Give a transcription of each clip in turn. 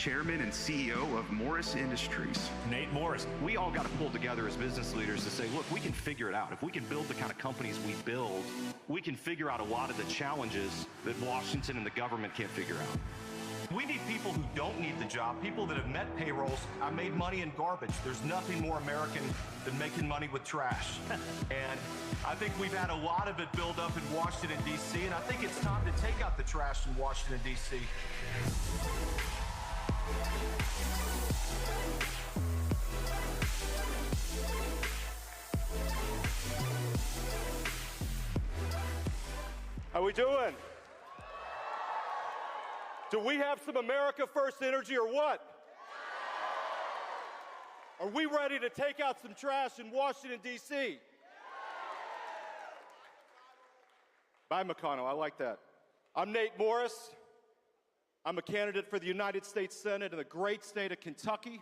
Chairman and CEO of Morris Industries. Nate Morris. We all got to pull together as business leaders to say, look, we can figure it out. If we can build the kind of companies we build, we can figure out a lot of the challenges that Washington and the government can't figure out. We need people who don't need the job, people that have met payrolls. I made money in garbage. There's nothing more American than making money with trash. And I think we've had a lot of it build up in Washington, D.C., and I think it's time to take out the trash in Washington, D.C. How we doing? Do we have some America First energy or what? Are we ready to take out some trash in Washington, D.C.? Bye, McConnell. I like that. I'm Nate Morris. I'm a candidate for the United States Senate in the great state of Kentucky.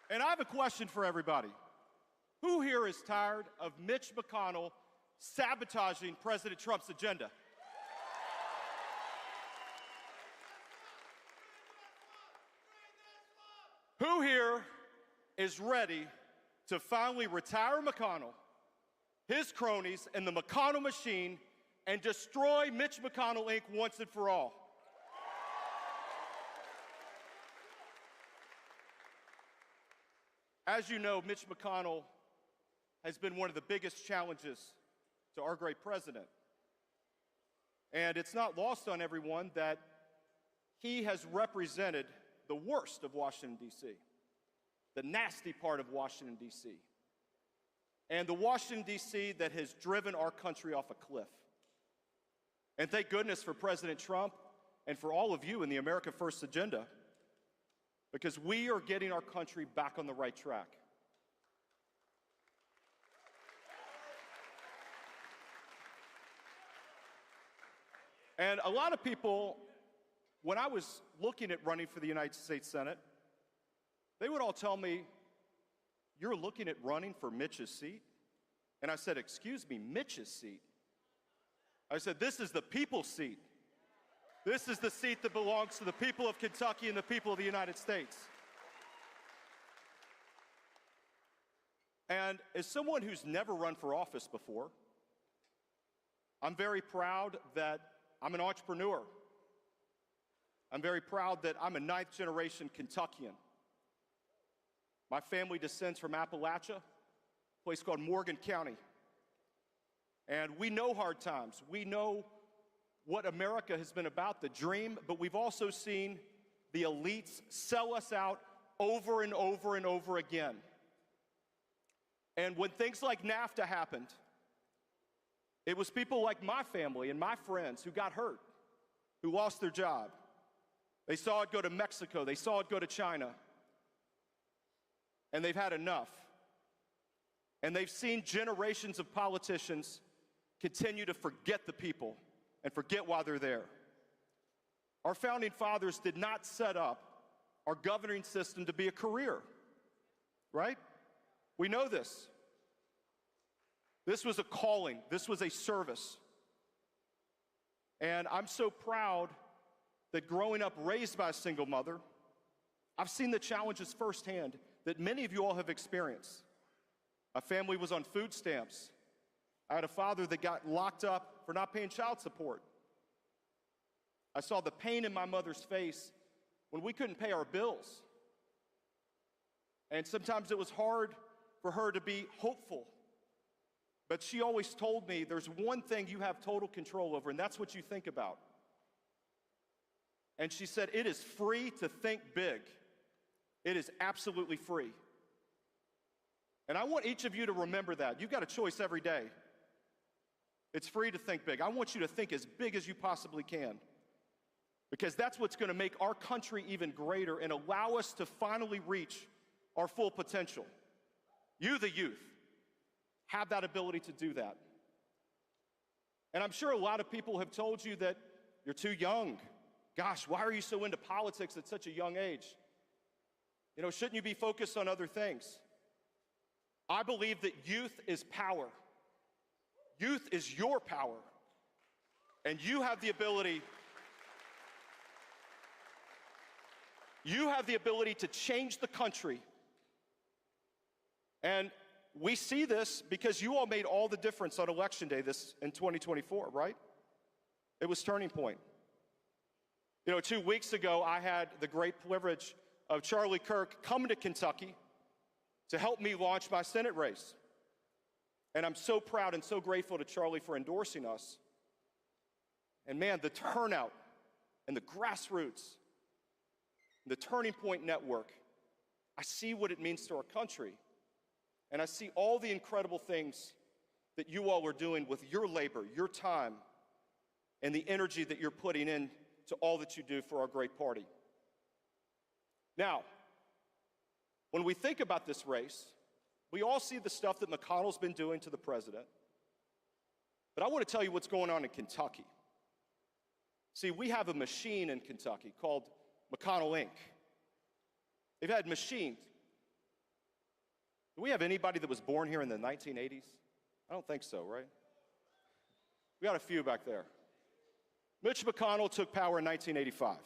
And I have a question for everybody. Who here is tired of Mitch McConnell sabotaging President Trump's agenda? Who here is ready to finally retire McConnell, his cronies, and the McConnell machine and destroy Mitch McConnell, Inc. once and for all? As you know, Mitch McConnell has been one of the biggest challenges to our great president. And it's not lost on everyone that he has represented the worst of Washington, D.C., the nasty part of Washington, D.C., and the Washington, D.C. that has driven our country off a cliff. And thank goodness for President Trump and for all of you in the America First agenda, because we are getting our country back on the right track. And a lot of people, when I was looking at running for the United States Senate, they would all tell me, "You're looking at running for Mitch's seat?" And I said, "Excuse me, Mitch's seat?" I said, "This is the people's seat. This is the seat that belongs to the people of Kentucky and the people of the United States." And as someone who's never run for office before, I'm very proud that I'm an entrepreneur. I'm very proud that I'm a ninth-generation Kentuckian. My family descends from Appalachia, a place called Morgan County. And we know hard times. We know what America has been about, the dream, but we've also seen the elites sell us out over and over and over again. And when things like NAFTA happened, it was people like my family and my friends who got hurt, who lost their job. They saw it go to Mexico. They saw it go to China. And they've had enough. And they've seen generations of politicians continue to forget the people and forget why they're there. Our founding fathers did not set up our governing system to be a career, right? We know this. This was a calling. This was a service. And I'm so proud that growing up raised by a single mother, I've seen the challenges firsthand that many of you all have experienced. My family was on food stamps. I had a father that got locked up for not paying child support. I saw the pain in my mother's face when we couldn't pay our bills. And sometimes it was hard for her to be hopeful. But she always told me, there's one thing you have total control over, and that's what you think about. And she said, it is free to think big. It is absolutely free. And I want each of you to remember that. You've got a choice every day. It's free to think big. I want you to think as big as you possibly can, because that's what's going to make our country even greater and allow us to finally reach our full potential. You, the youth, have that ability to do that. And I'm sure a lot of people have told you that you're too young. Gosh, why are you so into politics at such a young age? You know, shouldn't you be focused on other things? I believe that youth is power. Youth is your power. And you have the ability You have the ability to change the country. And we see this because you all made all the difference on Election Day in 2024, right? It was turning point. You know, 2 weeks ago, I had the great privilege of Charlie Kirk coming to Kentucky to help me launch my Senate race. And I'm so proud and so grateful to Charlie for endorsing us. And man, the turnout and the grassroots, the Turning Point Network, I see what it means to our country. And I see all the incredible things that you all are doing with your labor, your time, and the energy that you're putting in to all that you do for our great party. Now, when we think about this race, we all see the stuff that McConnell's been doing to the president. But I want to tell you what's going on in Kentucky. See, we have a machine in Kentucky called McConnell Inc. They've had machines. Do we have anybody that was born here in the 1980s? I don't think so, right? We got a few back there. Mitch McConnell took power in 1985.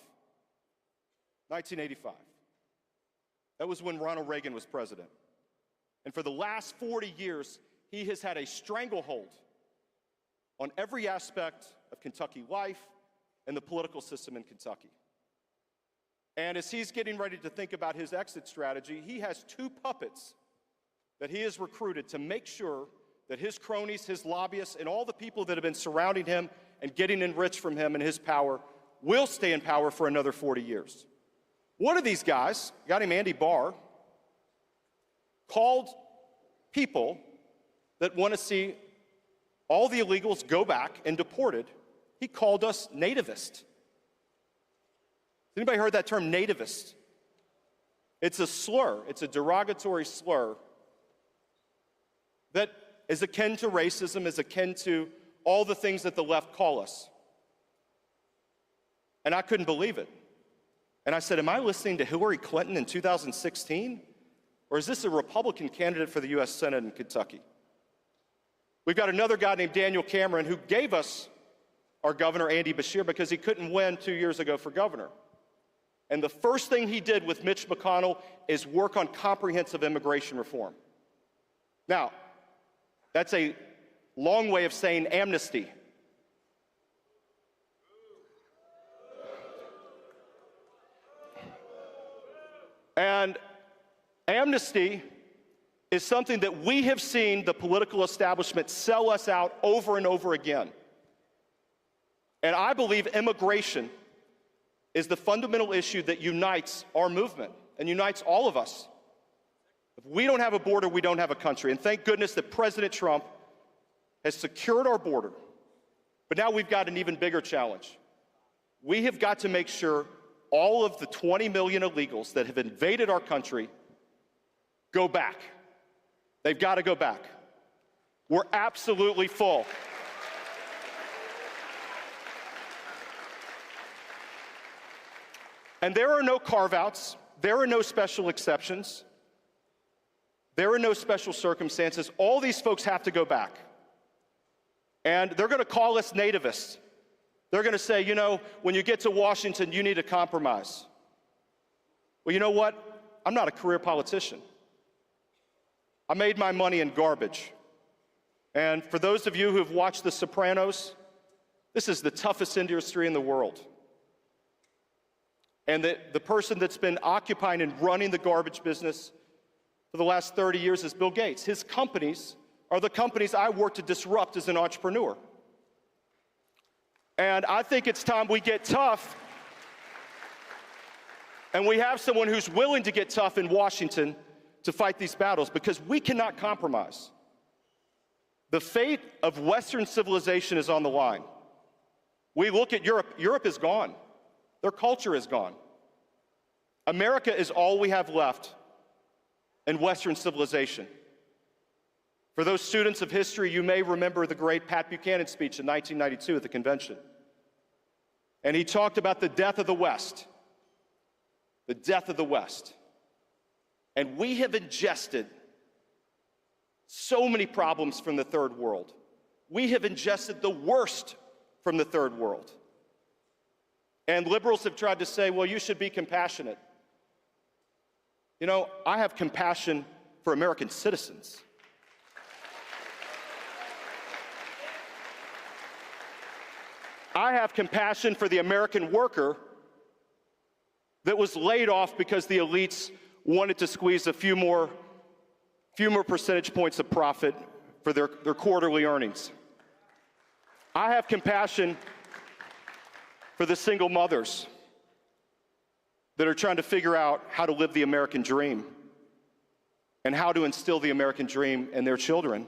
1985. That was when Ronald Reagan was president. And for the last 40 years, he has had a stranglehold on every aspect of Kentucky life and the political system in Kentucky. And as he's getting ready to think about his exit strategy, he has two puppets that he has recruited to make sure that his cronies, his lobbyists, and all the people that have been surrounding him and getting enriched from him and his power will stay in power for another 40 years. One of these guys, a guy named Andy Barr, called people that want to see all the illegals go back and deported. He called us nativist. Anybody heard that term, nativist? It's a slur. It's a derogatory slur that is akin to racism, is akin to all the things that the left call us. And I couldn't believe it. And I said, am I listening to Hillary Clinton in 2016? Or is this a Republican candidate for the U.S. Senate in Kentucky? We've got another guy named Daniel Cameron who gave us our governor, Andy Beshear, because he couldn't win 2 years ago for governor. And the first thing he did with Mitch McConnell is work on comprehensive immigration reform. Now, that's a long way of saying amnesty. And amnesty is something that we have seen the political establishment sell us out over and over again. And I believe immigration is the fundamental issue that unites our movement and unites all of us. If we don't have a border, we don't have a country. And thank goodness that President Trump has secured our border. But now we've got an even bigger challenge. We have got to make sure all of the 20 million illegals that have invaded our country go back. They've got to go back. We're absolutely full. And there are no carve-outs. There are no special exceptions. There are no special circumstances. All these folks have to go back. And they're going to call us nativists. They're going to say, you know, when you get to Washington, you need to compromise. Well, you know what? I'm not a career politician. I made my money in garbage. And for those of you who have watched The Sopranos, this is the toughest industry in the world. And the person that's been occupying and running the garbage business for the last 30 years is Bill Gates. His companies are the companies I work to disrupt as an entrepreneur. And I think it's time we get tough. And we have someone who's willing to get tough in Washington to fight these battles, because we cannot compromise. The fate of Western civilization is on the line. We look at Europe. Europe is gone. Their culture is gone. America is all we have left in Western civilization. For those students of history, you may remember the great Pat Buchanan speech in 1992 at the convention. And he talked about the death of the West. The death of the West. And we have ingested so many problems from the third world. We have ingested the worst from the third world. And liberals have tried to say, well, you should be compassionate. You know, I have compassion for American citizens. I have compassion for the American worker that was laid off because the elites wanted to squeeze a few more percentage points of profit for their quarterly earnings. I have compassion for the single mothers that are trying to figure out how to live the American dream and how to instill the American dream in their children.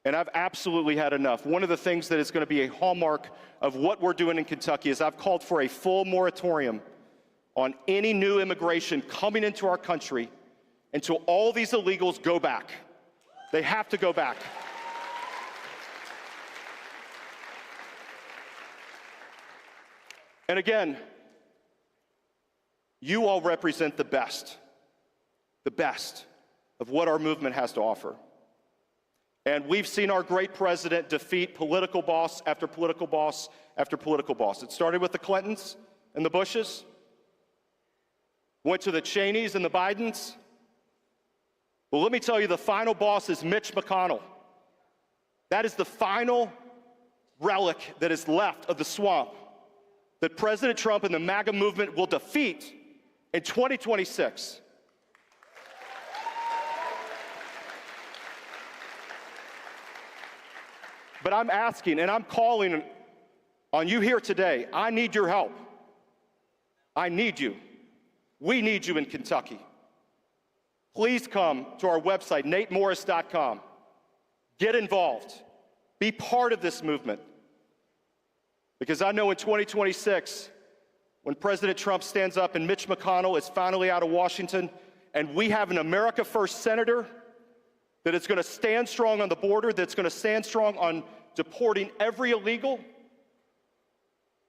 And I've absolutely had enough. One of the things that is going to be a hallmark of what we're doing in Kentucky is I've called for a full moratorium on any new immigration coming into our country until all these illegals go back. They have to go back. And again, you all represent the best of what our movement has to offer. And we've seen our great president defeat political boss after political boss after political boss. It started with the Clintons and the Bushes, went to the Cheneys and the Bidens. Well, let me tell you, the final boss is Mitch McConnell. That is the final relic that is left of the swamp that President Trump and the MAGA movement will defeat in 2026. But I'm asking and I'm calling on you here today. I need your help. I need you. We need you in Kentucky. Please come to our website, natemorris.com. Get involved. Be part of this movement. Because I know in 2026, when President Trump stands up and Mitch McConnell is finally out of Washington, and we have an America First senator that is going to stand strong on the border, that's going to stand strong on deporting every illegal,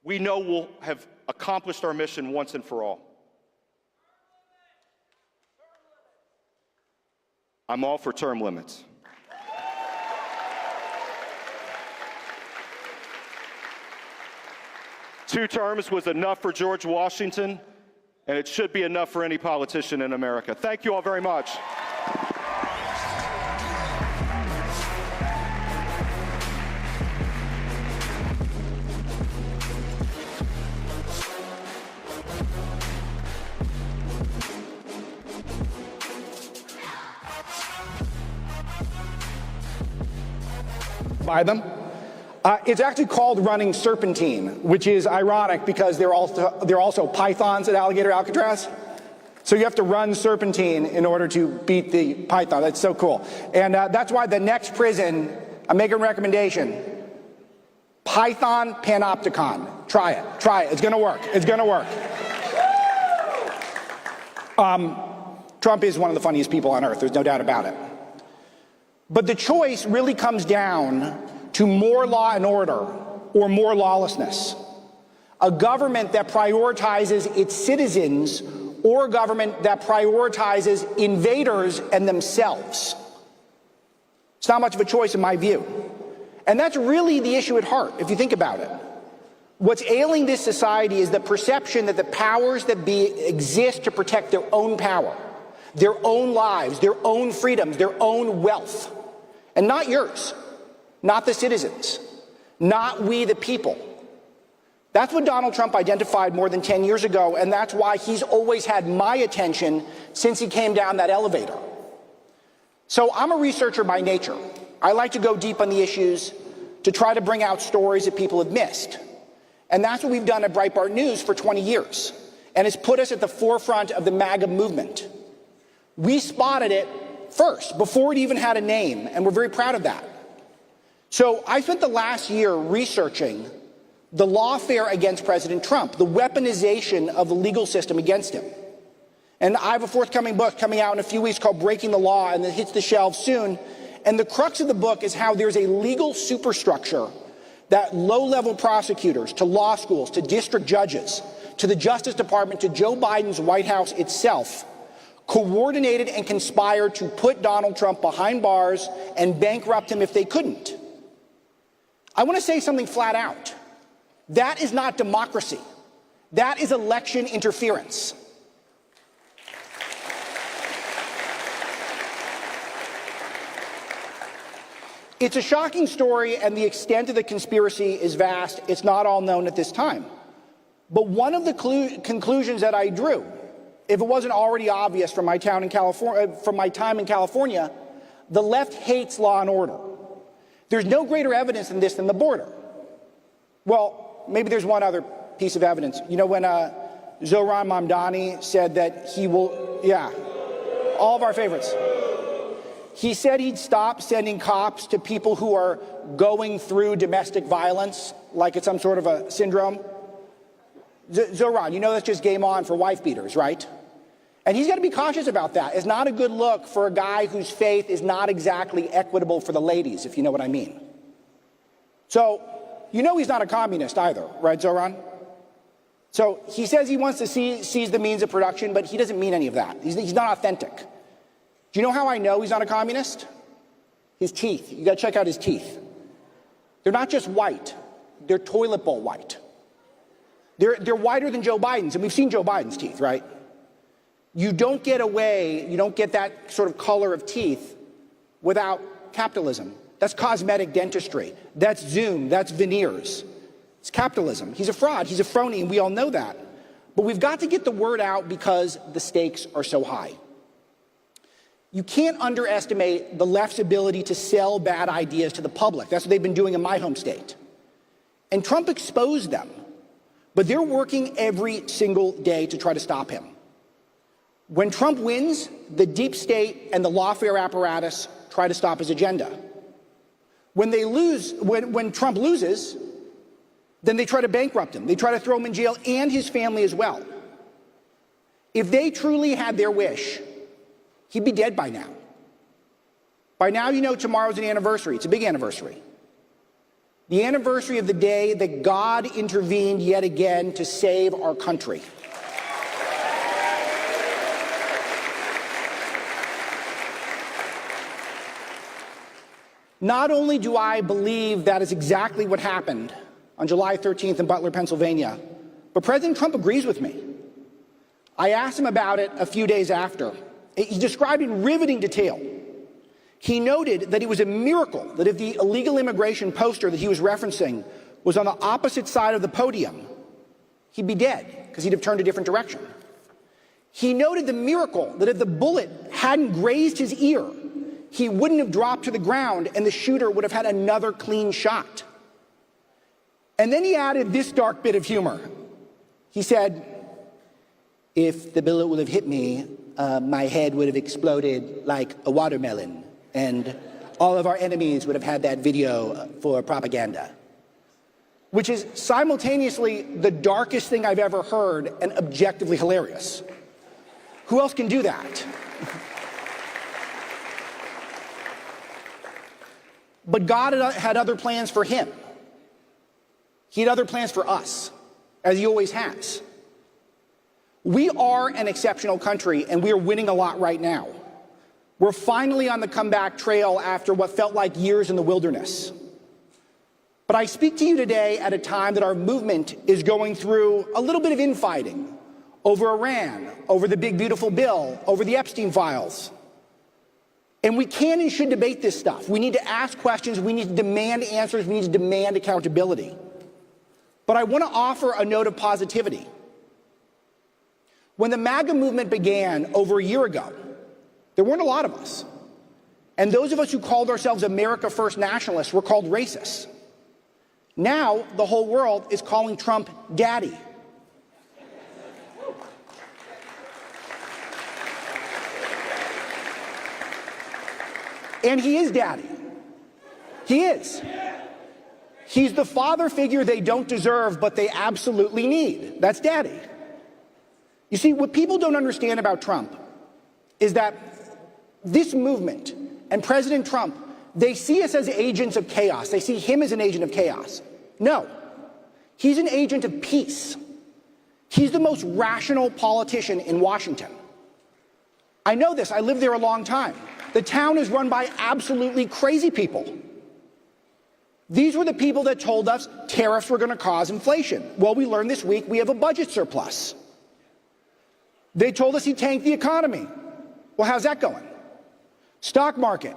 we know we'll have accomplished our mission once and for all. I'm all for term limits. Two terms was enough for George Washington, and it should be enough for any politician in America. Thank you all very much. By them. It's actually called running serpentine, which is ironic because they're also pythons at Alligator Alcatraz. So you have to run serpentine in order to beat the python. That's so cool. And that's why the next prison, I'm making a recommendation, Python Panopticon. Try it. Try it. It's going to work. It's going to work. Trump is one of the funniest people on earth. There's no doubt about it. But the choice really comes down to more law and order or more lawlessness. A government that prioritizes its citizens or a government that prioritizes invaders and themselves. It's not much of a choice in my view. And that's really the issue at heart, if you think about it. What's ailing this society is the perception that the powers that be exist to protect their own power, their own lives, their own freedoms, their own wealth, and not yours. Not the citizens, not we the people. That's what Donald Trump identified more than 10 years ago, and that's why he's always had my attention since he came down that elevator. So I'm a researcher by nature. I like to go deep on the issues to try to bring out stories that people have missed. And that's what we've done at Breitbart News for 20 years, and it's put us at the forefront of the MAGA movement. We spotted it first, before it even had a name, and we're very proud of that. So I spent the last year researching the lawfare against President Trump, the weaponization of the legal system against him. And I have a forthcoming book coming out in a few weeks called Breaking the Law, and it hits the shelves soon. And the crux of the book is how there's a legal superstructure that low-level prosecutors, to law schools, to district judges, to the Justice Department, to Joe Biden's White House itself, coordinated and conspired to put Donald Trump behind bars and bankrupt him if they couldn't. I want to say something flat out. That is not democracy. That is election interference. It's a shocking story, and the extent of the conspiracy is vast. It's not all known at this time. But one of the conclusions that I drew, if it wasn't already obvious from my time in California, the left hates law and order. There's no greater evidence than this than the border. Well, maybe there's one other piece of evidence. You know, when Zohran Mamdani said that he will, yeah, all of our favorites. He said he'd stop sending cops to people who are going through domestic violence, like it's some sort of a syndrome. Zohran, you know that's just game on for wife beaters, right? And he's got to be cautious about that. It's not a good look for a guy whose faith is not exactly equitable for the ladies, if you know what I mean. So, you know he's not a communist either, right, Zohran? So he says he wants to seize the means of production, but he doesn't mean any of that. He's not authentic. Do you know how I know he's not a communist? His teeth. You got to check out his teeth. They're not just white. They're toilet bowl white. They're whiter than Joe Biden's, and we've seen Joe Biden's teeth, right? You don't get that sort of color of teeth without capitalism. That's cosmetic dentistry. That's Zoom. That's veneers. It's capitalism. He's a fraud. He's a phony, and we all know that. But we've got to get the word out because the stakes are so high. You can't underestimate the left's ability to sell bad ideas to the public. That's what they've been doing in my home state. And Trump exposed them. But they're working every single day to try to stop him. When Trump wins, the deep state and the lawfare apparatus try to stop his agenda. When Trump loses, then they try to bankrupt him. They try to throw him in jail and his family as well. If they truly had their wish, he'd be dead by now. By now, you know tomorrow's an anniversary. It's a big anniversary. The anniversary of the day that God intervened yet again to save our country. Not only do I believe that is exactly what happened on July 13th in Butler, Pennsylvania, but President Trump agrees with me. I asked him about it a few days after. He described in riveting detail. He noted that it was a miracle that if the illegal immigration poster that he was referencing was on the opposite side of the podium, he'd be dead because he'd have turned a different direction. He noted the miracle that if the bullet hadn't grazed his ear, he wouldn't have dropped to the ground and the shooter would have had another clean shot. And then he added this dark bit of humor. He said, if the bullet would have hit me, my head would have exploded like a watermelon, and all of our enemies would have had that video for propaganda. Which is simultaneously the darkest thing I've ever heard and objectively hilarious. Who else can do that? But God had other plans for him. He had other plans for us, as he always has. We are an exceptional country, and we are winning a lot right now. We're finally on the comeback trail after what felt like years in the wilderness. But I speak to you today at a time that our movement is going through a little bit of infighting over Iran, over the big beautiful bill, over the Epstein files. And we can and should debate this stuff. We need to ask questions, we need to demand answers, we need to demand accountability. But I want to offer a note of positivity. When the MAGA movement began over a year ago, there weren't a lot of us. And those of us who called ourselves America First nationalists were called racists. Now, the whole world is calling Trump daddy. And he is daddy. He is. He's the father figure they don't deserve, but they absolutely need. That's daddy. You see, what people don't understand about Trump is that this movement and President Trump, they see us as agents of chaos. They see him as an agent of chaos. No, he's an agent of peace. He's the most rational politician in Washington. I know this. I lived there a long time. The town is run by absolutely crazy people. These were the people that told us tariffs were going to cause inflation. Well, we learned this week we have a budget surplus. They told us he tanked the economy. Well, how's that going? Stock market,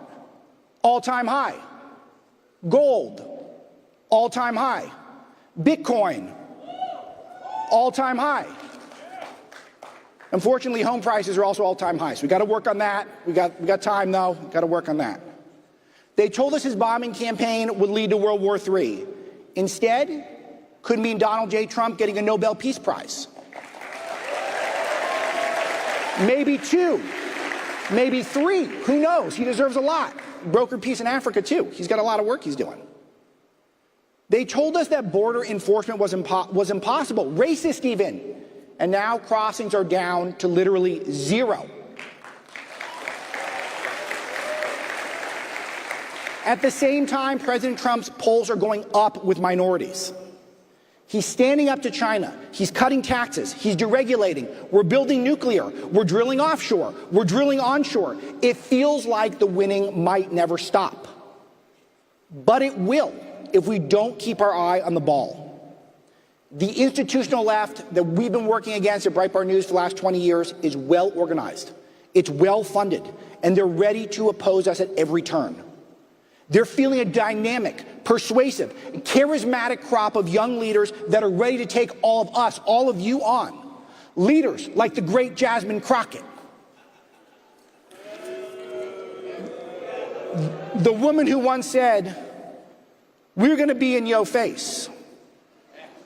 all-time high. Gold, all-time high. Bitcoin, all-time high. Unfortunately, home prices are also all-time high, so we got to work on that. We got time, though. Got to work on that. They told us his bombing campaign would lead to World War III. Instead, could mean Donald J. Trump getting a Nobel Peace Prize. Maybe 2, maybe 3. Who knows? He deserves a lot. Brokered peace in Africa, too. He's got a lot of work he's doing. They told us that border enforcement was impossible, racist even. And now crossings are down to literally 0. At the same time, President Trump's polls are going up with minorities. He's standing up to China. He's cutting taxes. He's deregulating. We're building nuclear. We're drilling offshore. We're drilling onshore. It feels like the winning might never stop. But it will if we don't keep our eye on the ball. The institutional left that we've been working against at Breitbart News for the last 20 years is well organized. It's well funded. And they're ready to oppose us at every turn. They're feeling a dynamic, persuasive, charismatic crop of young leaders that are ready to take all of us, all of you on. Leaders like the great Jasmine Crockett. The woman who once said, "We're going to be in yo face.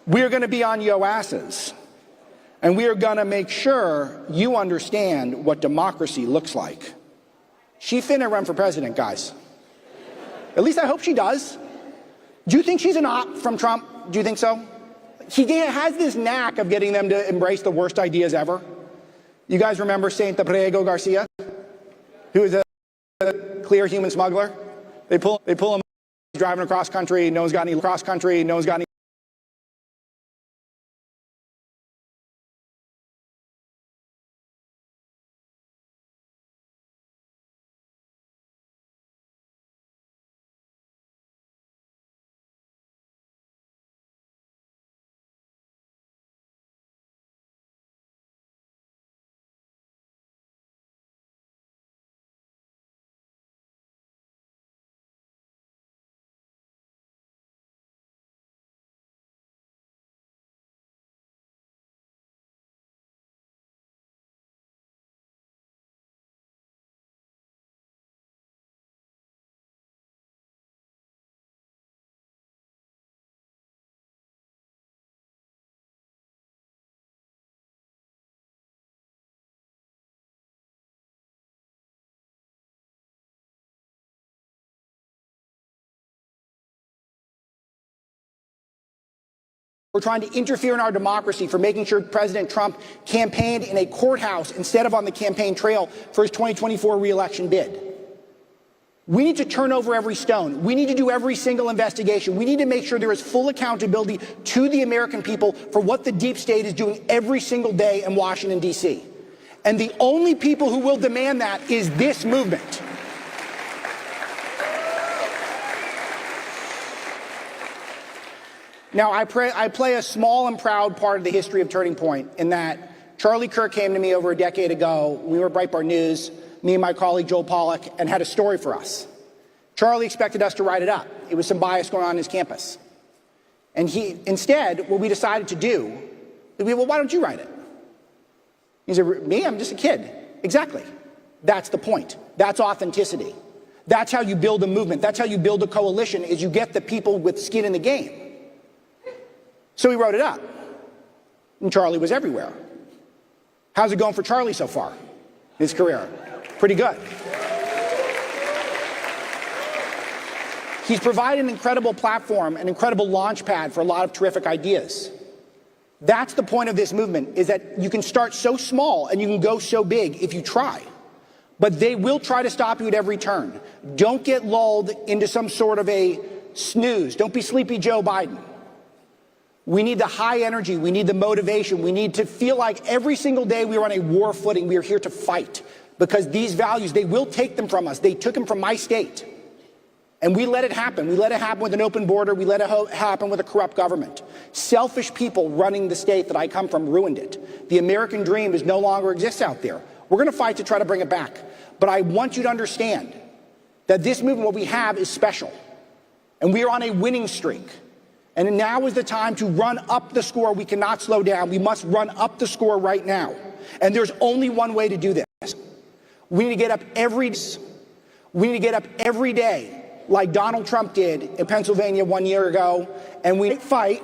We're going to be on yo asses. And we are going to make sure you understand what democracy looks like." She finna run for president, guys. At least I hope she does. Do you think she's an op from Trump? Do you think so? He has this knack of getting them to embrace the worst ideas ever. You guys remember Saint Abrego Garcia, who is a clear human smuggler? They pull him driving across country. No one's got any cross country. No one's got any. We're trying to interfere in our democracy for making sure President Trump campaigned in a courthouse instead of on the campaign trail for his 2024 re-election bid. We need to turn over every stone. We need to do every single investigation. We need to make sure there is full accountability to the American people for what the deep state is doing every single day in Washington, D.C. And the only people who will demand that is this movement. Now, I play a small and proud part of the history of Turning Point in that Charlie Kirk came to me over a decade ago. We were at Breitbart News, me and my colleague Joel Pollack, and had a story for us. Charlie expected us to write it up. It was some bias going on in his campus. And instead, what we decided to do, well, why don't you write it? He said, me? I'm just a kid. Exactly. That's the point. That's authenticity. That's how you build a movement. That's how you build a coalition, is you get the people with skin in the game. So we wrote it up, and Charlie was everywhere. How's it going for Charlie so far in his career? Pretty good. He's provided an incredible platform, an incredible launch pad for a lot of terrific ideas. That's the point of this movement, is that you can start so small and you can go so big if you try. But they will try to stop you at every turn. Don't get lulled into some sort of a snooze. Don't be sleepy Joe Biden. We need the high energy. We need the motivation. We need to feel like every single day we are on a war footing. We are here to fight, because these values, they will take them from us. They took them from my state. And we let it happen. We let it happen with an open border. We let it happen with a corrupt government. Selfish people running the state that I come from ruined it. The American dream no longer exists out there. We're going to fight to try to bring it back. But I want you to understand that this movement, what we have, is special. And we are on a winning streak. And now is the time to run up the score. We cannot slow down. We must run up the score right now. And there's only one way to do this. We need to get up every day, like Donald Trump did in Pennsylvania 1 year ago, and we fight.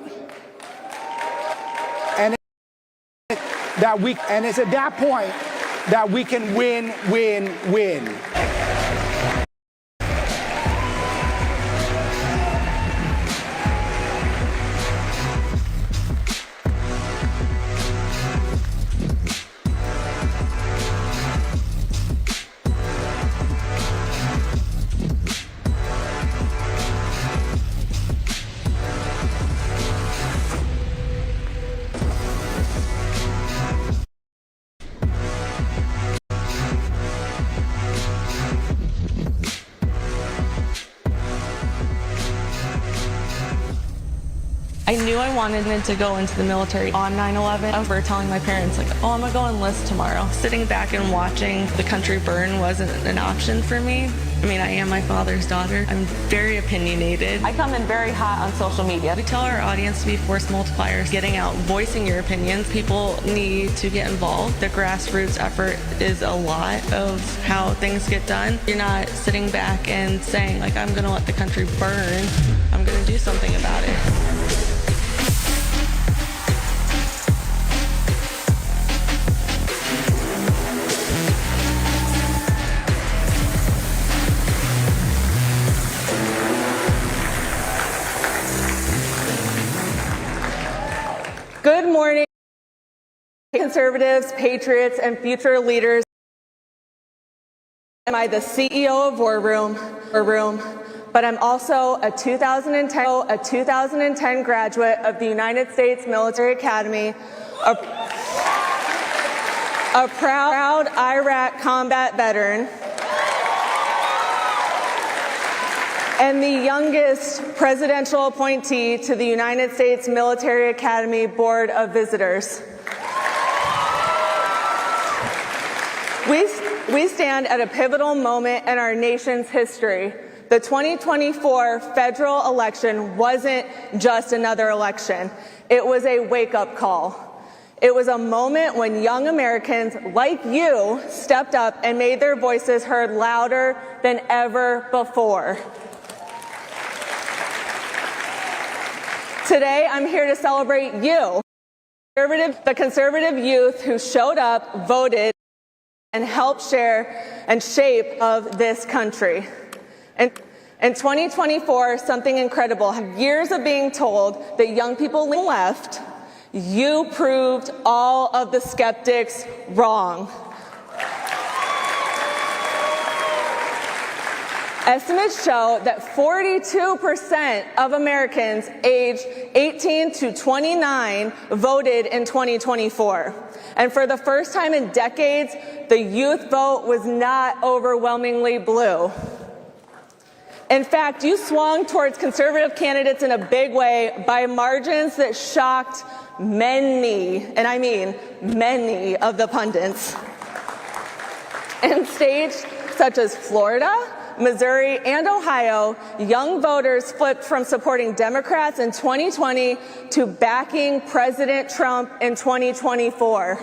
And it's at that point that we can win. I knew I wanted to go into the military on 9/11. I remember telling my parents, like, oh, I'm gonna go enlist tomorrow. Sitting back and watching the country burn wasn't an option for me. I mean, I am my father's daughter. I'm very opinionated. I come in very hot on social media. We tell our audience to be force multipliers, getting out, voicing your opinions. People need to get involved. The grassroots effort is a lot of how things get done. You're not sitting back and saying, like, I'm gonna let the country burn. I'm gonna do something about it. Good morning, conservatives, patriots, and future leaders. Am I the CEO of War Room, but I'm also a 2010 graduate of the United States Military Academy, a proud Iraq combat veteran, and the youngest presidential appointee to the United States Military Academy Board of Visitors. We stand at a pivotal moment in our nation's history. The 2024 federal election wasn't just another election. It was a wake-up call. It was a moment when young Americans like you stepped up and made their voices heard louder than ever before. Today, I'm here to celebrate you, the conservative youth who showed up, voted, and helped share and shape of this country. And in 2024, something incredible. Years of being told that young people left, you proved all of the skeptics wrong. Estimates show that 42% of Americans aged 18 to 29 voted in 2024. And for the first time in decades, the youth vote was not overwhelmingly blue. In fact, you swung towards conservative candidates in a big way by margins that shocked many, and I mean many, of the pundits. In states such as Florida, Missouri, and Ohio, young voters flipped from supporting Democrats in 2020 to backing President Trump in 2024.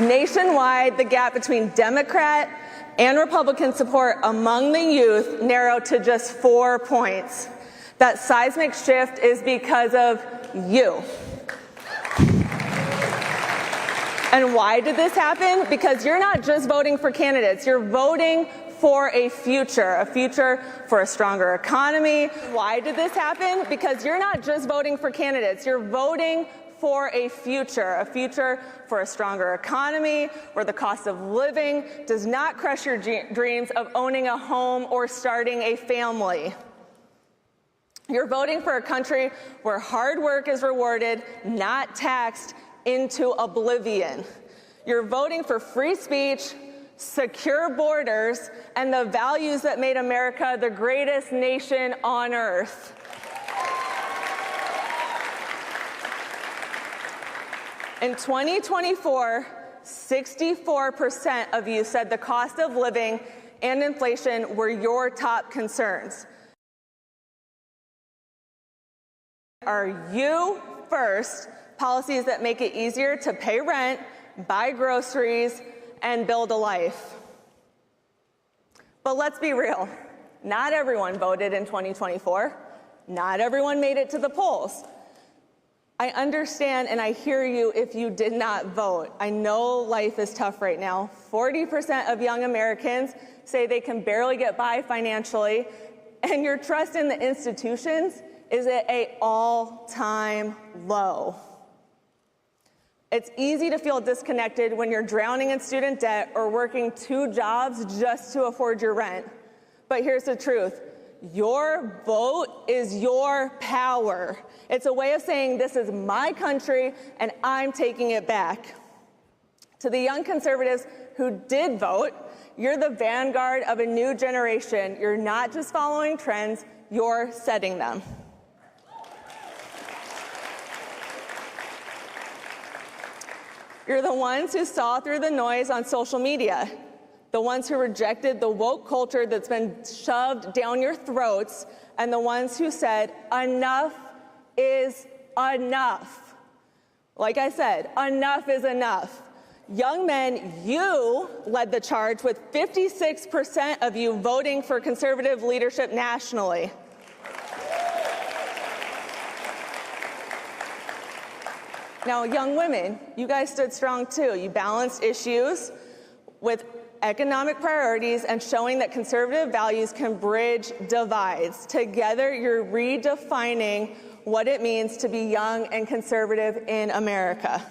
Nationwide, the gap between Democrat and Republican support among the youth narrowed to just 4 points. That seismic shift is because of you. And why did this happen? Because you're not just voting for candidates, you're voting for a future for a stronger economy. Why did this happen? Because you're not just voting for candidates, you're voting for a future for a stronger economy where the cost of living does not crush your dreams of owning a home or starting a family. You're voting for a country where hard work is rewarded, not taxed into oblivion. You're voting for free speech, secure borders, and the values that made America the greatest nation on earth. In 2024, 64% of you said the cost of living and inflation were your top concerns. Are you first policies that make it easier to pay rent, buy groceries, and build a life? But let's be real. Not everyone voted in 2024. Not everyone made it to the polls. I understand and I hear you if you did not vote. I know life is tough right now. 40% of young Americans say they can barely get by financially, and your trust in the institutions is at an all-time low. It's easy to feel disconnected when you're drowning in student debt or working 2 jobs just to afford your rent. But here's the truth. Your vote is your power. It's a way of saying this is my country and I'm taking it back. To the young conservatives who did vote, you're the vanguard of a new generation. You're not just following trends, you're setting them. You're the ones who saw through the noise on social media, the ones who rejected the woke culture that's been shoved down your throats, and the ones who said, enough is enough. Like I said, enough is enough. Young men, you led the charge with 56% of you voting for conservative leadership nationally. Now, young women, you guys stood strong too. You balanced issues with economic priorities and showing that conservative values can bridge divides. Together, you're redefining what it means to be young and conservative in America.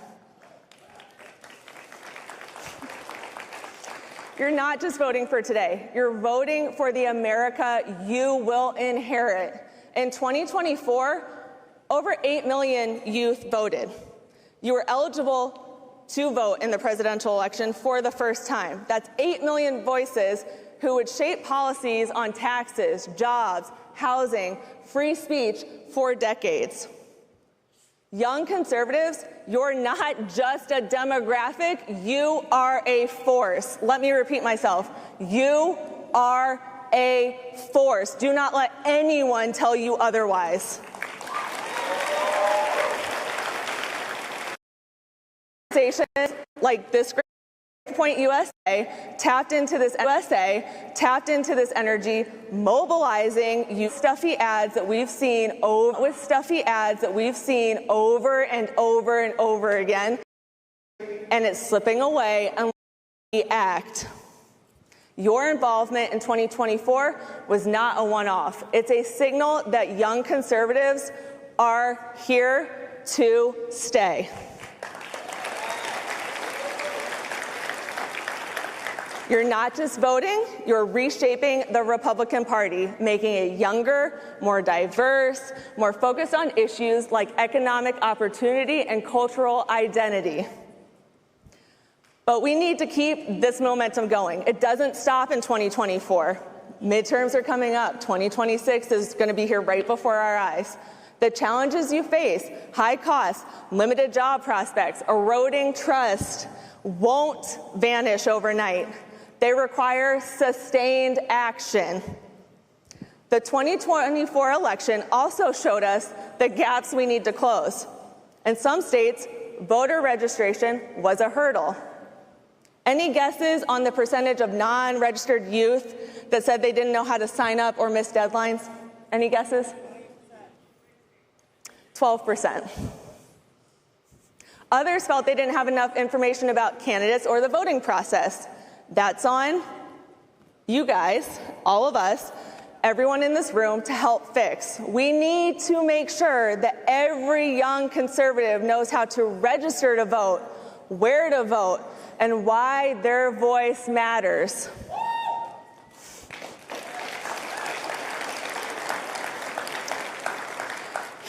You're not just voting for today. You're voting for the America you will inherit. In 2024, over 8 million youth voted. You were eligible to vote in the presidential election for the first time. That's 8 million voices who would shape policies on taxes, jobs, housing, free speech for decades. Young conservatives, you're not just a demographic, you are a force. Let me repeat myself. You are a force. Do not let anyone tell you otherwise. Organizations like this Point USA tapped into this energy, mobilizing you stuffy ads that we've seen over and over again, and it's slipping away unless we act. Your involvement in 2024 was not a one-off. It's a signal that young conservatives are here to stay. You're not just voting, you're reshaping the Republican Party, making it younger, more diverse, more focused on issues like economic opportunity and cultural identity. But we need to keep this momentum going. It doesn't stop in 2024. Midterms are coming up. 2026 is going to be here right before our eyes. The challenges you face, high costs, limited job prospects, eroding trust, won't vanish overnight. They require sustained action. The 2024 election also showed us the gaps we need to close. In some states, voter registration was a hurdle. Any guesses on the percentage of non-registered youth that said they didn't know how to sign up or miss deadlines? Any guesses? 12%. Others felt they didn't have enough information about candidates or the voting process. That's on you guys, all of us, everyone in this room to help fix. We need to make sure that every young conservative knows how to register to vote, where to vote, and why their voice matters.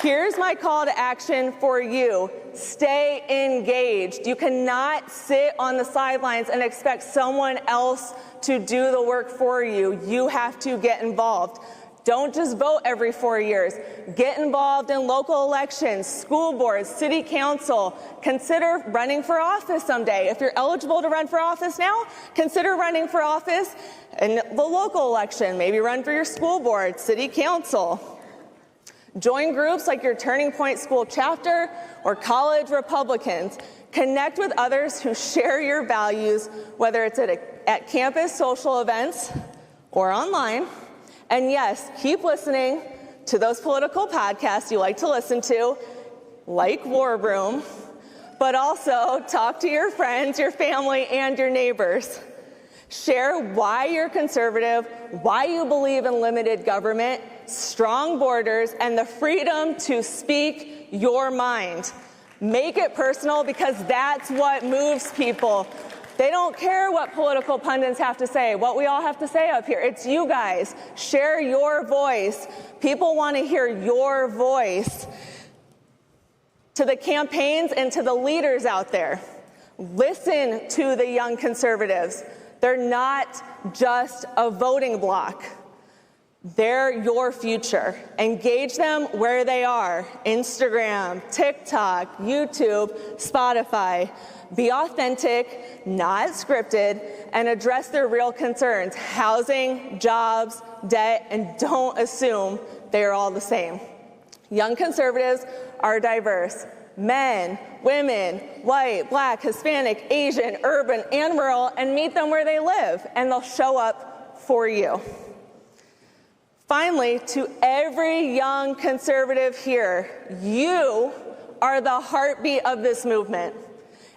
Here's my call to action for you. Stay engaged. You cannot sit on the sidelines and expect someone else to do the work for you. You have to get involved. Don't just vote every 4 years. Get involved in local elections, school boards, city council. Consider running for office someday. If you're eligible to run for office now, consider running for office in the local election. Maybe run for your school board, city council. Join groups like your Turning Point School chapter or College Republicans. Connect with others who share your values, whether it's at campus social events or online. And yes, keep listening to those political podcasts you like to listen to, like War Room, but also talk to your friends, your family, and your neighbors. Share why you're conservative, why you believe in limited government, strong borders, and the freedom to speak your mind. Make it personal, because that's what moves people. They don't care what political pundits have to say, what we all have to say up here. It's you guys. Share your voice. People want to hear your voice. To the campaigns and to the leaders out there, listen to the young conservatives. They're not just a voting bloc. They're your future. Engage them where they are. Instagram, TikTok, YouTube, Spotify. Be authentic, not scripted, and address their real concerns: housing, jobs, debt, and don't assume they are all the same. Young conservatives are diverse. Men, women, white, black, Hispanic, Asian, urban, and rural, and meet them where they live, and they'll show up for you. Finally, to every young conservative here, you are the heartbeat of this movement.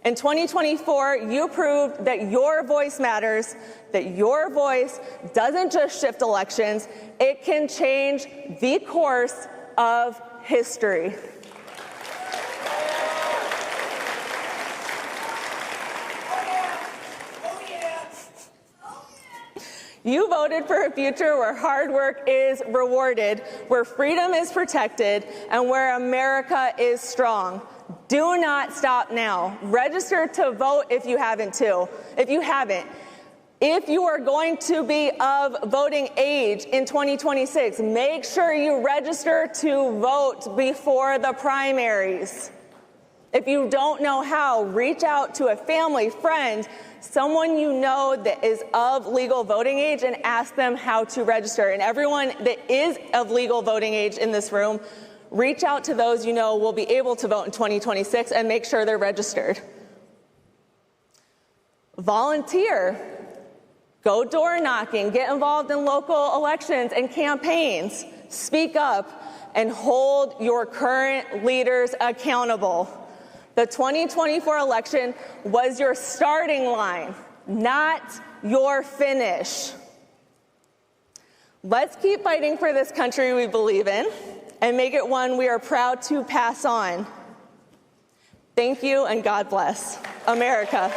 In 2024, you proved that your voice matters, that your voice doesn't just shift elections, it can change the course of history. You voted for a future where hard work is rewarded, where freedom is protected, and where America is strong. Do not stop now. Register to vote if you haven't. If you are going to be of voting age in 2026, make sure you register to vote before the primaries. If you don't know how, reach out to a family, friend, someone you know that is of legal voting age, and ask them how to register. And everyone that is of legal voting age in this room, reach out to those you know will be able to vote in 2026 and make sure they're registered. Volunteer. Go door knocking. Get involved in local elections and campaigns. Speak up and hold your current leaders accountable. The 2024 election was your starting line, not your finish. Let's keep fighting for this country we believe in and make it one we are proud to pass on. Thank you, and God bless America.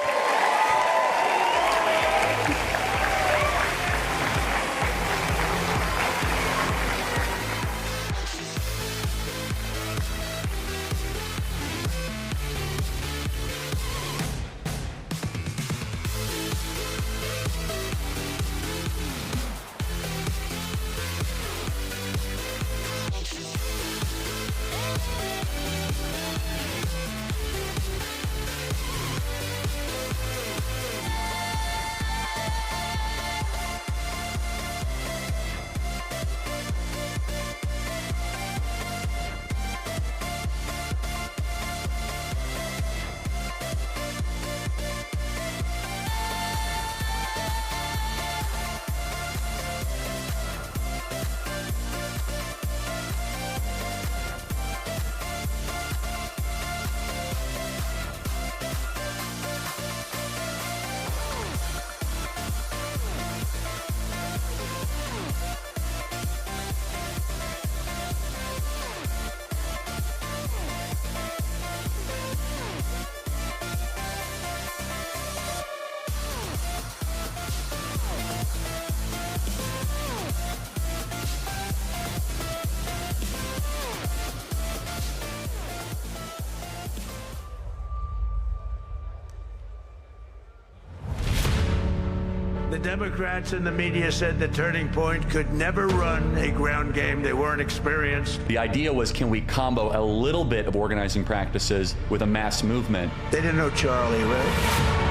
Democrats and the media said the Turning Point could never run a ground game. They weren't experienced. The idea was, can we combo a little bit of organizing practices with a mass movement? They didn't know Charlie, right?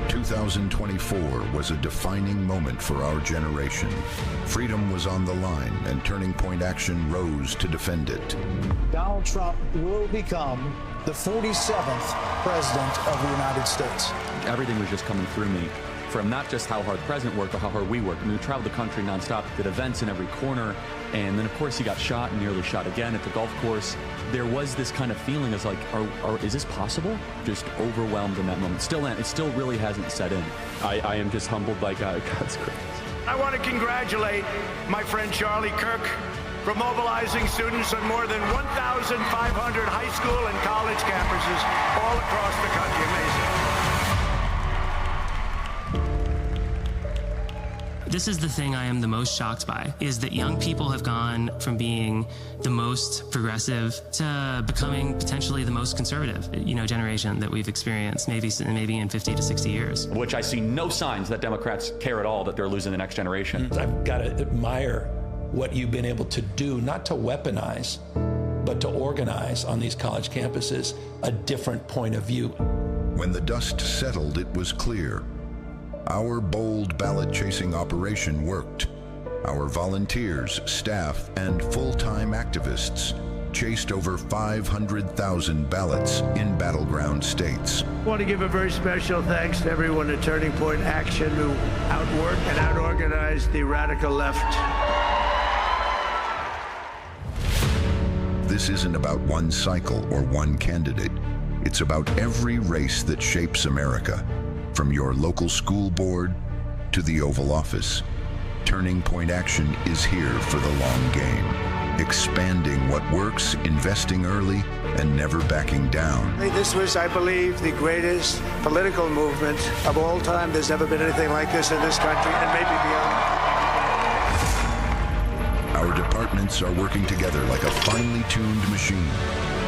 2024 was a defining moment for our generation. Freedom was on the line, and Turning Point Action rose to defend it. Donald Trump will become the 47th president of the United States. Everything was just coming through me, from not just how hard the president worked, but how hard we worked. I mean, we traveled the country nonstop, did events in every corner, and then of course he got shot and nearly shot again at the golf course. There was this kind of feeling as like, is this possible? Just overwhelmed in that moment. It still really hasn't set in. I am just humbled by God's grace. I want to congratulate my friend Charlie Kirk for mobilizing students on more than 1,500 high school and college campuses all across the country. Amazing. This is the thing I am the most shocked by, is that young people have gone from being the most progressive to becoming potentially the most conservative, generation that we've experienced, maybe in 50 to 60 years. Which I see no signs that Democrats care at all that they're losing the next generation. I've got to admire what you've been able to do, not to weaponize, but to organize on these college campuses a different point of view. When the dust settled, it was clear. Our bold ballot-chasing operation worked. Our volunteers, staff, and full-time activists chased over 500,000 ballots in battleground states. I want to give a very special thanks to everyone at Turning Point Action who outworked and outorganized the radical left. This isn't about one cycle or one candidate. It's about every race that shapes America. From your local school board to the Oval Office, Turning Point Action is here for the long game, expanding what works, investing early, and never backing down. This was, I believe, the greatest political movement of all time. There's never been anything like this in this country, and maybe beyond. Our departments are working together like a finely tuned machine.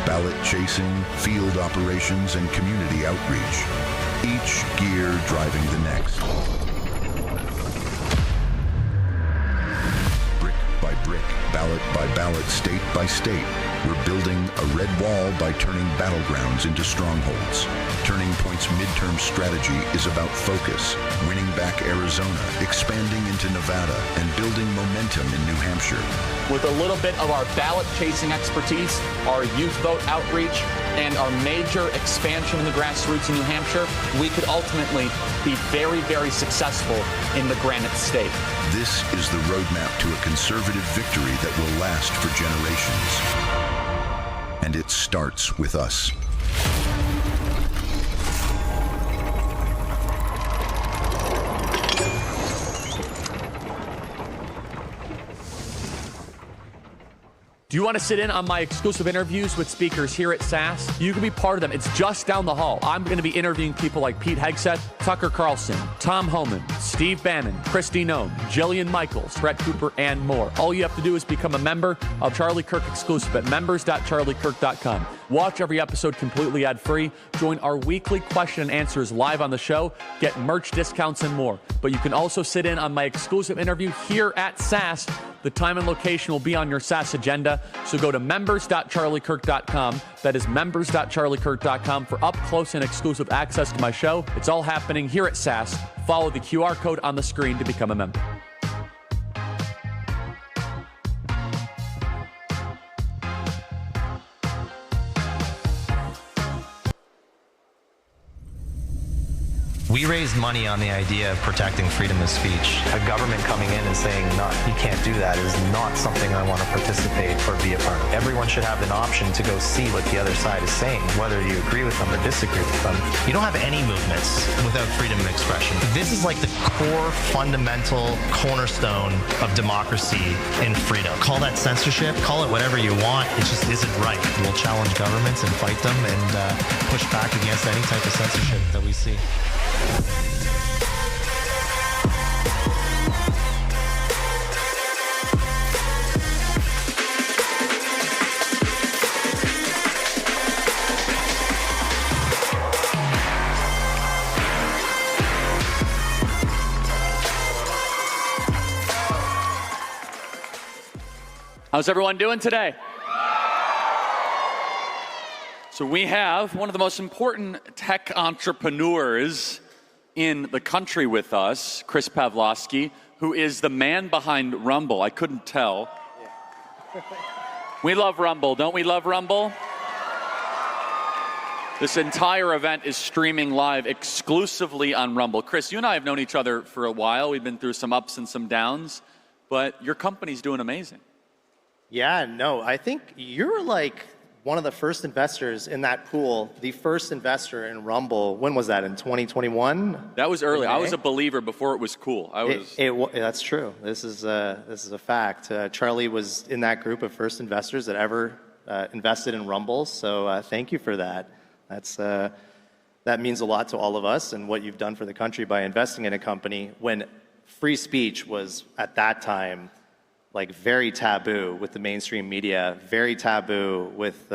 Ballot chasing, field operations, and community outreach. Each gear driving the next. Brick by brick, ballot by ballot, state by state, we're building a red wall by turning battlegrounds into strongholds. Turning Point's midterm strategy is about focus, winning back Arizona, expanding into Nevada, and building momentum in New Hampshire. With a little bit of our ballot-chasing expertise, our youth vote outreach, and our major expansion in the grassroots in New Hampshire, we could ultimately be very, very successful in the Granite State. This is the roadmap to a conservative victory that will last for generations. And it starts with us. Do you want to sit in on my exclusive interviews with speakers here at SAS? You can be part of them. It's just down the hall. I'm going to be interviewing people like Pete Hegseth, Tucker Carlson, Tom Homan, Steve Bannon, Kristi Noem, Jillian Michaels, Brett Cooper, and more. All you have to do is become a member of Charlie Kirk Exclusive at members.charliekirk.com. Watch every episode completely ad-free. Join our weekly question and answers live on the show. Get merch discounts and more. But you can also sit in on my exclusive interview here at SAS. The time and location will be on your SAS agenda. So go to members.charliekirk.com. That is members.charliekirk.com for up close and exclusive access to my show. It's all happening here at SAS. Follow the QR code on the screen to become a member. We raised money on the idea of protecting freedom of speech. A government coming in and saying, no, you can't do that is not something I want to participate or be a part of. Everyone should have an option to go see what the other side is saying, whether you agree with them or disagree with them. You don't have any movements without freedom of expression. This is like the core, fundamental cornerstone of democracy and freedom. Call that censorship, call it whatever you want. It just isn't right. We'll challenge governments and fight them and push back against any type of censorship that we see. How's everyone doing today? So we have one of the most important tech entrepreneurs in the country with us, Chris Pavlovsky, who is the man behind Rumble. I couldn't tell. We love Rumble. Don't we love Rumble? This entire event is streaming live exclusively on Rumble. Chris, you and I have known each other for a while. We've been through some ups and some downs, but your company's doing amazing. Yeah, no, I think you're like one of the first investors in that pool, the first investor in Rumble. When was that, in 2021? That was early. I was a believer before it was cool. That's true. This is a fact. Charlie was in that group of first investors that ever invested in Rumble, so thank you for that. That means a lot to all of us and what you've done for the country by investing in a company when free speech was, at that time, like very taboo with the mainstream media, very taboo with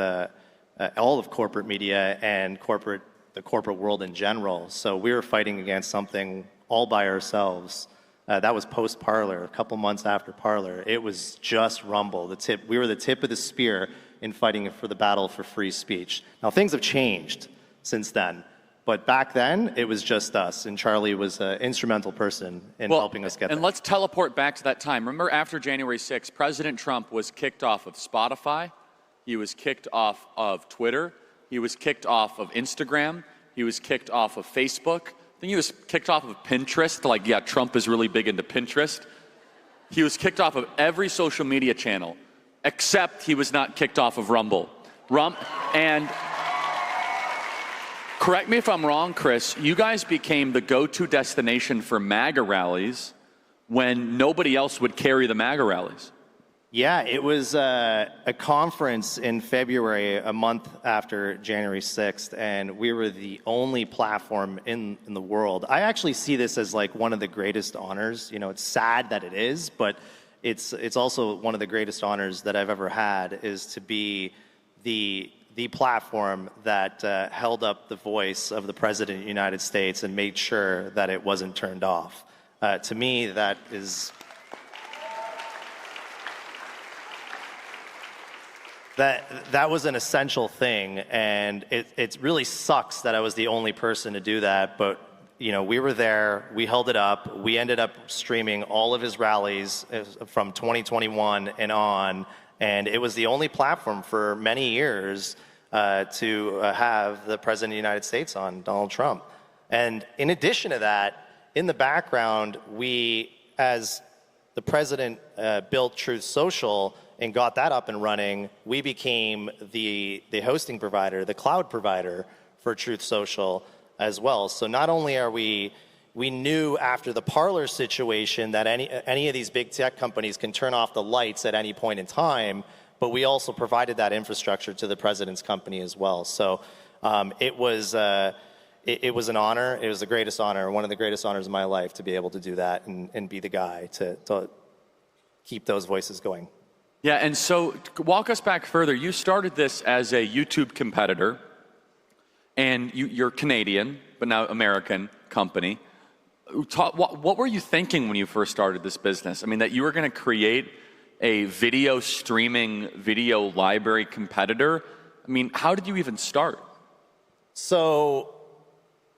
all of corporate media and the corporate world in general. So we were fighting against something all by ourselves. That was post-Parler, a couple months after Parler. It was just Rumble. We were the tip of the spear in fighting for the battle for free speech. Now, things have changed since then, but back then, it was just us, and Charlie was an instrumental person in helping us get there. And let's teleport back to that time. Remember, after January 6th, President Trump was kicked off of Spotify, he was kicked off of Twitter, he was kicked off of Instagram, he was kicked off of Facebook, I think he was kicked off of Pinterest, like, yeah, Trump is really big into Pinterest. He was kicked off of every social media channel, except he was not kicked off of Rumble. And correct me if I'm wrong, Chris, you guys became the go-to destination for MAGA rallies when nobody else would carry the MAGA rallies. Yeah, it was a conference in February, a month after January 6th, and we were the only platform in the world. I actually see this as like one of the greatest honors. You know, it's sad that it is, but it's also one of the greatest honors that I've ever had, is to be the platform that held up the voice of the President of the United States and made sure that it wasn't turned off. To me, that is... That was an essential thing, and it really sucks that I was the only person to do that, but you know, we were there, we held it up, we ended up streaming all of his rallies from 2021 and on, and it was the only platform for many years to have the President of the United States on, Donald Trump. And in addition to that, in the background, we, as the President built Truth Social and got that up and running, we became the hosting provider, the cloud provider for Truth Social as well. So not only are we knew after the Parler situation that any of these big tech companies can turn off the lights at any point in time, but we also provided that infrastructure to the President's company as well. So it was an honor. It was the greatest honor, one of the greatest honors of my life, to be able to do that and be the guy to keep those voices going. Yeah, and so walk us back further. You started this as a YouTube competitor, and you're Canadian, but now American company. What were you thinking when you first started this business? I mean, that you were going to create a video streaming, video library competitor? I mean, how did you even start? So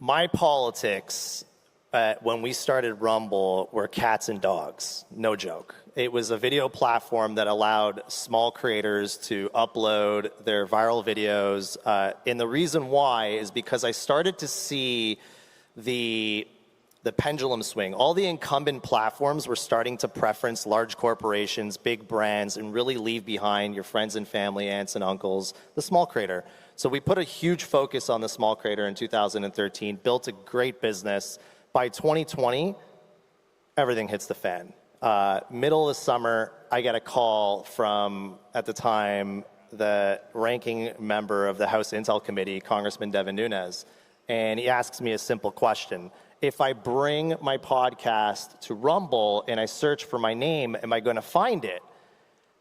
my politics when we started Rumble were cats and dogs, no joke. It was a video platform that allowed small creators to upload their viral videos. And the reason why is because I started to see the pendulum swing. All the incumbent platforms were starting to preference large corporations, big brands, and really leave behind your friends and family, aunts and uncles, the small creator. So we put a huge focus on the small creator in 2013, built a great business. By 2020, everything hits the fan. Middle of the summer, I get a call from, at the time, the ranking member of the House Intel Committee, Congressman Devin Nunes, and he asks me a simple question. If I bring my podcast to Rumble and I search for my name, am I going to find it?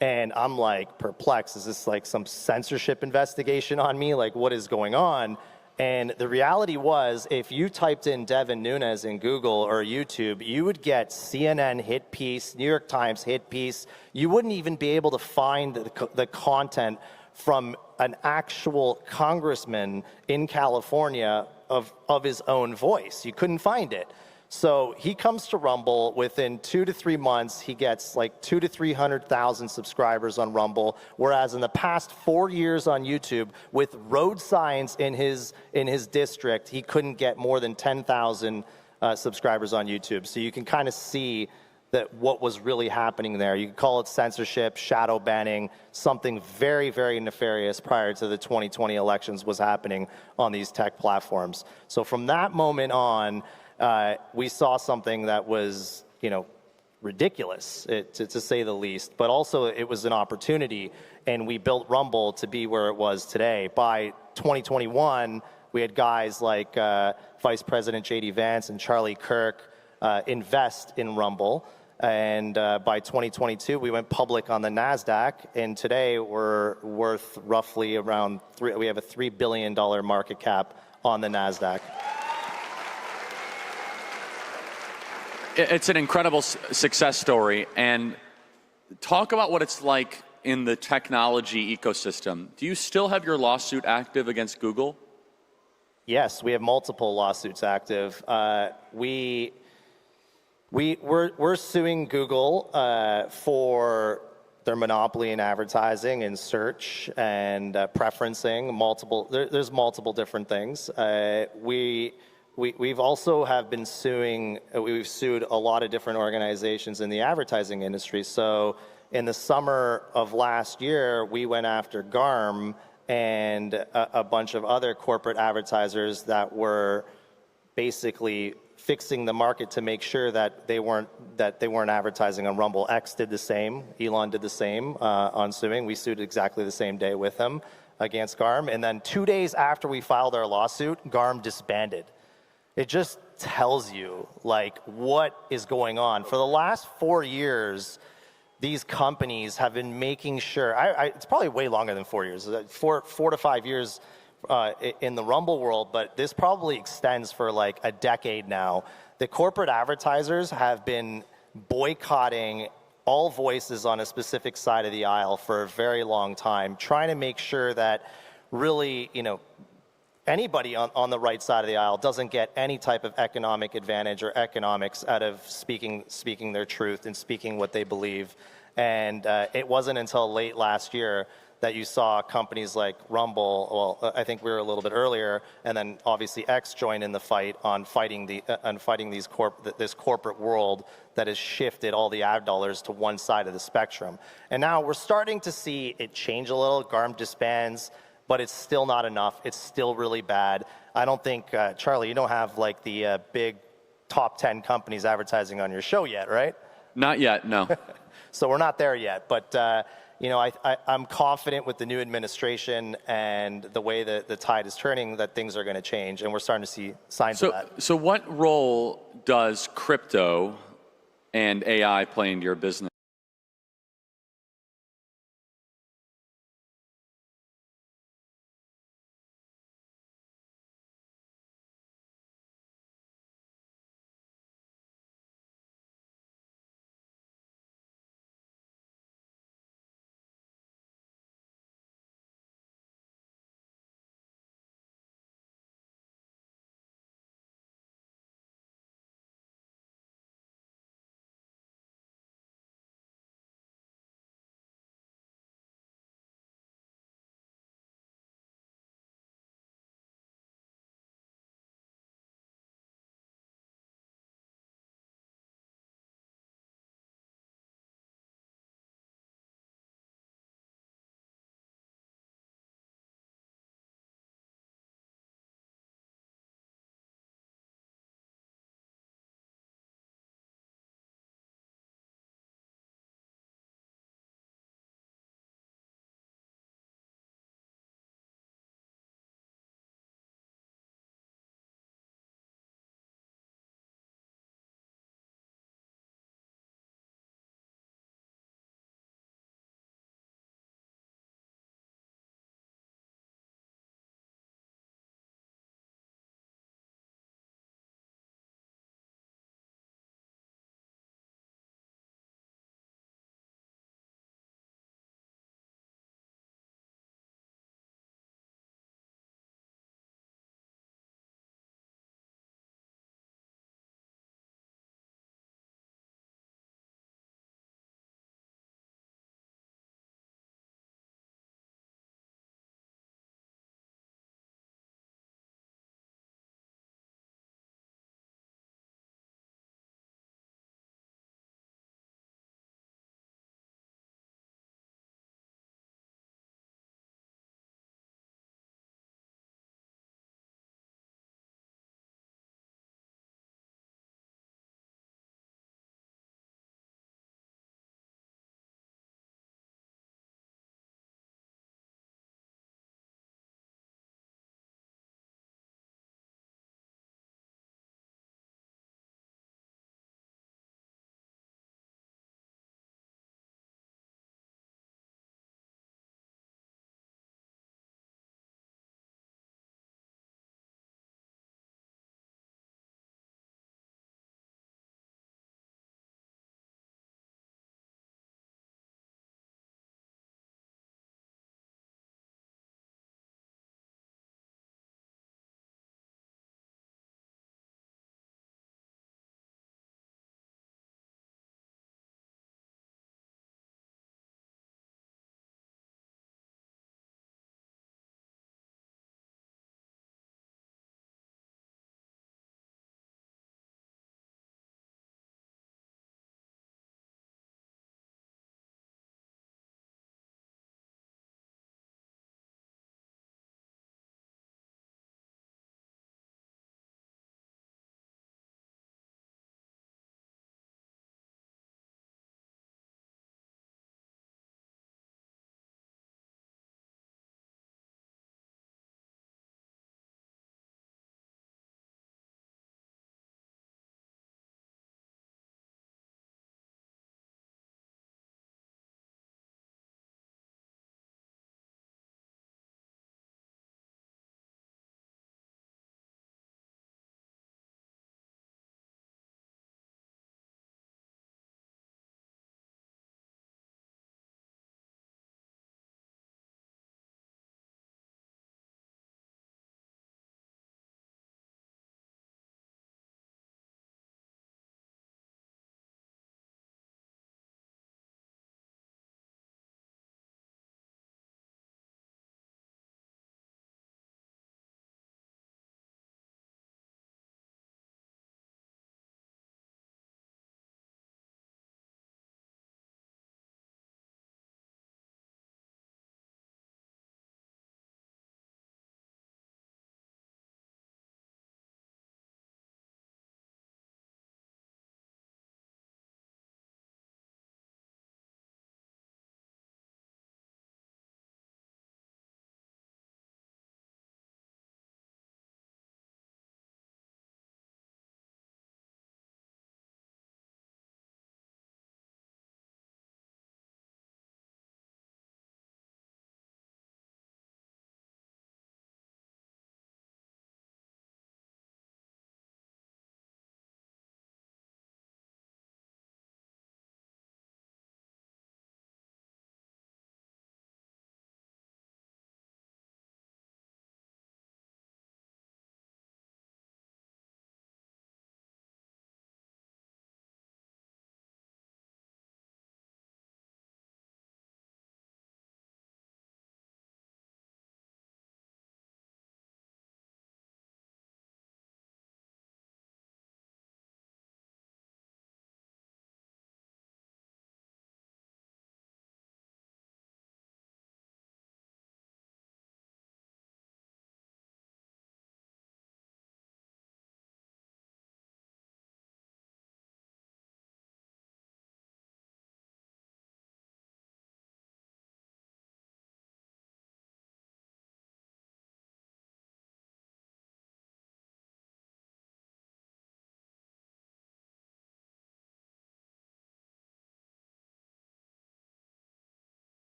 And I'm like perplexed. Is this like some censorship investigation on me? Like, what is going on? And the reality was, if you typed in Devin Nunes in Google or YouTube, you would get CNN hit piece, New York Times hit piece. You wouldn't even be able to find the content from an actual congressman in California of his own voice. You couldn't find it. So he comes to Rumble. Within 2 to 3 months, he gets like 200,000 to 300,000 subscribers on Rumble. Whereas in the past 4 years on YouTube, with road signs in his district, he couldn't get more than 10,000 subscribers on YouTube. So you can kind of see that what was really happening there. You can call it censorship, shadow banning, something very, very nefarious prior to the 2020 elections was happening on these tech platforms. So from that moment on, we saw something that was, ridiculous, to say the least, but also it was an opportunity, and we built Rumble to be where it was today. By 2021, we had guys like Vice President J.D. Vance and Charlie Kirk invest in Rumble, and by 2022, we went public on the NASDAQ, and today we're worth roughly around we have a $3 billion market cap on the NASDAQ. It's an incredible success story. And talk about what it's like in the technology ecosystem. Do you still have your lawsuit active against Google? Yes, we have multiple lawsuits active. We're suing Google for their monopoly in advertising and search and preferencing. There's multiple different things. We've also have been suing, we've sued a lot of different organizations in the advertising industry. So in the summer of last year, we went after GARM and a bunch of other corporate advertisers that were basically fixing the market to make sure that they weren't advertising on Rumble. X did the same, Elon did the same on suing. We sued exactly the same day with him against GARM. And then 2 days after we filed our lawsuit, GARM disbanded. It just tells you, like, what is going on. For the last 4 years, these companies have been making sure, it's probably way longer than 4 years, 4 to 5 years in the Rumble world, but this probably extends for like a decade now. The corporate advertisers have been boycotting all voices on a specific side of the aisle for a very long time, trying to make sure that really, anybody on the right side of the aisle doesn't get any type of economic advantage or economics out of speaking their truth and speaking what they believe. And it wasn't until late last year that you saw companies like Rumble, well, I think we were a little bit earlier, and then obviously X joined in the fight on fighting this corporate world that has shifted all the ad dollars to one side of the spectrum. And now we're starting to see it change a little. GARM disbands, but it's still not enough. It's still really bad. I don't think, Charlie, you don't have like the big top 10 companies advertising on your show yet, right? Not yet, no. So we're not there yet, but I'm confident with the new administration and the way that the tide is turning that things are going to change, and we're starting to see signs of that. So what role does crypto and AI play into your business?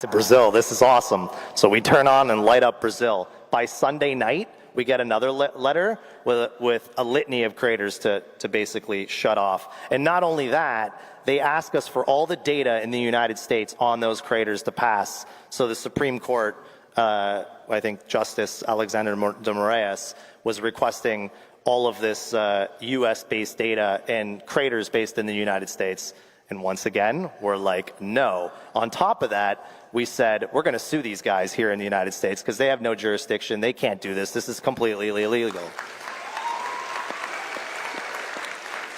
To Brazil, this is awesome. So we turn on and light up Brazil. By Sunday night, we get another letter with a litany of craters to basically shut off. And not only that, they ask us for all the data in the United States on those craters to pass. So the Supreme Court, I think Justice Alexander de Moraes, was requesting all of this US-based data and craters based in the United States. And once again, we're like, no. On top of that, we said, we're going to sue these guys here in the United States because they have no jurisdiction. They can't do this. This is completely illegal.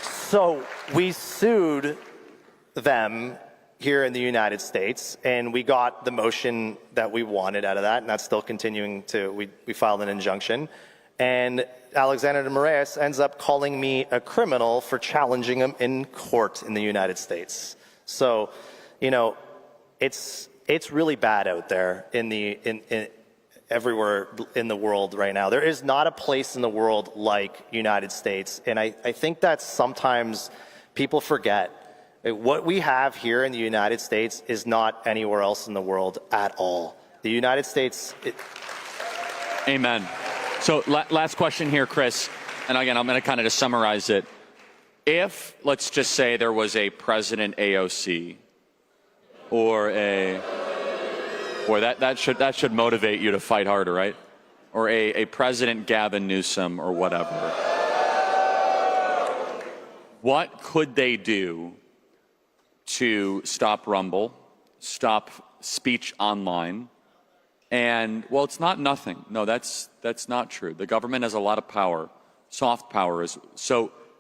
So we sued them here in the United States, and we got the motion that we wanted out of that, and that's still continuing to, we filed an injunction. And Alexander de Moraes ends up calling me a criminal for challenging him in court in the United States. So, you know, it's really bad out there in everywhere in the world right now. There is not a place in the world like United States, and I think that sometimes people forget. What we have here in the United States is not anywhere else in the world at all. The United States... Amen. So last question here, Chris, and again, I'm going to kind of just summarize it. If, let's just say there was a President AOC, or that should motivate you to fight harder, right? Or a President Gavin Newsom or whatever. What could they do to stop Rumble, stop speech online? And, well, it's not nothing. No, that's not true. The government has a lot of power, soft power.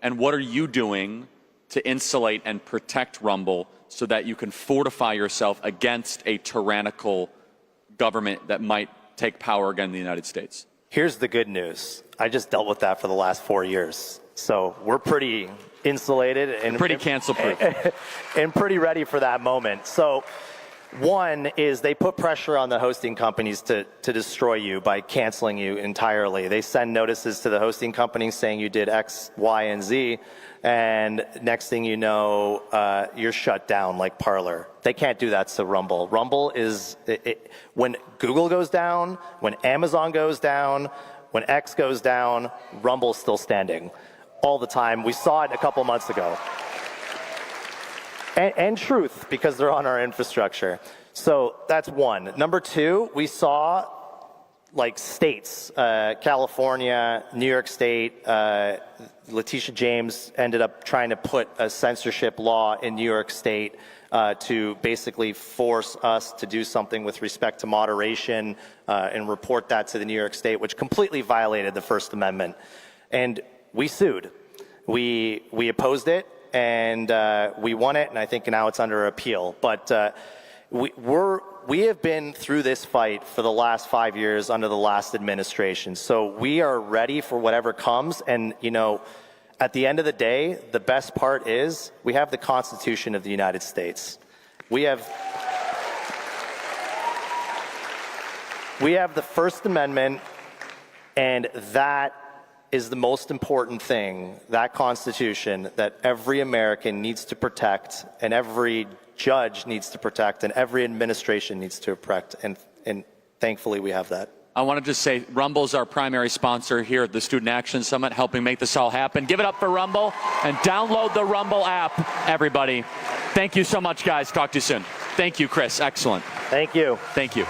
And what are you doing to insulate and protect Rumble so that you can fortify yourself against a tyrannical government that might take power again in the United States? Here's the good news. I just dealt with that for the last 4 years. So we're pretty insulated and pretty cancel-proof and pretty ready for that moment. So one is they put pressure on the hosting companies to destroy you by canceling you entirely. They send notices to the hosting companies saying you did X, Y, and Z, and next thing you know, you're shut down like Parler. They can't do that to Rumble. Rumble is, when Google goes down, when Amazon goes down, when X goes down, Rumble's still standing all the time. We saw it a couple months ago. And Truth, because they're on our infrastructure. So that's one. Number two, we saw like states, California, New York State, Letitia James ended up trying to put a censorship law in New York State to basically force us to do something with respect to moderation and report that to the New York State, which completely violated the First Amendment. And we sued. We opposed it. And we won it, and I think now it's under appeal. But we have been through this fight for the last 5 years under the last administration. So we are ready for whatever comes. And, you know, at the end of the day, the best part is we have the Constitution of the United States. We have the First Amendment, and that is the most important thing, that Constitution, that every American needs to protect, and every judge needs to protect, and every administration needs to protect, and thankfully we have that. I want to just say Rumble's our primary sponsor here at the Student Action Summit, helping make this all happen. Give it up for Rumble, and download the Rumble app, everybody. Thank you so much, guys. Talk to you soon. Thank you, Chris. Excellent. Thank you. Thank you.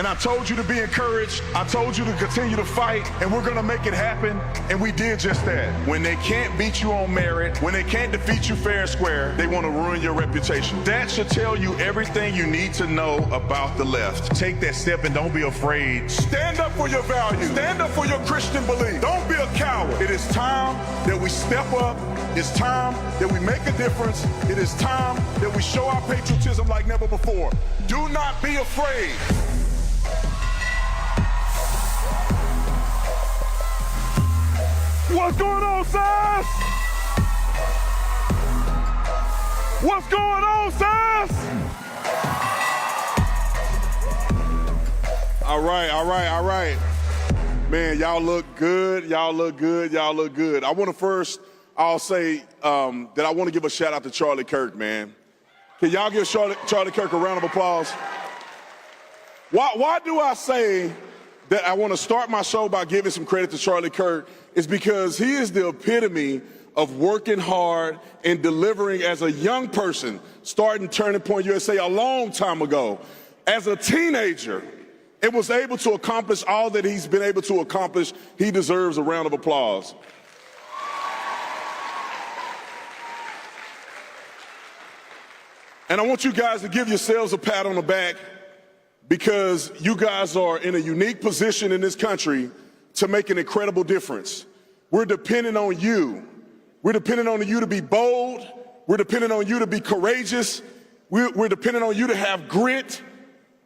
And I told you to be encouraged. I told you to continue to fight, and we're gonna make it happen. And we did just that. When they can't beat you on merit, when they can't defeat you fair and square, they wanna ruin your reputation. That should tell you everything you need to know about the left. Take that step and don't be afraid. Stand up for your values. Stand up for your Christian belief. Don't be a coward. It is time that we step up. It's time that we make a difference. It is time that we show our patriotism like never before. Do not be afraid. What's going on, Sass? What's going on, Sass? All right. Man, y'all look good. Y'all look good. I want to first, I'll say that I want to give a shout out to Charlie Kirk, man. Can y'all give Charlie Kirk a round of applause? Why do I say that I want to start my show by giving some credit to Charlie Kirk? It's because he is the epitome of working hard and delivering as a young person, starting Turning Point USA a long time ago. As a teenager, and was able to accomplish all that he's been able to accomplish. He deserves a round of applause. And I want you guys to give yourselves a pat on the back, because you guys are in a unique position in this country to make an incredible difference. We're depending on you. We're depending on you to be bold. We're depending on you to be courageous. We're depending on you to have grit,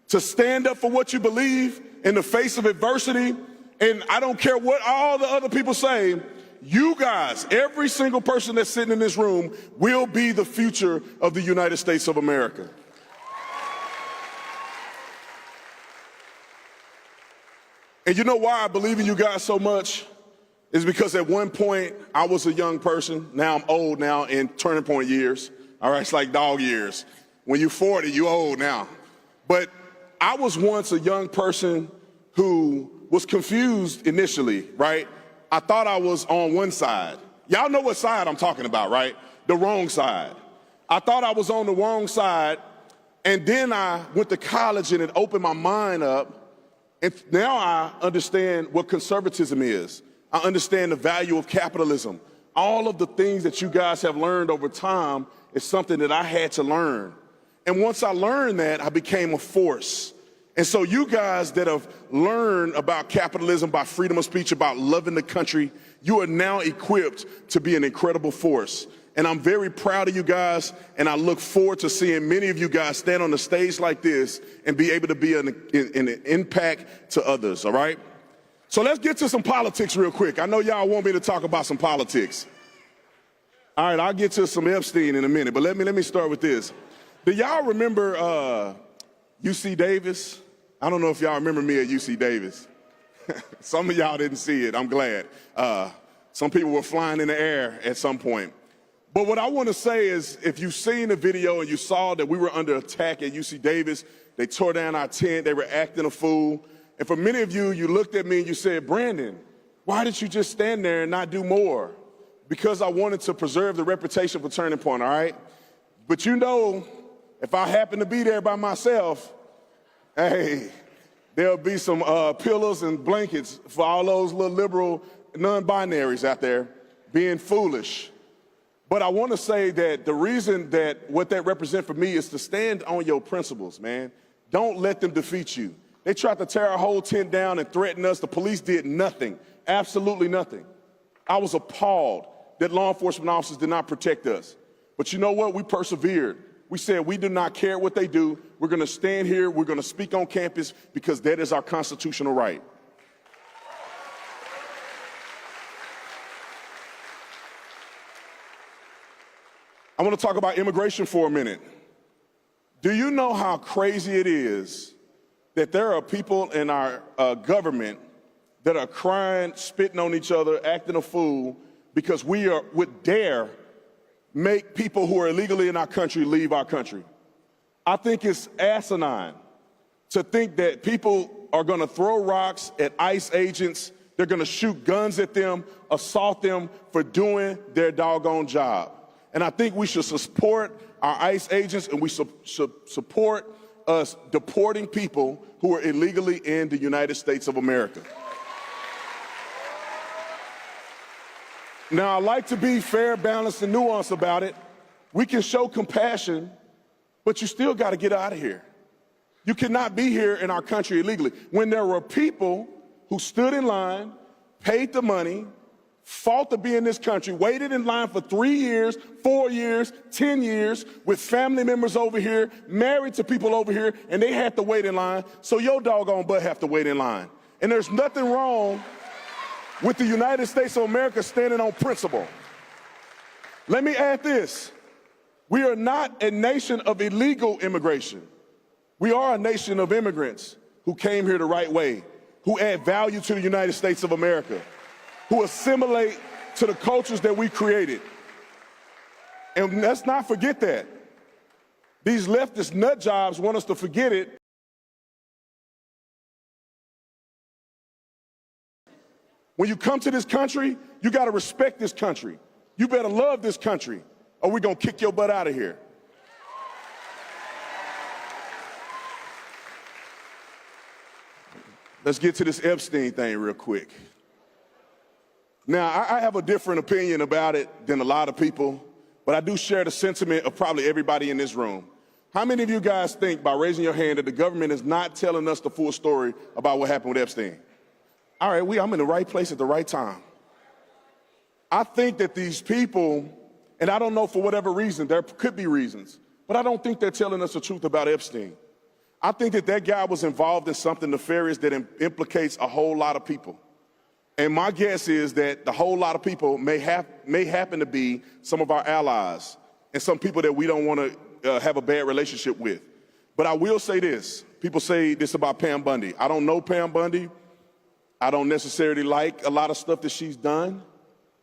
to stand up for what you believe in the face of adversity. And I don't care what all the other people say, you guys, every single person that's sitting in this room, will be the future of the United States of America. And you know why I believe in you guys so much? Is because at one point I was a young person. Now I'm old now in Turning Point years. All right, it's like dog years. When you're 40, you're old now. But I was once a young person who was confused initially, right? I thought I was on one side. Y'all know what side I'm talking about, right? The wrong side. I thought I was on the wrong side, and then I went to college and it opened my mind up, and now I understand what conservatism is. I understand the value of capitalism. All of the things that you guys have learned over time is something that I had to learn. And once I learned that, I became a force. And so you guys that have learned about capitalism, about freedom of speech, about loving the country, you are now equipped to be an incredible force. And I'm very proud of you guys, and I look forward to seeing many of you guys stand on the stage like this and be able to be an impact to others, all right? So let's get to some politics real quick. I know y'all want me to talk about some politics. All right, I'll get to some Epstein in a minute, but let me start with this. Do y'all remember UC Davis? I don't know if y'all remember me at UC Davis. Some of y'all didn't see it, I'm glad. Some people were flying in the air at some point. But what I want to say is, if you've seen the video and you saw that we were under attack at UC Davis, they tore down our tent, they were acting a fool. And for many of you, you looked at me and you said, Brandon, why didn't you just stand there and not do more? Because I wanted to preserve the reputation for Turning Point, all right? But you know, if I happen to be there by myself, hey, there'll be some pillows and blankets for all those little liberal non-binaries out there being foolish. But I want to say that the reason that what that represents for me is to stand on your principles, man. Don't let them defeat you. They tried to tear our whole tent down and threaten us. The police did nothing, absolutely nothing. I was appalled that law enforcement officers did not protect us. But you know what? We persevered. We said we do not care what they do. We're going to stand here. We're going to speak on campus because that is our constitutional right. I want to talk about immigration for a minute. Do you know how crazy it is that there are people in our government that are crying, spitting on each other, acting a fool because we would dare make people who are illegally in our country leave our country? I think it's asinine to think that people are going to throw rocks at ICE agents. They're going to shoot guns at them, assault them for doing their doggone job. And I think we should support our ICE agents, and we should support us deporting people who are illegally in the United States of America. Now, I like to be fair, balanced, and nuanced about it. We can show compassion, but you still got to get out of here. You cannot be here in our country illegally. When there were people who stood in line, paid the money, fought to be in this country, waited in line for 3 years, 4 years, 10 years, with family members over here, married to people over here, and they had to wait in line, so your doggone butt have to wait in line. And there's nothing wrong with the United States of America standing on principle. Let me add this. We are not a nation of illegal immigration. We are a nation of immigrants who came here the right way, who add value to the United States of America, who assimilate to the cultures that we created. And let's not forget that. These leftist nut jobs want us to forget it. When you come to this country, you got to respect this country. You better love this country, or we're going to kick your butt out of here. Let's get to this Epstein thing real quick. Now, I have a different opinion about it than a lot of people, but I do share the sentiment of probably everybody in this room. How many of you guys think, by raising your hand, that the government is not telling us the full story about what happened with Epstein? All right, I'm in the right place at the right time. I think that these people, and I don't know for whatever reason, there could be reasons, but I don't think they're telling us the truth about Epstein. I think that that guy was involved in something nefarious that implicates a whole lot of people. And my guess is that the whole lot of people may happen to be some of our allies and some people that we don't want to have a bad relationship with. But I will say this. People say this about Pam Bundy. I don't know Pam Bundy. I don't necessarily like a lot of stuff that she's done.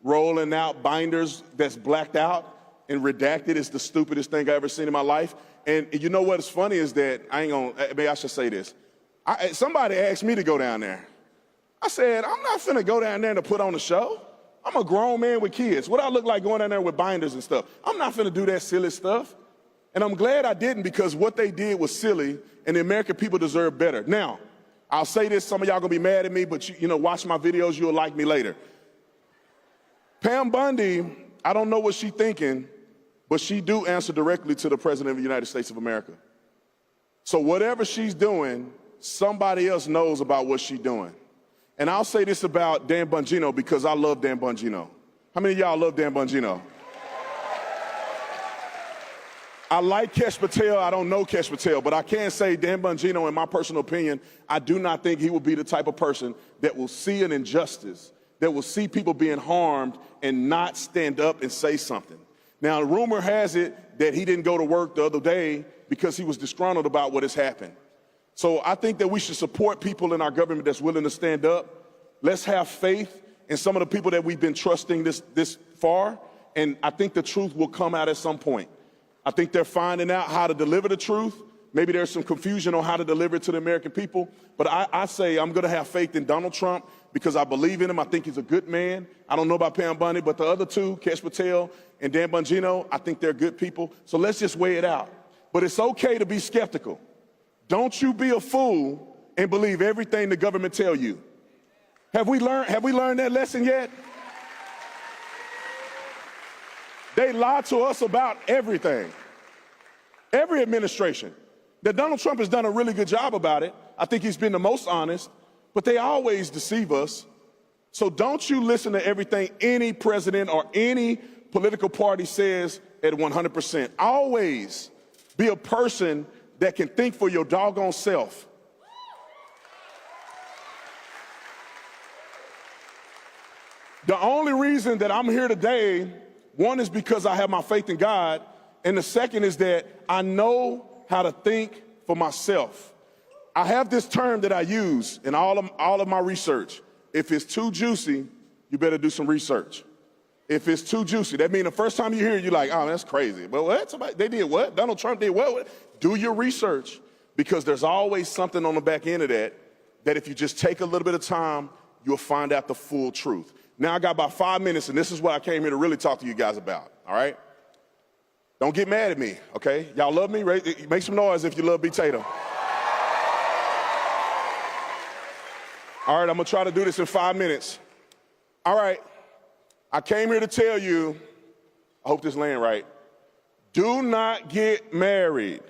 Rolling out binders that's blacked out and redacted is the stupidest thing I've ever seen in my life. And you know what's funny is that, maybe I should say this. Somebody asked me to go down there. I said, I'm not finna go down there to put on a show. I'm a grown man with kids. What I look like going down there with binders and stuff? I'm not finna do that silly stuff. And I'm glad I didn't, because what they did was silly, and the American people deserve better. Now, I'll say this, some of y'all gonna be mad at me, but you know, watch my videos, you'll like me later. Pam Bundy, I don't know what she's thinking, but she do answer directly to the President of the United States of America. So whatever she's doing, somebody else knows about what she's doing. And I'll say this about Dan Bongino, because I love Dan Bongino. How many of y'all love Dan Bongino? I like Kesh Patel. I don't know Kesh Patel, but I can say Dan Bongino, in my personal opinion, I do not think he will be the type of person that will see an injustice, that will see people being harmed and not stand up and say something. Now, the rumor has it that he didn't go to work the other day because he was disgruntled about what has happened. So I think that we should support people in our government that's willing to stand up. Let's have faith in some of the people that we've been trusting this far, and I think the truth will come out at some point. I think they're finding out how to deliver the truth. Maybe there's some confusion on how to deliver it to the American people, but I say I'm going to have faith in Donald Trump because I believe in him. I think he's a good man. I don't know about Pam Bundy, but the other two, Kesh Patel and Dan Bongino, I think they're good people. So let's just weigh it out. But it's okay to be skeptical. Don't you be a fool and believe everything the government tell you. Have we learned that lesson yet? They lie to us about everything. Every administration. That Donald Trump has done a really good job about it. I think he's been the most honest, but they always deceive us. So don't you listen to everything any president or any political party says at 100%. Always be a person that can think for your doggone self. The only reason that I'm here today, one is because I have my faith in God, and the second is that I know how to think for myself. I have this term that I use in all of my research. If it's too juicy, you better do some research. If it's too juicy, that means the first time you hear it, you're like, oh, that's crazy. But what? They did what? Donald Trump did what? Do your research, because there's always something on the back end of that if you just take a little bit of time, you'll find out the full truth. Now I got about 5 minutes, and this is what I came here to really talk to you guys about, all right? Don't get mad at me, okay? Y'all love me? Make some noise if you love Beat Tatum. All right, I'm gonna try to do this in 5 minutes. All right, I came here to tell you, I hope this land right, do not get married.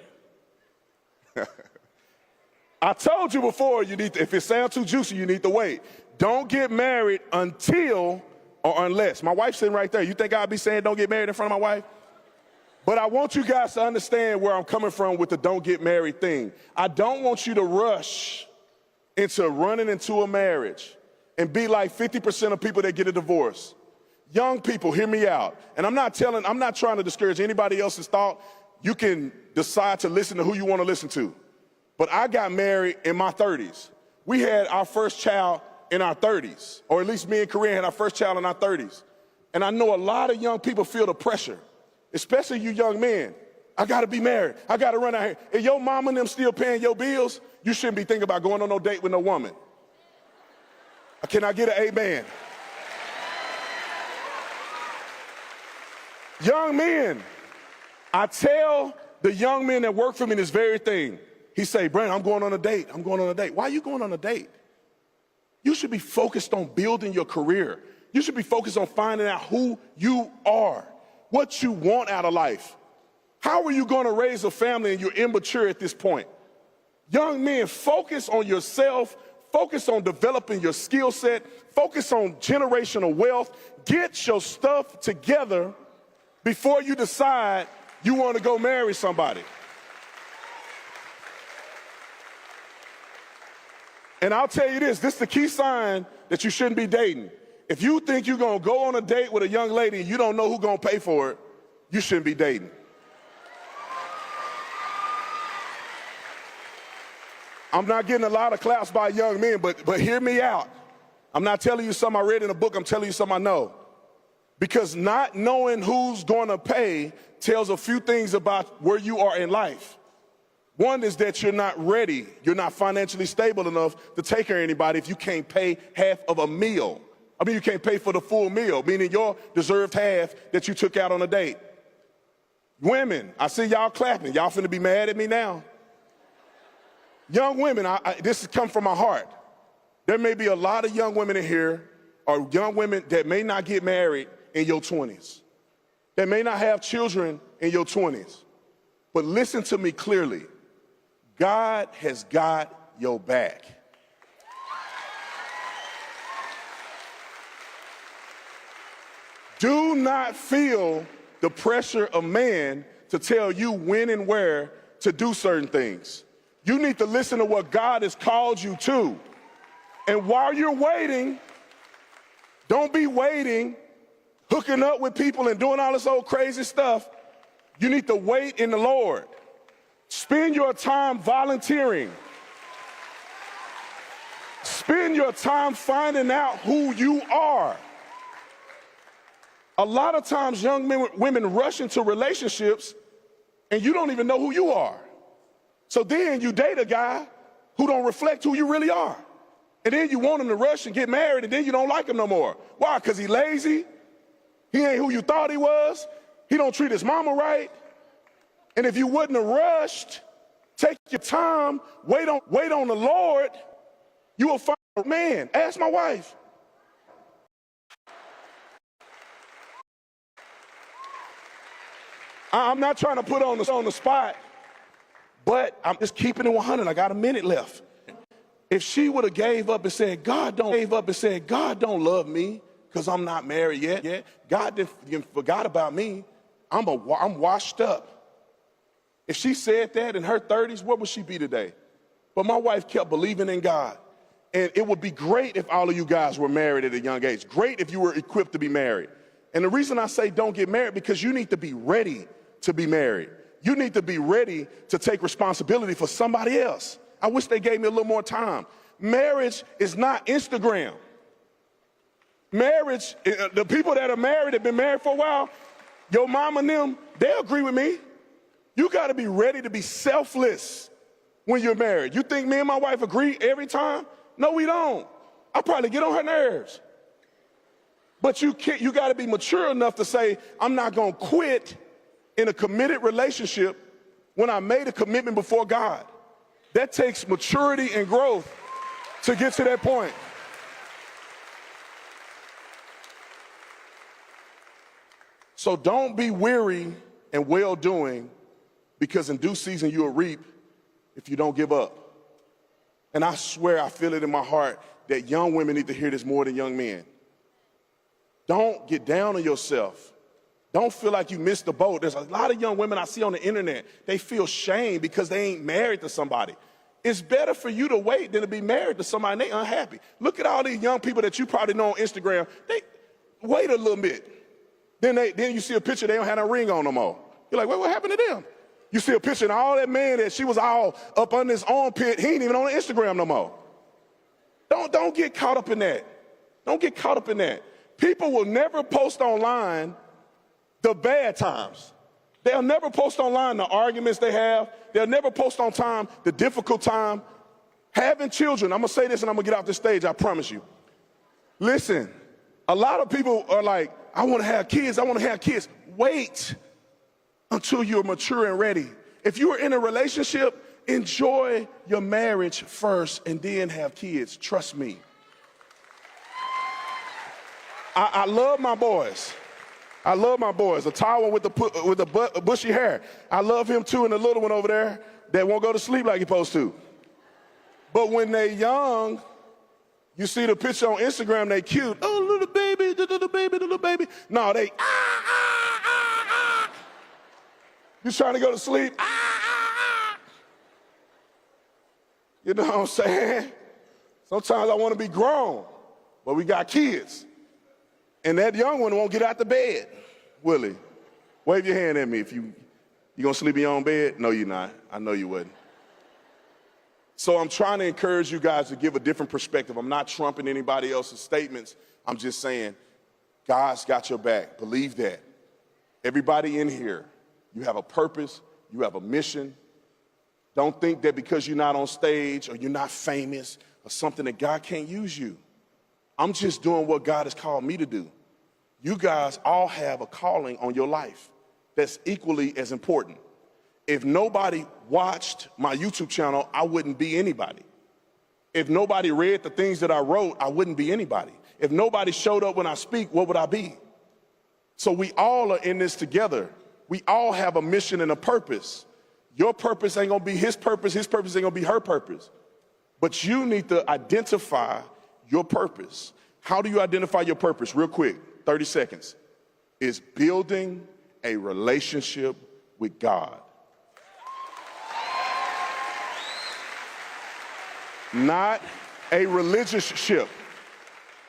I told you before, if it sounds too juicy, you need to wait. Don't get married until or unless. My wife's sitting right there. You think I'd be saying don't get married in front of my wife? But I want you guys to understand where I'm coming from with the don't get married thing. I don't want you to rush into running into a marriage and be like 50% of people that get a divorce. Young people, hear me out. And I'm not trying to discourage anybody else's thought. You can decide to listen to who you want to listen to. But I got married in my 30s. We had our first child in our 30s, or at least me and Corinne had our first child in our 30s. And I know a lot of young people feel the pressure, especially you young men. I gotta be married, I gotta run out here. If your mama and them still paying your bills, you shouldn't be thinking about going on no date with no woman. Can I get an amen? Young men, I tell the young men that work for me this very thing. He say, Brandon, I'm going on a date. I'm going on a date. Why are you going on a date? You should be focused on building your career. You should be focused on finding out who you are, what you want out of life. How are you going to raise a family and you're immature at this point? Young men, focus on yourself. Focus on developing your skill set. Focus on generational wealth. Get your stuff together before you decide you want to go marry somebody. And I'll tell you this is the key sign that you shouldn't be dating. If you think you're going to go on a date with a young lady and you don't know who's going to pay for it, you shouldn't be dating. I'm not getting a lot of claps by young men, but hear me out. I'm not telling you something I read in a book, I'm telling you something I know. Because not knowing who's going to pay tells a few things about where you are in life. One is that you're not ready. You're not financially stable enough to take care of anybody if you can't pay half of a meal. I mean, you can't pay for the full meal, meaning your deserved half that you took out on a date. Women, I see y'all clapping. Y'all finna be mad at me now. Young women, this has come from my heart. There may be a lot of young women in here, or young women that may not get married in your 20s, that may not have children in your 20s. But listen to me clearly. God has got your back. Do not feel the pressure of man to tell you when and where to do certain things. You need to listen to what God has called you to. And while you're waiting, don't be waiting, hooking up with people and doing all this old crazy stuff. You need to wait in the Lord. Spend your time volunteering. Spend your time finding out who you are. A lot of times young men, women rush into relationships and you don't even know who you are. So then you date a guy who don't reflect who you really are. And then you want him to rush and get married and then you don't like him no more. Why? Because he's lazy. He ain't who you thought he was. He don't treat his mama right. And if you wouldn't have rushed, take your time, wait on the Lord, you will find a man. Ask my wife. I'm not trying to put on the spot, but I'm just keeping it 100. I got a minute left. If she would have gave up and said, God don't love me because I'm not married yet. God forgot about me. I'm washed up. If she said that in her 30s, what would she be today? But my wife kept believing in God. And it would be great if all of you guys were married at a young age. Great if you were equipped to be married. And the reason I say don't get married, because you need to be ready to be married. You need to be ready to take responsibility for somebody else. I wish they gave me a little more time. Marriage is not Instagram. Marriage, the people that are married, have been married for a while, your mom and them, they'll agree with me. You got to be ready to be selfless when you're married. You think me and my wife agree every time? No, we don't. I probably get on her nerves. But you got to be mature enough to say, I'm not going to quit in a committed relationship when I made a commitment before God. That takes maturity and growth to get to that point. So don't be weary and well-doing, because in due season you'll reap if you don't give up. And I swear I feel it in my heart that young women need to hear this more than young men. Don't get down on yourself. Don't feel like you missed the boat. There's a lot of young women I see on the internet, they feel shame because they ain't married to somebody. It's better for you to wait than to be married to somebody and they unhappy. Look at all these young people that you probably know on Instagram. They wait a little bit. Then you see a picture, they don't have a ring on no more. You're like, what happened to them? You see a picture and all that man that she was all up under his armpit, he ain't even on Instagram no more. Don't get caught up in that. Don't get caught up in that. People will never post online the bad times. They'll never post online the arguments they have. They'll never post on time the difficult time. Having children, I'm going to say this and I'm going to get off the stage, I promise you. Listen, a lot of people are like, I want to have kids, I want to have kids. Wait until you're mature and ready. If you are in a relationship, enjoy your marriage first and then have kids. Trust me. I love my boys. I love my boys. The tall one with the bushy hair. I love him too, and the little one over there that won't go to sleep like he's supposed to. But when they're young, you see the picture on Instagram, they cute. Oh, little baby, the little baby, the little baby. No, they, You trying to go to sleep? You know what I'm saying? Sometimes I want to be grown, but we got kids. And that young one won't get out the bed, will he? Wave your hand at me if you gonna sleep in your own bed? No, you're not. I know you wouldn't. So I'm trying to encourage you guys to give a different perspective. I'm not trumping anybody else's statements. I'm just saying, God's got your back. Believe that. Everybody in here, you have a purpose, you have a mission. Don't think that because you're not on stage or you're not famous or something that God can't use you. I'm just doing what God has called me to do. You guys all have a calling on your life that's equally as important. If nobody watched my YouTube channel, I wouldn't be anybody. If nobody read the things that I wrote, I wouldn't be anybody. If nobody showed up when I speak, what would I be? So we all are in this together. We all have a mission and a purpose. Your purpose ain't gonna be his purpose ain't gonna be her purpose. But you need to identify your purpose. How do you identify your purpose? Real quick, 30 seconds. Is building a relationship with God. Not a religious ship.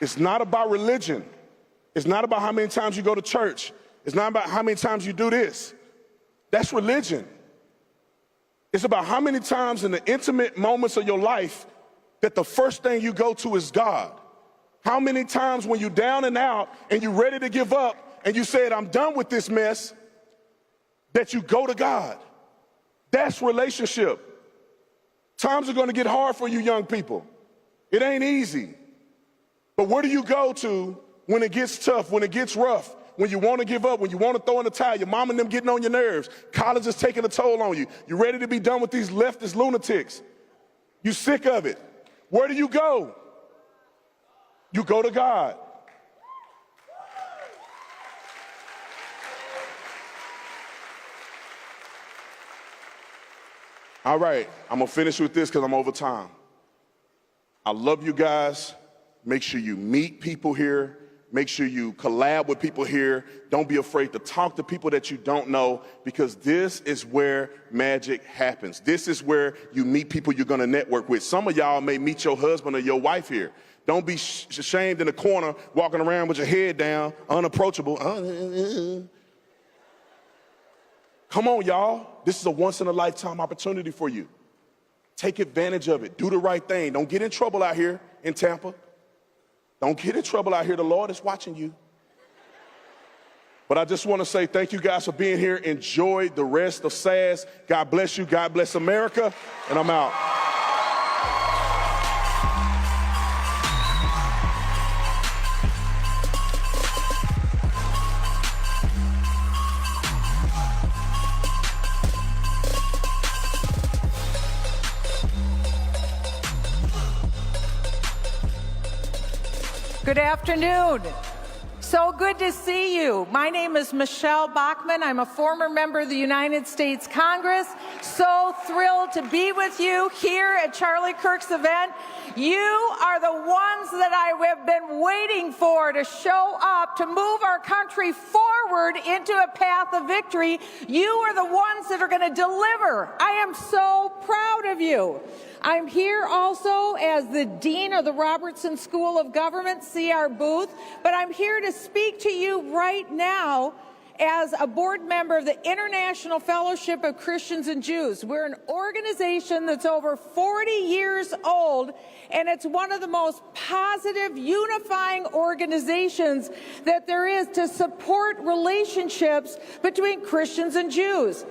It's not about religion. It's not about how many times you go to church. It's not about how many times you do this. That's religion. It's about how many times in the intimate moments of your life that the first thing you go to is God. How many times when you're down and out and you're ready to give up and you said, I'm done with this mess, that you go to God. That's relationship. Times are going to get hard for you young people. It ain't easy. But where do you go to when it gets tough, when it gets rough, when you want to give up, when you want to throw in the towel, your mom and them getting on your nerves, college is taking a toll on you, you're ready to be done with these leftist lunatics, you're sick of it. Where do you go? You go to God. All right, I'm gonna finish with this because I'm over time. I love you guys. Make sure you meet people here. Make sure you collab with people here. Don't be afraid to talk to people that you don't know, because this is where magic happens. This is where you meet people you're gonna network with. Some of y'all may meet your husband or your wife here. Don't be ashamed in the corner, walking around with your head down, unapproachable. Come on, y'all. This is a once-in-a-lifetime opportunity for you. Take advantage of it. Do the right thing. Don't get in trouble out here in Tampa. Don't get in trouble out here. The Lord is watching you. But I just want to say thank you guys for being here. Enjoy the rest of SAS. God bless you. God bless America. And I'm out. Good afternoon. So good to see you. My name is Michelle Bachmann. I'm a former member of the United States Congress. So thrilled to be with you here at Charlie Kirk's event. You are the ones that I have been waiting for to show up, to move our country forward into a path of victory. You are the ones that are going to deliver. I am so proud of you. I'm here also as the Dean of the Robertson School of Government, see our booth, but I'm here to speak to you right now as a board member of the International Fellowship of Christians and Jews. We're an organization that's over 40 years old, and it's one of the most positive, unifying organizations that there is to support relationships between Christians and Jews.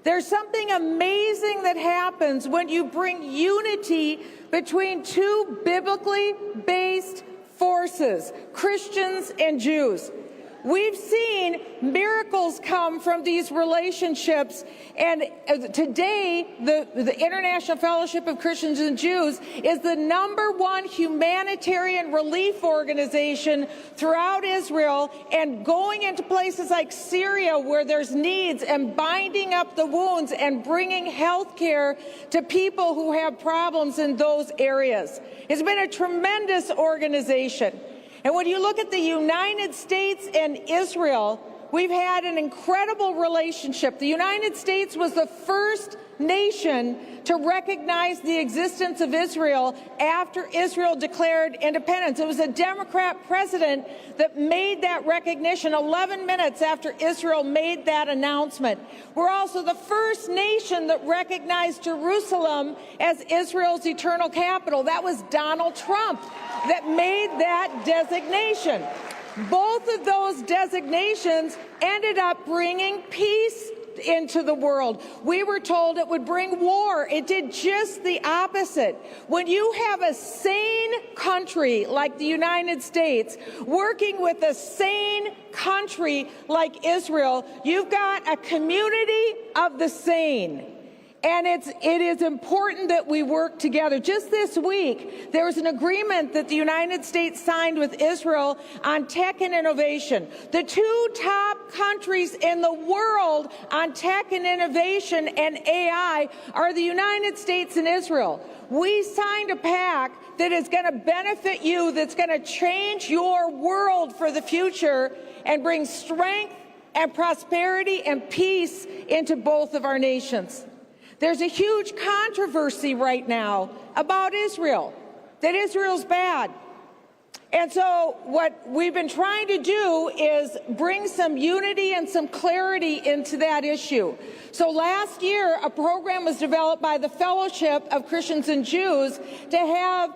There's something amazing that happens when you bring unity between two biblically based forces, Christians and Jews. We've seen miracles come from these relationships, and today the International Fellowship of Christians and Jews is the #1 humanitarian relief organization throughout Israel, and going into places like Syria where there's needs and binding up the wounds and bringing health care to people who have problems in those areas. It's been a tremendous organization. And when you look at the United States and Israel, we've had an incredible relationship. The United States was the first nation to recognize the existence of Israel after Israel declared independence. It was a Democrat president that made that recognition 11 minutes after Israel made that announcement. We're also the first nation that recognized Jerusalem as Israel's eternal capital. That was Donald Trump that made that designation. Both of those designations ended up bringing peace into the world. We were told it would bring war. It did just the opposite. When you have a sane country like the United States working with a sane country like Israel, you've got a community of the sane. And it is important that we work together. Just this week, there was an agreement that the United States signed with Israel on tech and innovation. The two top countries in the world on tech and innovation and AI are the United States and Israel. We signed a pact that is going to benefit you, that's going to change your world for the future and bring strength and prosperity and peace into both of our nations. There's a huge controversy right now about Israel, that Israel's bad. And so what we've been trying to do is bring some unity and some clarity into that issue. So last year, a program was developed by the Fellowship of Christians and Jews to have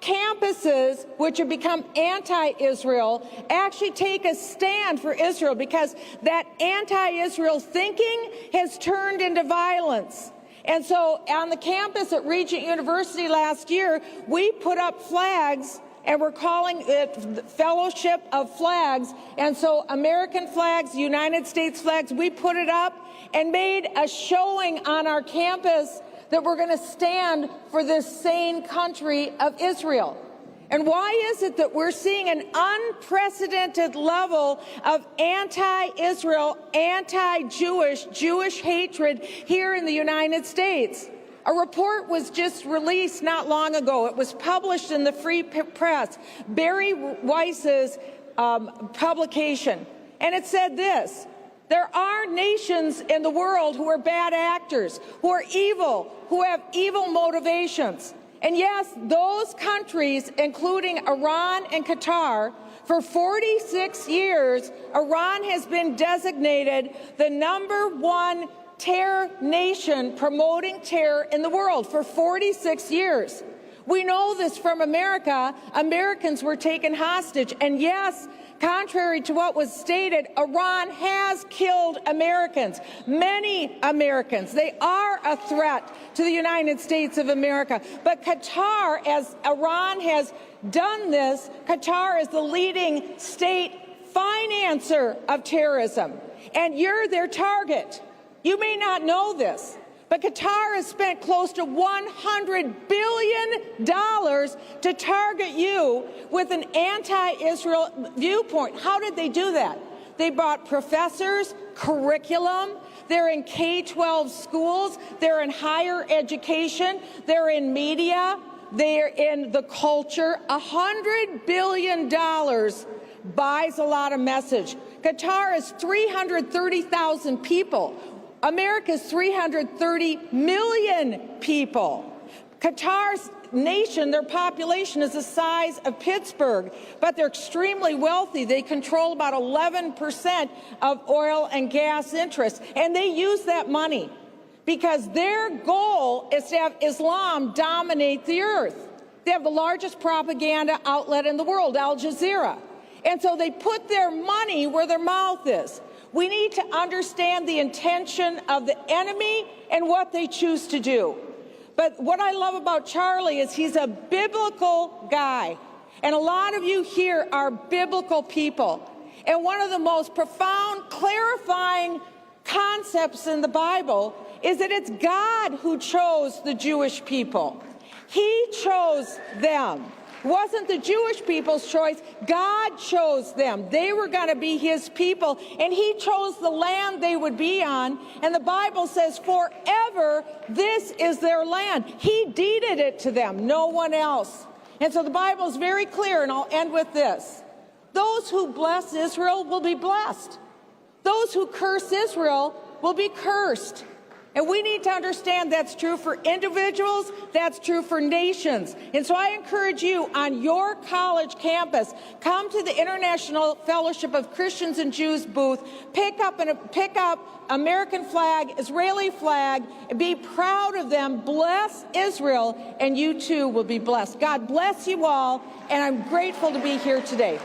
campuses which have become anti-Israel actually take a stand for Israel, because that anti-Israel thinking has turned into violence. And so on the campus at Regent University last year, we put up flags, and we're calling it Fellowship of Flags. And so American flags, United States flags, we put it up and made a showing on our campus that we're going to stand for this sane country of Israel. And why is it that we're seeing an unprecedented level of anti-Israel, anti-Jewish, Jewish hatred here in the United States? A report was just released not long ago. It was published in the Free Press, Barry Weiss's publication. And it said this: there are nations in the world who are bad actors, who are evil, who have evil motivations. And yes, those countries, including Iran and Qatar, for 46 years, Iran has been designated the #1 terror nation promoting terror in the world for 46 years. We know this from America. Americans were taken hostage. And yes, contrary to what was stated, Iran has killed Americans, many Americans. They are a threat to the United States of America. But Qatar, as Iran has done this, Qatar is the leading state financer of terrorism. And you're their target. You may not know this, But Qatar has spent close to $100 billion to target you with an anti-Israel viewpoint. How did they do that? They brought professors, curriculum, they're in K-12 schools, they're in higher education, they're in media, they're in the culture. $100 billion buys a lot of message. Qatar is 330,000 people. America's 330 million people. Qatar's nation, their population is the size of Pittsburgh, but they're extremely wealthy. They control about 11% of oil and gas interests, and they use that money because their goal is to have Islam dominate the earth. They have the largest propaganda outlet in the world, Al Jazeera. And so they put their money where their mouth is. We need to understand the intention of the enemy and what they choose to do. But what I love about Charlie is he's a biblical guy. And a lot of you here are biblical people. And one of the most profound, clarifying concepts in the Bible is that it's God who chose the Jewish people. He chose them. It wasn't the Jewish people's choice. God chose them. They were going to be his people, and he chose the land they would be on. And the Bible says forever this is their land. He deeded it to them, no one else. And so the Bible is very clear, and I'll end with this. Those who bless Israel will be blessed. Those who curse Israel will be cursed. And we need to understand that's true for individuals, that's true for nations. And so I encourage you on your college campus, come to the International Fellowship of Christians and Jews booth, pick up American flag, Israeli flag, and be proud of them, bless Israel, and you too will be blessed. God bless you all, and I'm grateful to be here today.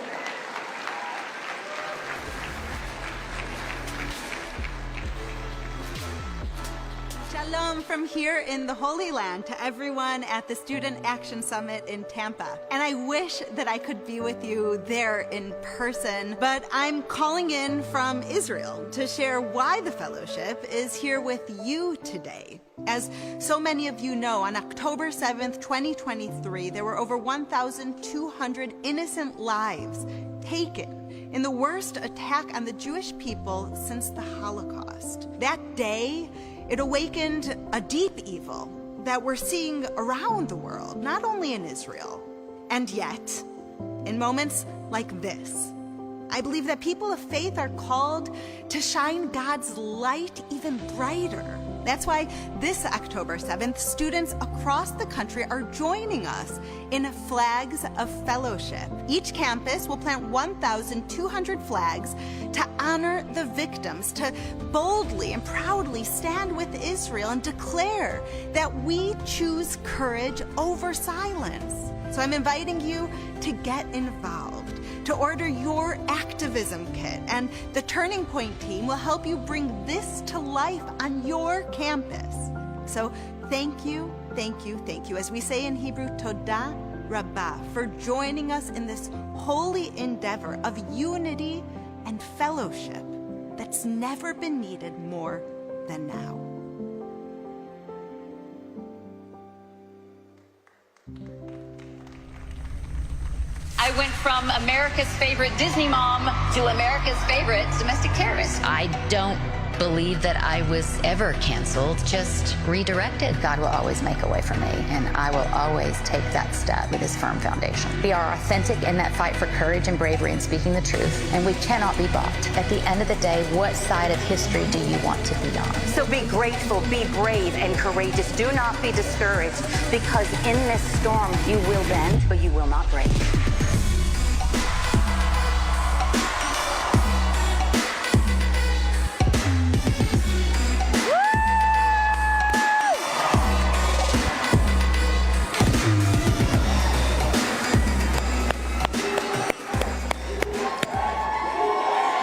Shalom from here in the Holy Land to everyone at the Student Action Summit in Tampa. And I wish that I could be with you there in person, but I'm calling in from Israel to share why the fellowship is here with you today. As so many of you know, on October 7th, 2023, there were over 1,200 innocent lives taken in the worst attack on the Jewish people since the Holocaust. That day, it awakened a deep evil that we're seeing around the world, not only in Israel. And yet, in moments like this, I believe that people of faith are called to shine God's light even brighter. That's why this October 7th, students across the country are joining us in Flags of Fellowship. Each campus will plant 1,200 flags to honor the victims, to boldly and proudly stand with Israel and declare that we choose courage over silence. So I'm inviting you to get involved, to order your activism kit, and the Turning Point team will help you bring this to life on your campus. So thank you, thank you, thank you. As we say in Hebrew, Todah Rabbah, for joining us in this holy endeavor of unity and fellowship that's never been needed more than now. I went from America's favorite Disney mom to America's favorite domestic terrorist. I don't believe that I was ever canceled, just redirected. God will always make a way for me, and I will always take that step with his firm foundation. We are authentic in that fight for courage and bravery and speaking the truth, and we cannot be bought. At the end of the day, what side of history do you want to be on? So be grateful, be brave and courageous. Do not be discouraged, because in this storm you will bend, but you will not break.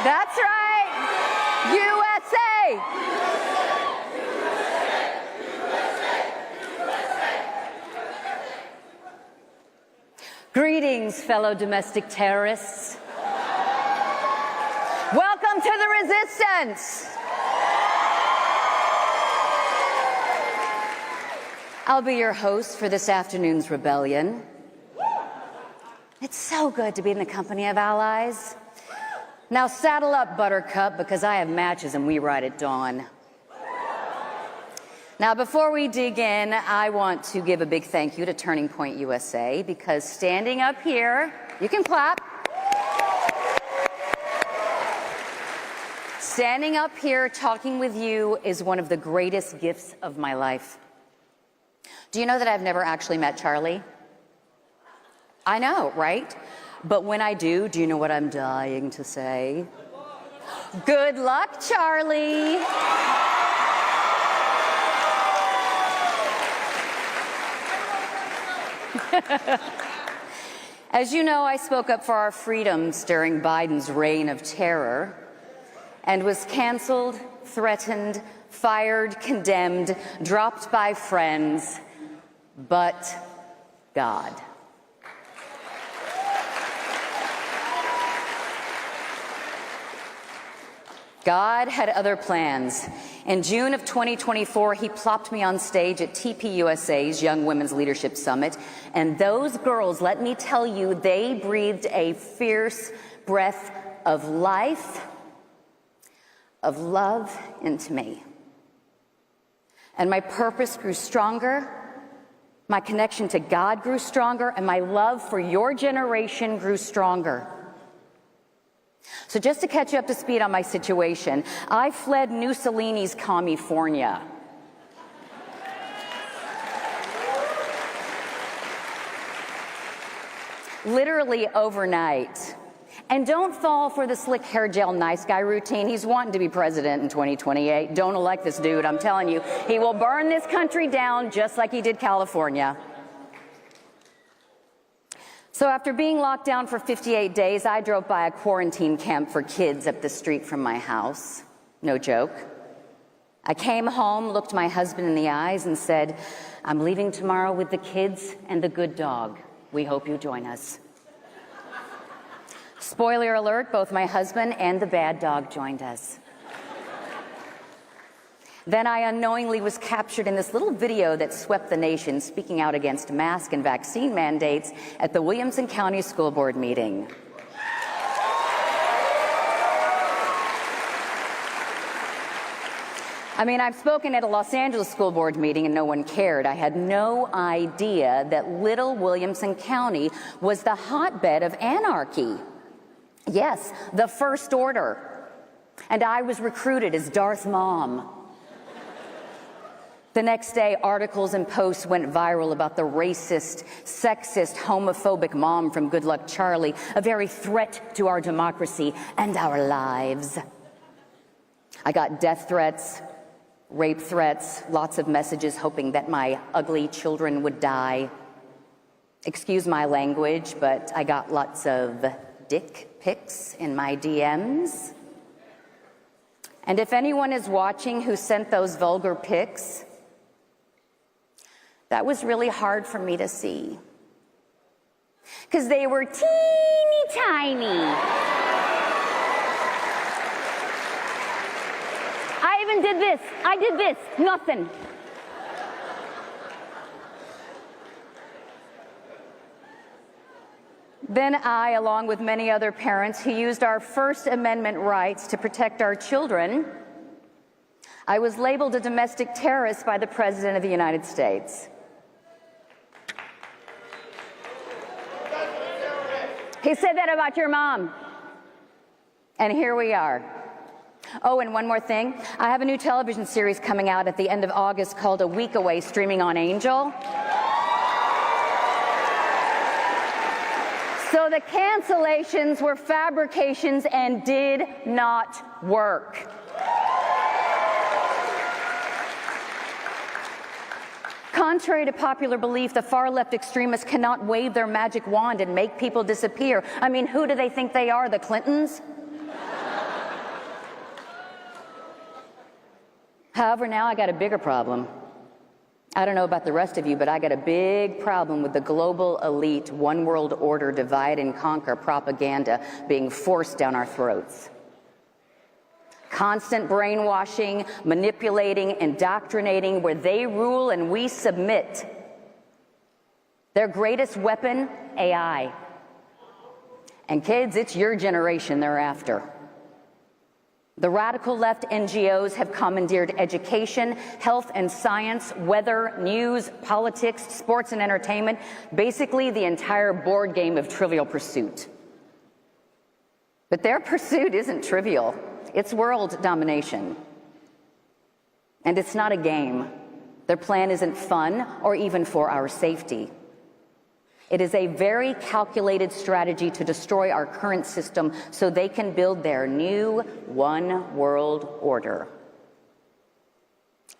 That's right, USA! Greetings, fellow domestic terrorists. Welcome to the resistance. I'll be your host for this afternoon's rebellion. It's so good to be in the company of allies. Now saddle up, Buttercup, because I have matches and we ride at dawn. Now, before we dig in, I want to give a big thank you to Turning Point USA, because standing up here, you can clap. Standing up here talking with you is one of the greatest gifts of my life. Do you know that I've never actually met Charlie? I know, right? But when I do you know what I'm dying to say? Good luck, Charlie. As you know, I spoke up for our freedoms during Biden's reign of terror and was canceled, threatened, fired, condemned, dropped by friends, but God. God had other plans. In June of 2024, he plopped me on stage at TPUSA's Young Women's Leadership Summit, and those girls, let me tell you, they breathed a fierce breath of life, of love into me. And my purpose grew stronger, my connection to God grew stronger, and my love for your generation grew stronger. So just to catch you up to speed on my situation, I fled Mussolini's California. Literally overnight. And don't fall for the slick hair gel nice guy routine. He's wanting to be president in 2028. Don't elect this dude, I'm telling you. He will burn this country down just like he did California. So after being locked down for 58 days, I drove by a quarantine camp for kids up the street from my house. No joke. I came home, looked my husband in the eyes, and said, "I'm leaving tomorrow with the kids and the good dog. We hope you join us." Spoiler alert, both my husband and the bad dog joined us. Then I unknowingly was captured in this little video that swept the nation, speaking out against mask and vaccine mandates at the Williamson County School Board meeting. I mean, I've spoken at a Los Angeles School Board meeting and no one cared. I had no idea that little Williamson County was the hotbed of anarchy. Yes, the First Order. And I was recruited as Darth Mom. The next day, articles and posts went viral about the racist, sexist, homophobic mom from Good Luck Charlie, a very threat to our democracy and our lives. I got death threats, rape threats, lots of messages hoping that my ugly children would die. Excuse my language, but I got lots of dick pics in my DMs. And if anyone is watching who sent those vulgar pics, that was really hard for me to see, because they were teeny tiny. I even did this. I did this. Nothing. Then I, along with many other parents who used our First Amendment rights to protect our children, I was labeled a domestic terrorist by the President of the United States. He said that about your mom. And here we are. Oh, and one more thing. I have a new television series coming out at the end of August called A Week Away, streaming on Angel. So the cancellations were fabrications and did not work. Contrary to popular belief, the far-left extremists cannot wave their magic wand and make people disappear. I mean, who do they think they are, the Clintons? However, now I got a bigger problem. I don't know about the rest of you, but I got a big problem with the global elite, one world order, divide and conquer propaganda being forced down our throats. Constant brainwashing, manipulating, indoctrinating, where they rule and we submit. Their greatest weapon, AI. And kids, it's your generation they're after. The radical left NGOs have commandeered education, health and science, weather, news, politics, sports and entertainment, basically the entire board game of Trivial Pursuit. But their pursuit isn't trivial. It's world domination. And it's not a game. Their plan isn't fun or even for our safety. It is a very calculated strategy to destroy our current system so they can build their new one world order.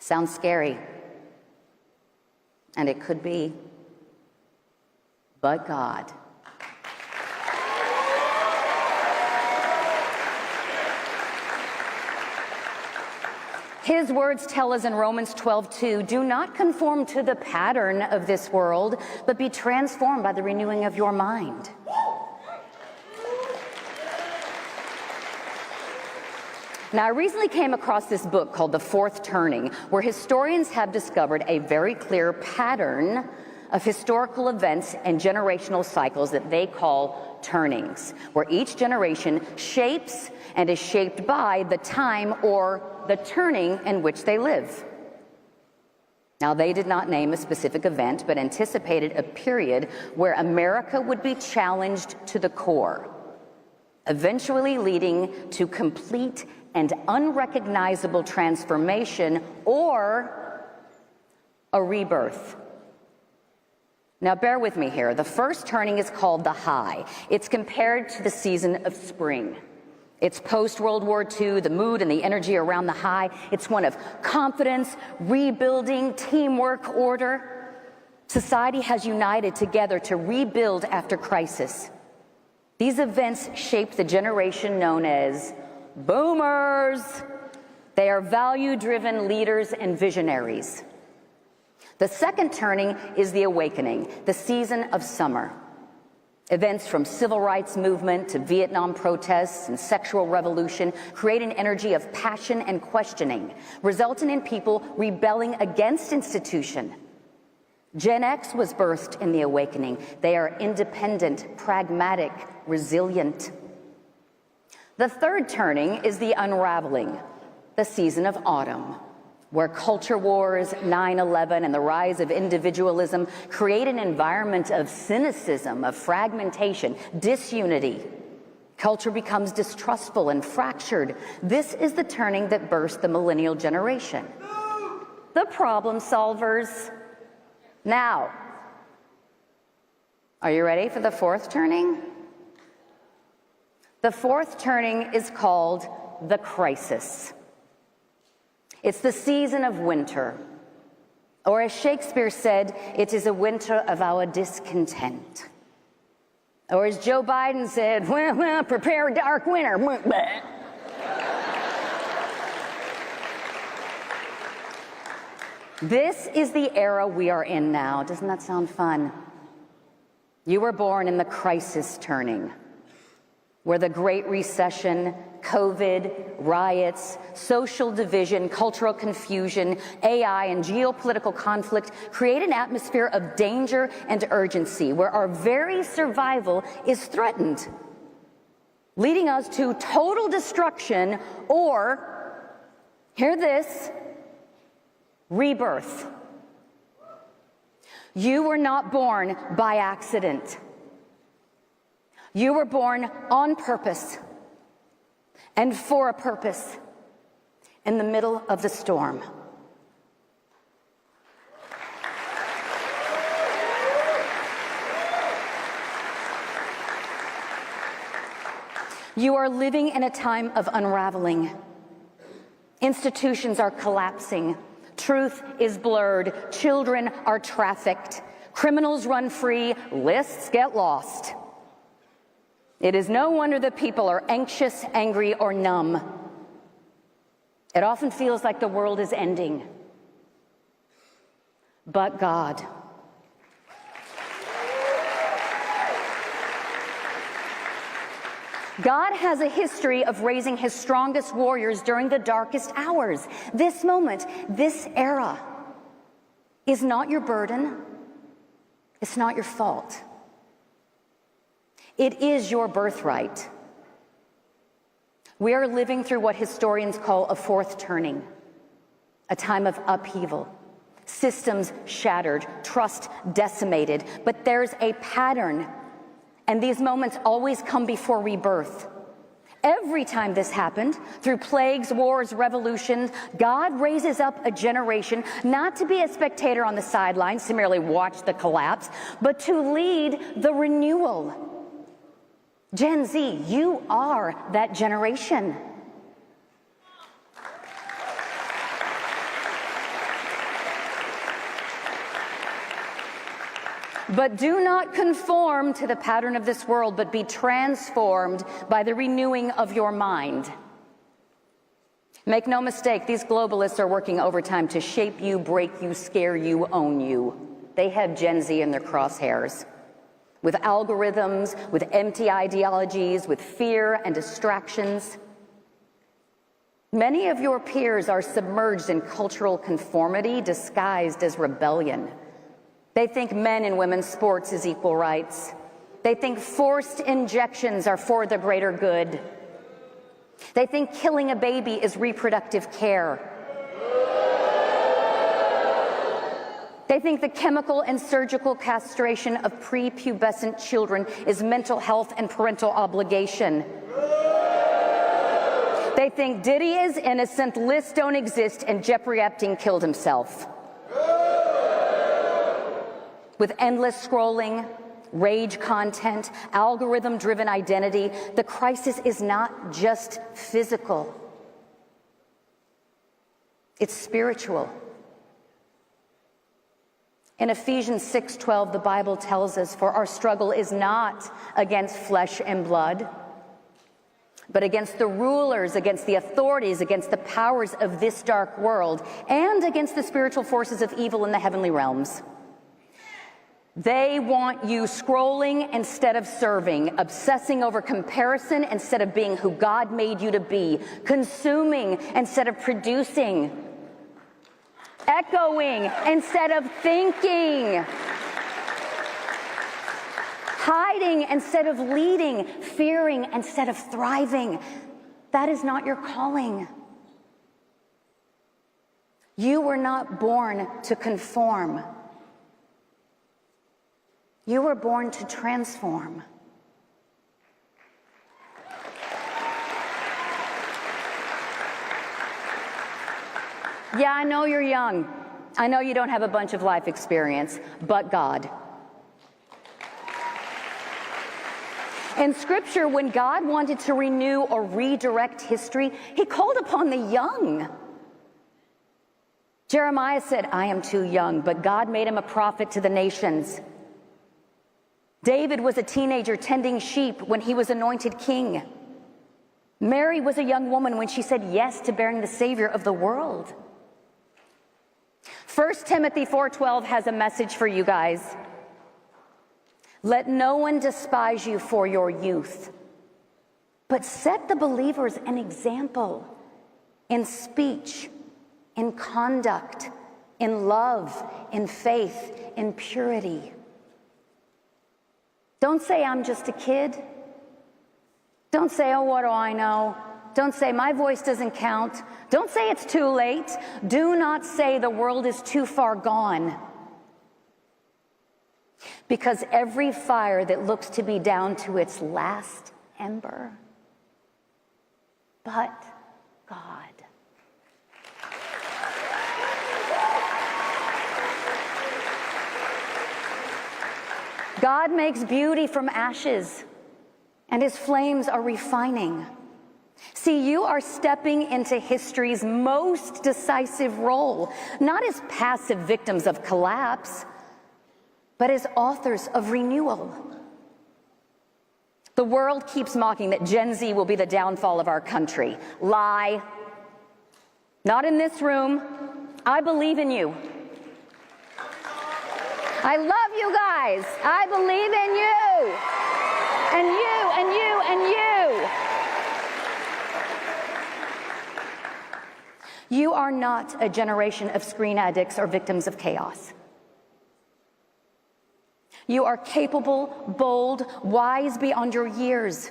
Sounds scary. And it could be. But God. His words tell us in Romans 12:2, do not conform to the pattern of this world, but be transformed by the renewing of your mind. Now, I recently came across this book called The Fourth Turning, where historians have discovered a very clear pattern of historical events and generational cycles that they call turnings, where each generation shapes and is shaped by the time or the turning in which they live. Now, they did not name a specific event, but anticipated a period where America would be challenged to the core, eventually leading to complete and unrecognizable transformation or a rebirth. Now, bear with me here. The first turning is called the high. It's compared to the season of spring. It's post-World War II, the mood and the energy around the high. It's one of confidence, rebuilding, teamwork, order. Society has united together to rebuild after crisis. These events shaped the generation known as boomers. They are value-driven leaders and visionaries. The second turning is the awakening, the season of summer. Events from civil rights movement to Vietnam protests and sexual revolution create an energy of passion and questioning, resulting in people rebelling against institution. Gen X was birthed in the awakening. They are independent, pragmatic, resilient. The third turning is the unraveling, the season of autumn, where culture wars, 9/11, and the rise of individualism create an environment of cynicism, of fragmentation, disunity. Culture becomes distrustful and fractured. This is the turning that birthed the millennial generation. The problem solvers. Now, are you ready for the fourth turning? The fourth turning is called the crisis. It's the season of winter, or as Shakespeare said, it is a winter of our discontent. Or as Joe Biden said, well, prepare a dark winter. This is the era we are in now. Doesn't that sound fun? You were born in the crisis turning, where the Great Recession, COVID, riots, social division, cultural confusion, AI, and geopolitical conflict create an atmosphere of danger and urgency where our very survival is threatened, leading us to total destruction or, hear this, rebirth. You were not born by accident. You were born on purpose and for a purpose in the middle of the storm. You are living in a time of unraveling. Institutions are collapsing. Truth is blurred. Children are trafficked. Criminals run free. Lists get lost. It is no wonder that people are anxious, angry, or numb. It often feels like the world is ending. But God. God has a history of raising his strongest warriors during the darkest hours. This moment, this era, is not your burden. It's not your fault. It is your birthright. We are living through what historians call a fourth turning, a time of upheaval. Systems shattered, trust decimated, but there's a pattern, and these moments always come before rebirth. Every time this happened, through plagues, wars, revolutions, God raises up a generation not to be a spectator on the sidelines, to merely watch the collapse, but to lead the renewal. Gen Z, you are that generation. But do not conform to the pattern of this world, but be transformed by the renewing of your mind. Make no mistake, these globalists are working overtime to shape you, break you, scare you, own you. They have Gen Z in their crosshairs. With algorithms, with empty ideologies, with fear and distractions. Many of your peers are submerged in cultural conformity disguised as rebellion. They think men and women's sports is equal rights. They think forced injections are for the greater good. They think killing a baby is reproductive care. They think the chemical and surgical castration of prepubescent children is mental health and parental obligation. They think Diddy is innocent, lists don't exist, and Jeffrey Epstein killed himself. With endless scrolling, rage content, algorithm-driven identity, the crisis is not just physical. It's spiritual. In Ephesians 6:12, the Bible tells us, "For our struggle is not against flesh and blood, but against the rulers, against the authorities, against the powers of this dark world, and against the spiritual forces of evil in the heavenly realms." They want you scrolling instead of serving, obsessing over comparison instead of being who God made you to be, consuming instead of producing, echoing instead of thinking, hiding instead of leading, fearing instead of thriving. That is not your calling. You were not born to conform. You were born to transform. Yeah, I know you're young. I know you don't have a bunch of life experience, but God. In Scripture, when God wanted to renew or redirect history, he called upon the young. Jeremiah said, "I am too young," but God made him a prophet to the nations. David was a teenager tending sheep when he was anointed king. Mary was a young woman when she said yes to bearing the Savior of the world. 1 Timothy 4:12 has a message for you guys. Let no one despise you for your youth, but set the believers an example in speech, in conduct, in love, in faith, in purity. Don't say, "I'm just a kid." Don't say, "Oh, what do I know?" Don't say, "My voice doesn't count." Don't say it's too late. Do not say the world is too far gone. Because every fire that looks to be down to its last ember, but God. God makes beauty from ashes, and his flames are refining. See, you are stepping into history's most decisive role, not as passive victims of collapse, but as authors of renewal. The world keeps mocking that Gen Z will be the downfall of our country. Lie. Not in this room. I believe in you. I love you guys. I believe in you. And you, and you, and you. You are not a generation of screen addicts or victims of chaos. You are capable, bold, wise beyond your years.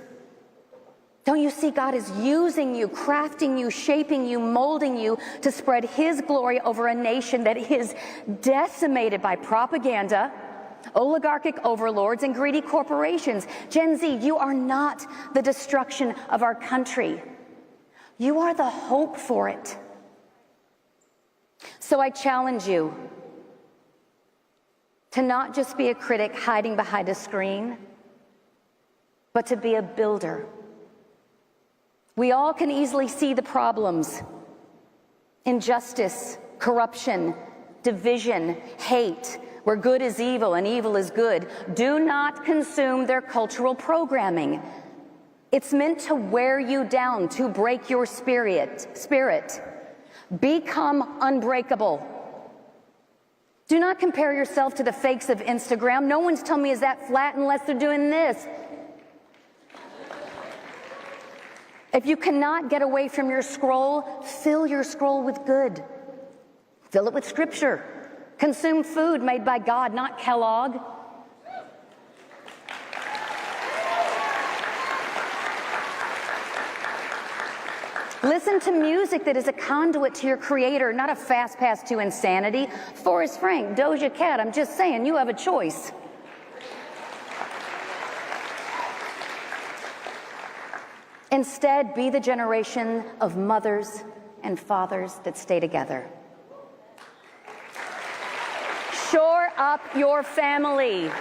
Don't you see God is using you, crafting you, shaping you, molding you to spread His glory over a nation that is decimated by propaganda, oligarchic overlords, and greedy corporations? Gen Z, you are not the destruction of our country. You are the hope for it. So I challenge you to not just be a critic hiding behind a screen, but to be a builder. We all can easily see the problems: injustice, corruption, division, hate, where good is evil and evil is good. Do not consume their cultural programming. It's meant to wear you down, to break your spirit. Become unbreakable. Do not compare yourself to the fakes of Instagram. No one's telling me is that flat unless they're doing this. If you cannot get away from your scroll, fill your scroll with good. Fill it with scripture. Consume food made by God, not Kellogg. Listen to music that is a conduit to your creator, not a fast pass to insanity. Forrest Frank, Doja Cat, I'm just saying, you have a choice. Instead, be the generation of mothers and fathers that stay together. Shore up your family.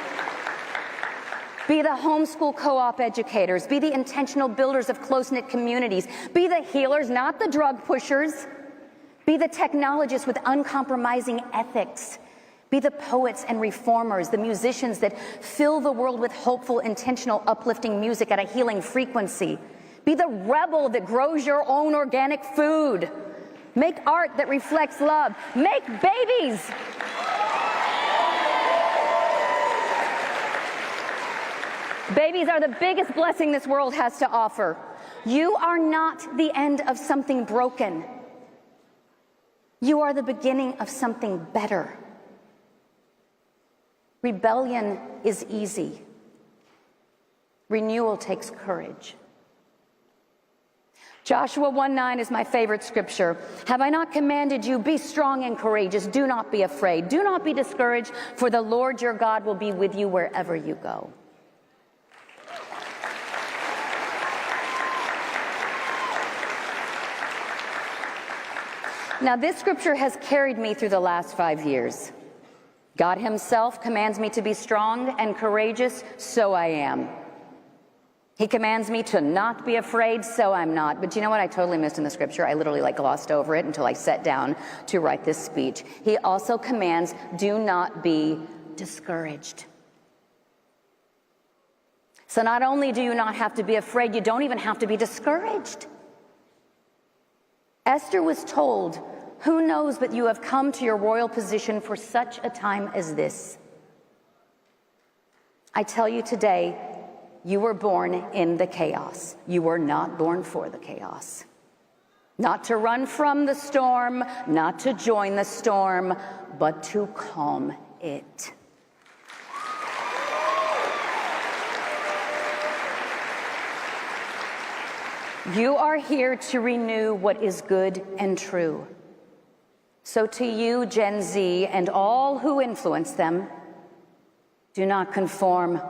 Be the homeschool co-op educators. Be the intentional builders of close-knit communities. Be the healers, not the drug pushers. Be the technologists with uncompromising ethics. Be the poets and reformers, the musicians that fill the world with hopeful, intentional, uplifting music at a healing frequency. Be the rebel that grows your own organic food. Make art that reflects love. Make babies. Babies are the biggest blessing this world has to offer. You are not the end of something broken. You are the beginning of something better. Rebellion is easy. Renewal takes courage. Joshua 1:9 is my favorite scripture. Have I not commanded you, be strong and courageous, do not be afraid, do not be discouraged, for the Lord your God will be with you wherever you go. Now, this scripture has carried me through the last 5 years. God Himself commands me to be strong and courageous, so I am. He commands me to not be afraid, so I'm not. But you know what I totally missed in the scripture? I literally glossed over it until I sat down to write this speech. He also commands, do not be discouraged. So not only do you not have to be afraid, you don't even have to be discouraged. Esther was told, who knows but you have come to your royal position for such a time as this? I tell you today, you were born in the chaos. You were not born for the chaos. Not to run from the storm, not to join the storm, but to calm it. You are here to renew what is good and true. So to you, Gen Z, and all who influence them, do not conform.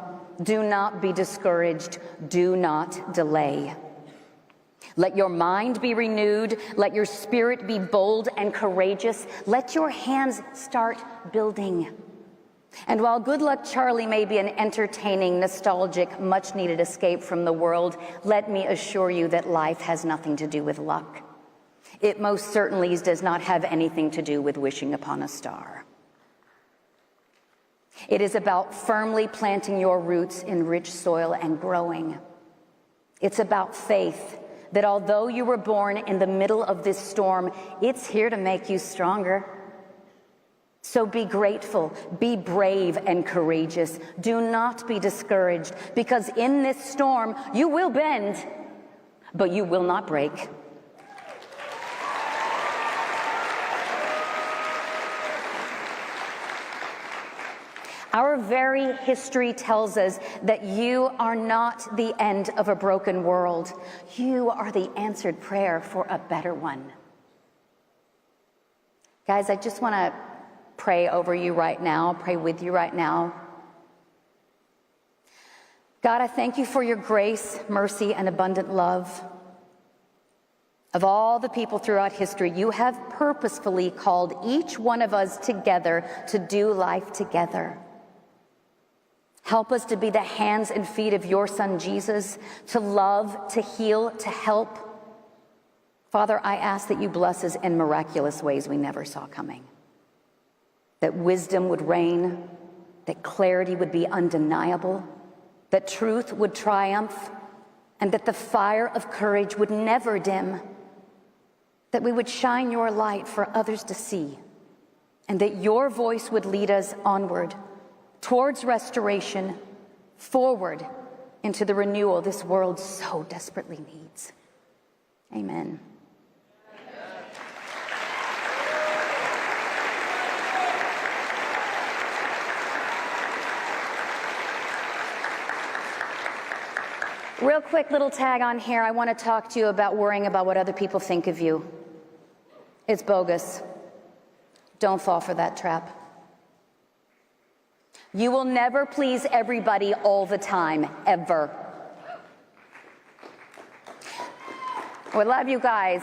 Do not be discouraged. Do not delay. Let your mind be renewed. Let your spirit be bold and courageous. Let your hands start building. And while Good Luck Charlie may be an entertaining, nostalgic, much-needed escape from the world, let me assure you that life has nothing to do with luck. It most certainly does not have anything to do with wishing upon a star. It is about firmly planting your roots in rich soil and growing. It's about faith that although you were born in the middle of this storm, it's here to make you stronger. So be grateful, be brave and courageous. Do not be discouraged, because in this storm, you will bend, but you will not break. Our very history tells us that you are not the end of a broken world. You are the answered prayer for a better one. Guys, I just want to pray over you right now, pray with you right now. God, I thank you for your grace, mercy, and abundant love. Of all the people throughout history, you have purposefully called each one of us together to do life together. Help us to be the hands and feet of your Son, Jesus, to love, to heal, to help. Father, I ask that you bless us in miraculous ways we never saw coming. That wisdom would reign, that clarity would be undeniable, that truth would triumph, and that the fire of courage would never dim. That we would shine your light for others to see, and that your voice would lead us onward, towards restoration, forward into the renewal this world so desperately needs. Amen. Real quick little tag on here. I want to talk to you about worrying about what other people think of you. It's bogus. Don't fall for that trap. You will never please everybody all the time, ever. We love you guys.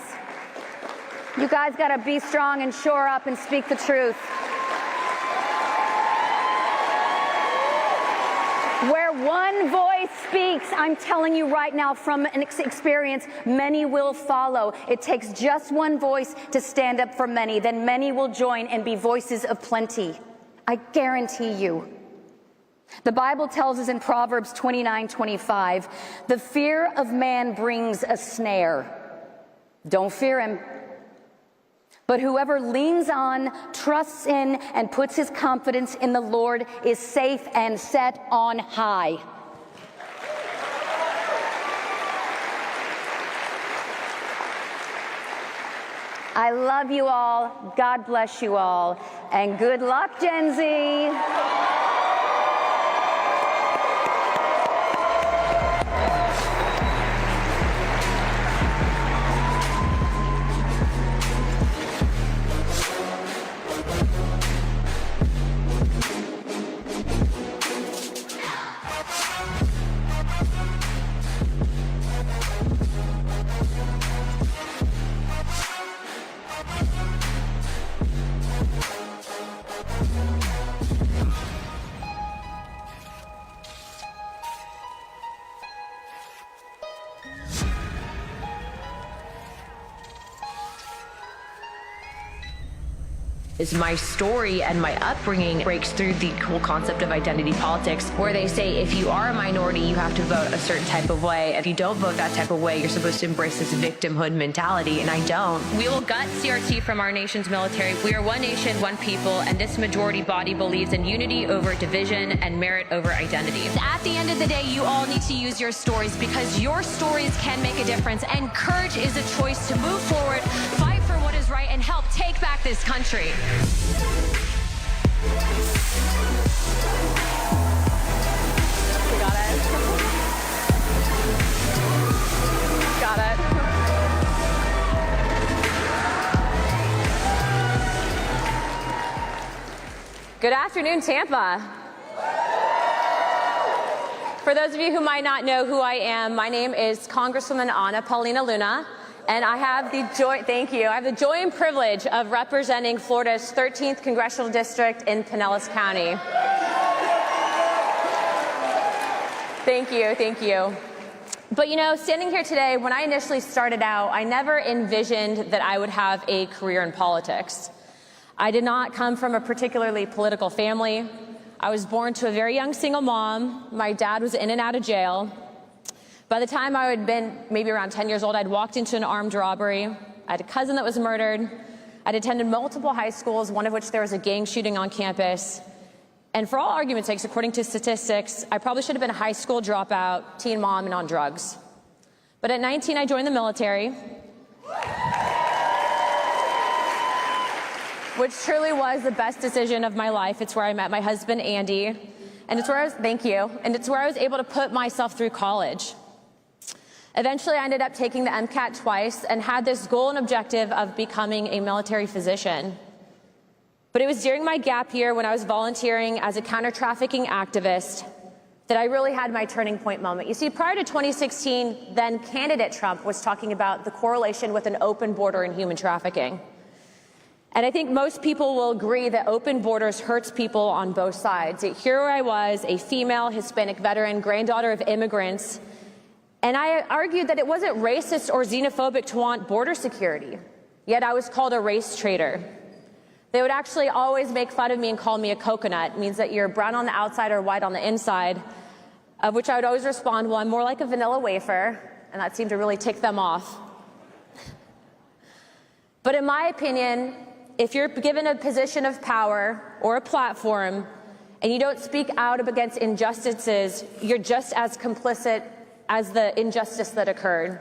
You guys got to be strong and shore up and speak the truth. Where one voice speaks, I'm telling you right now from an experience, many will follow. It takes just one voice to stand up for many. Then many will join and be voices of plenty. I guarantee you. The Bible tells us in Proverbs 29:25, the fear of man brings a snare. Don't fear him. But whoever leans on, trusts in, and puts his confidence in the Lord is safe and set on high. I love you all. God bless you all. And good luck, Gen Z. Is my story and my upbringing breaks through the whole concept of identity politics, where they say if you are a minority, you have to vote a certain type of way. If you don't vote that type of way, you're supposed to embrace this victimhood mentality, and I don't. We will gut CRT from our nation's military. We are one nation, one people, and this majority body believes in unity over division and merit over identity. At the end of the day, you all need to use your stories, because your stories can make a difference, and courage is a choice to move forward, fight for what is right, and help take back this country. Got it. Got it. Good afternoon, Tampa. For those of you who might not know who I am, my name is Congresswoman Paulina Luna. And I have the joy, thank you, I have the joy and privilege of representing Florida's 13th Congressional District in Pinellas County. Thank you, thank you. But you know, standing here today, when I initially started out, I never envisioned that I would have a career in politics. I did not come from a particularly political family. I was born to a very young single mom. My dad was in and out of jail. By the time I had been maybe around 10 years old, I'd walked into an armed robbery. I had a cousin that was murdered. I'd attended multiple high schools, one of which there was a gang shooting on campus. And for all argument's sakes, according to statistics, I probably should have been a high school dropout, teen mom, and on drugs. But at 19, I joined the military. which truly was the best decision of my life. It's where I met my husband, Andy, and it's where I was, thank you, and it's where I was able to put myself through college. Eventually, I ended up taking the MCAT twice and had this goal and objective of becoming a military physician. But it was during my gap year when I was volunteering as a counter-trafficking activist that I really had my turning point moment. You see, prior to 2016, then candidate Trump was talking about the correlation with an open border and human trafficking. And I think most people will agree that open borders hurts people on both sides. Here I was, a female Hispanic veteran, granddaughter of immigrants, and I argued that it wasn't racist or xenophobic to want border security, yet I was called a race traitor. They would actually always make fun of me and call me a coconut. It means that you're brown on the outside or white on the inside, of which I would always respond, well, I'm more like a vanilla wafer, and that seemed to really tick them off. But in my opinion, if you're given a position of power or a platform and you don't speak out against injustices, you're just as complicit as the injustice that occurred.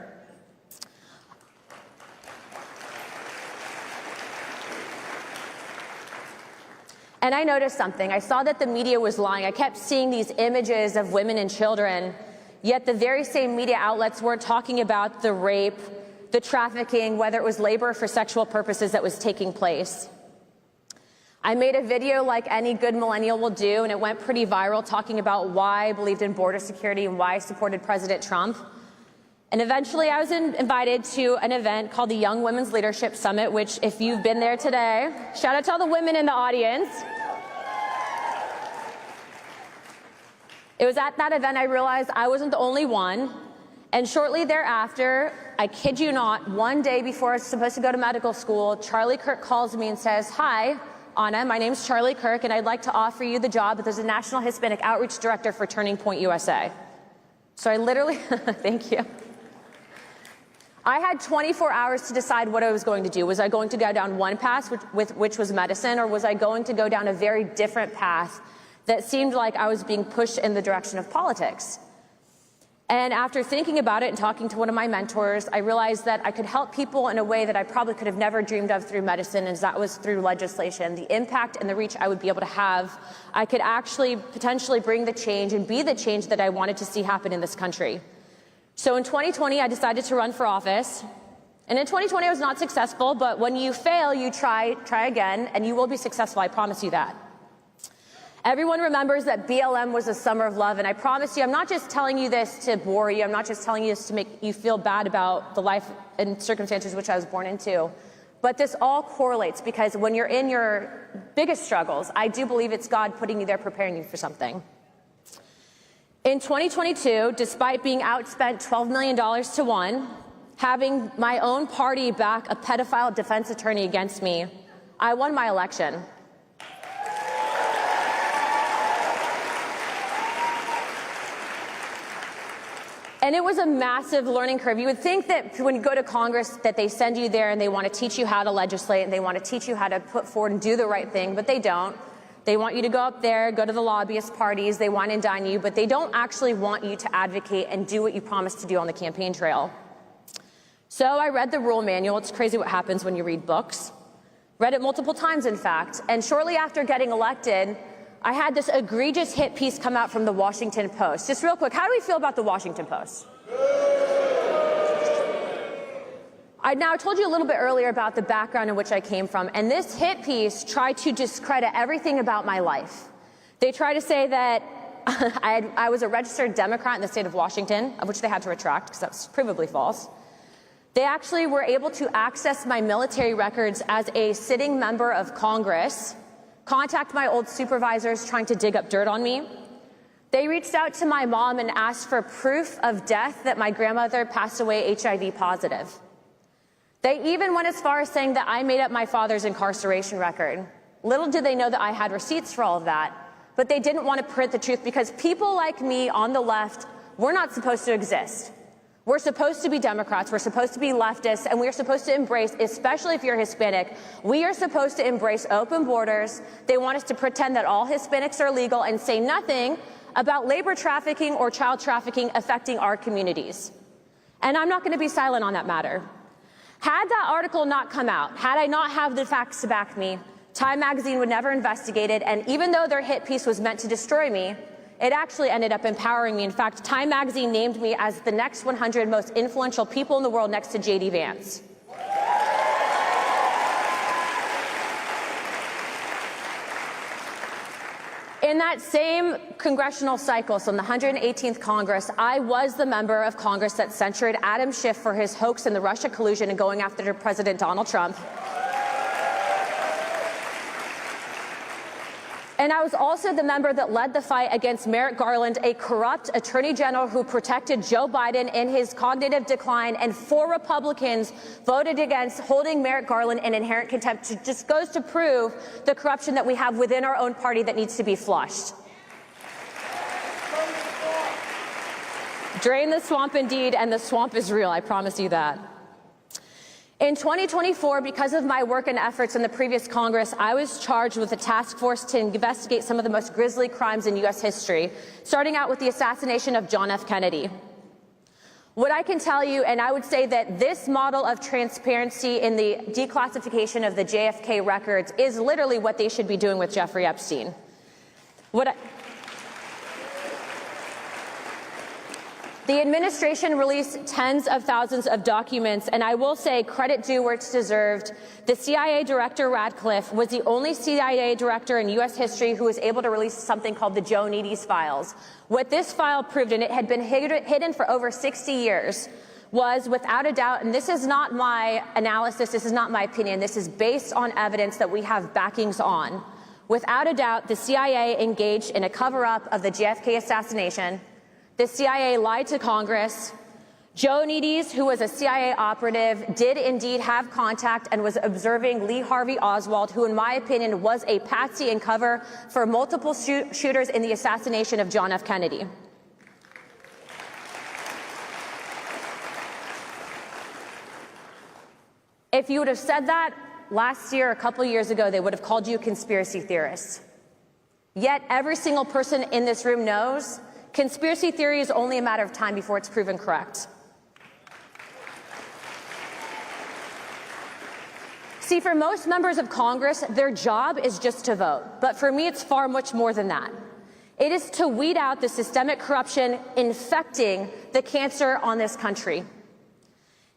And I noticed something. I saw that the media was lying. I kept seeing these images of women and children, yet the very same media outlets weren't talking about the rape, the trafficking, whether it was labor for sexual purposes that was taking place. I made a video like any good millennial will do, and it went pretty viral, talking about why I believed in border security and why I supported President Trump. And eventually I was invited to an event called the Young Women's Leadership Summit, which, if you've been there today, shout out to all the women in the audience. It was at that event I realized I wasn't the only one. And shortly thereafter, I kid you not, one day before I was supposed to go to medical school, Charlie Kirk calls me and says, "Hi, Anna, my name's Charlie Kirk, and I'd like to offer you the job as a National Hispanic Outreach Director for Turning Point USA." So I literally, thank you. I had 24 hours to decide what I was going to do. Was I going to go down one path, which was medicine, or was I going to go down a very different path that seemed like I was being pushed in the direction of politics? And after thinking about it and talking to one of my mentors, I realized that I could help people in a way that I probably could have never dreamed of through medicine, and that was through legislation. The impact and the reach I would be able to have, I could actually potentially bring the change and be the change that I wanted to see happen in this country. So in 2020, I decided to run for office. And in 2020, I was not successful, but when you fail, you try again, and you will be successful, I promise you that. Everyone remembers that BLM was a summer of love, and I promise you, I'm not just telling you this to bore you, I'm not just telling you this to make you feel bad about the life and circumstances which I was born into, but this all correlates, because when you're in your biggest struggles, I do believe it's God putting you there, preparing you for something. In 2022, despite being outspent $12 million to one, having my own party back a pedophile defense attorney against me, I won my election. And it was a massive learning curve. You would think that when you go to Congress that they send you there and they want to teach you how to legislate and they want to teach you how to put forward and do the right thing, but they don't. They want you to go up there, go to the lobbyist parties, they wine and dine you, but they don't actually want you to advocate and do what you promised to do on the campaign trail. So I read the rule manual. It's crazy what happens when you read books. Read it multiple times, in fact. And shortly after getting elected, I had this egregious hit piece come out from the Washington Post. Just real quick, how do we feel about the Washington Post? I told you a little bit earlier about the background in which I came from, and this hit piece tried to discredit everything about my life. They tried to say that I was a registered Democrat in the state of Washington, of which they had to retract because that was provably false. They actually were able to access my military records as a sitting member of Congress, contact my old supervisors trying to dig up dirt on me. They reached out to my mom and asked for proof of death that my grandmother passed away HIV positive. They even went as far as saying that I made up my father's incarceration record. Little did they know that I had receipts for all of that. But they didn't want to print the truth, because people like me on the left, we're not supposed to exist. We're supposed to be Democrats, we're supposed to be leftists, and we're supposed to embrace, especially if you're Hispanic, we are supposed to embrace open borders. They want us to pretend that all Hispanics are legal and say nothing about labor trafficking or child trafficking affecting our communities. And I'm not going to be silent on that matter. Had that article not come out, had I not have the facts to back me, Time magazine would never investigate it, and even though their hit piece was meant to destroy me, it actually ended up empowering me. In fact, Time magazine named me as the next 100 most influential people in the world next to J.D. Vance. In that same congressional cycle, so in the 118th Congress, I was the member of Congress that censured Adam Schiff for his hoax in the Russia collusion and going after President Donald Trump. And I was also the member that led the fight against Merrick Garland, a corrupt attorney general who protected Joe Biden in his cognitive decline, and 4 Republicans voted against holding Merrick Garland in inherent contempt. It just goes to prove the corruption that we have within our own party that needs to be flushed. Drain the swamp indeed, and the swamp is real, I promise you that. In 2024, because of my work and efforts in the previous Congress, I was charged with a task force to investigate some of the most grisly crimes in U.S. history, starting out with the assassination of John F. Kennedy. What I can tell you, and I would say that this model of transparency in the declassification of the JFK records is literally what they should be doing with Jeffrey Epstein. The administration released tens of thousands of documents, and I will say credit due where it's deserved. The CIA director, Radcliffe, was the only CIA director in U.S. history who was able to release something called the Joe Neady's files. What this file proved, and it had been hidden for over 60 years, was without a doubt, and this is not my analysis, this is not my opinion, this is based on evidence that we have backings on. Without a doubt, the CIA engaged in a cover-up of the JFK assassination. The CIA lied to Congress. Joe Neady's, who was a CIA operative, did indeed have contact and was observing Lee Harvey Oswald, who in my opinion was a patsy and cover for multiple shooters in the assassination of John F. Kennedy. If you would have said that last year, a couple of years ago, they would have called you conspiracy theorists. Yet every single person in this room knows conspiracy theory is only a matter of time before it's proven correct. See, for most members of Congress, their job is just to vote. But for me, it's far much more than that. It is to weed out the systemic corruption infecting the cancer on this country.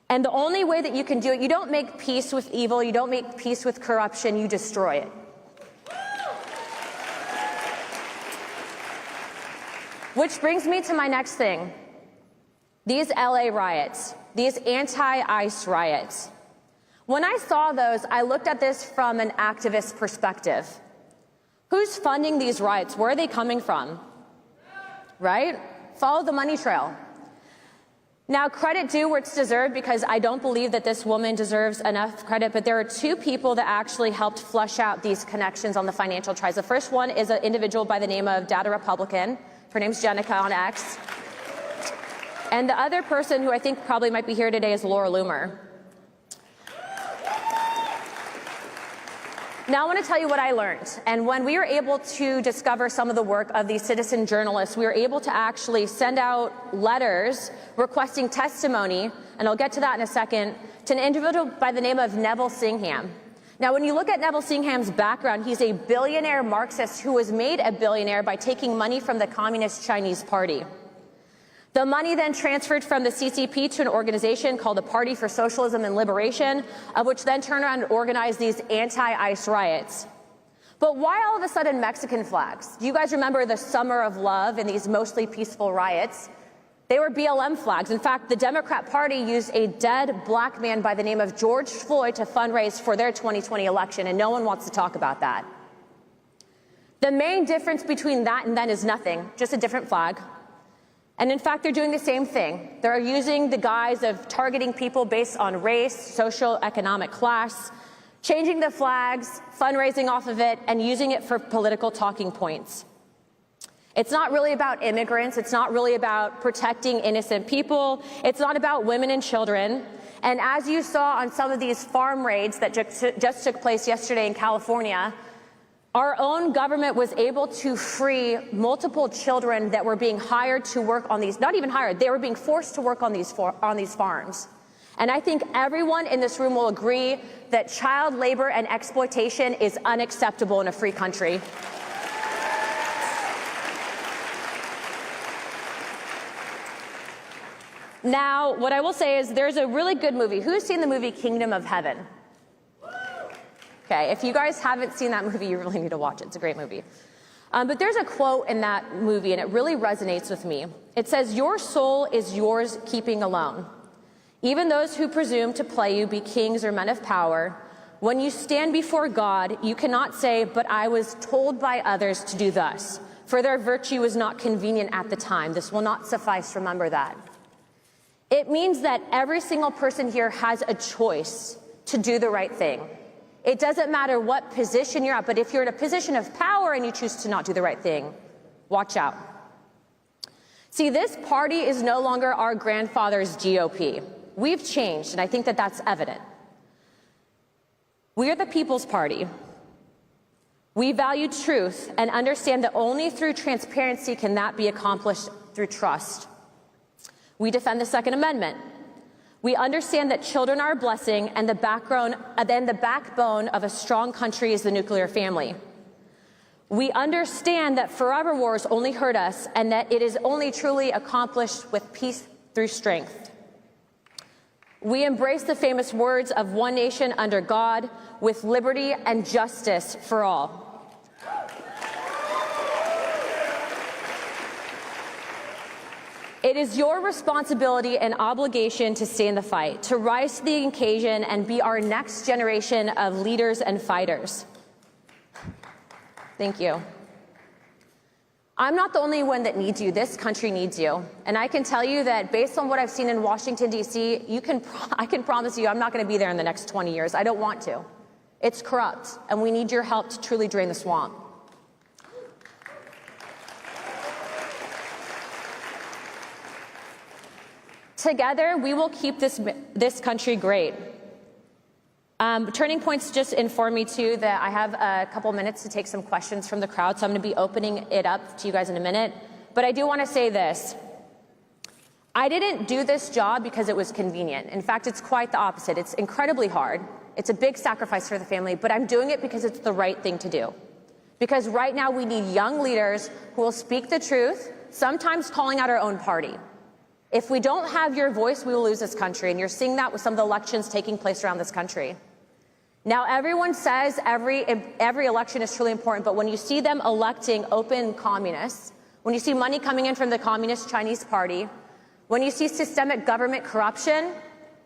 And the only way that you can do it, you don't make peace with evil, you don't make peace with corruption, you destroy it. Which brings me to my next thing. These LA riots, these anti-ICE riots. When I saw those, I looked at this from an activist perspective. Who's funding these riots? Where are they coming from? Right? Follow the money trail. Now, credit due where it's deserved, because I don't believe that this woman deserves enough credit, but there are 2 people that actually helped flush out these connections on the financial ties. The first one is an individual by the name of Data Republican. Her name's Jenica on X. And the other person who I think probably might be here today is Laura Loomer. Now I want to tell you what I learned. And when we were able to discover some of the work of these citizen journalists, we were able to actually send out letters requesting testimony, and I'll get to that in a second, to an individual by the name of Neville Singham. Now, when you look at Neville Singham's background, he's a billionaire Marxist who was made a billionaire by taking money from the Communist Chinese Party. The money then transferred from the CCP to an organization called the Party for Socialism and Liberation, of which then turned around and organized these anti-ICE riots. But why all of a sudden Mexican flags? Do you guys remember the Summer of Love and these mostly peaceful riots? They were BLM flags. In fact, the Democrat Party used a dead black man by the name of George Floyd to fundraise for their 2020 election, and no one wants to talk about that. The main difference between that and then is nothing, just a different flag. And in fact, they're doing the same thing. They're using the guise of targeting people based on race, social, economic class, changing the flags, fundraising off of it, and using it for political talking points. It's not really about immigrants. It's not really about protecting innocent people. It's not about women and children. And as you saw on some of these farm raids that just took place yesterday in California, our own government was able to free multiple children that were being hired to work on these, not even hired, they were being forced to work on these farms. And I think everyone in this room will agree that child labor and exploitation is unacceptable in a free country. Now, what I will say is there's a really good movie. Who's seen the movie Kingdom of Heaven? Okay, if you guys haven't seen that movie, you really need to watch it. It's a great movie. But there's a quote in that movie, and it really resonates with me. It says, "Your soul is yours keeping alone. Even those who presume to play you be kings or men of power, when you stand before God, you cannot say, 'But I was told by others to do thus,' for their virtue was not convenient at the time. This will not suffice. Remember that." It means that every single person here has a choice to do the right thing. It doesn't matter what position you're at, but if you're in a position of power and you choose to not do the right thing, watch out. See, this party is no longer our grandfather's GOP. We've changed, and I think that that's evident. We are the People's Party. We value truth and understand that only through transparency can that be accomplished through trust. We defend the Second Amendment. We understand that children are a blessing, and the backbone of a strong country is the nuclear family. We understand that forever wars only hurt us, and that it is only truly accomplished with peace through strength. We embrace the famous words of one nation under God, with liberty and justice for all. It is your responsibility and obligation to stay in the fight, to rise to the occasion and be our next generation of leaders and fighters. Thank you. I'm not the only one that needs you. This country needs you. And I can tell you that based on what I've seen in Washington, D.C., I can promise you I'm not going to be there in the next 20 years. I don't want to. It's corrupt, and we need your help to truly drain the swamp. Together, we will keep this country great. Turning Point's just informed me, too, that I have a couple minutes to take some questions from the crowd, so I'm going to be opening it up to you guys in a minute. But I do want to say this. I didn't do this job because it was convenient. In fact, it's quite the opposite. It's incredibly hard. It's a big sacrifice for the family, but I'm doing it because it's the right thing to do. Because right now, we need young leaders who will speak the truth, sometimes calling out our own party. If we don't have your voice, we will lose this country, and you're seeing that with some of the elections taking place around this country. Now, everyone says every election is truly important, but when you see them electing open communists, when you see money coming in from the Communist Chinese Party, when you see systemic government corruption,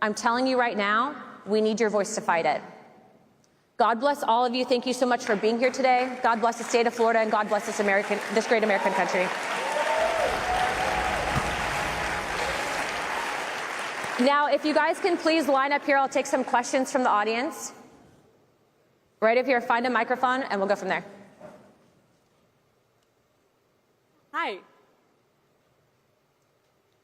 I'm telling you right now, we need your voice to fight it. God bless all of you. Thank you so much for being here today. God bless the state of Florida, and God bless this great American country. Now, if you guys can please line up here, I'll take some questions from the audience. Right up here, find a microphone, and we'll go from there. Hi.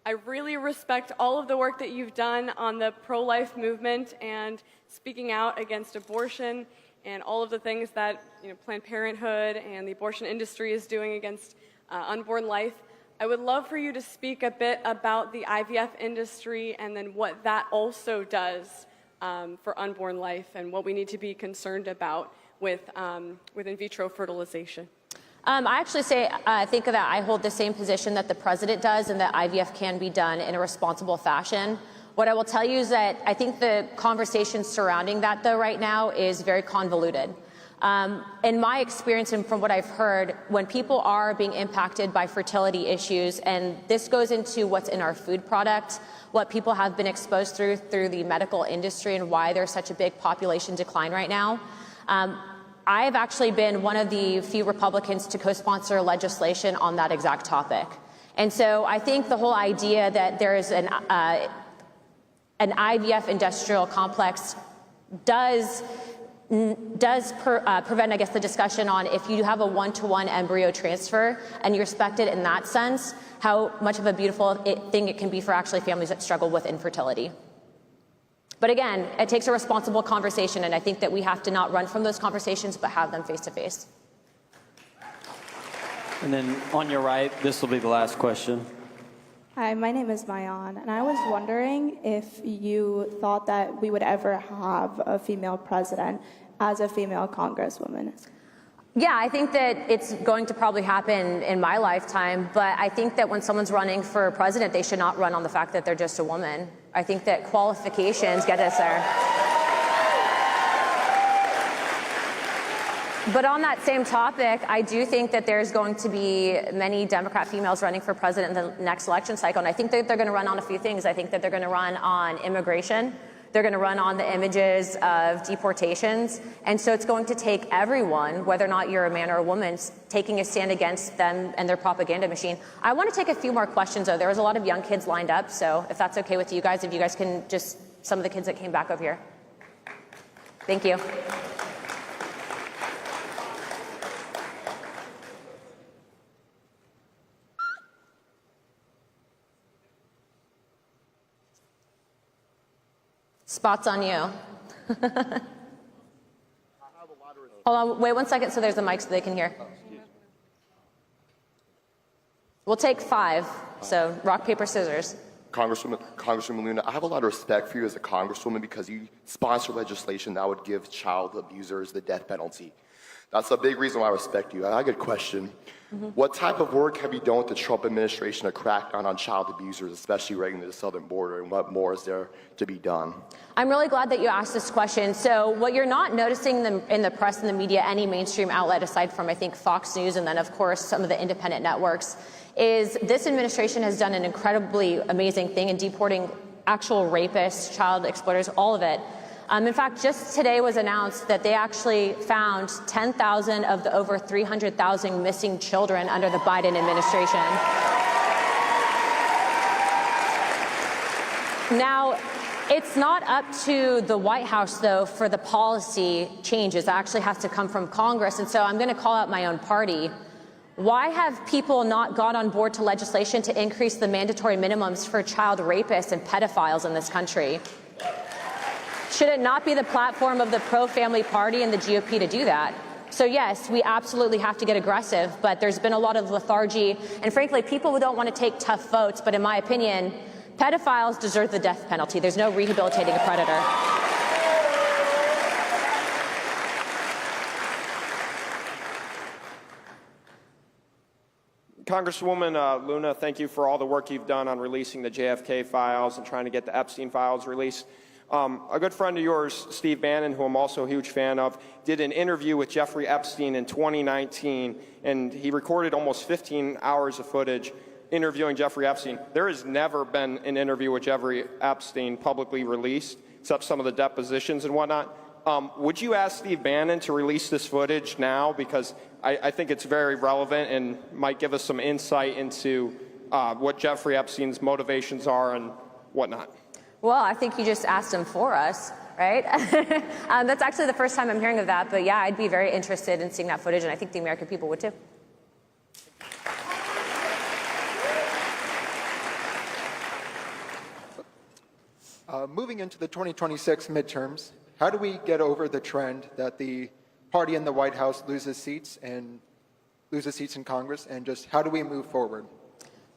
I really respect all of the work that you've done on the pro-life movement and speaking out against abortion and all of the things that Planned Parenthood and the abortion industry is doing against unborn life. I would love for you to speak a bit about the IVF industry and then what that also does for unborn life and what we need to be concerned about with in vitro fertilization. I actually think that I hold the same position that the president does, and that IVF can be done in a responsible fashion. What I will tell you is that I think the conversation surrounding that, though, right now is very convoluted. In my experience and from what I've heard, when people are being impacted by fertility issues, and this goes into what's in our food product, what people have been exposed through the medical industry, and why there's such a big population decline right now. I have actually been one of the few Republicans to co-sponsor legislation on that exact topic. And so I think the whole idea that there is an IVF industrial complex does prevent, I guess, the discussion on if you have a one-to-one embryo transfer and you're respected in that sense, how much of a beautiful thing it can be for actually families that struggle with infertility. But again, it takes a responsible conversation, and I think that we have to not run from those conversations, but have them face to face. And then on your right, this will be the last question. Hi, my name is Mayan, and I was wondering if you thought that we would ever have a female president as a female congresswoman. Yeah, I think that it's going to probably happen in my lifetime, but I think that when someone's running for president, they should not run on the fact that they're just a woman. I think that qualifications get us there. But on that same topic, I do think that there's going to be many Democrat females running for president in the next election cycle, and I think that they're going to run on a few things. I think that they're going to run on immigration. They're going to run on the images of deportations. And so it's going to take everyone, whether or not you're a man or a woman, taking a stand against them and their propaganda machine. I want to take a few more questions, though. There was a lot of young kids lined up, so if that's okay with you guys, if you guys can just, some of the kids that came back over here. Thank you. Spot's on you. Hold on, wait 1 second so there's a mic so they can hear. We'll take 5, so rock, paper, scissors. Congresswoman Luna, I have a lot of respect for you as a congresswoman because you sponsor legislation that would give child abusers the death penalty. That's a big reason why I respect you. I got a good question. What type of work have you done with the Trump administration to crack down on child abusers, especially right near the southern border, and what more is there to be done? I'm really glad that you asked this question. So what you're not noticing in the press and the media, any mainstream outlet aside from, I think, Fox News and then, of course, some of the independent networks, is this administration has done an incredibly amazing thing in deporting actual rapists, child exploiters, all of it. In fact, just today was announced that they actually found 10,000 of the over 300,000 missing children under the Biden administration. Now, it's not up to the White House, though, for the policy changes. It actually has to come from Congress. And so I'm going to call out my own party. Why have people not got on board to legislation to increase the mandatory minimums for child rapists and pedophiles in this country? Should it not be the platform of the pro-family party and the GOP to do that? So yes, we absolutely have to get aggressive, but there's been a lot of lethargy, and frankly, people who don't want to take tough votes, but in my opinion, pedophiles deserve the death penalty. There's no rehabilitating a predator. Congresswoman Luna, thank you for all the work you've done on releasing the JFK files and trying to get the Epstein files released. A good friend of yours, Steve Bannon, who I'm also a huge fan of, did an interview with Jeffrey Epstein in 2019, and he recorded almost 15 hours of footage interviewing Jeffrey Epstein. There has never been an interview with Jeffrey Epstein publicly released, except some of the depositions and whatnot. Would you ask Steve Bannon to release this footage now? Because I think it's very relevant and might give us some insight into what Jeffrey Epstein's motivations are and whatnot. Well, I think you just asked him for us, right? That's actually the first time I'm hearing of that, but yeah, I'd be very interested in seeing that footage, and I think the American people would too. Moving into the 2026 midterms, how do we get over the trend that the party in the White House loses seats in Congress, and just how do we move forward?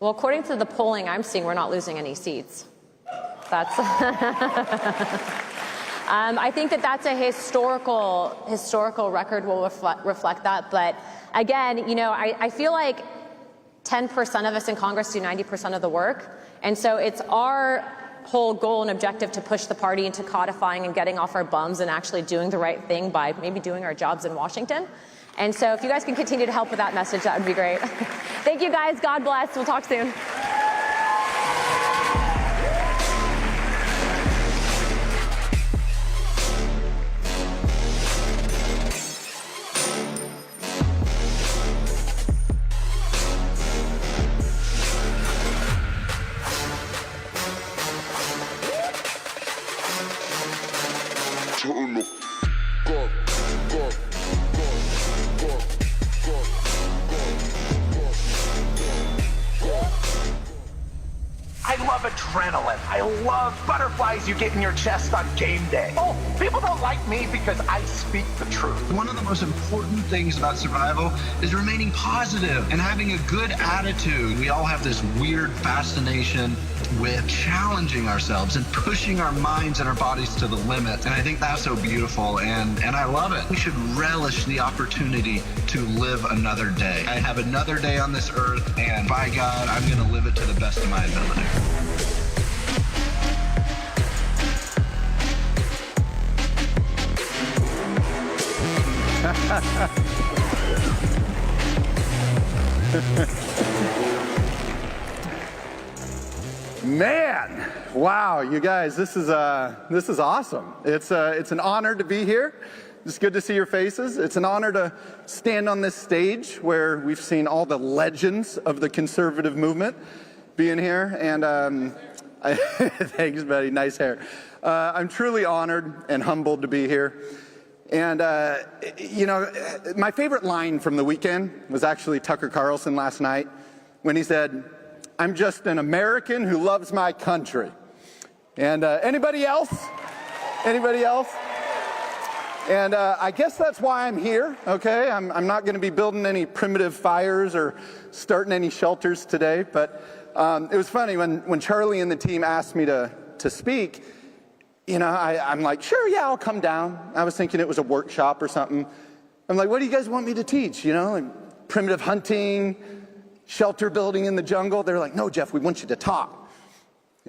Well, according to the polling I'm seeing, we're not losing any seats. That's I think that that's a historical record will reflect that. But again, you know, I feel like 10% of us in Congress do 90% of the work. And so it's our whole goal and objective to push the party into codifying and getting off our bums and actually doing the right thing by maybe doing our jobs in Washington. And so if you guys can continue to help with that message, that would be great. Thank you guys. God bless. We'll talk soon. adrenaline. I love butterflies you get in your chest on game day. Oh, people don't like me because I speak the truth. One of the most important things about survival is remaining positive and having a good attitude. We all have this weird fascination with challenging ourselves and pushing our minds and our bodies to the limit. And I think that's so beautiful, and I love it. We should relish the opportunity to live another day. I have another day on this earth, and by God, I'm going to live it to the best of my ability. Man, wow, you guys, this is awesome. It's an honor to be here. It's good to see your faces. It's an honor to stand on this stage where we've seen all the legends of the conservative movement being here. And thanks, buddy. Nice hair. I'm truly honored and humbled to be here. And, you know, my favorite line from the weekend was actually Tucker Carlson last night when he said, "I'm just an American who loves my country." And anybody else? Anybody else? And I guess that's why I'm here, okay? I'm not going to be building any primitive fires or starting any shelters today. But it was funny when Charlie and the team asked me to speak, you know, I'm like, sure, yeah, I'll come down. I was thinking it was a workshop or something. I'm like, what do you guys want me to teach? You know, like primitive hunting, shelter building in the jungle. They're like, no, Jeff, we want you to talk.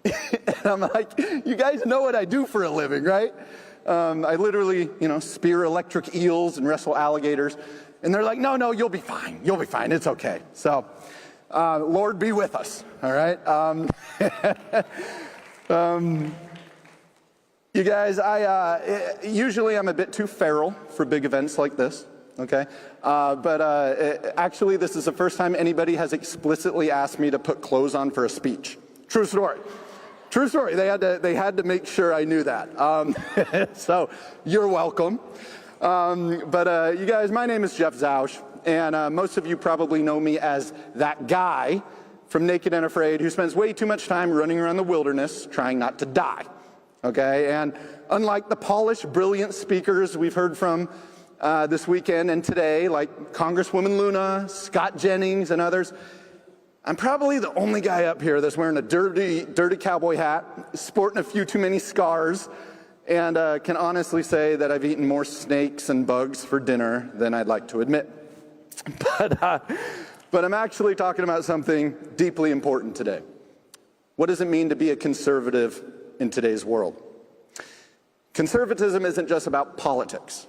And I'm like, you guys know what I do for a living, right? I literally, you know, spear electric eels and wrestle alligators. And they're like, no, you'll be fine. You'll be fine. It's okay. So, Lord be with us, all right? You guys, usually I'm a bit too feral for big events like this. Okay, but actually this is the first time anybody has explicitly asked me to put clothes on for a speech. True story. True story. They had to make sure I knew that. So you're welcome. But you guys, my name is Jeff Zausch, and most of you probably know me as that guy from Naked and Afraid who spends way too much time running around the wilderness trying not to die. Okay, and unlike the polished, brilliant speakers we've heard from this weekend and today, like Congresswoman Luna, Scott Jennings, and others, I'm probably the only guy up here that's wearing a dirty cowboy hat, sporting a few too many scars, and can honestly say that I've eaten more snakes and bugs for dinner than I'd like to admit. But I'm actually talking about something deeply important today. What does it mean to be a conservative in today's world? Conservatism isn't just about politics.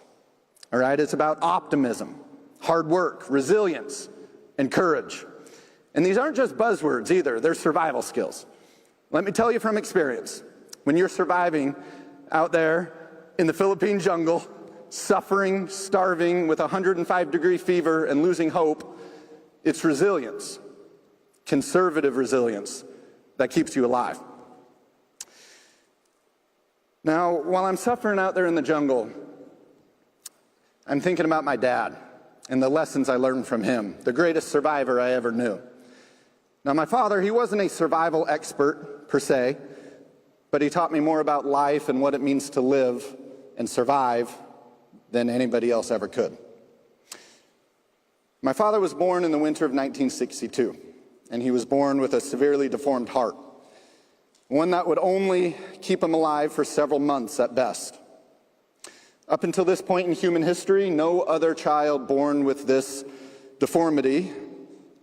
All right, it's about optimism, hard work, resilience, and courage. And these aren't just buzzwords either, they're survival skills. Let me tell you from experience, when you're surviving out there in the Philippine jungle, suffering, starving with 105-degree fever and losing hope, it's resilience, conservative resilience, that keeps you alive. Now, while I'm suffering out there in the jungle, I'm thinking about my dad and the lessons I learned from him, the greatest survivor I ever knew. Now, my father, he wasn't a survival expert per se, but he taught me more about life and what it means to live and survive than anybody else ever could. My father was born in the winter of 1962, and he was born with a severely deformed heart, one that would only keep him alive for several months at best. Up until this point in human history, no other child born with this deformity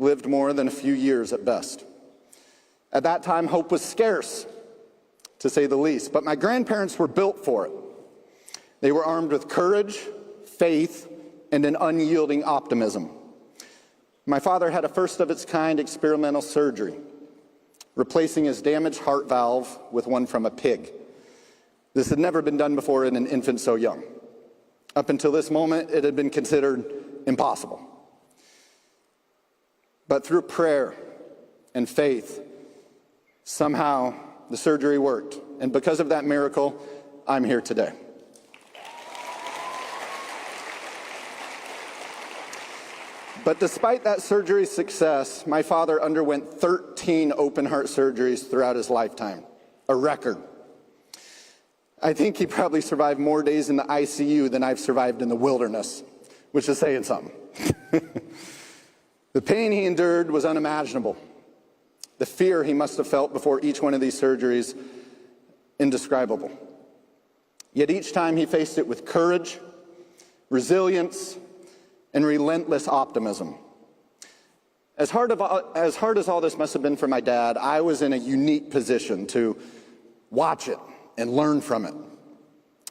lived more than a few years at best. At that time, hope was scarce, to say the least, but my grandparents were built for it. They were armed with courage, faith, and an unyielding optimism. My father had a first-of-its-kind experimental surgery, replacing his damaged heart valve with one from a pig. This had never been done before in an infant so young. Up until this moment, it had been considered impossible. But through prayer and faith, somehow the surgery worked. And because of that miracle, I'm here today. But despite that surgery's success, my father underwent 13 open heart surgeries throughout his lifetime, a record. I think he probably survived more days in the ICU than I've survived in the wilderness, which is saying something. The pain he endured was unimaginable. The fear he must have felt before each one of these surgeries, indescribable. Yet each time he faced it with courage, resilience, and relentless optimism. As hard as all this must have been for my dad, I was in a unique position to watch it and learn from it.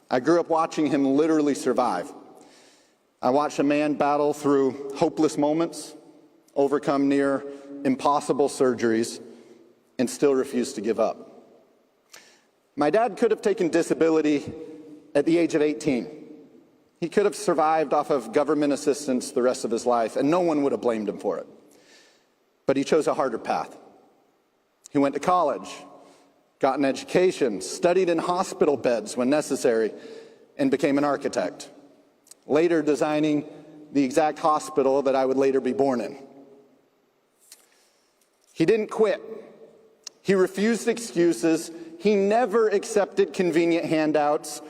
I grew up watching him literally survive. I watched a man battle through hopeless moments, overcome near impossible surgeries, and still refuse to give up. My dad could have taken disability at the age of 18. He could have survived off of government assistance the rest of his life, and no one would have blamed him for it. But he chose a harder path. He went to college, got an education, studied in hospital beds when necessary, and became an architect, later designing the exact hospital that I would later be born in. He didn't quit. He refused excuses. He never accepted convenient handouts.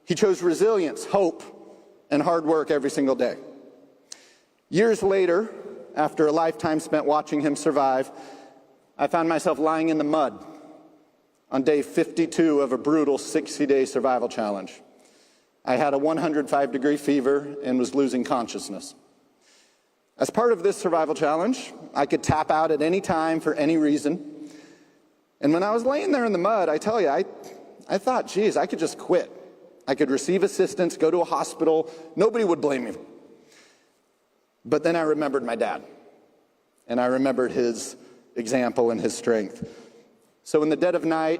He chose resilience, hope, and hard work every single day. Years later, after a lifetime spent watching him survive, I found myself lying in the mud on day 52 of a brutal 60-day survival challenge. I had a 105-degree fever and was losing consciousness. As part of this survival challenge, I could tap out at any time for any reason. And when I was laying there in the mud, I tell you, I thought, geez, I could just quit. I could receive assistance, go to a hospital, nobody would blame me. But then I remembered my dad, and I remembered his example and his strength. So in the dead of night,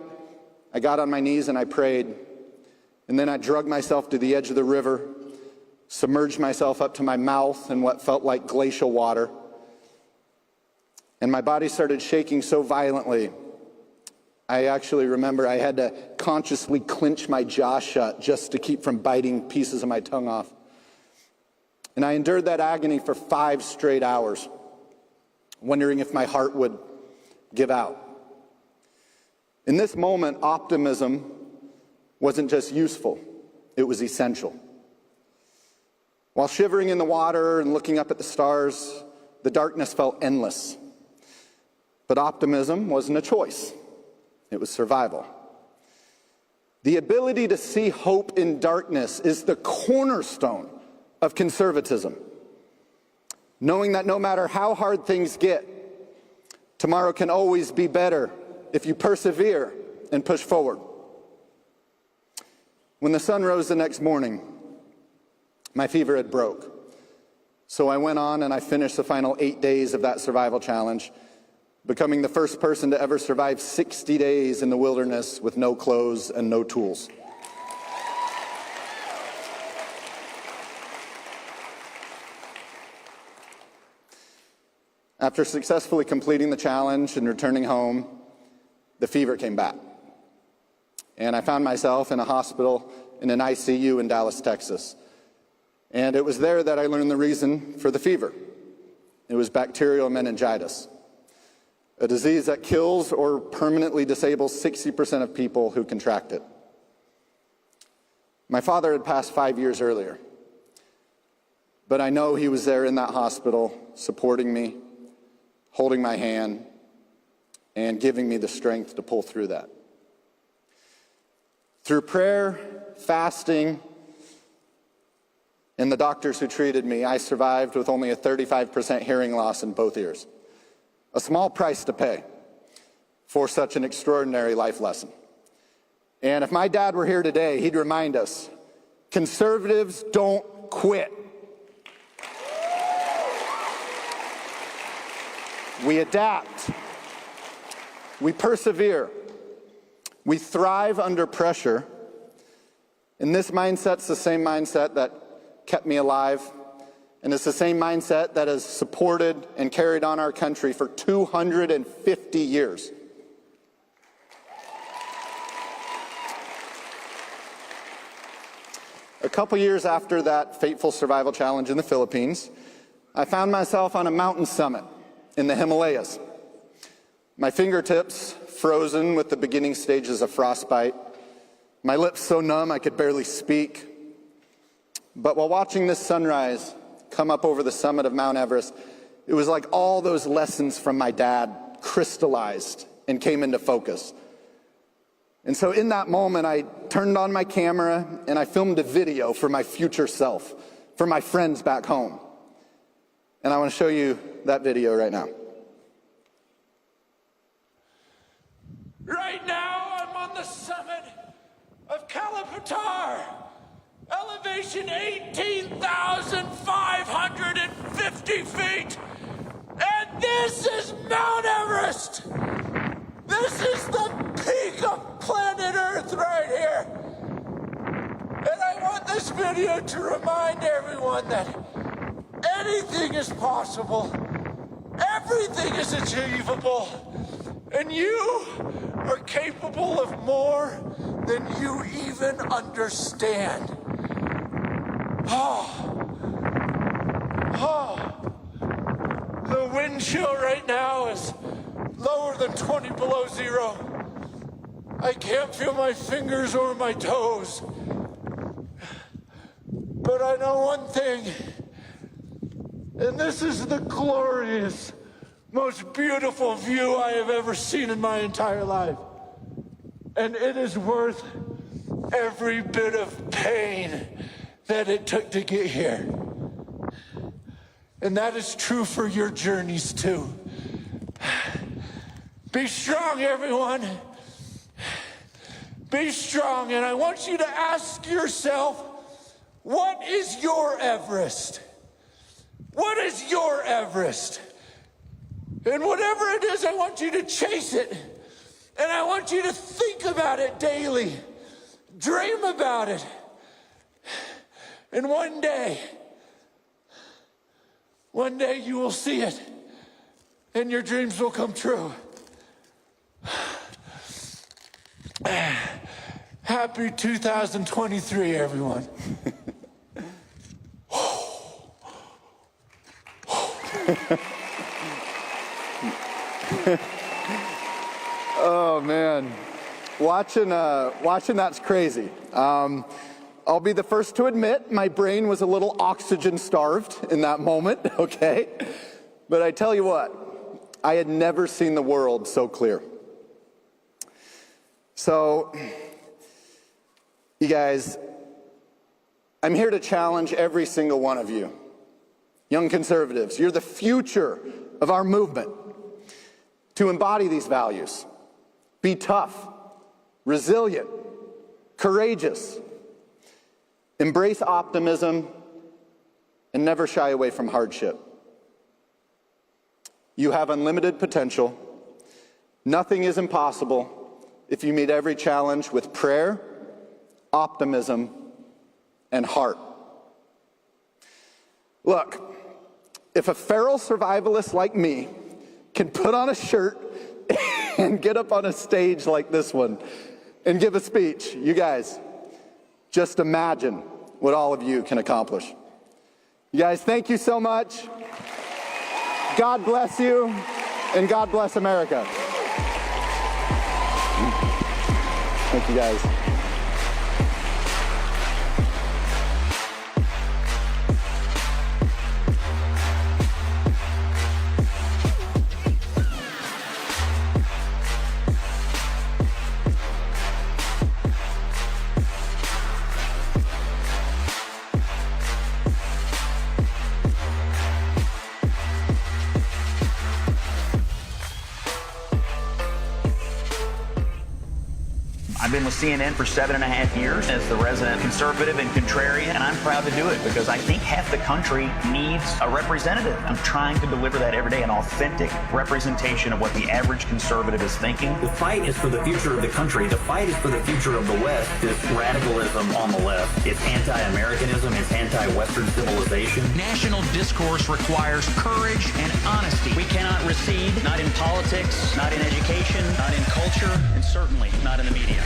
I got on my knees and I prayed, and then I dragged myself to the edge of the river, submerged myself up to my mouth in what felt like glacial water, and my body started shaking so violently, I actually remember I had to consciously clench my jaw shut just to keep from biting pieces of my tongue off. And I endured that agony for 5 straight hours, wondering if my heart would give out. In this moment, optimism wasn't just useful, it was essential. While shivering in the water and looking up at the stars, the darkness felt endless. But optimism wasn't a choice. It was survival. The ability to see hope in darkness is the cornerstone of conservatism. Knowing that no matter how hard things get, tomorrow can always be better if you persevere and push forward. When the sun rose the next morning, my fever had broke. So I went on and I finished the final 8 days of that survival challenge, becoming the first person to ever survive 60 days in the wilderness with no clothes and no tools. After successfully completing the challenge and returning home, the fever came back. And I found myself in a hospital in an ICU in Dallas, Texas. And it was there that I learned the reason for the fever. It was bacterial meningitis, a disease that kills or permanently disables 60% of people who contract it. My father had passed 5 years earlier, but I know he was there in that hospital supporting me, holding my hand, and giving me the strength to pull through that. Through prayer, fasting, and the doctors who treated me, I survived with only a 35% hearing loss in both ears. A small price to pay for such an extraordinary life lesson. And if my dad were here today, he'd remind us, conservatives don't quit. We adapt. We persevere. We thrive under pressure. And this mindset's the same mindset that kept me alive. And it's the same mindset that has supported and carried on our country for 250 years. A couple years after that fateful survival challenge in the Philippines, I found myself on a mountain summit in the Himalayas. My fingertips frozen with the beginning stages of frostbite. My lips so numb I could barely speak. But while watching this sunrise come up over the summit of Mount Everest, it was like all those lessons from my dad crystallized and came into focus. And so in that moment, I turned on my camera and I filmed a video for my future self, for my friends back home. And I want to show you that video right now. Right now, I'm on the summit of Kalapatar, elevation 18,550 feet. And this is Mount Everest. This is the peak of planet Earth right here. And I want this video to remind everyone that anything is possible. Everything is achievable. And you are capable of more than you even understand. The wind chill right now is lower than 20 below zero. I can't feel my fingers or my toes. But I know one thing, and this is the glorious, most beautiful view I have ever seen in my entire life. And it is worth every bit of pain that it took to get here. And that is true for your journeys too. Be strong, everyone. Be strong. And I want you to ask yourself, what is your Everest? What is your Everest? And whatever it is, I want you to chase it. And I want you to think about it daily. Dream about it. And one day you will see it. And your dreams will come true. Happy 2023, everyone. Oh man, watching that's crazy. I'll be the first to admit my brain was a little oxygen starved in that moment, okay? But I tell you what, I had never seen the world so clear. So, you guys, I'm here to challenge every single one of you. Young conservatives, you're the future of our movement. To embody these values, be tough, resilient, courageous, embrace optimism, and never shy away from hardship. You have unlimited potential. Nothing is impossible if you meet every challenge with prayer, optimism, and heart. Look, if a feral survivalist like me can put on a shirt and get up on a stage like this one and give a speech, you guys, just imagine what all of you can accomplish. You guys, thank you so much. God bless you, and God bless America. Thank you, guys. I've been with CNN for 7.5 years as the resident conservative and contrarian, and I'm proud to do it because I think half the country needs a representative. I'm trying to deliver that every day, an authentic representation of what the average conservative is thinking. The fight is for the future of the country. The fight is for the future of the West. This radicalism on the left, it's anti-Americanism, it's anti-Western civilization. National discourse requires courage and honesty. We cannot recede, not in politics, not in education, not in culture, and certainly not in the media.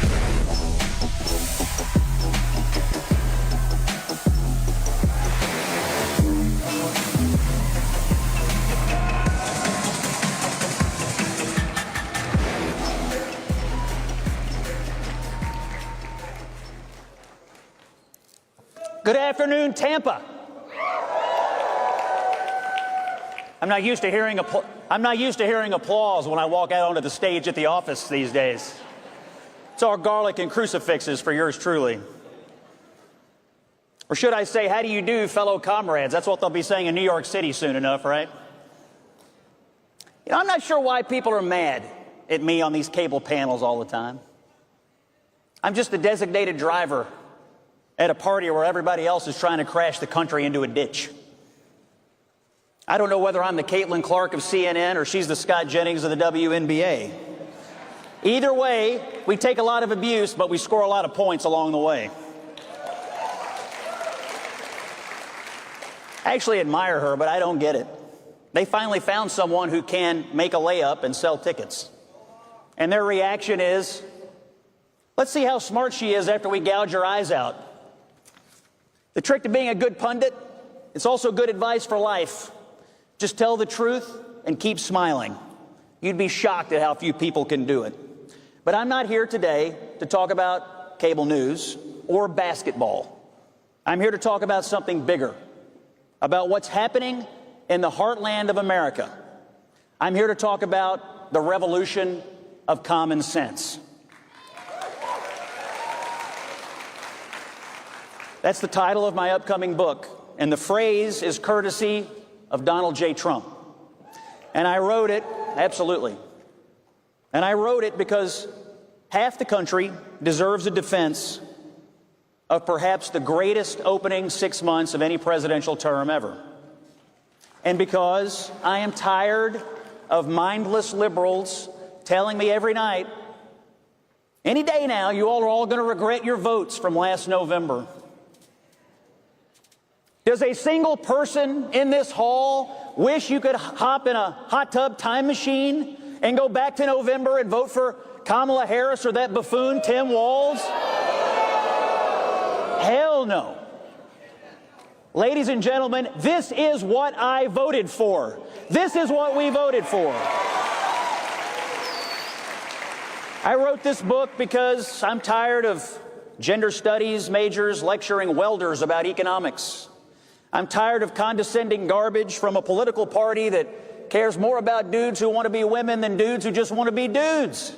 Good afternoon, Tampa. I'm not used to hearing applause when I walk out onto the stage at the office these days. It's all garlic and crucifixes for yours truly. Or should I say, how do you do, fellow comrades? That's what they'll be saying in New York City soon enough, right? You know, I'm not sure why people are mad at me on these cable panels all the time. I'm just a designated driver at a party where everybody else is trying to crash the country into a ditch. I don't know whether I'm the Caitlin Clark of CNN or she's the Scott Jennings of the WNBA. Either way, we take a lot of abuse, but we score a lot of points along the way. I actually admire her, but I don't get it. They finally found someone who can make a layup and sell tickets. And their reaction is, let's see how smart she is after we gouge her eyes out. The trick to being a good pundit, it's also good advice for life. Just tell the truth and keep smiling. You'd be shocked at how few people can do it. But I'm not here today to talk about cable news or basketball. I'm here to talk about something bigger, about what's happening in the heartland of America. I'm here to talk about the revolution of common sense. That's the title of my upcoming book, and the phrase is courtesy of Donald J. Trump. And I wrote it, absolutely. And I wrote it because half the country deserves a defense of perhaps the greatest opening 6 months of any presidential term ever. And because I am tired of mindless liberals telling me every night, any day now, you all are all going to regret your votes from last November. Does a single person in this hall wish you could hop in a hot tub time machine and go back to November and vote for Kamala Harris or that buffoon Tim Walz? Hell no. Ladies and gentlemen, this is what I voted for. This is what we voted for. I wrote this book because I'm tired of gender studies majors lecturing welders about economics. I'm tired of condescending garbage from a political party that cares more about dudes who want to be women than dudes who just want to be dudes.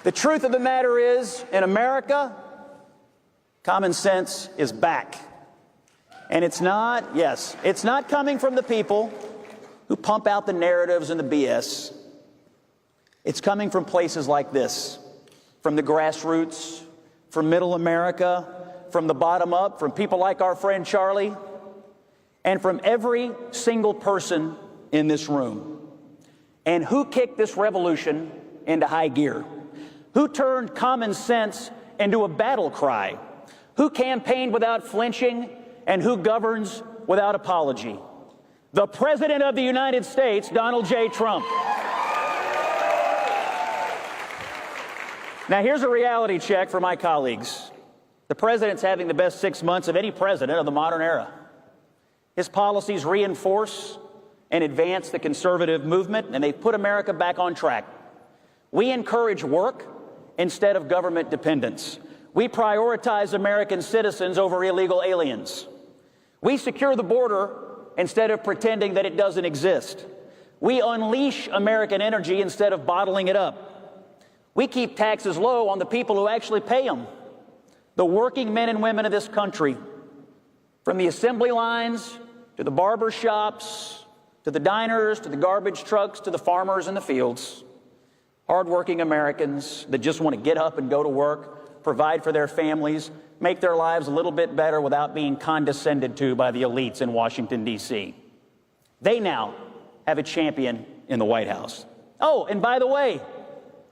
The truth of the matter is, in America, common sense is back. And it's not coming from the people who pump out the narratives and the BS. It's coming from places like this, from the grassroots, from middle America, from the bottom up, from people like our friend Charlie, and from every single person in this room. And who kicked this revolution into high gear? Who turned common sense into a battle cry? Who campaigned without flinching? And who governs without apology? The President of the United States, Donald J. Trump. Now, here's a reality check for my colleagues. The President's having the best 6 months of any president of the modern era. His policies reinforce and advance the conservative movement, and they've put America back on track. We encourage work instead of government dependence. We prioritize American citizens over illegal aliens. We secure the border instead of pretending that it doesn't exist. We unleash American energy instead of bottling it up. We keep taxes low on the people who actually pay them. The working men and women of this country, from the assembly lines to the barber shops, to the diners, to the garbage trucks, to the farmers in the fields, hardworking Americans that just want to get up and go to work, provide for their families, make their lives a little bit better without being condescended to by the elites in Washington, D.C. They now have a champion in the White House. Oh, and by the way,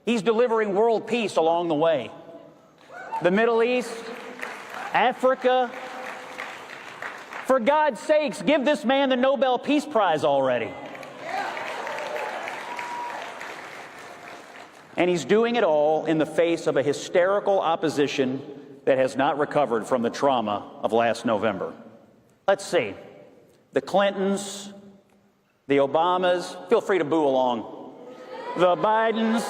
he's delivering world peace along the way. The Middle East, Africa. For God's sakes, give this man the Nobel Peace Prize already. And he's doing it all in the face of a hysterical opposition that has not recovered from the trauma of last November. Let's see. The Clintons, the Obamas, feel free to boo along. The Bidens,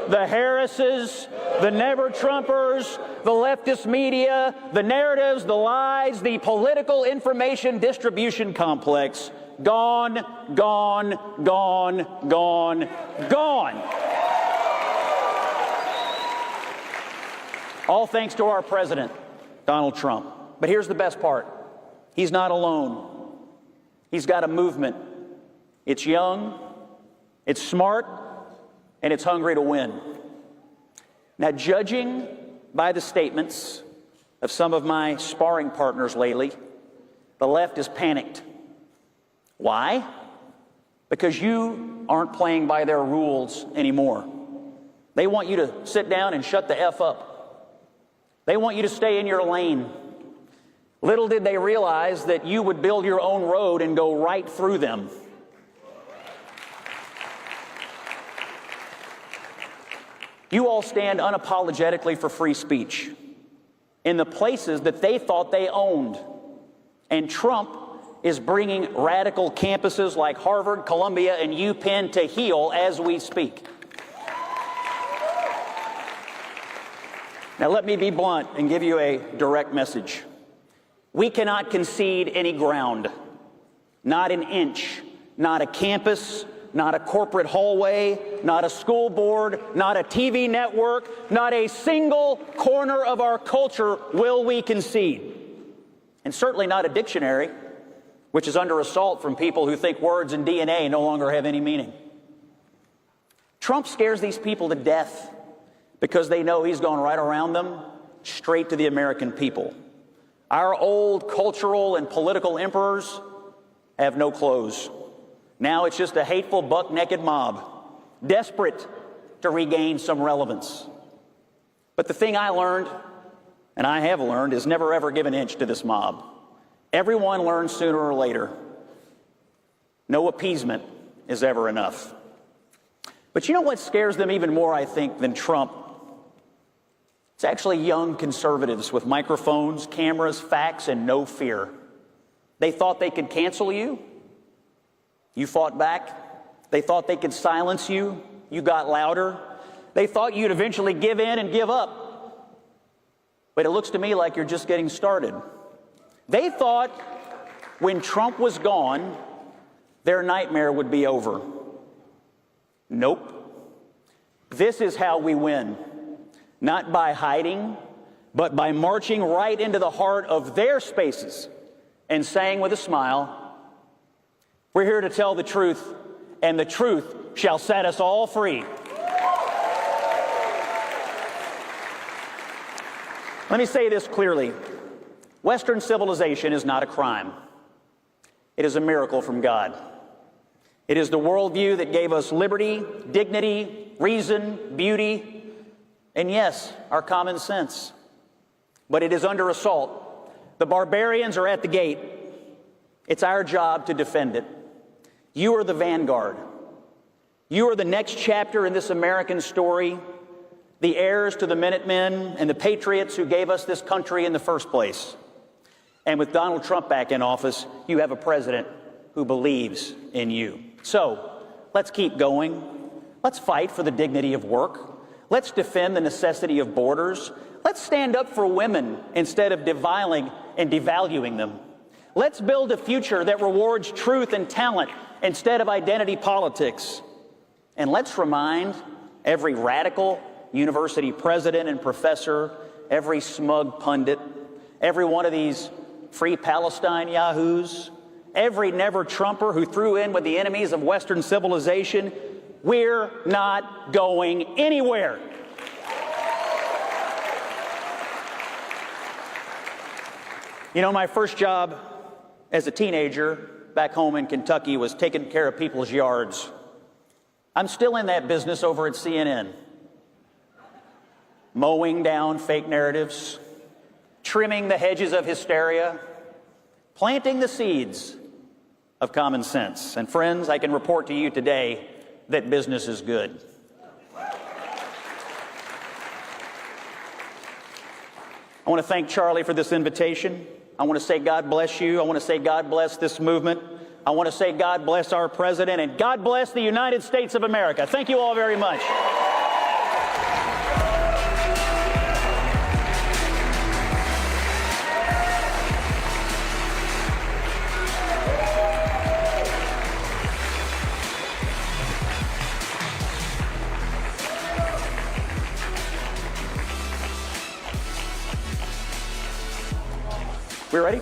the Harrises, the never-Trumpers, the leftist media, the narratives, the lies, the political information distribution complex. Gone, gone, gone, gone, gone. All thanks to our president, Donald Trump. But here's the best part. He's not alone. He's got a movement. It's young, it's smart, and it's hungry to win. Now, judging by the statements of some of my sparring partners lately, the left is panicked. Why? Because you aren't playing by their rules anymore. They want you to sit down and shut the F up. They want you to stay in your lane. Little did they realize that you would build your own road and go right through them. You all stand unapologetically for free speech in the places that they thought they owned. And Trump is bringing radical campuses like Harvard, Columbia, and UPenn to heel as we speak. Now let me be blunt and give you a direct message. We cannot concede any ground, not an inch, not a campus, not a corporate hallway, not a school board, not a TV network, not a single corner of our culture will we concede. And certainly not a dictionary, which is under assault from people who think words and DNA no longer have any meaning. Trump scares these people to death because they know he's gone right around them, straight to the American people. Our old cultural and political emperors have no clothes. Now it's just a hateful, buck-naked mob, desperate to regain some relevance. But the thing I learned, and I have learned, is never ever give an inch to this mob. Everyone learns sooner or later. No appeasement is ever enough. But you know what scares them even more, I think, than Trump? It's actually young conservatives with microphones, cameras, facts, and no fear. They thought they could cancel you. You fought back. They thought they could silence you. You got louder. They thought you'd eventually give in and give up. But it looks to me like you're just getting started. They thought when Trump was gone, their nightmare would be over. Nope. This is how we win. Not by hiding, but by marching right into the heart of their spaces and saying with a smile, we're here to tell the truth, and the truth shall set us all free. Let me say this clearly. Western civilization is not a crime. It is a miracle from God. It is the worldview that gave us liberty, dignity, reason, beauty, and yes, our common sense. But it is under assault. The barbarians are at the gate. It's our job to defend it. You are the vanguard. You are the next chapter in this American story, the heirs to the Minutemen and the patriots who gave us this country in the first place. And with Donald Trump back in office, you have a president who believes in you. So let's keep going. Let's fight for the dignity of work. Let's defend the necessity of borders. Let's stand up for women instead of deviling and devaluing them. Let's build a future that rewards truth and talent instead of identity politics. And let's remind every radical university president and professor, every smug pundit, every one of these free Palestine yahoos, every never-Trumper who threw in with the enemies of Western civilization, we're not going anywhere. You know, my first job as a teenager back home in Kentucky was taking care of people's yards. I'm still in that business over at CNN. Mowing down fake narratives, trimming the hedges of hysteria, planting the seeds of common sense. And friends, I can report to you today that business is good. I want to thank Charlie for this invitation. I want to say God bless you. I want to say God bless this movement. I want to say God bless our president and God bless the United States of America. Thank you all very much. We ready?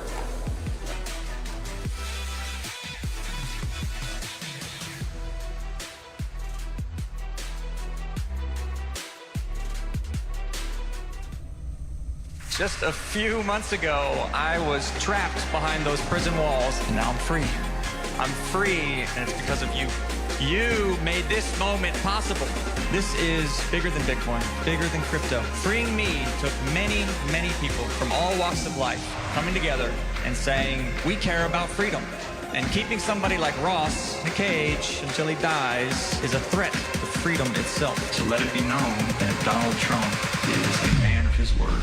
Just a few months ago, I was trapped behind those prison walls, and now I'm free. I'm free, and it's because of you. You made this moment possible. This is bigger than Bitcoin, bigger than crypto. Freeing me took many, many people from all walks of life coming together and saying, we care about freedom. And keeping somebody like Ross in a cage until he dies is a threat to freedom itself. So let it be known that Donald Trump is a man of his word.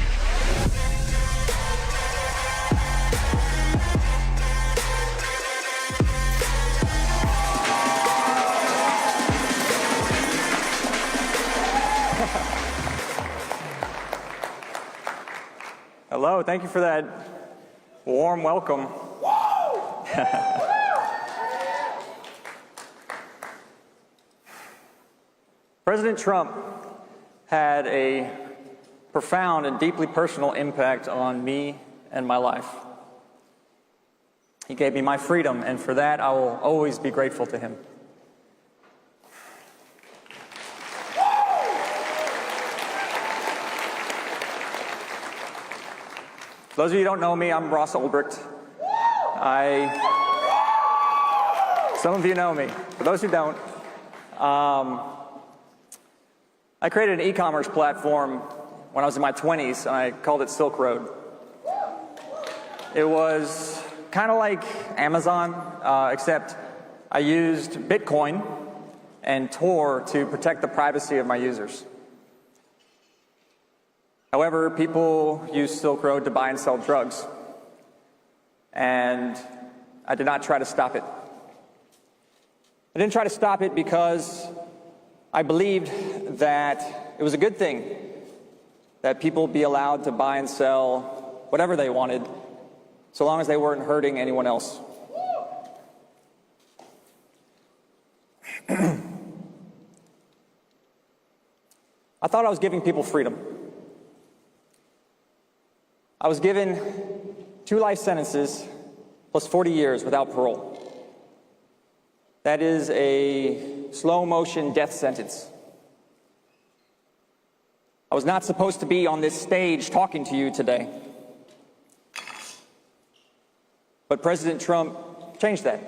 Hello, thank you for that warm welcome. President Trump had a profound and deeply personal impact on me and my life. He gave me my freedom, and for that I will always be grateful to him. For those of you who don't know me, I'm Ross Ulbricht. Some of you know me. For those who don't, I created an e-commerce platform when I was in my 20s, and I called it Silk Road. It was kind of like Amazon, except I used Bitcoin and Tor to protect the privacy of my users. However, people use Silk Road to buy and sell drugs, and I did not try to stop it. I didn't try to stop it because I believed that it was a good thing that people be allowed to buy and sell whatever they wanted, so long as they weren't hurting anyone else. I thought I was giving people freedom. I was given 2 life sentences plus 40 years without parole. That is a slow motion death sentence. I was not supposed to be on this stage talking to you today. But President Trump changed that.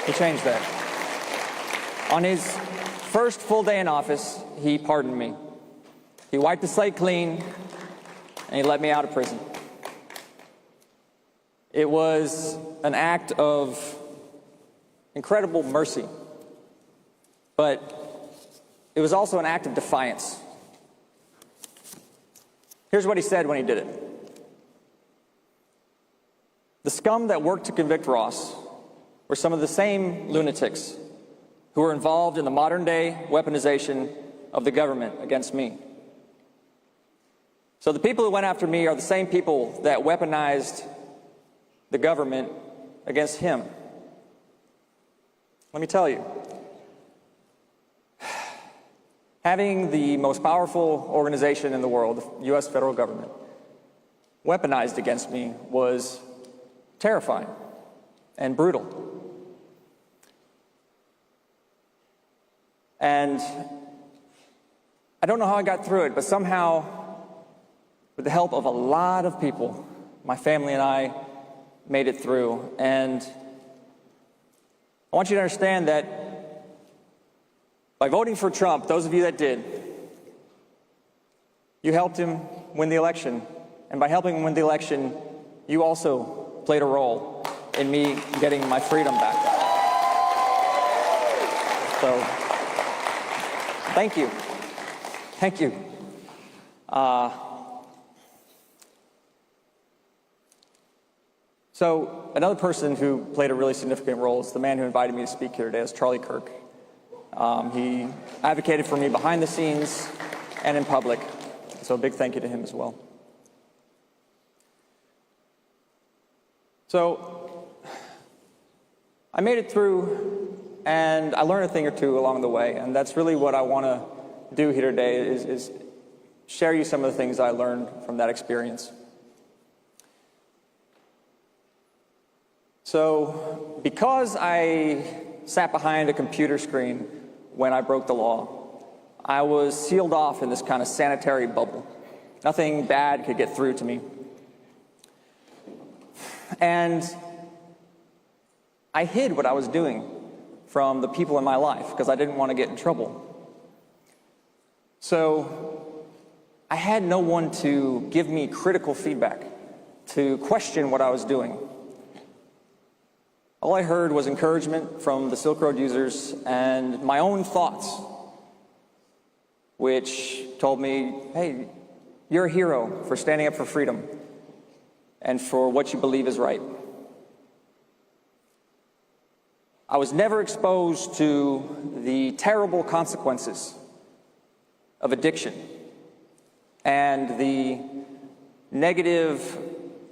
He changed that. On his first full day in office, he pardoned me. He wiped the slate clean, and he let me out of prison. It was an act of incredible mercy, but it was also an act of defiance. Here's what he said when he did it. The scum that worked to convict Ross were some of the same lunatics who were involved in the modern-day weaponization of the government against me. So the people who went after me are the same people that weaponized the government against him. Let me tell you, having the most powerful organization in the world, the U.S. federal government, weaponized against me was terrifying and brutal. And I don't know how I got through it, but somehow, with the help of a lot of people, my family and I made it through. And I want you to understand that by voting for Trump, those of you that did, you helped him win the election. And by helping him win the election, you also played a role in me getting my freedom back. So, thank you. Thank you. So another person who played a really significant role is the man who invited me to speak here today, is Charlie Kirk. He advocated for me behind the scenes and in public, so a big thank you to him as well. So I made it through, and I learned a thing or two along the way, and that's really what I want to do here today is share you some of the things I learned from that experience. So, because I sat behind a computer screen when I broke the law, I was sealed off in this kind of sanitary bubble. Nothing bad could get through to me. And I hid what I was doing from the people in my life because I didn't want to get in trouble. So I had no one to give me critical feedback, to question what I was doing. All I heard was encouragement from the Silk Road users and my own thoughts, which told me, hey, you're a hero for standing up for freedom and for what you believe is right. I was never exposed to the terrible consequences of addiction and the negative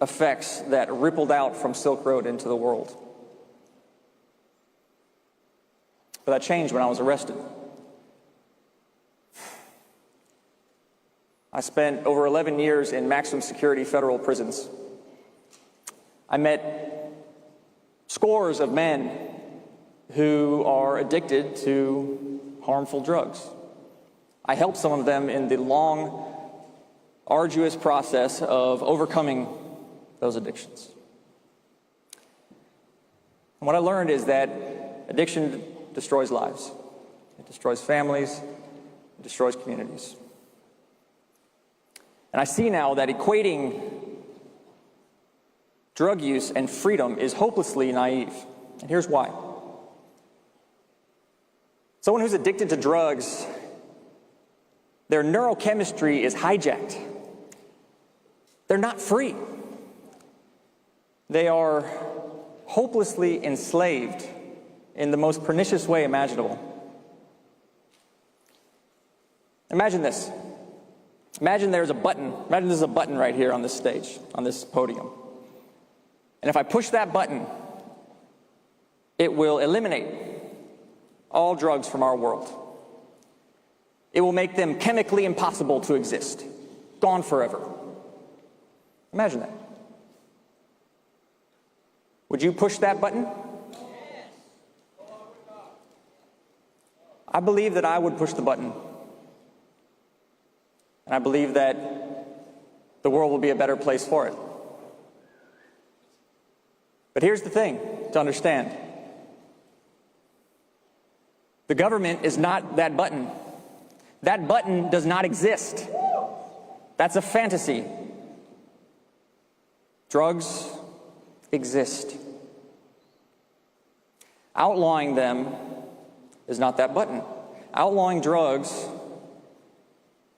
effects that rippled out from Silk Road into the world. But that changed when I was arrested. I spent over 11 years in maximum security federal prisons. I met scores of men who are addicted to harmful drugs. I helped some of them in the long, arduous process of overcoming those addictions. And what I learned is that addiction destroys lives. It destroys families. It destroys communities. And I see now that equating drug use and freedom is hopelessly naive. And here's why. Someone who's addicted to drugs, their neurochemistry is hijacked. They're not free. They are hopelessly enslaved in the most pernicious way imaginable. Imagine this. Imagine there's a button. Imagine there's a button right here on this stage, on this podium. And if I push that button, it will eliminate all drugs from our world. It will make them chemically impossible to exist, gone forever. Imagine that. Would you push that button? I believe that I would push the button. And I believe that the world will be a better place for it. But here's the thing to understand. The government is not that button. That button does not exist. That's a fantasy. Drugs exist. Outlawing them is not that button. Outlawing drugs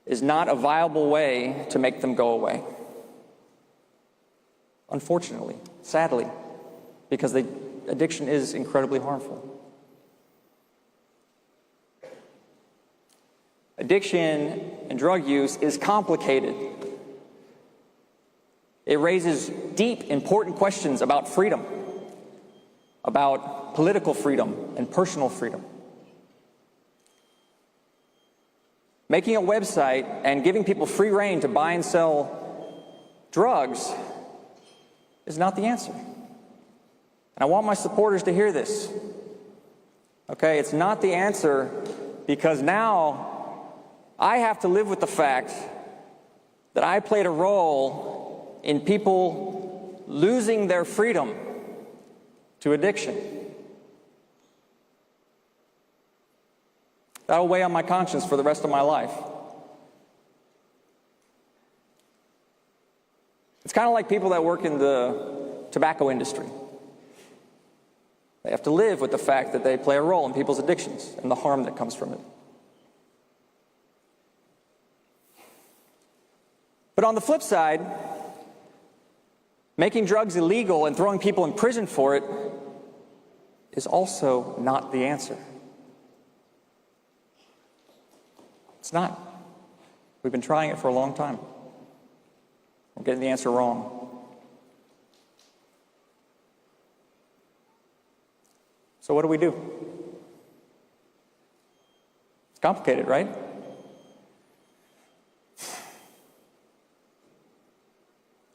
is not a viable way to make them go away. Unfortunately, sadly, because the addiction is incredibly harmful. Addiction and drug use is complicated. It raises deep, important questions about freedom, about political freedom and personal freedom. Making a website and giving people free rein to buy and sell drugs is not the answer. And I want my supporters to hear this. Okay, it's not the answer because now I have to live with the fact that I played a role in people losing their freedom to addiction. That'll weigh on my conscience for the rest of my life. It's kind of like people that work in the tobacco industry. They have to live with the fact that they play a role in people's addictions and the harm that comes from it. But on the flip side, making drugs illegal and throwing people in prison for it is also not the answer. It's not. We've been trying it for a long time. We're getting the answer wrong. So what do we do? It's complicated, right?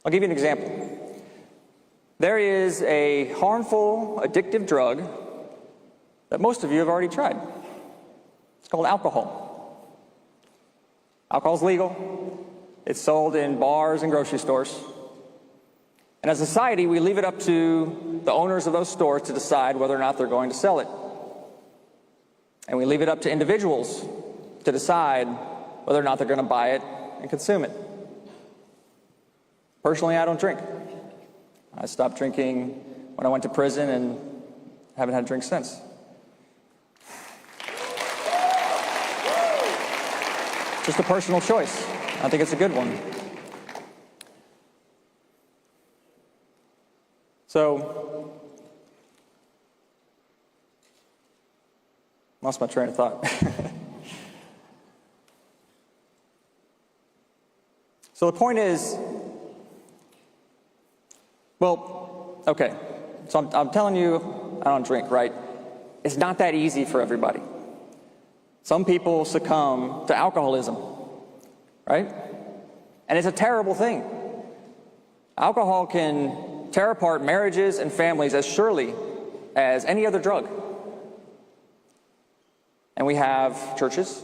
I'll give you an example. There is a harmful, addictive drug that most of you have already tried. It's called alcohol. Alcohol is legal. It's sold in bars and grocery stores. And as a society, we leave it up to the owners of those stores to decide whether or not they're going to sell it. And we leave it up to individuals to decide whether or not they're going to buy it and consume it. Personally, I don't drink. I stopped drinking when I went to prison and haven't had a drink since. Just a personal choice. I think it's a good one. So, lost my train of thought. So the point is, well, okay, so I'm telling you I don't drink, right? It's not that easy for everybody. Some people succumb to alcoholism, right? And it's a terrible thing. Alcohol can tear apart marriages and families as surely as any other drug. And we have churches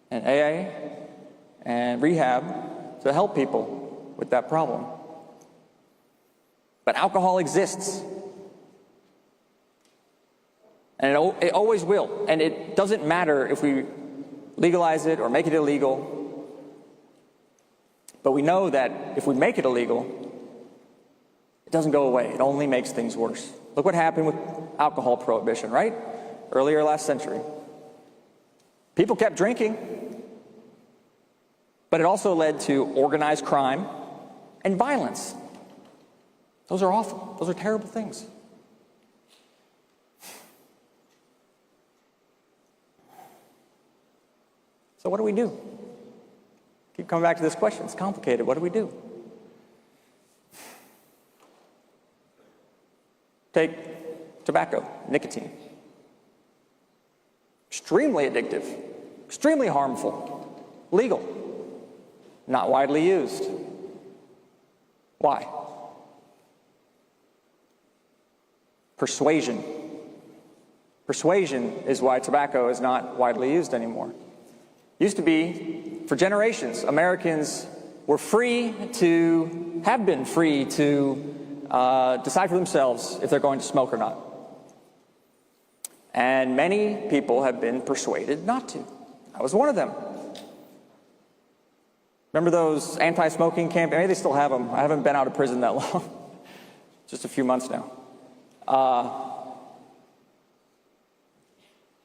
and AA and rehab to help people with that problem. But alcohol exists. And it always will. And it doesn't matter if we legalize it or make it illegal. But we know that if we make it illegal, it doesn't go away. It only makes things worse. Look what happened with alcohol prohibition, right? Earlier last century. People kept drinking, but it also led to organized crime and violence. Those are awful. Those are terrible things. So what do we do? Keep coming back to this question. It's complicated. What do we do? Take tobacco, nicotine. Extremely addictive, extremely harmful, legal, not widely used. Why? Persuasion. Persuasion is why tobacco is not widely used anymore. Used to be, for generations, Americans were have been free to decide for themselves if they're going to smoke or not. And many people have been persuaded not to. I was one of them. Remember those anti-smoking campaigns? Maybe they still have them. I haven't been out of prison that long. Just a few months now.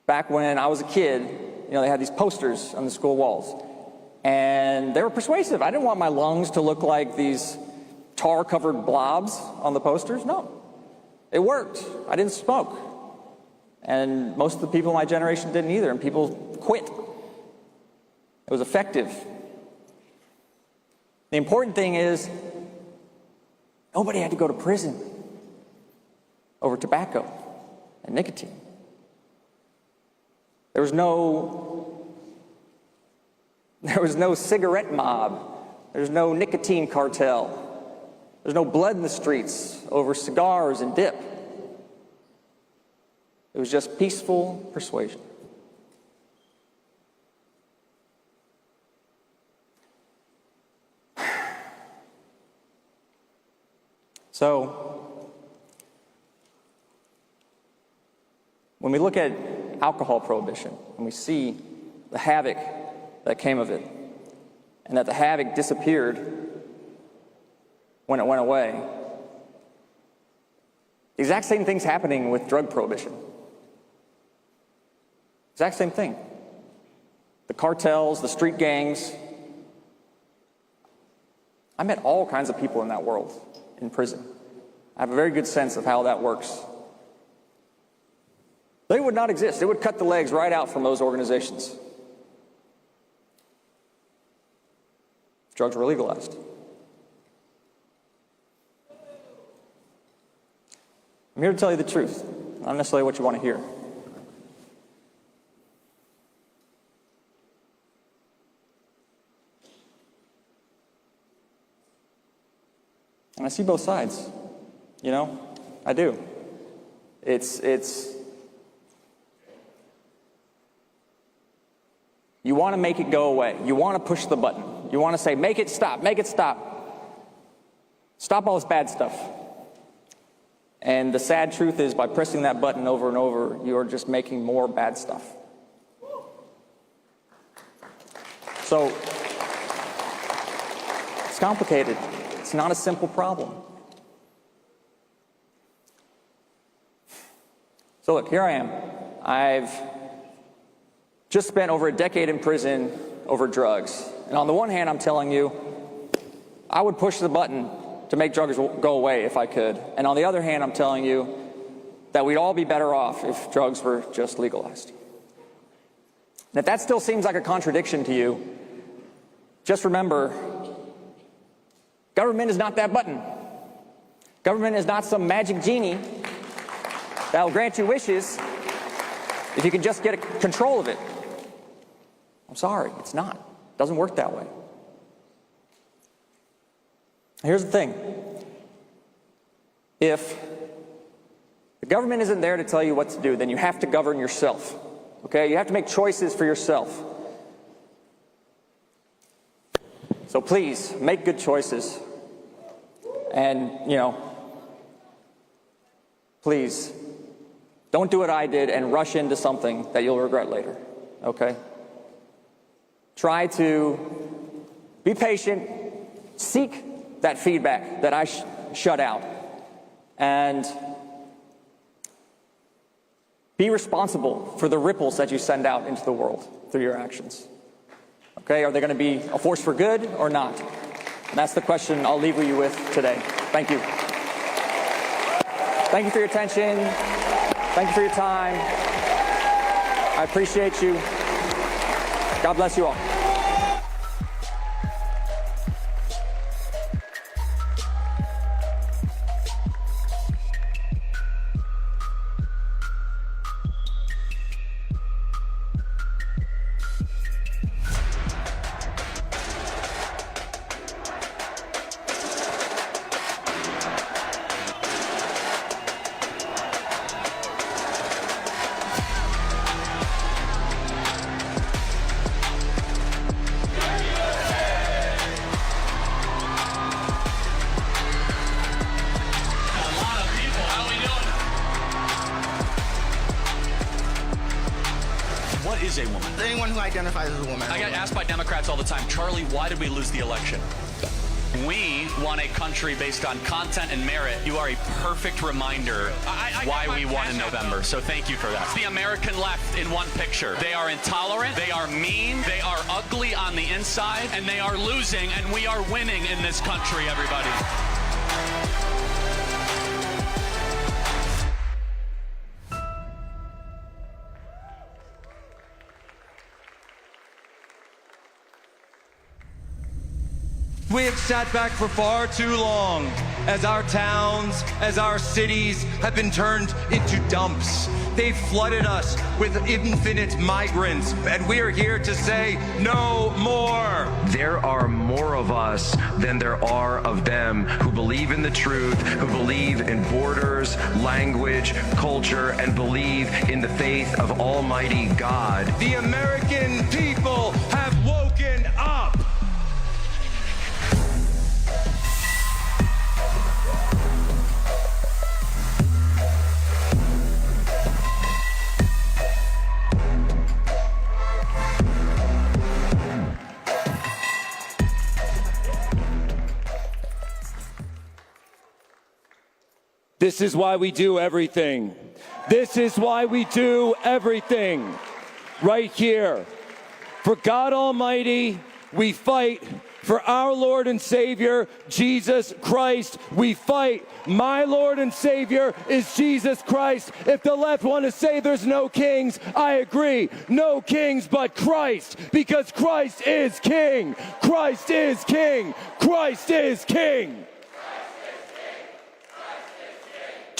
Back when I was a kid, they had these posters on the school walls. And they were persuasive. I didn't want my lungs to look like these tar-covered blobs on the posters. No. It worked. I didn't smoke. And most of the people in my generation didn't either, and people quit. It was effective. The important thing is, nobody had to go to prison over tobacco and nicotine. There was no cigarette mob. There's no nicotine cartel. There's no blood in the streets over cigars and dip. It was just peaceful persuasion. So, when we look at alcohol prohibition and we see the havoc that came of it, and that the havoc disappeared when it went away, the exact same thing's happening with drug prohibition. Exact same thing. The cartels, the street gangs. I met all kinds of people in that world in prison. I have a very good sense of how that works. They would not exist. They would cut the legs right out from those organizations if drugs were legalized. I'm here to tell you the truth, not necessarily what you want to hear. And I see both sides, you know, I do. You want to make it go away. You want to push the button. You want to say, make it stop, make it stop. Stop all this bad stuff. And the sad truth is, by pressing that button over and over, you are just making more bad stuff. So, it's complicated. It's not a simple problem. So look, here I am. I've just spent over a decade in prison over drugs. And on the one hand, I'm telling you, I would push the button to make drugs go away if I could. And on the other hand, I'm telling you that we'd all be better off if drugs were just legalized. And if that still seems like a contradiction to you, just remember, government is not that button. Government is not some magic genie that will grant you wishes if you can just get control of it. I'm sorry, it's not. It doesn't work that way. Here's the thing. If the government isn't there to tell you what to do, then you have to govern yourself. Okay? You have to make choices for yourself. So please, make good choices. And, you know, please, don't do what I did and rush into something that you'll regret later. Okay? Try to be patient, seek that feedback that I shut out, and be responsible for the ripples that you send out into the world through your actions. Okay, are they going to be a force for good or not? And that's the question I'll leave you with today. Thank you. Thank you for your attention. Thank you for your time. I appreciate you. God bless you all. is a woman? Anyone who identifies as a woman. I get asked by Democrats all the time, Charlie, why did we lose the election? We want a country based on content and merit. You are a perfect reminder why we won in November. So thank you for that. The American left in one picture. They are intolerant, they are mean, they are ugly on the inside, and they are losing, and we are winning in this country, everybody. We have sat back for far too long as our towns, as our cities have been turned into dumps. They've flooded us with infinite migrants, and we are here to say no more. There are more of us than there are of them who believe in the truth, who believe in borders, language, culture, and believe in the faith of Almighty God. The American people have woken up. This is why we do everything. This is why we do everything. Right here. For God Almighty, we fight. For our Lord and Savior, Jesus Christ, we fight. My Lord and Savior is Jesus Christ. If the left want to say there's no kings, I agree. No kings but Christ, because Christ is King. Christ is King. Christ is King.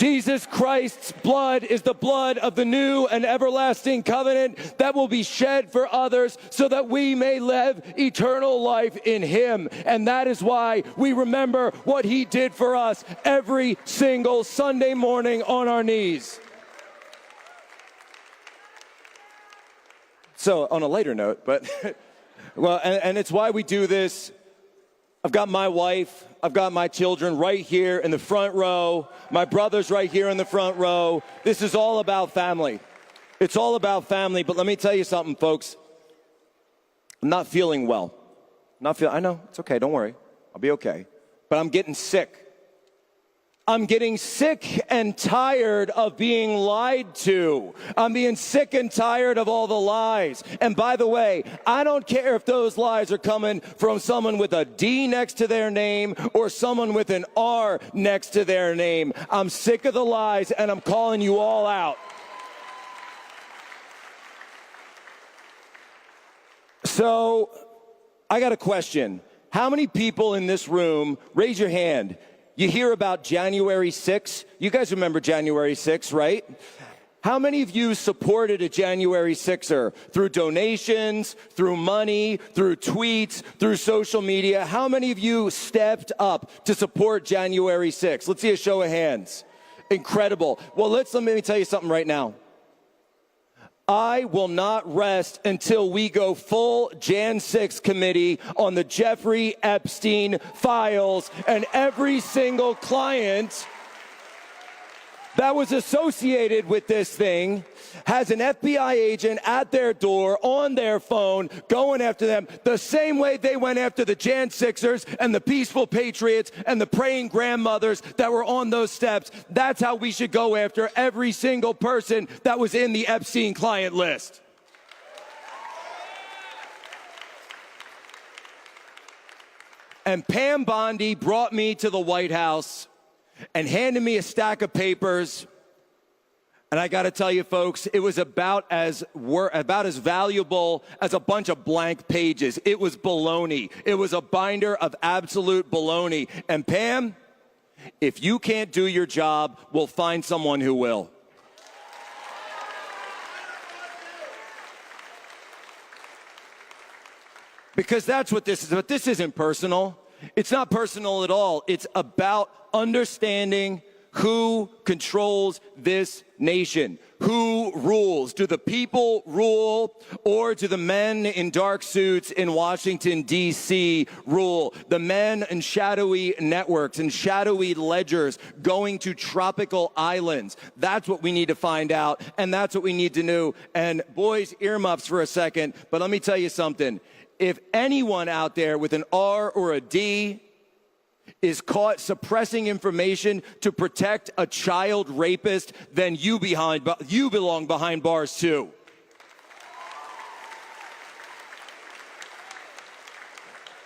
Jesus Christ's blood is the blood of the new and everlasting covenant that will be shed for others so that we may live eternal life in him. And that is why we remember what he did for us every single Sunday morning on our knees. So on a lighter note, but well, and it's why we do this. I've got my wife, I've got my children right here in the front row. My brother's right here in the front row. This is all about family. It's all about family. But let me tell you something, folks. I'm not feeling well. I know, it's okay, don't worry. I'll be okay. But I'm getting sick. I'm getting sick and tired of being lied to. I'm being sick and tired of all the lies. And by the way, I don't care if those lies are coming from someone with a D next to their name or someone with an R next to their name. I'm sick of the lies, and I'm calling you all out. So, I got a question. How many people in this room, raise your hand, you hear about January 6th? You guys remember January 6th, right? How many of you supported a January 6er through donations, through money, through tweets, through social media? How many of you stepped up to support January 6th? Let's see a show of hands. Incredible. Well, let me tell you something right now. I will not rest until we go full Jan 6 committee on the Jeffrey Epstein files and every single client that was associated with this thing has an FBI agent at their door on their phone going after them the same way they went after the Jan 6ers and the peaceful patriots and the praying grandmothers that were on those steps. That's how we should go after every single person that was in the Epstein client list. And Pam Bondi brought me to the White House and handed me a stack of papers. And I got to tell you, folks, it was about as valuable as a bunch of blank pages. It was baloney. It was a binder of absolute baloney. And Pam, if you can't do your job, we'll find someone who will. Because that's what this is. But this isn't personal. It's not personal at all. It's about understanding who controls this nation. Who rules? Do the people rule, or do the men in dark suits in Washington, D.C. rule? The men in shadowy networks and shadowy ledgers going to tropical islands. That's what we need to find out, and that's what we need to know. And boys, earmuffs for a second, but let me tell you something. If anyone out there with an R or a D is caught suppressing information to protect a child rapist, then you belong behind bars too.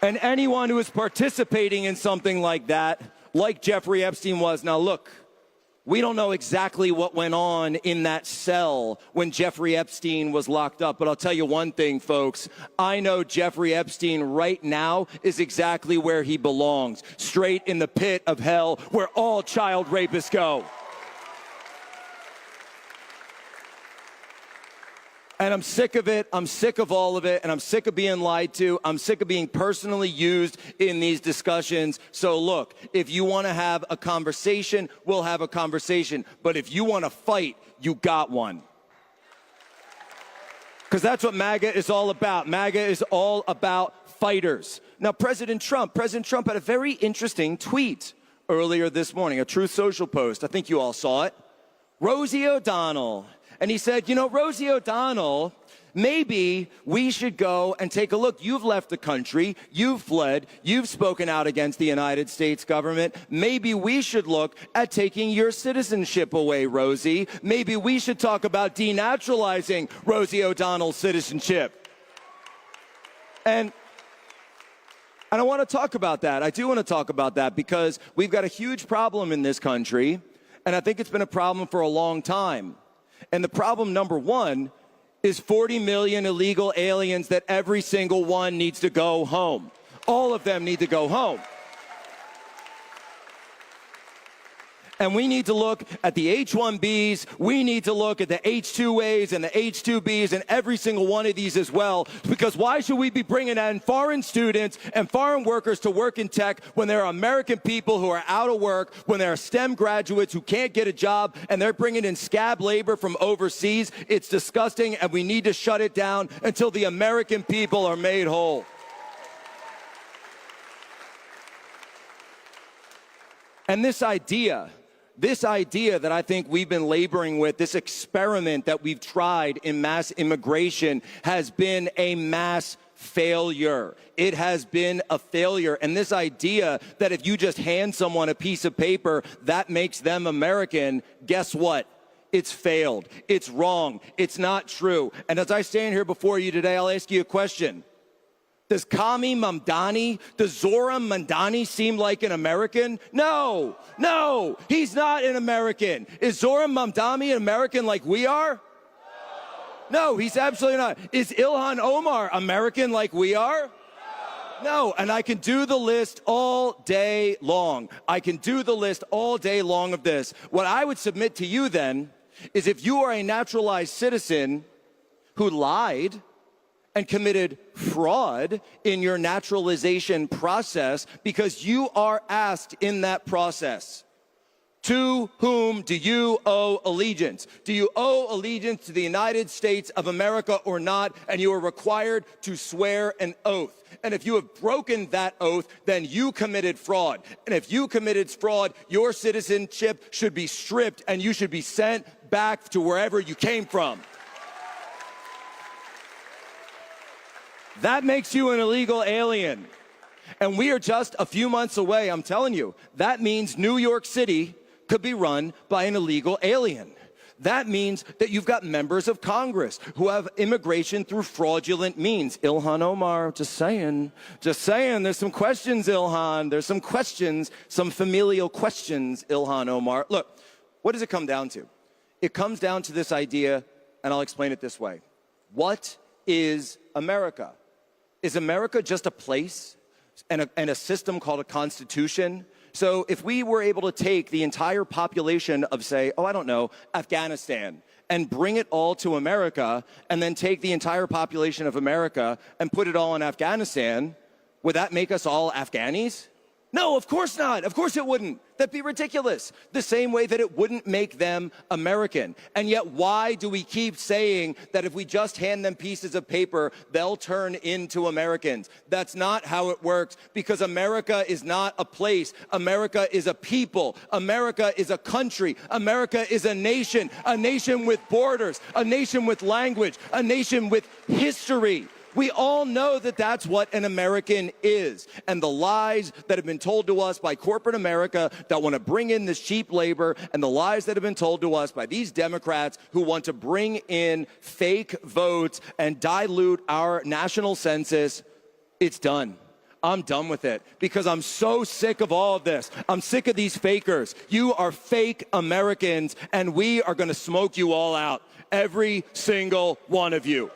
And anyone who is participating in something like that, like Jeffrey Epstein was, now look, we don't know exactly what went on in that cell when Jeffrey Epstein was locked up. But I'll tell you one thing, folks. I know Jeffrey Epstein right now is exactly where he belongs, straight in the pit of hell where all child rapists go. And I'm sick of it. I'm sick of all of it. And I'm sick of being lied to. I'm sick of being personally used in these discussions. So look, if you want to have a conversation, we'll have a conversation. But if you want to fight, you got one. Because that's what MAGA is all about. MAGA is all about fighters. Now, President Trump had a very interesting tweet earlier this morning, a Truth Social post. I think you all saw it. Rosie O'Donnell. And he said, you know, Rosie O'Donnell, maybe we should go and take a look. You've left the country. You've fled. You've spoken out against the United States government. Maybe we should look at taking your citizenship away, Rosie. Maybe we should talk about denaturalizing Rosie O'Donnell's citizenship. And I want to talk about that. I do want to talk about that because we've got a huge problem in this country, and I think it's been a problem for a long time. And the problem, number one, is 40 million illegal aliens that every single one needs to go home. All of them need to go home. And we need to look at the H-1Bs. We need to look at the H-2As and the H-2Bs and every single one of these as well. Because why should we be bringing in foreign students and foreign workers to work in tech when there are American people who are out of work, when there are STEM graduates who can't get a job, and they're bringing in scab labor from overseas? It's disgusting, and we need to shut it down until the American people are made whole. And this idea that I think we've been laboring with, this experiment that we've tried in mass immigration, has been a mass failure. It has been a failure. And this idea that if you just hand someone a piece of paper, that makes them American, guess what? It's failed. It's wrong. It's not true. And as I stand here before you today, I'll ask you a question. Does Kami Mamdani, does Zohran Mamdani seem like an American? No, he's not an American. Is Zohran Mamdani an American like we are? No, he's absolutely not. Is Ilhan Omar American like we are? No, and I can do the list all day long. I can do the list all day long of this. What I would submit to you then is if you are a naturalized citizen who lied and committed fraud in your naturalization process, because you are asked in that process, to whom do you owe allegiance? Do you owe allegiance to the United States of America or not? And you are required to swear an oath. And if you have broken that oath, then you committed fraud. And if you committed fraud, your citizenship should be stripped and you should be sent back to wherever you came from. That makes you an illegal alien. And we are just a few months away, I'm telling you. That means New York City could be run by an illegal alien. That means that you've got members of Congress who have immigration through fraudulent means. Ilhan Omar, just saying, there's some questions, Ilhan. There's some questions, some familial questions, Ilhan Omar. Look, what does it come down to? It comes down to this idea, and I'll explain it this way. What is America? Is America just a place and a system called a constitution? So if we were able to take the entire population of, say, Afghanistan, and bring it all to America, and then take the entire population of America and put it all in Afghanistan, would that make us all Afghanis? No, of course not. Of course it wouldn't. That'd be ridiculous. The same way that it wouldn't make them American. And yet, why do we keep saying that if we just hand them pieces of paper, they'll turn into Americans? That's not how it works, because America is not a place. America is a people. America is a country. America is a nation with borders, a nation with language, a nation with history. We all know that that's what an American is. And the lies that have been told to us by corporate America that want to bring in this cheap labor, and the lies that have been told to us by these Democrats who want to bring in fake votes and dilute our national census, it's done. I'm done with it because I'm so sick of all of this. I'm sick of these fakers. You are fake Americans, and we are going to smoke you all out, every single one of you.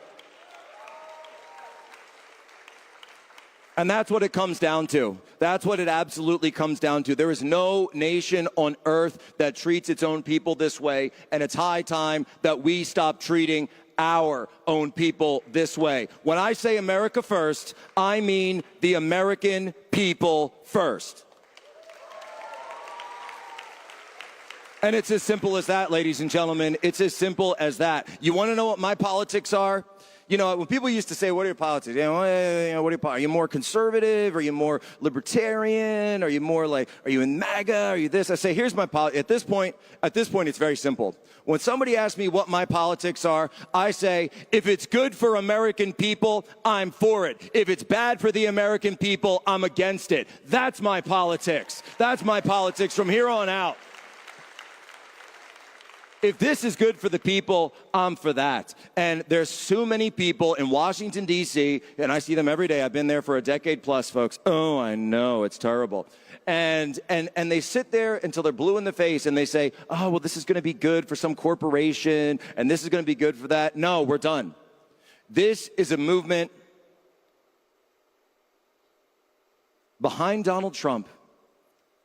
And that's what it comes down to. That's what it absolutely comes down to. There is no nation on earth that treats its own people this way, and it's high time that we stop treating our own people this way. When I say America first, I mean the American people first. And it's as simple as that, ladies and gentlemen. It's as simple as that. You want to know what my politics are? You know, when people used to say, what are your politics? What are your politics? Are you more conservative? Are you more libertarian? Are you more like, are you in MAGA? Are you this? I say, here's my politics. At this point, it's very simple. When somebody asks me what my politics are, I say, if it's good for American people, I'm for it. If it's bad for the American people, I'm against it. That's my politics. That's my politics from here on out. If this is good for the people, I'm for that. And there's so many people in Washington, D.C., and I see them every day. I've been there for a decade plus, folks. Oh, I know, it's terrible. And they sit there until they're blue in the face, and they say, oh, well, this is going to be good for some corporation, and this is going to be good for that. No, we're done. This is a movement behind Donald Trump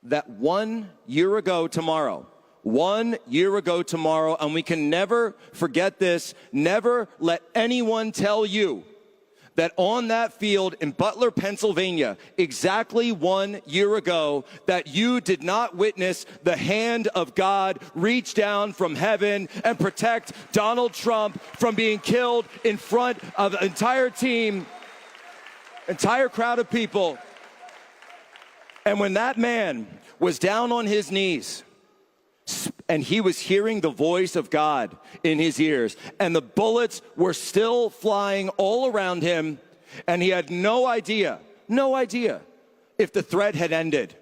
that 1 year ago tomorrow, 1 year ago tomorrow, and we can never forget this, never let anyone tell you that on that field in Butler, Pennsylvania, exactly 1 year ago, that you did not witness the hand of God reach down from heaven and protect Donald Trump from being killed in front of an entire team, entire crowd of people. And when that man was down on his knees, and he was hearing the voice of God in his ears, and the bullets were still flying all around him, and he had no idea if the threat had ended.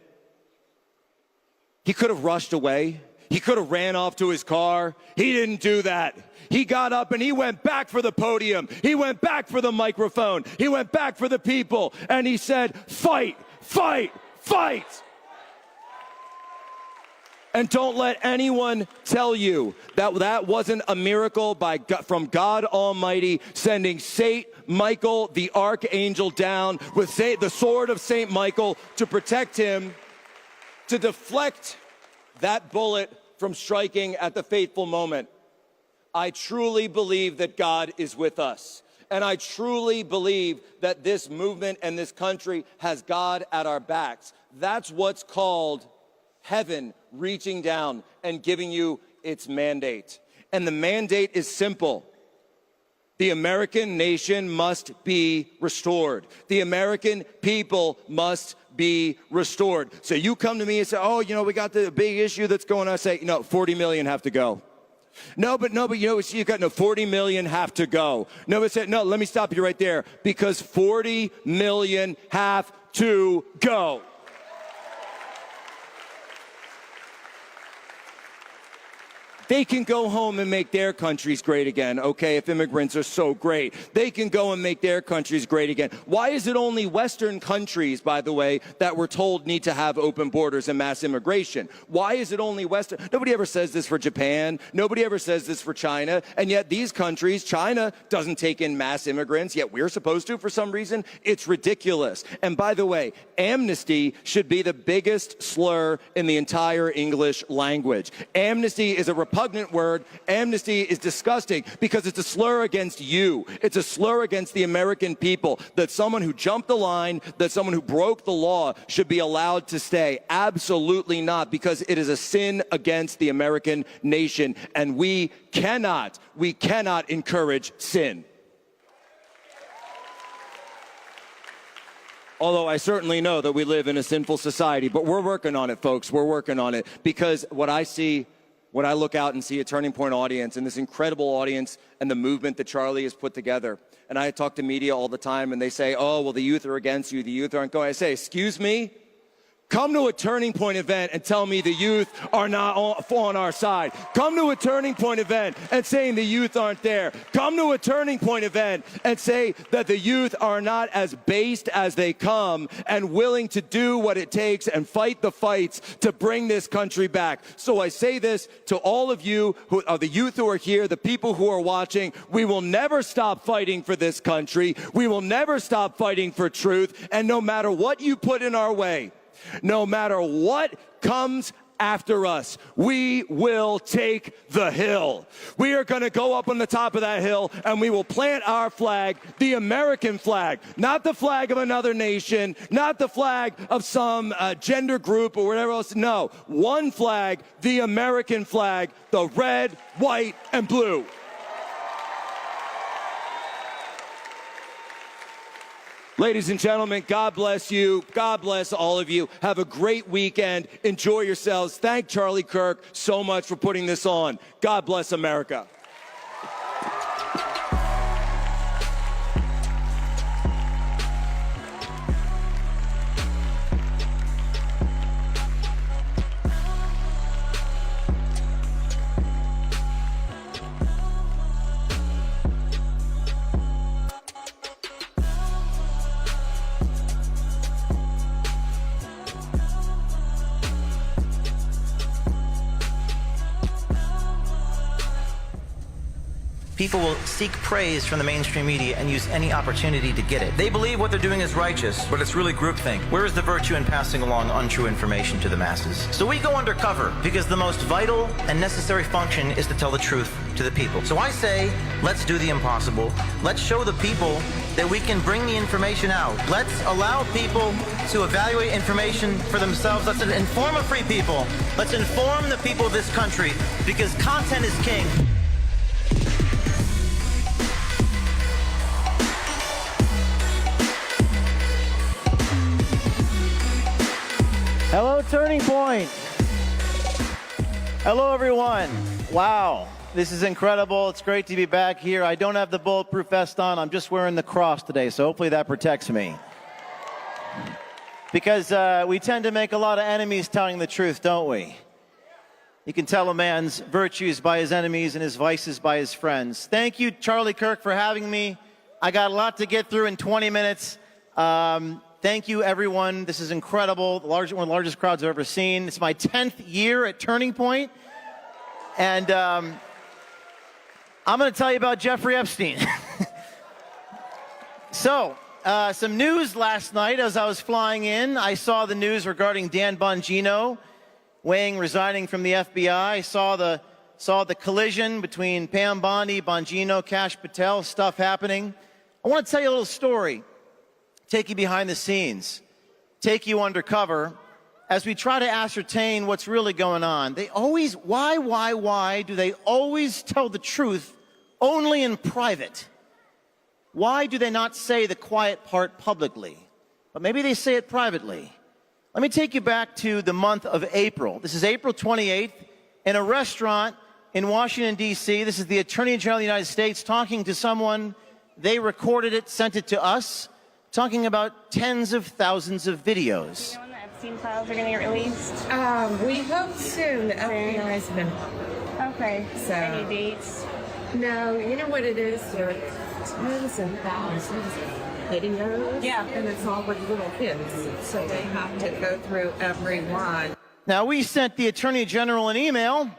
He could have rushed away. He could have ran off to his car. He didn't do that. He got up and he went back for the podium. He went back for the microphone. He went back for the people, and he said, "Fight, fight, fight." And don't let anyone tell you that that wasn't a miracle from God Almighty sending Saint Michael, the archangel, down with the sword of Saint Michael to protect him, to deflect that bullet from striking at the fateful moment. I truly believe that God is with us. And I truly believe that this movement and this country has God at our backs. That's what's called heaven reaching down and giving you its mandate. And the mandate is simple. The American nation must be restored. The American people must be restored. So you come to me and say, "Oh, we got the big issue that's going on." I say, 40 million have to go. No, but you got 40 million have to go. No, but say, no, let me stop you right there, because 40 million have to go. They can go home and make their countries great again, okay, if immigrants are so great. They can go and make their countries great again. Why is it only Western countries, by the way, that we're told need to have open borders and mass immigration? Why is it only Western? Nobody ever says this for Japan. Nobody ever says this for China. And yet these countries, China doesn't take in mass immigrants, yet we're supposed to for some reason. It's ridiculous. And by the way, amnesty should be the biggest slur in the entire English language. Amnesty is a repugnant word. Amnesty is disgusting because it's a slur against you. It's a slur against the American people, that someone who jumped the line, that someone who broke the law should be allowed to stay. Absolutely not, because it is a sin against the American nation, and we cannot encourage sin. Although I certainly know that we live in a sinful society, but we're working on it, folks. We're working on it, because when I look out and see a Turning Point audience and this incredible audience and the movement that Charlie has put together, and I talk to media all the time and they say, "Oh, well, the youth are against you. The youth aren't going." I say, "Excuse me? Come to a Turning Point event and tell me the youth are not on our side. Come to a Turning Point event and saying the youth aren't there. Come to a Turning Point event and say that the youth are not as based as they come and willing to do what it takes and fight the fights to bring this country back." So I say this to all of you, who are the youth who are here, the people who are watching. We will never stop fighting for this country. We will never stop fighting for truth. And no matter what you put in our way, no matter what comes after us, we will take the hill. We are going to go up on the top of that hill and we will plant our flag, the American flag, not the flag of another nation, not the flag of some gender group or whatever else. No, one flag, the American flag, the red, white, and blue. Ladies and gentlemen, God bless you. God bless all of you. Have a great weekend. Enjoy yourselves. Thank Charlie Kirk so much for putting this on. God bless America. People will seek praise from the mainstream media and use any opportunity to get it. They believe what they're doing is righteous, but it's really groupthink. Where is the virtue in passing along untrue information to the masses? So we go undercover because the most vital and necessary function is to tell the truth to the people. So I say, let's do the impossible. Let's show the people that we can bring the information out. Let's allow people to evaluate information for themselves. Let's inform a free people. Let's inform the people of this country, because content is king. Hello, Turning Point. Hello, everyone. Wow, this is incredible. It's great to be back here. I don't have the bulletproof vest on. I'm just wearing the cross today, so hopefully that protects me. Because we tend to make a lot of enemies telling the truth, don't we? You can tell a man's virtues by his enemies and his vices by his friends. Thank you, Charlie Kirk, for having me. I got a lot to get through in 20 minutes. Thank you, everyone. This is incredible. One of the largest crowds I've ever seen. It's my 10th year at Turning Point. And I'm going to tell you about Jeffrey Epstein. So, some news last night as I was flying in. I saw the news regarding Dan Bongino resigning from the FBI. I saw the collision between Pam Bondi, Bongino, Kash Patel, stuff happening. I want to tell you a little story. Take you behind the scenes, take you undercover as we try to ascertain what's really going on. Why do they always tell the truth only in private? Why do they not say the quiet part publicly? But maybe they say it privately. Let me take you back to the month of April. This is April 28th in a restaurant in Washington, D.C. This is the Attorney General of the United States talking to someone. They recorded it, sent it to us, talking about tens of thousands of videos. Do you know when the Epstein files are going to get released? We hope soon. The FBI's been. Okay. So, any dates? No, you know what it is? There are tens and thousands of videos. Yeah. And it's all with little kids. So they have to go through every one. Now, we sent the Attorney General an email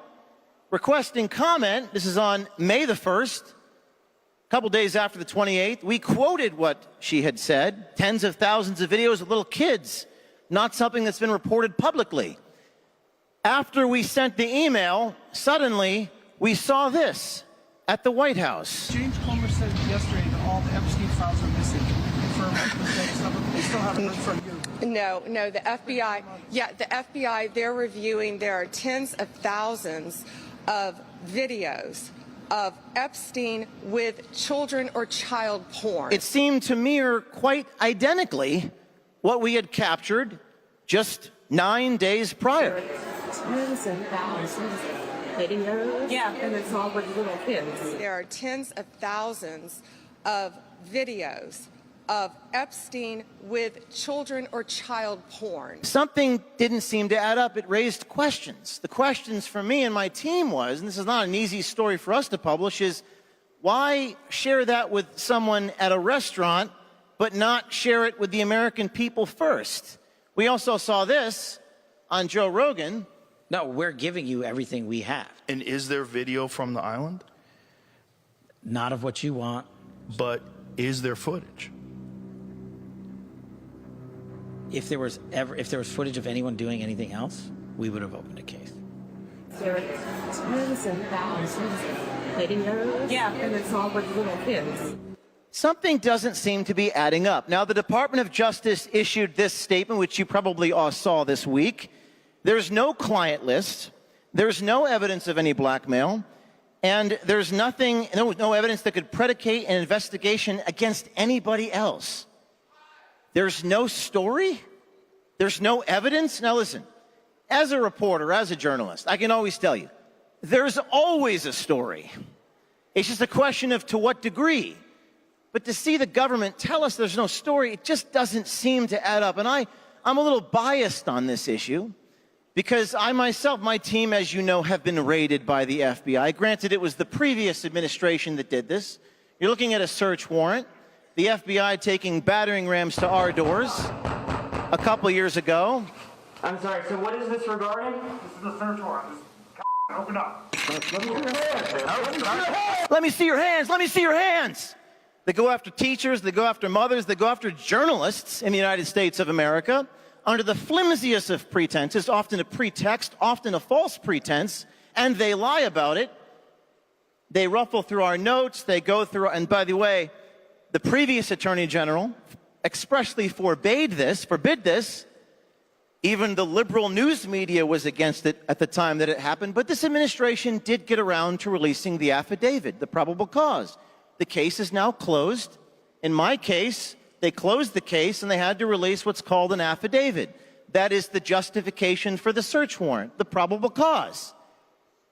requesting comment. This is on May the 1st. A couple days after the 28th, we quoted what she had said, tens of thousands of videos of little kids, not something that's been reported publicly. After we sent the email, suddenly we saw this at the White House. James Comer said yesterday that all the Epstein files are missing. They still haven't heard from you. No, the FBI, they're reviewing, there are tens of thousands of videos of Epstein with children or child porn. It seemed to mirror quite identically what we had captured just 9 days prior. Tens and thousands of videos. Yeah. And it's all with little kids. There are tens of thousands of videos of Epstein with children or child porn. Something didn't seem to add up. It raised questions. The questions for me and my team was, and this is not an easy story for us to publish, is why share that with someone at a restaurant but not share it with the American people first? We also saw this on Joe Rogan. No, we're giving you everything we have. And is there video from the island? Not of what you want. But is there footage? If there was footage of anyone doing anything else, we would have opened a case. There are tens and thousands of videos. Yeah. And it's all with little kids. Something doesn't seem to be adding up. Now, the Department of Justice issued this statement, which you probably all saw this week. There's no client list. There's no evidence of any blackmail. And there's no evidence that could predicate an investigation against anybody else. There's no story? There's no evidence? Now listen, as a reporter, as a journalist, I can always tell you, there's always a story. It's just a question of to what degree. But to see the government tell us there's no story, it just doesn't seem to add up. And I'm a little biased on this issue because I myself, my team, as you know, have been raided by the FBI. Granted, it was the previous administration that did this. You're looking at a search warrant. The FBI taking battering rams to our doors a couple years ago. I'm sorry, so what is this regarding? This is the search warrant. Open up. Let me see your hands. Let me see your hands. They go after teachers. They go after mothers. They go after journalists in the United States of America under the flimsiest of pretenses, often a pretext, often a false pretense, and they lie about it. They ruffle through our notes. They go through, and by the way, the previous Attorney General expressly forbid this. Even the liberal news media was against it at the time that it happened, but this administration did get around to releasing the affidavit, the probable cause. The case is now closed. In my case, they closed the case and they had to release what's called an affidavit. That is the justification for the search warrant, the probable cause.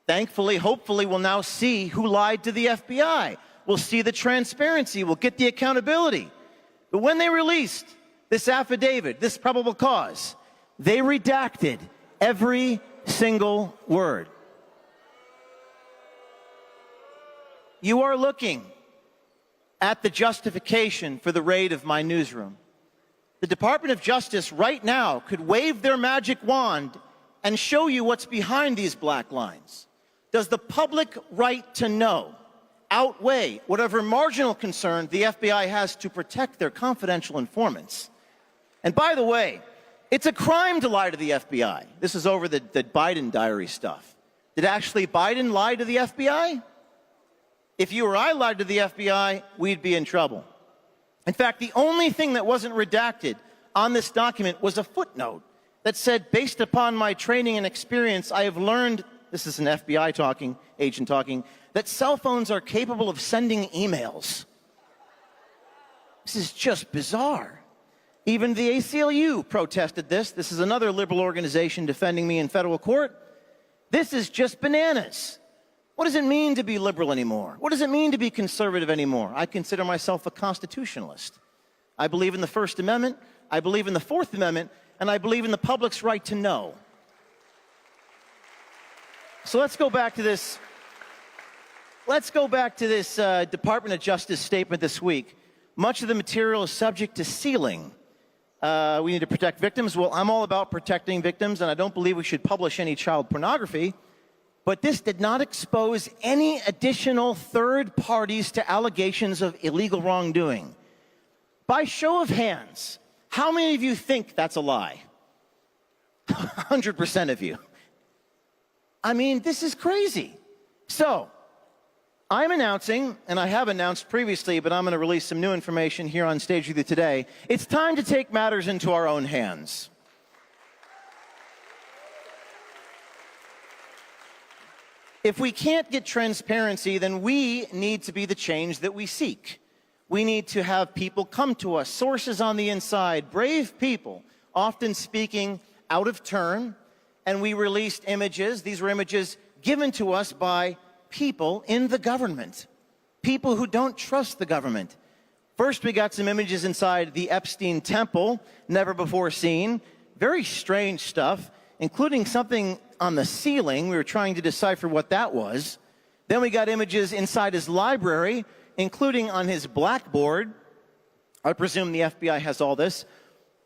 Thankfully, hopefully, we'll now see who lied to the FBI. We'll see the transparency. We'll get the accountability. But when they released this affidavit, this probable cause, they redacted every single word. You are looking at the justification for the raid of my newsroom. The Department of Justice right now could wave their magic wand and show you what's behind these black lines. Does the public right to know outweigh whatever marginal concern the FBI has to protect their confidential informants? And by the way, it's a crime to lie to the FBI. This is over the Biden diary stuff. Did actually Biden lie to the FBI? If you or I lied to the FBI, we'd be in trouble. In fact, the only thing that wasn't redacted on this document was a footnote that said, based upon my training and experience, I have learned, this is an FBI agent talking, that cell phones are capable of sending emails. This is just bizarre. Even the ACLU protested this. This is another liberal organization defending me in federal court. This is just bananas. What does it mean to be liberal anymore? What does it mean to be conservative anymore? I consider myself a constitutionalist. I believe in the First Amendment, I believe in the Fourth Amendment, and I believe in the public's right to know. So let's go back to this. Department of Justice statement this week. Much of the material is subject to sealing. We need to protect victims. Well, I'm all about protecting victims, and I don't believe we should publish any child pornography. But this did not expose any additional third parties to allegations of illegal wrongdoing. By show of hands, how many of you think that's a lie? 100% of you. I mean, this is crazy. So, I'm announcing, and I have announced previously, but I'm going to release some new information here on stage with you today. It's time to take matters into our own hands. If we can't get transparency, then we need to be the change that we seek. We need to have people come to us, sources on the inside, brave people, often speaking out of turn, and we released images. These were images given to us by people in the government, people who don't trust the government. First, we got some images inside the Epstein temple, never before seen. Very strange stuff, including something on the ceiling. We were trying to decipher what that was. Then we got images inside his library, including on his blackboard. I presume the FBI has all this.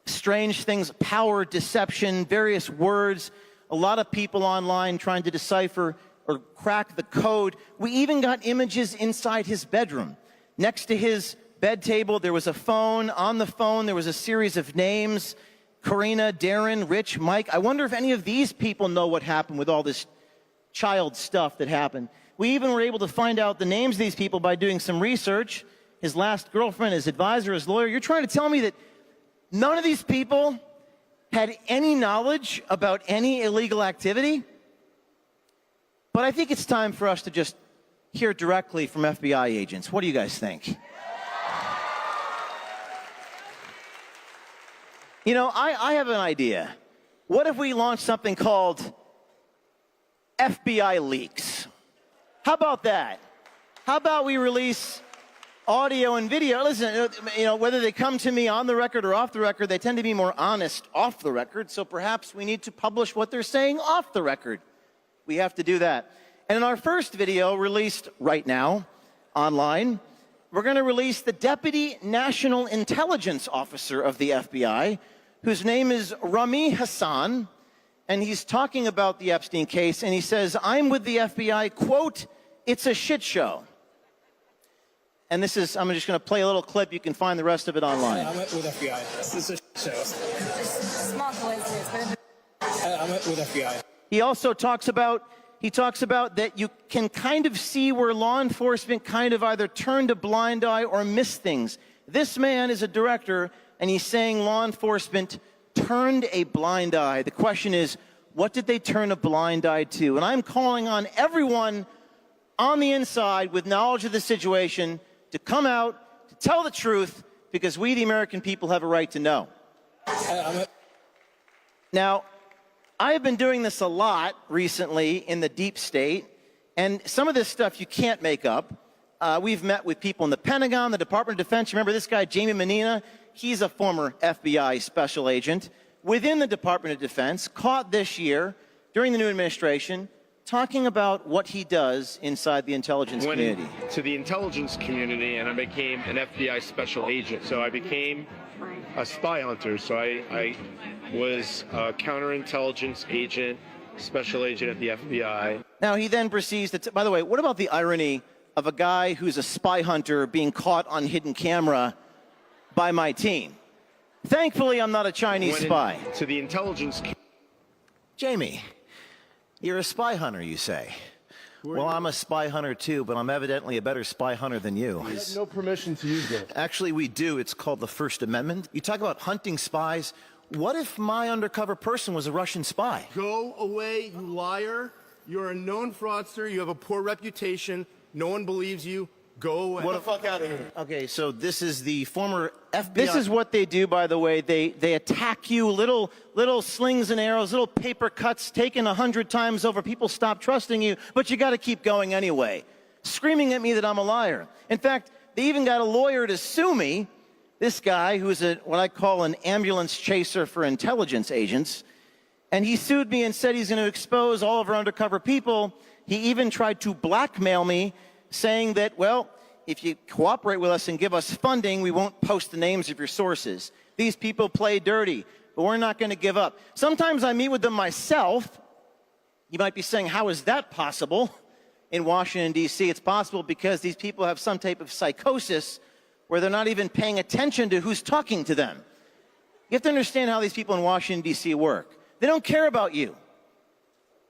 Strange things, power, deception, various words. A lot of people online trying to decipher or crack the code. We even got images inside his bedroom. Next to his bed table, there was a phone. On the phone, there was a series of names. Karina, Darren, Rich, Mike. I wonder if any of these people know what happened with all this child stuff that happened. We even were able to find out the names of these people by doing some research. His last girlfriend, his advisor, his lawyer. You're trying to tell me that none of these people had any knowledge about any illegal activity? But I think it's time for us to just hear directly from FBI agents. What do you guys think? You know, I have an idea. What if we launch something called FBI Leaks? How about that? How about we release audio and video? Listen, you know, whether they come to me on the record or off the record, they tend to be more honest off the record, so perhaps we need to publish what they're saying off the record. We have to do that. And in our first video, released right now online, we're going to release the Deputy National Intelligence Officer of the FBI, whose name is Rami Hassan. and he's talking about the Epstein case, and he says, I'm with the FBI, quote, it's a shit show. And this is, I'm just going to play a little clip. You can find the rest of it online. I'm with FBI. This is a shit show. Small coincidence, but I'm with FBI. He also talks about that you can kind of see where law enforcement kind of either turned a blind eye or missed things. This man is a director, and he's saying law enforcement turned a blind eye. The question is, what did they turn a blind eye to? And I'm calling on everyone on the inside with knowledge of the situation to come out, to tell the truth, because we, the American people, have a right to know. Now, I have been doing this a lot recently in the deep state, and some of this stuff you can't make up. We've met with people in the Pentagon, the Department of Defense. Remember this guy, Jamie Menina? He's a former FBI special agent within the Department of Defense, caught this year during the new administration, talking about what he does inside the intelligence community. To the intelligence community, and I became an FBI special agent. So I became a spy hunter. So I was a counterintelligence agent, special agent at the FBI. Now he then proceeds to, by the way, what about the irony of a guy who's a spy hunter being caught on hidden camera by my team? Thankfully, I'm not a Chinese spy. To the intelligence. Jamie, you're a spy hunter, you say. Well, I'm a spy hunter too, but I'm evidently a better spy hunter than you. We have no permission to use it. Actually, we do. It's called the First Amendment. You talk about hunting spies. What if my undercover person was a Russian spy? Go away, you liar. You're a known fraudster. You have a poor reputation. No one believes you. Go the fuck out of here. Okay, so this is the former FBI. This is what they do, by the way. They attack you, little slings and arrows, little paper cuts taken 100 times over. People stop trusting you, but you got to keep going anyway, screaming at me that I'm a liar. In fact, they even got a lawyer to sue me, this guy who's what I call an ambulance chaser for intelligence agents, and he sued me and said he's going to expose all of our undercover people. He even tried to blackmail me, saying that, well, if you cooperate with us and give us funding, we won't post the names of your sources. These people play dirty, but we're not going to give up. Sometimes I meet with them myself. You might be saying, how is that possible in Washington, D.C.? It's possible because these people have some type of psychosis where they're not even paying attention to who's talking to them. You have to understand how these people in Washington, D.C. work. They don't care about you.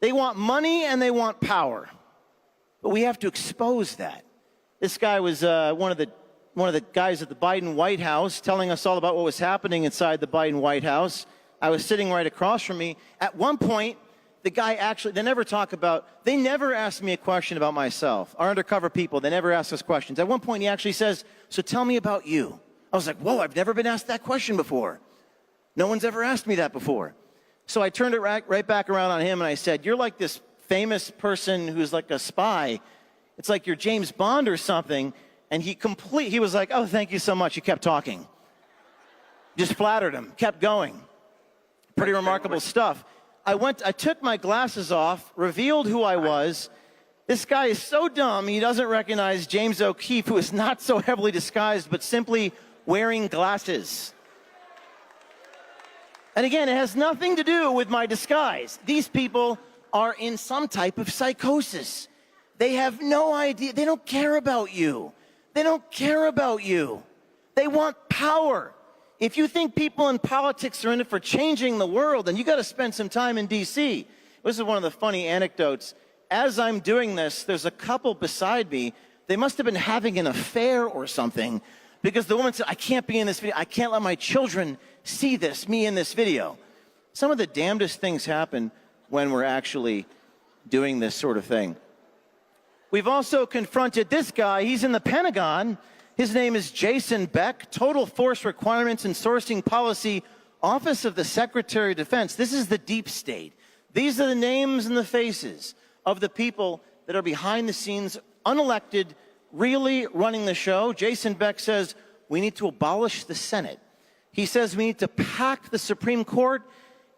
They want money and they want power. But we have to expose that. This guy was one of the guys at the Biden White House telling us all about what was happening inside the Biden White House. I was sitting right across from me. At one point, the guy actually, they never asked me a question about myself. Our undercover people, they never ask us questions. At one point, he actually says, so tell me about you. I was like, whoa, I've never been asked that question before. No one's ever asked me that before. So I turned it right back around on him and I said, you're like this famous person who's like a spy. It's like you're James Bond or something. And he was like, oh, thank you so much. He kept talking. Just flattered him, kept going. Pretty remarkable stuff. I took my glasses off, revealed who I was. This guy is so dumb, he doesn't recognize James O'Keefe, who is not so heavily disguised, but simply wearing glasses. And again, it has nothing to do with my disguise. These people are in some type of psychosis. They have no idea. They don't care about you. They don't care about you. They want power. If you think people in politics are in it for changing the world, then you got to spend some time in D.C. This is one of the funny anecdotes. As I'm doing this, there's a couple beside me. They must have been having an affair or something, because the woman said, I can't be in this video. I can't let my children see me in this video. Some of the damnedest things happen when we're actually doing this sort of thing. We've also confronted this guy. He's in the Pentagon. His name is Jason Beck, Total Force Requirements and Sourcing Policy, Office of the Secretary of Defense. This is the deep state. These are the names and the faces of the people that are behind the scenes, unelected, really running the show. Jason Beck says we need to abolish the Senate. He says we need to pack the Supreme Court.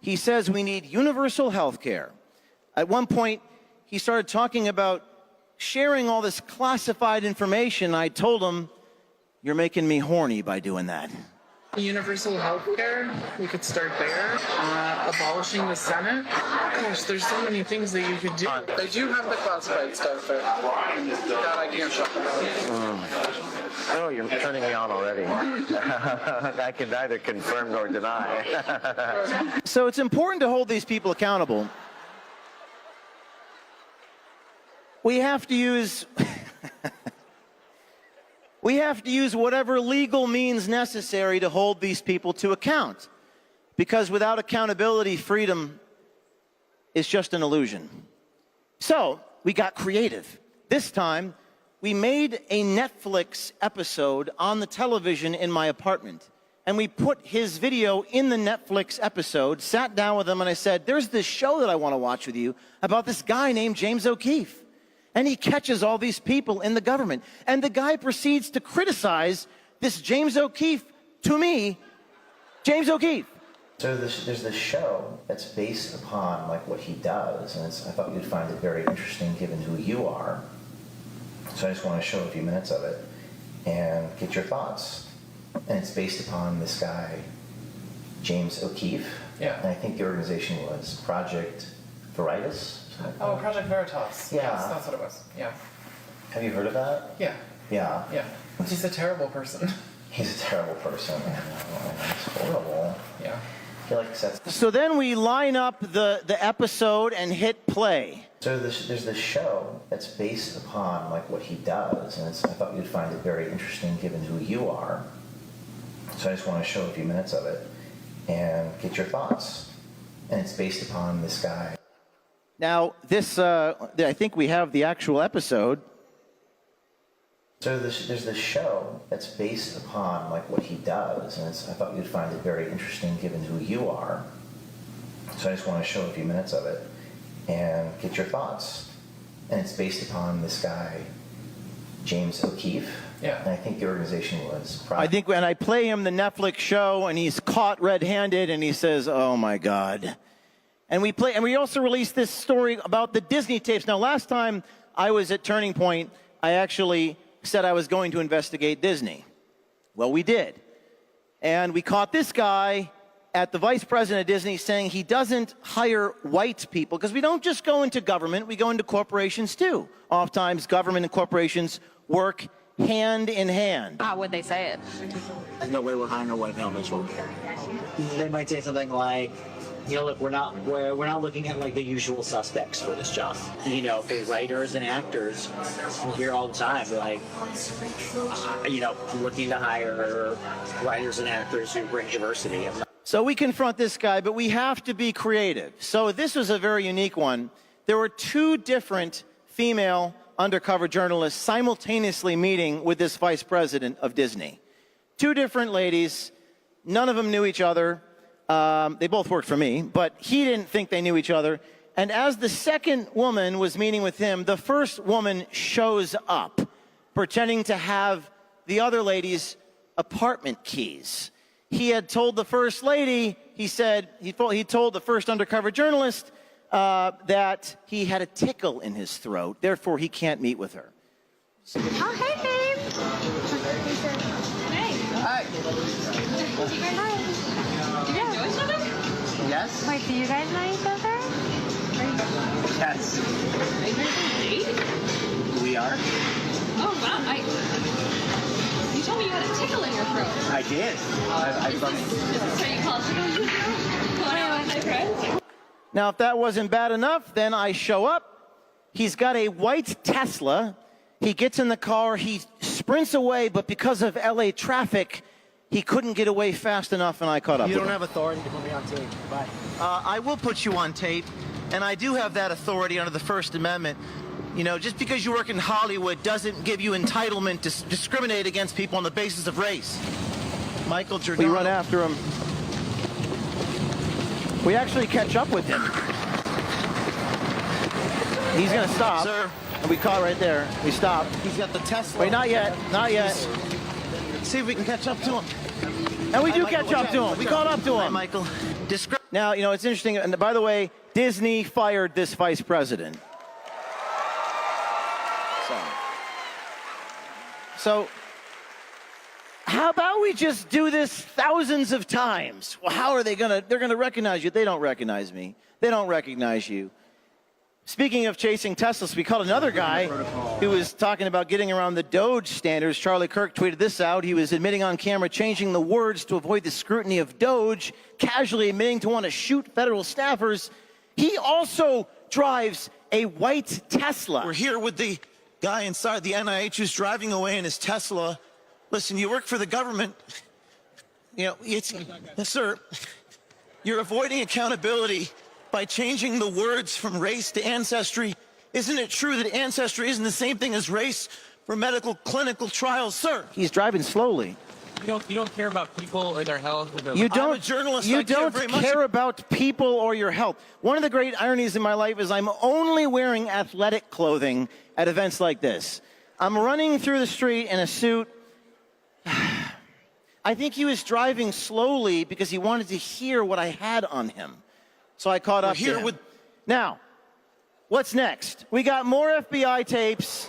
He says we need universal health care. At one point, he started talking about sharing all this classified information. I told him, you're making me horny by doing that. Universal health care, we could start there. Abolishing the Senate. Gosh, there's so many things that you could do. They do have the classified stuff, but that I can't talk about. Oh, you're turning me on already. I can neither confirm nor deny. So it's important to hold these people accountable. We have to use whatever legal means necessary to hold these people to account. Because without accountability, freedom is just an illusion. So we got creative. This time, we made a Netflix episode on the television in my apartment. And we put his video in the Netflix episode, sat down with him, and I said, there's this show that I want to watch with you about this guy named James O'Keefe. And he catches all these people in the government. And the guy proceeds to criticize this James O'Keefe, to me, James O'Keefe. So there's this show that's based upon like what he does, and I thought you'd find it very interesting given who you are. So I just want to show a few minutes of it and get your thoughts. And it's based upon this guy, James O'Keefe. Yeah. And I think the organization was Project Veritas. Oh, Project Veritas. Yeah. Yes, that's what it was. Yeah. Have you heard of that? Yeah. Yeah. Yeah. He's a terrible person. He's a terrible person. I know, and it's horrible. Yeah. I feel like that's... So then we line up the episode and hit play. So there's this show that's based upon like what he does, and I thought you'd find it very interesting given who you are. So I just want to show a few minutes of it and get your thoughts. And it's based upon this guy. Now, this, I think we have the actual episode. So there's this show that's based upon like what he does, and I thought you'd find it very interesting given who you are. So I just want to show a few minutes of it and get your thoughts. And it's based upon this guy, James O'Keefe. Yeah. And I think the organization was... I think when I play him the Netflix show and he's caught red-handed and he says, oh my God. And we also released this story about the Disney tapes. Now, last time I was at Turning Point, I actually said I was going to investigate Disney. Well, we did. And we caught this guy at the vice president of Disney saying he doesn't hire white people, because we don't just go into government, we go into corporations too. Oftentimes, government and corporations work hand in hand. How would they say it? There's no way we're hiring a white male Mitchell. They might say something like, you know, look, we're not looking at like the usual suspects for this job. You know, for writers and actors, we hear all the time, like, you know, looking to hire writers and actors who bring diversity. So we confront this guy, but we have to be creative. So this was a very unique one. There were two different female undercover journalists simultaneously meeting with this vice president of Disney. Two different ladies. None of them knew each other. They both worked for me, but he didn't think they knew each other. And as the second woman was meeting with him, the first woman shows up, pretending to have the other lady's apartment keys. He had told the first lady, he told the first undercover journalist that he had a tickle in his throat, therefore he can't meet with her. Oh, hey, babe. Hey. Hi. Do you guys know each other? Yes. Wait, do you guys know each other? Yes. Are you guys on a date? We are. Oh, wow. You told me you had a tickle in your throat. I did. Is this how you call tickles in your throat? Going out with my friends? Now, if that wasn't bad enough, then I show up. He's got a white Tesla. He gets in the car. He sprints away, but because of LA traffic, he couldn't get away fast enough, and I caught up with him. You don't have authority to put me on tape. Goodbye. I will put you on tape, and I do have that authority under the First Amendment. You know, just because you work in Hollywood doesn't give you entitlement to discriminate against people on the basis of race. Michael Giordano. We run after him. We actually catch up with him. He's going to stop. Sir. And we caught right there. We stop. He's got the Tesla. Wait, not yet. Not yet. See if we can catch up to him. And we do catch up to him. We caught up to him. Hi, Michael. Now, you know, it's interesting. And by the way, Disney fired this vice president. So How about we just do this thousands of times? Well, how are they gonna? They're gonna recognize you. They don't recognize me. They don't recognize you. Speaking of chasing Teslas, we called another guy who was talking about getting around the Doge standards. Charlie Kirk tweeted this out. He was admitting on camera changing the words to avoid the scrutiny of Doge, casually admitting to want to shoot federal staffers. He also drives a white Tesla. We're here with the guy inside the NIH who's driving away in his Tesla. Listen, you work for the government. You know, yes, sir. You're avoiding accountability by changing the words from race to ancestry. Isn't it true that ancestry isn't the same thing as race for medical clinical trials, sir? He's driving slowly. You don't care about people or their health. Or their You life. don't, I'm a journalist. you I care don't very much. care about people or your health. One of the great ironies in my life is I'm only wearing athletic clothing at events like this. I'm running through the street in a suit. I think he was driving slowly because he wanted to hear what I had on him. So I caught up to him. Now, what's next? We got more FBI tapes.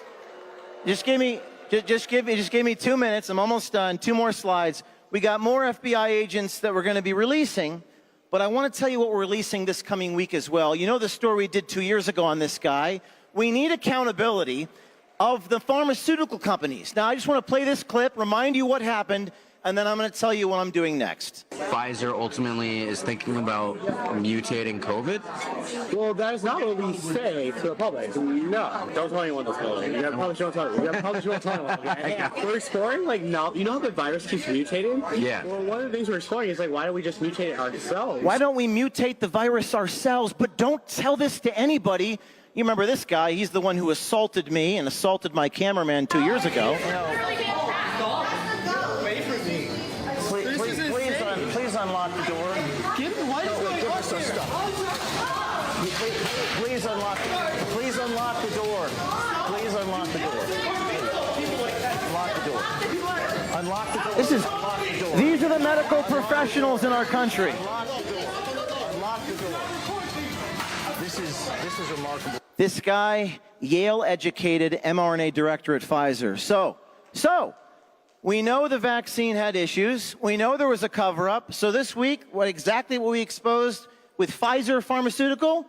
Just give me 2 minutes. I'm almost done. 2 more slides. We got more FBI agents that we're going to be releasing, but I want to tell you what we're releasing this coming week as well. You know the story we did 2 years ago on this guy. We need accountability of the pharmaceutical companies. Now, I just want to play this clip, remind you what happened, and then I'm going to tell you what I'm doing next. Pfizer ultimately is thinking about mutating COVID? Well, that is not what we say to the public. No, don't tell anyone this. You probably don't tell anyone. You probably don't tell anyone. We're exploring, like, no, you know how the virus keeps mutating? Yeah. Well, one of the things we're exploring is, like, why don't we just mutate it ourselves? Why don't we mutate the virus ourselves? But don't tell this to anybody. You remember this guy, he's the one who assaulted me and assaulted my cameraman 2 years ago. Please unlock the door. Please unlock the door. Please unlock the door. Unlock the door. Unlock the door. These are the medical professionals in our country. Unlock the door. This is remarkable. This guy, Yale-educated mRNA director at Pfizer. So, we know the vaccine had issues. We know there was a cover-up. So this week, what we exposed with Pfizer Pharmaceutical?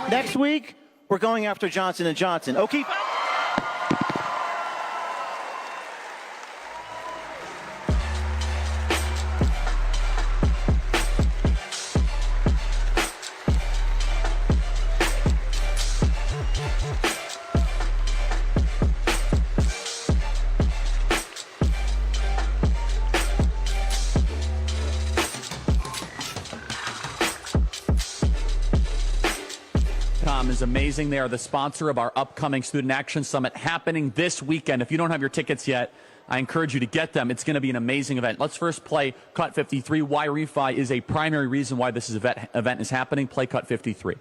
Next week, we're going after Johnson & Johnson. Okay. Is amazing. They are the sponsor of our upcoming Student Action Summit happening this weekend. If you don't have your tickets yet, I encourage you to get them. It's going to be an amazing event. Let's first play Cut 53. Why Refi is a primary reason why this event is happening. Play Cut 53.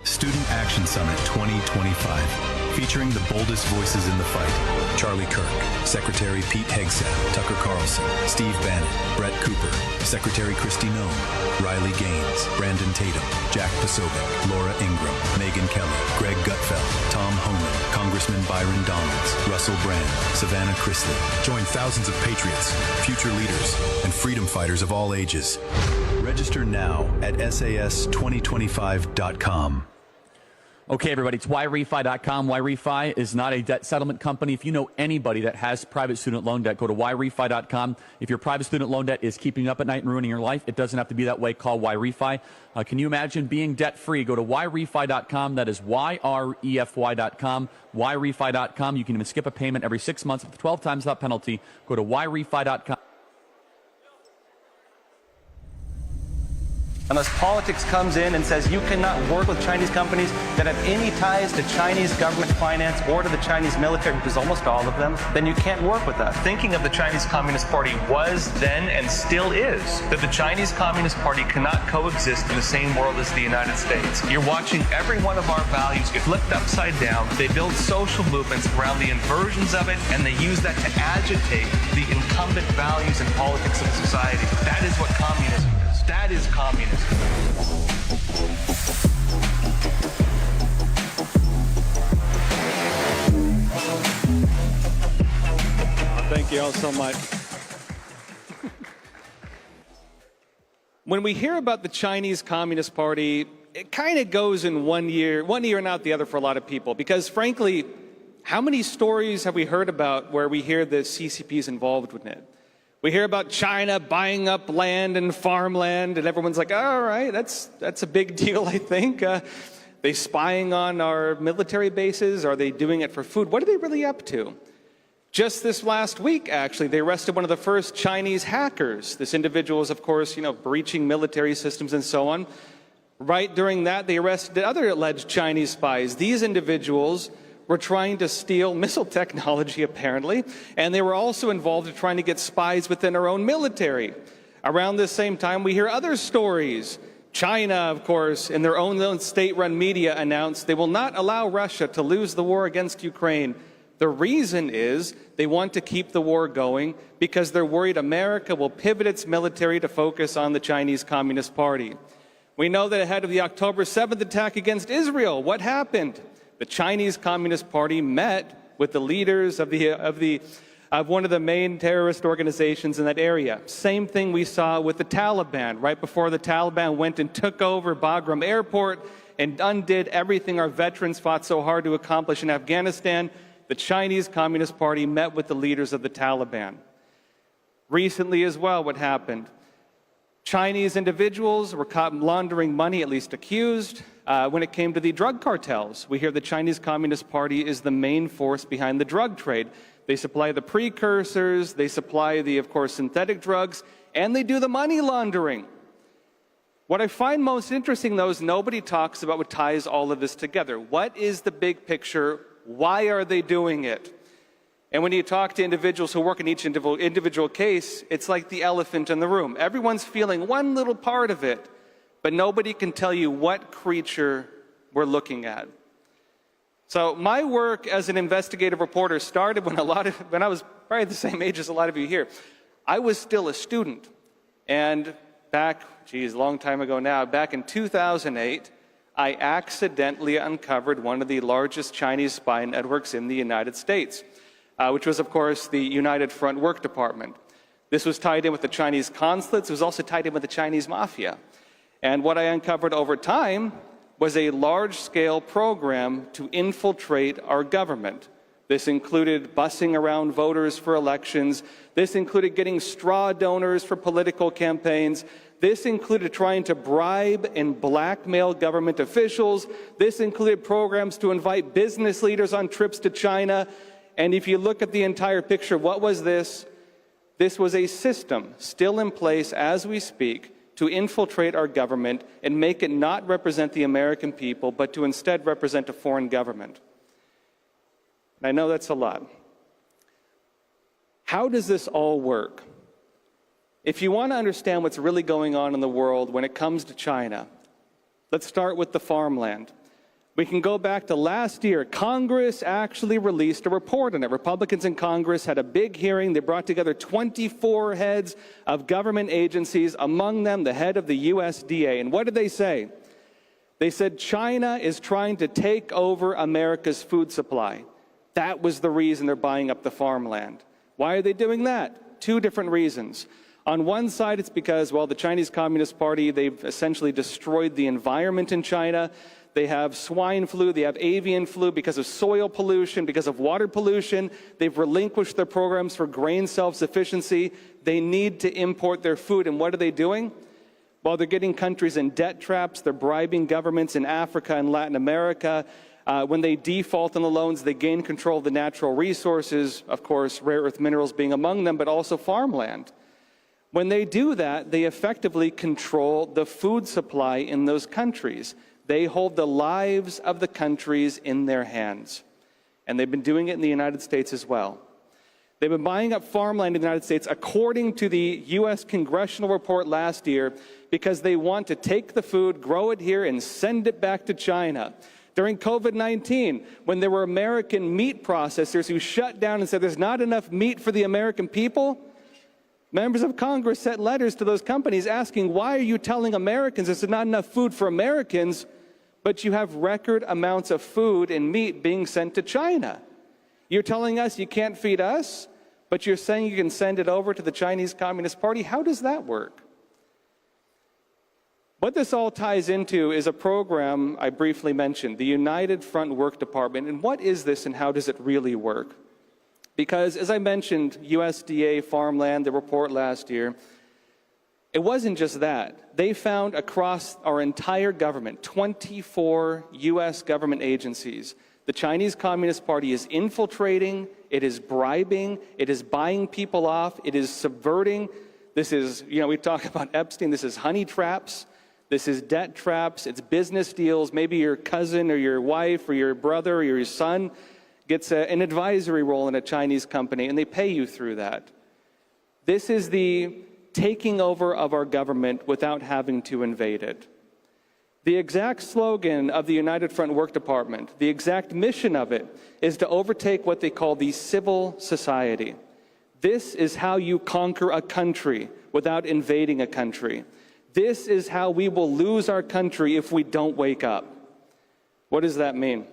Student Action Summit 2025, featuring the boldest voices in the fight. Charlie Kirk, Secretary Pete Hegseth, Tucker Carlson, Steve Bannon, Brett Cooper, Secretary Kristi Noem, Riley Gaines, Brandon Tatum, Jack Posobiec, Laura Ingraham, Megyn Kelly, Greg Gutfeld, Tom Homan, Congressman Byron Donalds, Russell Brand, Savannah Chrisley. Join thousands of patriots, future leaders, and freedom fighters of all ages. Register now at SAS2025.com. Okay, everybody, it's whyrefi.com. Whyrefi is not a debt settlement company. If you know anybody that has private student loan debt, go to whyrefi.com. If your private student loan debt is keeping you up at night and ruining your life, it doesn't have to be that way. Call Whyrefi. Can you imagine being debt-free? Go to whyrefi.com. That is YREFY.com. Whyrefi.com. You can even skip a payment every 6 months with 12 times that penalty. Go to whyrefi.com. Unless politics comes in and says you cannot work with Chinese companies that have any ties to Chinese government finance or to the Chinese military, which is almost all of them, then you can't work with us. Thinking of the Chinese Communist Party was then and still is that the Chinese Communist Party cannot coexist in the same world as the United States. You're watching every one of our values get flipped upside down. They build social movements around the inversions of it, and they use that to agitate the incumbent values and politics of society. That is what communism is. That is communism. Thank you all so much. When we hear about the Chinese Communist Party, it kind of goes in one ear and out the other for a lot of people. Because frankly, how many stories have we heard about where we hear the CCP is involved with it? We hear about China buying up land and farmland, and everyone's like, all right, that's a big deal, I think. They spying on our military bases? Are they doing it for food? What are they really up to? Just this last week, actually, they arrested one of the first Chinese hackers. This individual is, of course, breaching military systems and so on. Right during that, they arrested other alleged Chinese spies. These individuals were trying to steal missile technology, apparently, and they were also involved in trying to get spies within our own military. Around this same time, we hear other stories. China, of course, in their own state-run media announced they will not allow Russia to lose the war against Ukraine. The reason is they want to keep the war going because they're worried America will pivot its military to focus on the Chinese Communist Party. We know that ahead of the October 7th attack against Israel, what happened? The Chinese Communist Party met with the leaders of one of the main terrorist organizations in that area. Same thing we saw with the Taliban. Right before the Taliban went and took over Bagram Airport and undid everything our veterans fought so hard to accomplish in Afghanistan, the Chinese Communist Party met with the leaders of the Taliban. Recently as well, what happened? Chinese individuals were caught laundering money, at least accused, when it came to the drug cartels. We hear the Chinese Communist Party is the main force behind the drug trade. They supply the precursors, they supply of course, synthetic drugs, and they do the money laundering. What I find most interesting, though, is nobody talks about what ties all of this together. What is the big picture? Why are they doing it? And when you talk to individuals who work in each individual case, it's like the elephant in the room. Everyone's feeling one little part of it, but nobody can tell you what creature we're looking at. So my work as an investigative reporter started when I was probably the same age as a lot of you here. I was still a student. And back, a long time ago now, back in 2008, I accidentally uncovered one of the largest Chinese spy networks in the United States, which was, of course, the United Front Work Department. This was tied in with the Chinese consulates. It was also tied in with the Chinese mafia. And what I uncovered over time was a large-scale program to infiltrate our government. This included bussing around voters for elections. This included getting straw donors for political campaigns. This included trying to bribe and blackmail government officials. This included programs to invite business leaders on trips to China. And if you look at the entire picture, what was this? This was a system still in place as we speak to infiltrate our government and make it not represent the American people, but to instead represent a foreign government. And I know that's a lot. How does this all work? If you want to understand what's really going on in the world when it comes to China, let's start with the farmland. We can go back to last year. Congress actually released a report on it. Republicans in Congress had a big hearing. They brought together 24 heads of government agencies, among them the head of the USDA. And what did they say? They said China is trying to take over America's food supply. That was the reason they're buying up the farmland. Why are they doing that? Two different reasons. On one side, it's because, well, the Chinese Communist Party, they've essentially destroyed the environment in China. They have swine flu, they have avian flu because of soil pollution, because of water pollution. They've relinquished their programs for grain self-sufficiency. They need to import their food. And what are they doing? Well, they're getting countries in debt traps. They're bribing governments in Africa and Latin America. When they default on the loans, they gain control of the natural resources, of course, rare earth minerals being among them, but also farmland. When they do that, they effectively control the food supply in those countries. They hold the lives of the countries in their hands. And they've been doing it in the United States as well. They've been buying up farmland in the United States, according to the U.S. congressional report last year, because they want to take the food, grow it here, and send it back to China. During COVID-19, when there were American meat processors who shut down and said there's not enough meat for the American people, members of Congress sent letters to those companies asking, why are you telling Americans there's not enough food for Americans, but you have record amounts of food and meat being sent to China? You're telling us you can't feed us, but you're saying you can send it over to the Chinese Communist Party? How does that work? What this all ties into is a program I briefly mentioned, the United Front Work Department. And what is this and how does it really work? Because as I mentioned, USDA farmland, the report last year, it wasn't just that. They found across our entire government, 24 US government agencies, the Chinese Communist Party is infiltrating, it is bribing, it is buying people off, it is subverting. This is, we talk about Epstein, this is honey traps. This is debt traps, it's business deals. Maybe your cousin or your wife or your brother or your son gets an advisory role in a Chinese company and they pay you through that. This is the taking over of our government without having to invade it. The exact slogan of the United Front Work Department, the exact mission of it, is to overtake what they call the civil society. This is how you conquer a country without invading a country. This is how we will lose our country if we don't wake up. What does that mean?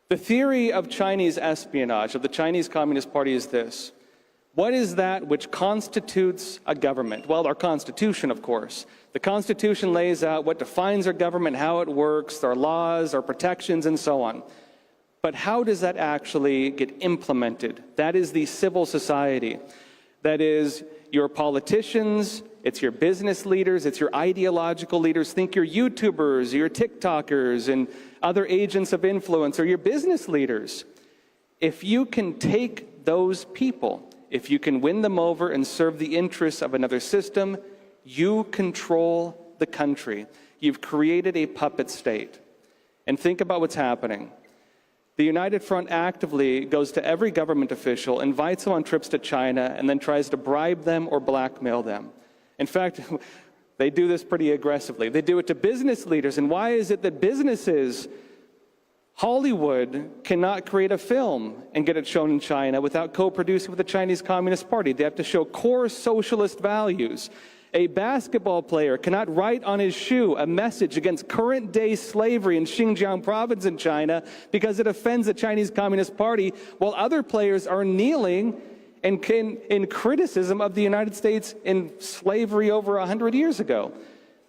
The theory of Chinese espionage, of the Chinese Communist Party, is this. What is that which constitutes a government? Well, our Constitution, of course. The Constitution lays out what defines our government, how it works, our laws, our protections, and so on. But how does that actually get implemented? That is the civil society. That is your politicians, it's your business leaders, it's your ideological leaders. Think your YouTubers, your TikTokers, and other agents of influence, or your business leaders. If you can take those people, if you can win them over and serve the interests of another system, you control the country. You've created a puppet state. And think about what's happening. The United Front actively goes to every government official, invites them on trips to China, and then tries to bribe them or blackmail them. In fact, they do this pretty aggressively. They do it to business leaders. And why is it that businesses, Hollywood, cannot create a film and get it shown in China without co-producing with the Chinese Communist Party? They have to show core socialist values. A basketball player cannot write on his shoe a message against current-day slavery in Xinjiang province in China because it offends the Chinese Communist Party, while other players are kneeling in criticism of the United States in slavery over 100 years ago.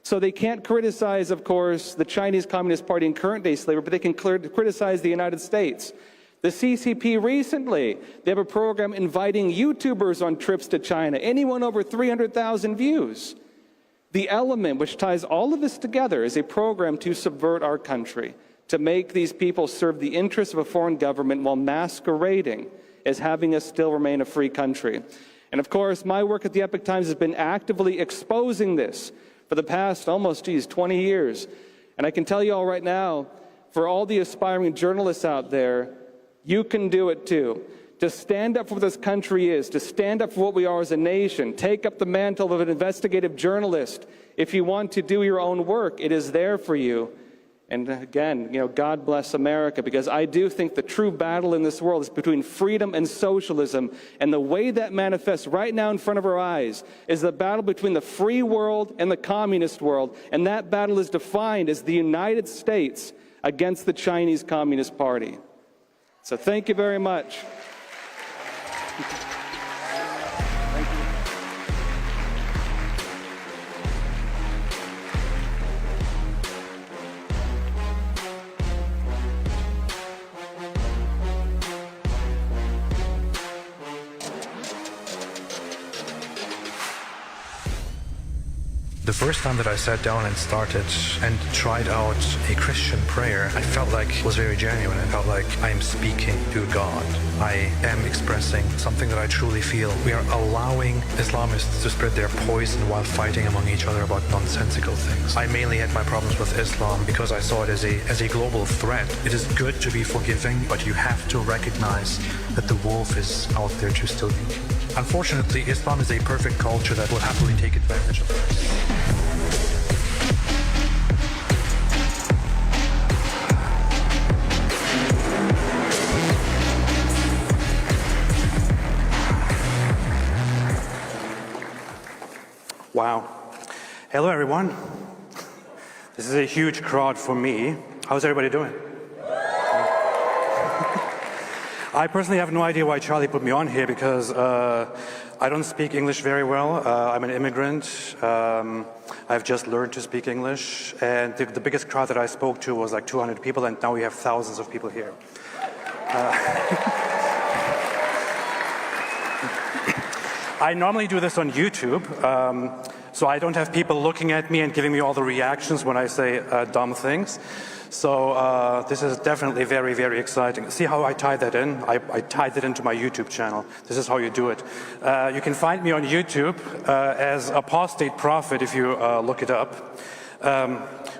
So they can't criticize, of course, the Chinese Communist Party in current-day slavery, but they can criticize the United States. The CCP recently, they have a program inviting YouTubers on trips to China, anyone over 300,000 views. The element which ties all of this together is a program to subvert our country, to make these people serve the interests of a foreign government while masquerading as having us still remain a free country. And of course, my work at the Epoch Times has been actively exposing this for the past almost, 20 years. And I can tell you all right now, for all the aspiring journalists out there, you can do it too. To stand up for what this country is, to stand up for what we are as a nation, take up the mantle of an investigative journalist. If you want to do your own work, it is there for you. And again, God bless America, because I do think the true battle in this world is between freedom and socialism. And the way that manifests right now in front of our eyes is the battle between the free world and the communist world. And that battle is defined as the United States against the Chinese Communist Party. So thank you very much. The first time that I sat down and started and tried out a Christian prayer, I felt like it was very genuine. I felt like I am speaking to God. I am expressing something that I truly feel. We are allowing Islamists to spread their poison while fighting among each other about nonsensical things. I mainly had my problems with Islam because I saw it as a global threat. It is good to be forgiving, but you have to recognize that the wolf is out there to steal you. Unfortunately, Islam is a perfect culture that will happily take advantage of this. Wow. Hello, everyone. This is a huge crowd for me. How's everybody doing? I personally have no idea why Charlie put me on here because I don't speak English very well. I'm an immigrant. I've just learned to speak English. And the biggest crowd that I spoke to was like 200 people, and now we have thousands of people here. I normally do this on YouTube, so I don't have people looking at me and giving me all the reactions when I say dumb things. So this is definitely very, very exciting. See how I tied that in? I tied it into my YouTube channel. This is how you do it. You can find me on YouTube as Apostate Prophet if you look it up.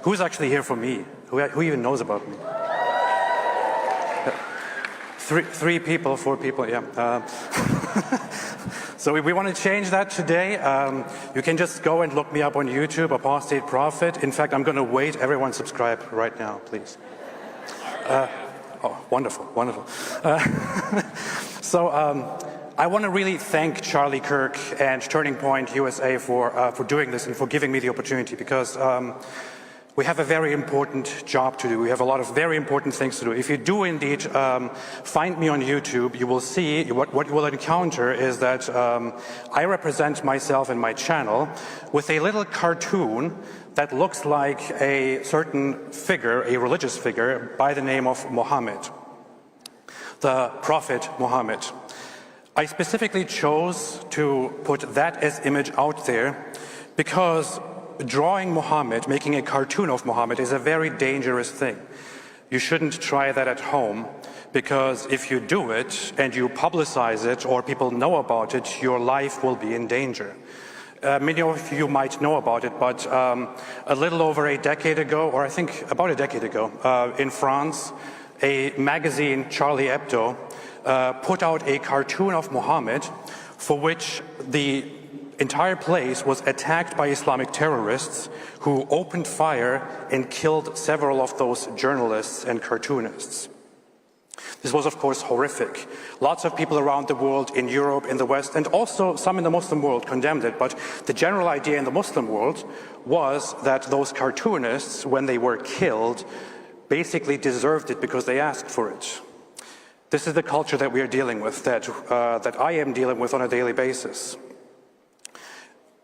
Who's actually here for me? Who even knows about me? Three people, 4 people, yeah. So we want to change that today. You can just go and look me up on YouTube, Apostate Prophet. In fact, I'm going to wait. Everyone subscribe right now, please. Oh, wonderful, wonderful. So I want to really thank Charlie Kirk and Turning Point USA for doing this and for giving me the opportunity, because we have a very important job to do. We have a lot of very important things to do. If you do indeed find me on YouTube, you will see, what you will encounter is that I represent myself and my channel with a little cartoon that looks like a certain figure, a religious figure, by the name of Muhammad, the Prophet Muhammad. I specifically chose to put that as image out there because drawing Muhammad, making a cartoon of Muhammad, is a very dangerous thing. You shouldn't try that at home, because if you do it and you publicize it or people know about it, your life will be in danger. Many of you might know about it, but a little over a decade ago, or I think about a decade ago, in France, a magazine, Charlie Hebdo, put out a cartoon of Muhammad for which the entire place was attacked by Islamic terrorists who opened fire and killed several of those journalists and cartoonists. This was, of course, horrific. Lots of people around the world, in Europe, in the West, and also some in the Muslim world condemned it. But the general idea in the Muslim world was that those cartoonists, when they were killed, basically deserved it because they asked for it. This is the culture that we are dealing with, that I am dealing with on a daily basis.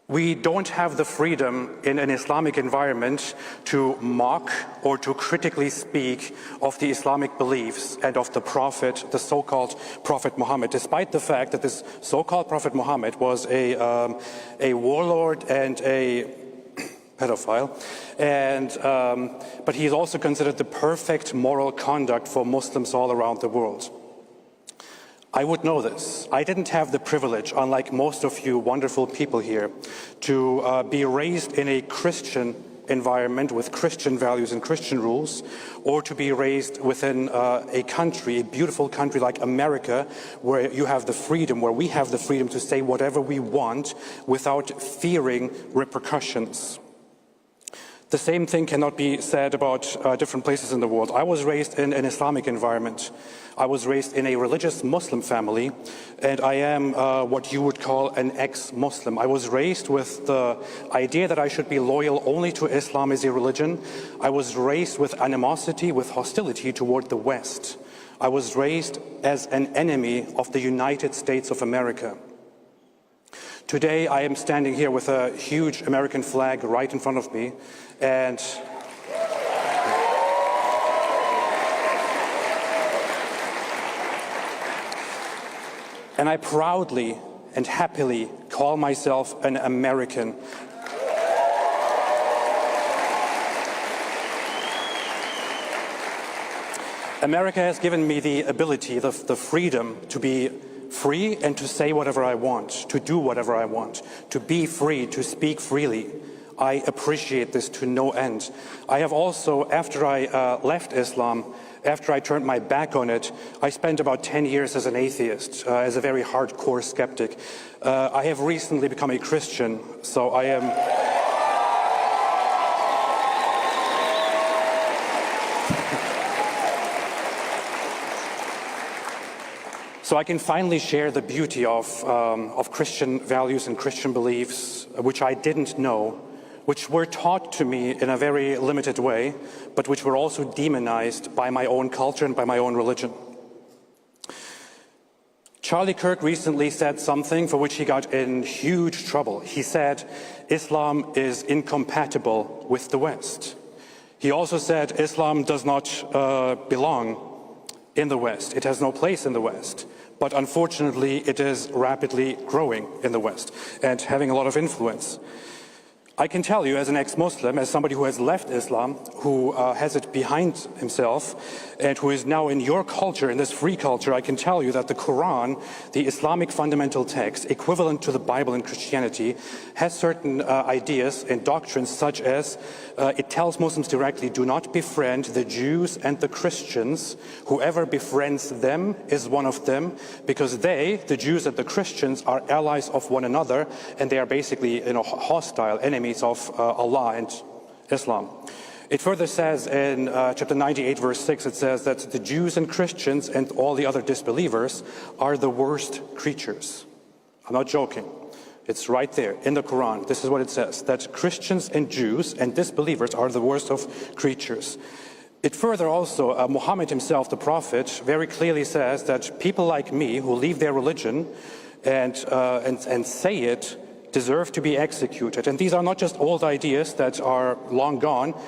We don't have the freedom in an Islamic environment to mock or to critically speak of the Islamic beliefs and of the Prophet, the so-called Prophet Muhammad, despite the fact that this so-called Prophet Muhammad was a warlord and a pedophile, but he is also considered the perfect moral conduct for Muslims all around the world. I would know this. I didn't have the privilege, unlike most of you wonderful people here, to be raised in a Christian environment with Christian values and Christian rules, or to be raised within a country, a beautiful country like America, where you have the freedom, where we have the freedom to say whatever we want without fearing repercussions. The same thing cannot be said about different places in the world. I was raised in an Islamic environment. I was raised in a religious Muslim family, and I am what you would call an ex-Muslim. I was raised with the idea that I should be loyal only to Islam as a religion. I was raised with animosity, with hostility toward the West. I was raised as an enemy of the United States of America. Today, I am standing here with a huge American flag right in front of me, and I proudly and happily call myself an American. America has given me the ability, the freedom to be free and to say whatever I want, to do whatever I want, to be free, to speak freely. I appreciate this to no end. I have also, after I left Islam, after I turned my back on it, I spent about 10 years as an atheist, as a very hardcore skeptic. I have recently become a Christian, so I am... So I can finally share the beauty of Christian values and Christian beliefs, which I didn't know, which were taught to me in a very limited way, but which were also demonized by my own culture and by my own religion. Charlie Kirk recently said something for which he got in huge trouble. He said Islam is incompatible with the West. He also said Islam does not belong in the West. It has no place in the West. But unfortunately, it is rapidly growing in the West and having a lot of influence. I can tell you, as an ex-Muslim, as somebody who has left Islam, who has it behind himself, and who is now in your culture, in this free culture, I can tell you that the Quran, the Islamic fundamental text, equivalent to the Bible in Christianity, has certain ideas and doctrines, such as it tells Muslims directly, do not befriend the Jews and the Christians. Whoever befriends them is one of them, because they, the Jews and the Christians, are allies of one another, and they are basically, hostile enemies of Allah and Islam. It further says in chapter 98, verse 6, it says that the Jews and Christians and all the other disbelievers are the worst creatures. I'm not joking. It's right there in the Quran. This is what it says, that Christians and Jews and disbelievers are the worst of creatures. It further also, Muhammad himself, the prophet, very clearly says that people like me who leave their religion and say it deserve to be executed. And these are not just old ideas that are long gone.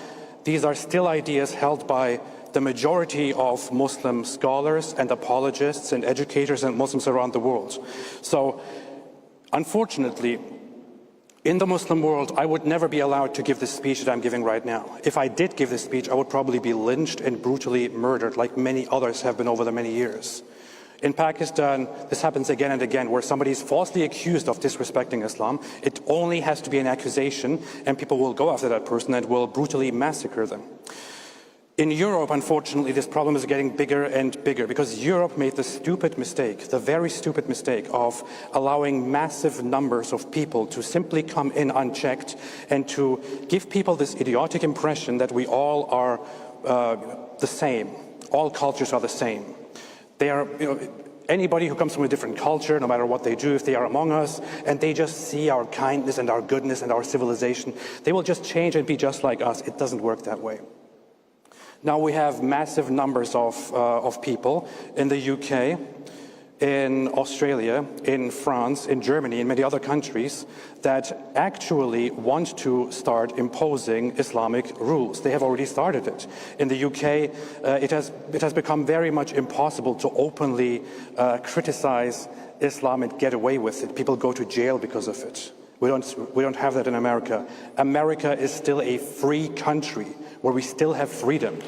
These are still ideas held by the majority of Muslim scholars and apologists and educators and Muslims around the world. So, unfortunately, in the Muslim world, I would never be allowed to give this speech that I'm giving right now. If I did give this speech, I would probably be lynched and brutally murdered, like many others have been over the many years. In Pakistan, this happens again and again, where somebody is falsely accused of disrespecting Islam. It only has to be an accusation, and people will go after that person and will brutally massacre them. In Europe, unfortunately, this problem is getting bigger and bigger, because Europe made the stupid mistake, the very stupid mistake, of allowing massive numbers of people to simply come in unchecked and to give people this idiotic impression that we all are the same. All cultures are the same. They are, anybody who comes from a different culture, no matter what they do, if they are among us, and they just see our kindness and our goodness and our civilization, they will just change and be just like us. It doesn't work that way. Now we have massive numbers of people in the UK, in Australia, in France, in Germany, in many other countries that actually want to start imposing Islamic rules. They have already started it. In the UK, it has become very much impossible to openly criticize Islam and get away with it. People go to jail because of it. We don't have that in America. America is still a free country where we still have freedom.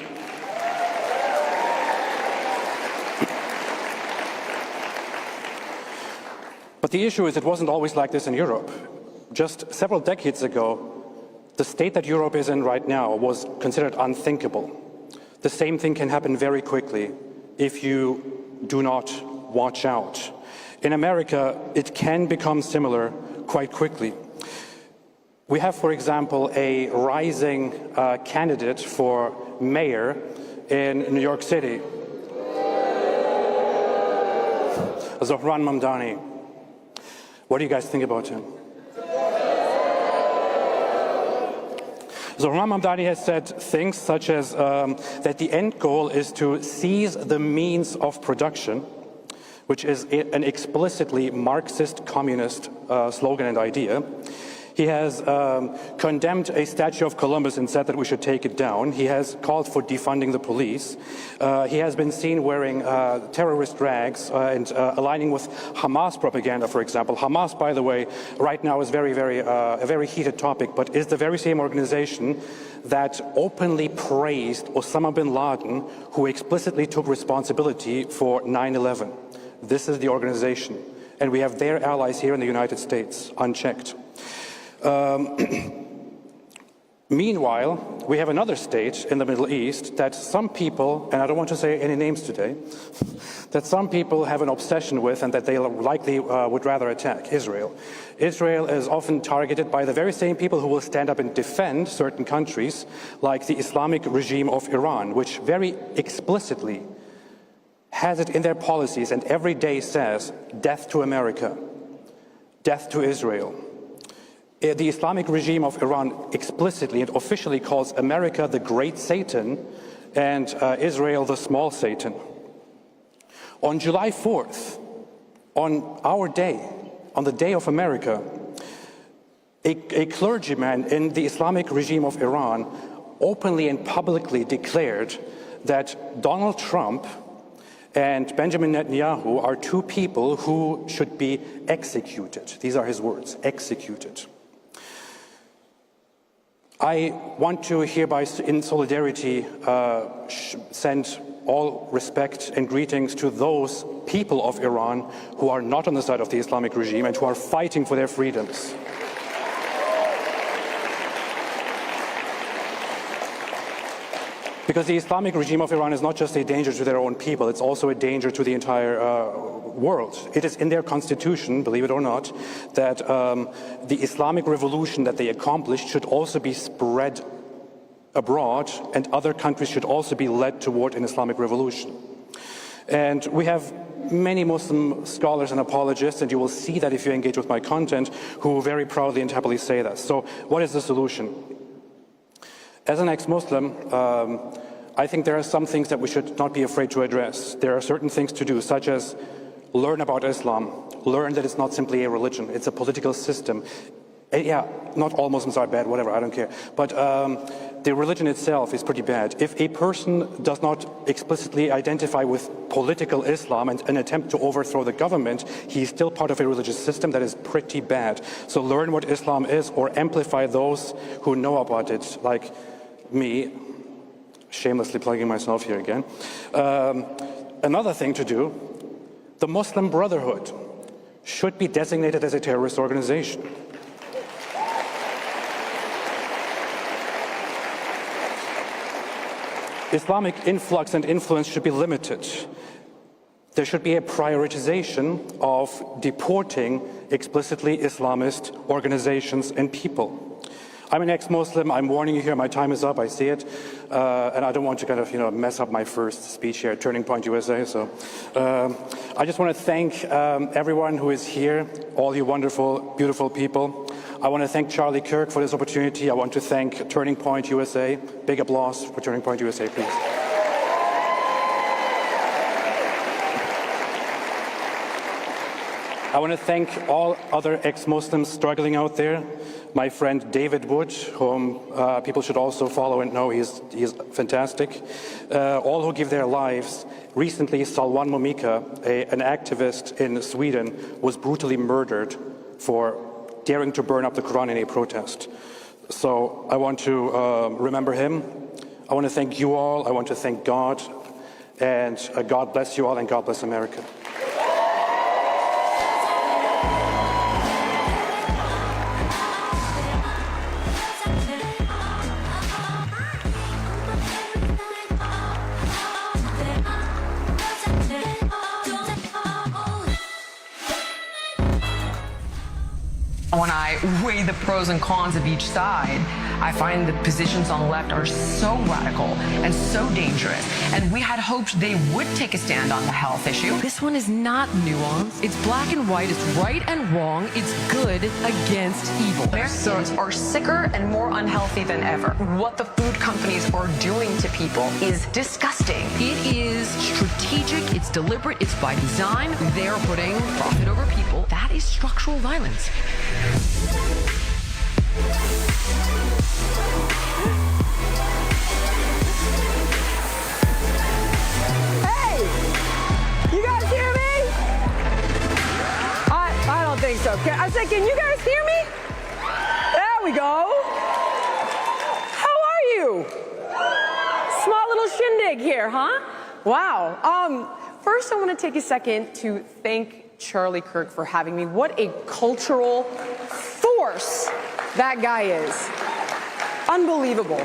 But the issue is, it wasn't always like this in Europe. Just several decades ago, the state that Europe is in right now was considered unthinkable. The same thing can happen very quickly if you do not watch out. In America, it can become similar quite quickly. We have, for example, a rising candidate for mayor in New York City, Zohran Mamdani. What do you guys think about him? Zohran Mamdani has said things such as that the end goal is to seize the means of production, which is an explicitly Marxist communist slogan and idea. He has condemned a statue of Columbus and said that we should take it down. He has called for defunding the police. He has been seen wearing terrorist rags and aligning with Hamas propaganda, for example. Hamas, by the way, right now is a very heated topic, but is the very same organization that openly praised Osama bin Laden, who explicitly took responsibility for 9/11. This is the organization, and we have their allies here in the United States, unchecked. Meanwhile, we have another state in the Middle East that some people, and I don't want to say any names today, that some people have an obsession with and that they likely would rather attack: Israel. Israel is often targeted by the very same people who will stand up and defend certain countries, like the Islamic regime of Iran, which very explicitly has it in their policies and every day says, death to America, death to Israel. The Islamic regime of Iran explicitly and officially calls America the great Satan and Israel the small Satan. On July 4th, on our day, on the day of America, a clergyman in the Islamic regime of Iran openly and publicly declared that Donald Trump and Benjamin Netanyahu are two people who should be executed. These are his words, executed. I want to hereby, in solidarity, send all respect and greetings to those people of Iran who are not on the side of the Islamic regime and who are fighting for their freedoms. Because the Islamic regime of Iran is not just a danger to their own people, it's also a danger to the entire world. It is in their constitution, believe it or not, that the Islamic revolution that they accomplished should also be spread abroad, and other countries should also be led toward an Islamic revolution. And we have many Muslim scholars and apologists, and you will see that if you engage with my content, who very proudly and happily say that. So what is the solution? As an ex-Muslim, I think there are some things that we should not be afraid to address. There are certain things to do, such as learn about Islam, learn that it's not simply a religion, it's a political system. Yeah, not all Muslims are bad, whatever, I don't care. But the religion itself is pretty bad. If a person does not explicitly identify with political Islam and an attempt to overthrow the government, he's still part of a religious system that is pretty bad. So learn what Islam is, or amplify those who know about it, like me, shamelessly plugging myself here again. Another thing to do, the Muslim Brotherhood should be designated as a terrorist organization. Islamic influx and influence should be limited. There should be a prioritization of deporting explicitly Islamist organizations and people. I'm an ex-Muslim, I'm warning you here, my time is up, I see it, and I don't want to kind of, mess up my first speech here at Turning Point USA, so I just want to thank everyone who is here, all you wonderful, beautiful people. I want to thank Charlie Kirk for this opportunity. I want to thank Turning Point USA. Big applause for Turning Point USA, please. I want to thank all other ex-Muslims struggling out there. My friend David Wood, whom people should also follow and know, he's fantastic. All who give their lives. Recently, Salwan Momika, an activist in Sweden, was brutally murdered for daring to burn up the Quran in a protest. So I want to remember him. I want to thank you all. I want to thank God. And God bless you all, and God bless America. When I weigh the pros and cons of each side, I find the positions on the left are so radical and so dangerous. And we had hoped they would take a stand on the health issue. This one is not nuanced. It's black and white. It's right and wrong. It's good against evil. Americans are sicker and more unhealthy than ever. What the food companies are doing to people is disgusting. It is strategic. It's deliberate. It's by design. They're putting profit over people. That is structural violence. Hey! You guys hear me? I don't think so. I said, can you guys hear me? There we go. How are you? Small little shindig here, huh? Wow. First, I want to take a second to thank Charlie Kirk for having me. What a cultural force that guy is. Unbelievable.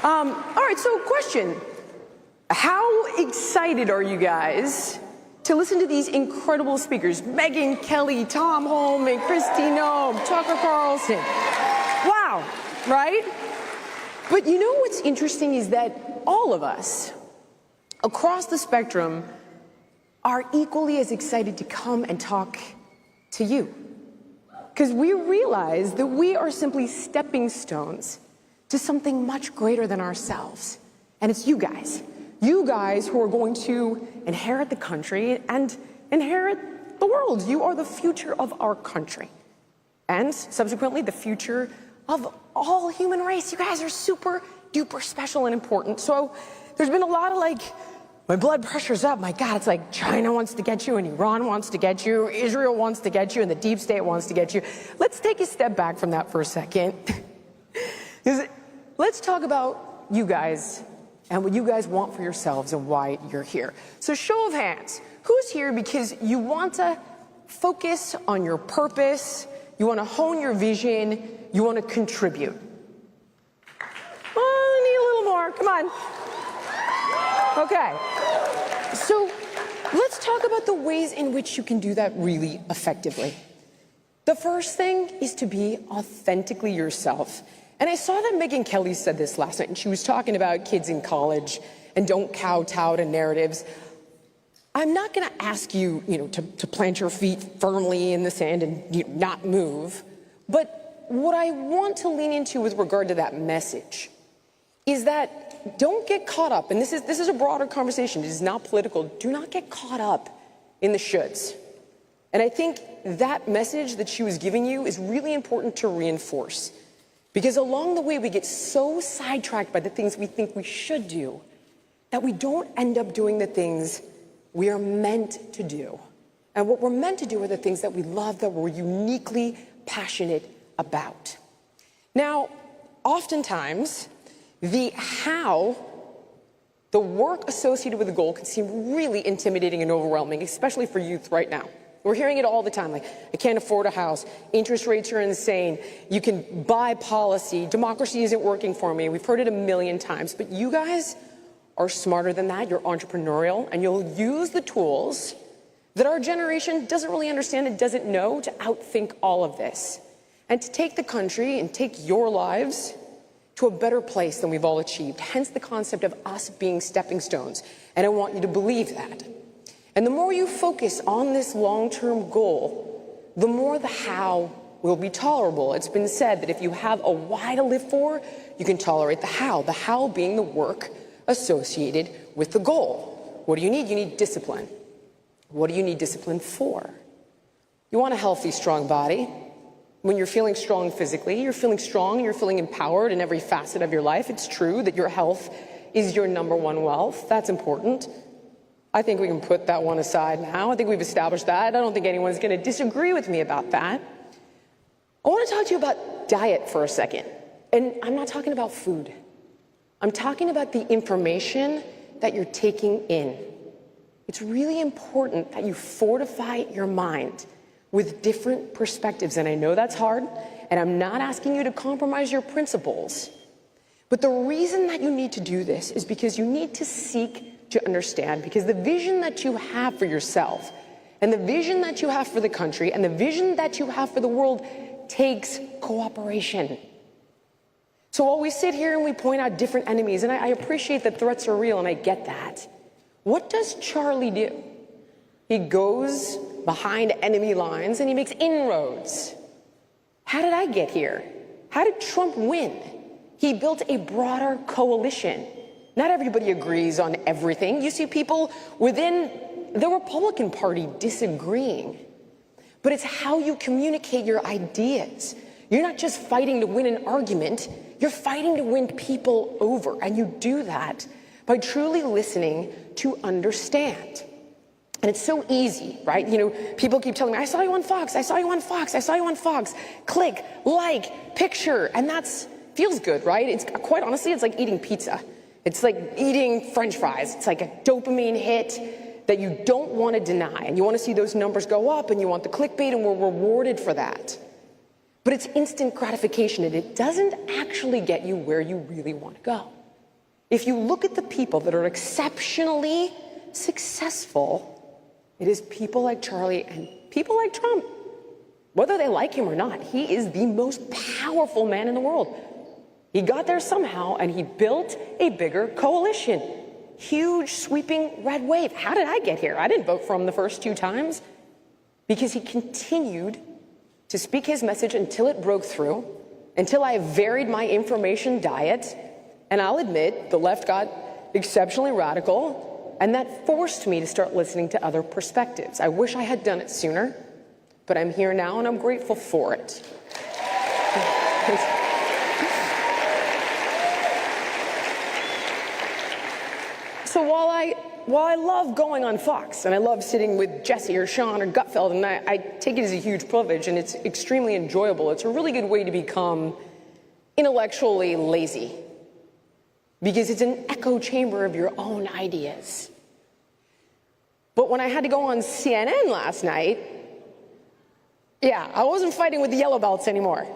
All right, so question. How excited are you guys to listen to these incredible speakers? Megyn Kelly, Tom Holm, and Kristi Noem, Tucker Carlson. Wow, right? But you know what's interesting is that all of us across the spectrum are equally as excited to come and talk to you. Because we realize that we are simply stepping stones to something much greater than ourselves. And it's you guys who are going to inherit the country and inherit the world. You are the future of our country. And subsequently, the future of all human race. You guys are super duper special and important. So there's been a lot of like, my blood pressure's up. My God, it's like China wants to get you and Iran wants to get you. Israel wants to get you and the deep state wants to get you. Let's take a step back from that for a second. Let's talk about you guys and what you guys want for yourselves and why you're here. So show of hands, who's here because you want to focus on your purpose, you want to hone your vision, you want to contribute? Oh, I need a little more, come on. Okay, so let's talk about the ways in which you can do that really effectively. The first thing is to be authentically yourself. And I saw that Megyn Kelly said this last night, and she was talking about kids in college and don't kowtow to narratives. I'm not going to ask you, to plant your feet firmly in the sand and not move. But what I want to lean into with regard to that message is that don't get caught up, and this is a broader conversation, it is not political, do not get caught up in the shoulds. And I think that message that she was giving you is really important to reinforce. Because along the way, we get so sidetracked by the things we think we should do that we don't end up doing the things we are meant to do. And what we're meant to do are the things that we love, that we're uniquely passionate about. Now, oftentimes, the how, the work associated with the goal can seem really intimidating and overwhelming, especially for youth right now. We're hearing it all the time, like, I can't afford a house, interest rates are insane, you can buy policy, democracy isn't working for me. We've heard it a million times, but you guys are smarter than that, you're entrepreneurial, and you'll use the tools that our generation doesn't really understand and doesn't know to outthink all of this, and to take the country and take your lives to a better place than we've all achieved, hence the concept of us being stepping stones, and I want you to believe that. And the more you focus on this long-term goal, the more the how will be tolerable. It's been said that if you have a why to live for, you can tolerate the how being the work associated with the goal. What do you need? You need discipline. What do you need discipline for? You want a healthy, strong body. When you're feeling strong physically, you're feeling strong, you're feeling empowered in every facet of your life. It's true that your health is your #1 wealth. That's important. I think we can put that one aside now. I think we've established that. I don't think anyone's going to disagree with me about that. I want to talk to you about diet for a second. And I'm not talking about food. I'm talking about the information that you're taking in. It's really important that you fortify your mind with different perspectives. And I know that's hard, and I'm not asking you to compromise your principles. But the reason that you need to do this is because you need to seek to understand, because the vision that you have for yourself and the vision that you have for the country and the vision that you have for the world takes cooperation. So while we sit here and we point out different enemies, and I appreciate that threats are real and I get that, what does Charlie do? He goes behind enemy lines and he makes inroads. How did I get here? How did Trump win? He built a broader coalition. Not everybody agrees on everything. You see people within the Republican Party disagreeing. But it's how you communicate your ideas. You're not just fighting to win an argument, you're fighting to win people over. And you do that by truly listening to understand. And it's so easy, right? People keep telling me, I saw you on Fox, I saw you on Fox, I saw you on Fox. Click, like, picture. And that's feels good, right? It's quite honestly, it's like eating pizza. It's like eating French fries. It's like a dopamine hit that you don't want to deny. And you want to see those numbers go up and you want the clickbait, and we're rewarded for that. But it's instant gratification, and it doesn't actually get you where you really want to go. If you look at the people that are exceptionally successful, it is people like Charlie and people like Trump. Whether they like him or not, he is the most powerful man in the world. He got there somehow, and he built a bigger coalition. Huge, sweeping red wave. How did I get here? I didn't vote for him the first 2 times. Because he continued to speak his message until it broke through, until I varied my information diet. And I'll admit, the left got exceptionally radical. And that forced me to start listening to other perspectives. I wish I had done it sooner, but I'm here now and I'm grateful for it. So while I love going on Fox and I love sitting with Jesse or Sean or Gutfeld, and I take it as a huge privilege and it's extremely enjoyable, it's a really good way to become intellectually lazy because it's an echo chamber of your own ideas. But when I had to go on CNN last night, yeah, I wasn't fighting with the yellow belts anymore.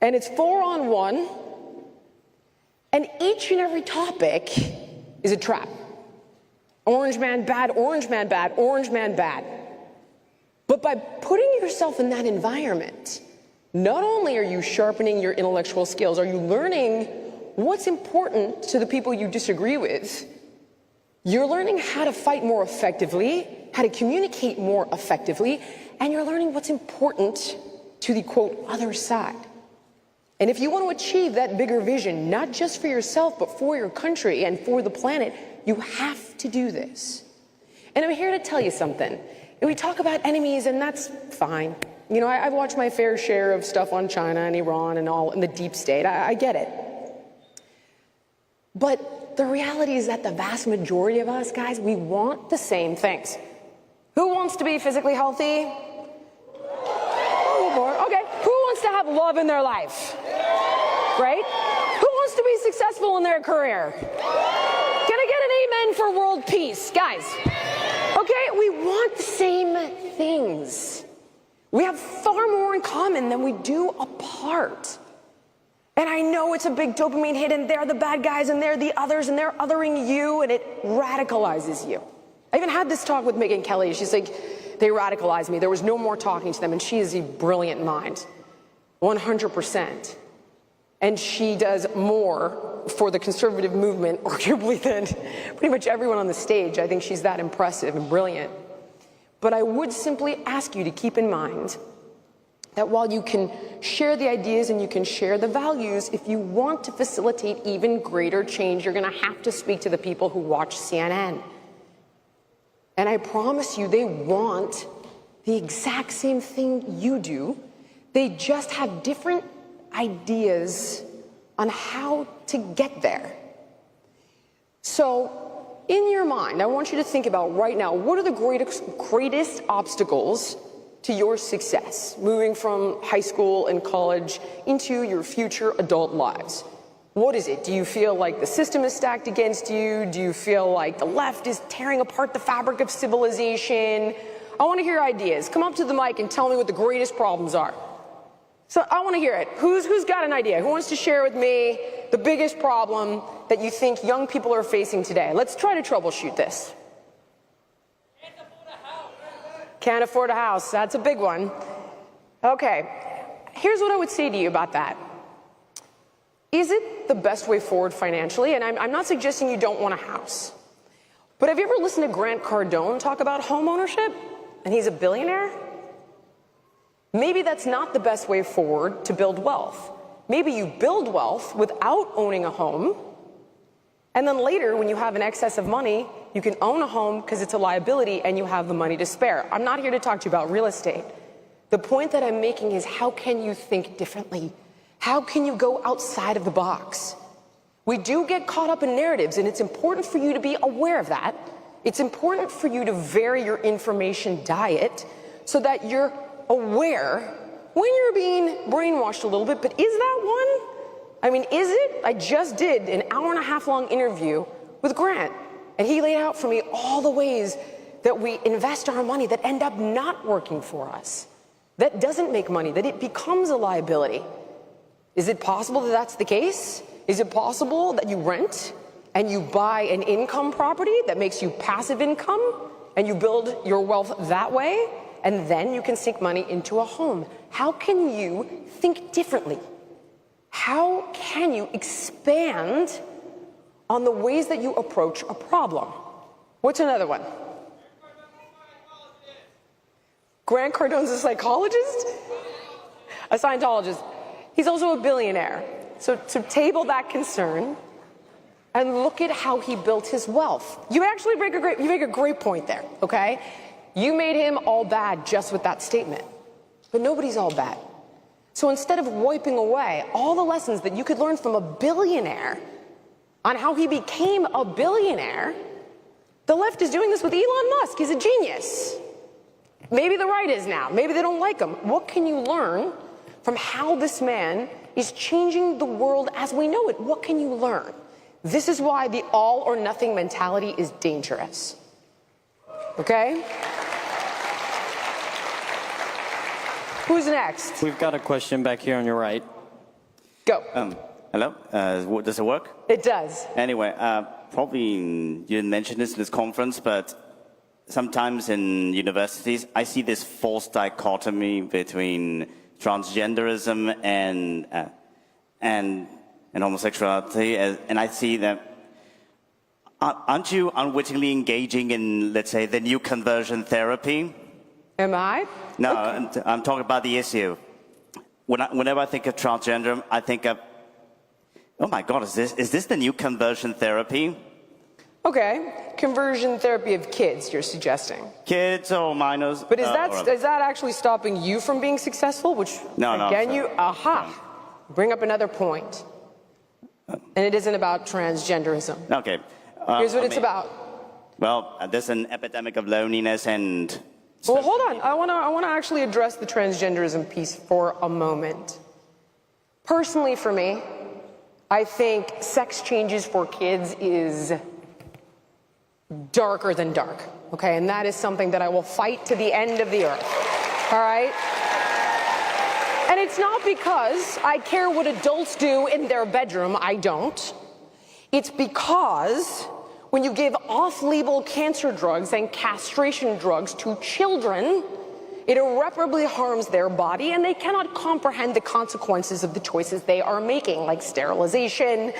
And it's 4-on-1, and each and every topic is a trap. Orange man bad, orange man bad, orange man bad. But by putting yourself in that environment, not only are you sharpening your intellectual skills, are you learning what's important to the people you disagree with, you're learning how to fight more effectively, how to communicate more effectively, and you're learning what's important to the, quote, other side. And if you want to achieve that bigger vision, not just for yourself, but for your country and for the planet, you have to do this. And I'm here to tell you something. And we talk about enemies, and that's fine. You know, I've watched my fair share of stuff on China and Iran and all, and the deep state. I get it. But the reality is that the vast majority of us, guys, we want the same things. Who wants to be physically healthy? Oh, boy. Okay. Who wants to have love in their life? Right? Who wants to be successful in their career? Can I get an amen for world peace? Guys, okay, we want the same things. We have far more in common than we do apart. And I know it's a big dopamine hit, and they're the bad guys, and they're the others, and they're othering you, and it radicalizes you. I even had this talk with Megyn Kelly. She's like, they radicalized me. There was no more talking to them, and she is a brilliant mind, 100%. And she does more for the conservative movement, arguably, than pretty much everyone on the stage. I think she's that impressive and brilliant. But I would simply ask you to keep in mind that while you can share the ideas and you can share the values, if you want to facilitate even greater change, you're going to have to speak to the people who watch CNN. And I promise you, they want the exact same thing you do. They just have different ideas on how to get there. So in your mind, I want you to think about right now, what are the greatest obstacles to your success, moving from high school and college into your future adult lives? What is it? Do you feel like the system is stacked against you? Do you feel like the left is tearing apart the fabric of civilization? I want to hear ideas. Come up to the mic and tell me what the greatest problems are. So I want to hear it. Who's got an idea? Who wants to share with me the biggest problem that you think young people are facing today? Let's try to troubleshoot this. Can't afford a house. That's a big one. Okay. Here's what I would say to you about that. Is it the best way forward financially? And I'm not suggesting you don't want a house. But have you ever listened to Grant Cardone talk about home ownership? And he's a billionaire? Maybe that's not the best way forward to build wealth. Maybe you build wealth without owning a home, and then later, when you have an excess of money, you can own a home because it's a liability and you have the money to spare. I'm not here to talk to you about real estate. The point that I'm making is, how can you think differently? How can you go outside of the box? We do get caught up in narratives, and it's important for you to be aware of that. It's important for you to vary your information diet so that you're aware when you're being brainwashed a little bit. But is that one? I mean, is it? I just did an hour-and-a-half long interview with Grant, and he laid out for me all the ways that we invest our money that end up not working for us, that doesn't make money, that it becomes a liability. Is it possible that that's the case? Is it possible that you rent and you buy an income property that makes you passive income and you build your wealth that way? And then you can sink money into a home. How can you think differently? How can you expand on the ways that you approach a problem? What's another one? Grant Cardone's a psychologist? A Scientologist. He's also a billionaire. So to table that concern, And look at how he built his wealth. You actually make a great point there, okay? You made him all bad just with that statement. But nobody's all bad. So instead of wiping away all the lessons that you could learn from a billionaire on how he became a billionaire, the left is doing this with Elon Musk. He's a genius. Maybe the right is now. Maybe they don't like him. What can you learn from how this man is changing the world as we know it? What can you learn? This is why the all or nothing mentality is dangerous. Okay? Who's next? We've got a question back here on your right. Go. Hello? Does it work? It does. Anyway, probably you didn't mention this in this conference, but sometimes in universities, I see this false dichotomy between transgenderism and homosexuality, and I see that. Aren't you unwittingly engaging in, let's say, the new conversion therapy? Am I? No, okay. I'm talking about the issue. Whenever I think of transgender, I think of, oh my God, is this the new conversion therapy? Okay, conversion therapy of kids, you're suggesting. Kids or minors. But is that actually stopping you from being successful? Which, no, again, bring up another point. And it isn't about transgenderism. Okay. Here's what it's about. Well, there's an epidemic of loneliness and... Well, hold on. I want to actually address the transgenderism piece for a moment. Personally, for me, I think sex changes for kids is darker than dark, okay? And that is something that I will fight to the end of the earth, all right? And it's not because I care what adults do in their bedroom. I don't. It's because when you give off-label cancer drugs and castration drugs to children, it irreparably harms their body, and they cannot comprehend the consequences of the choices they are making, like sterilization,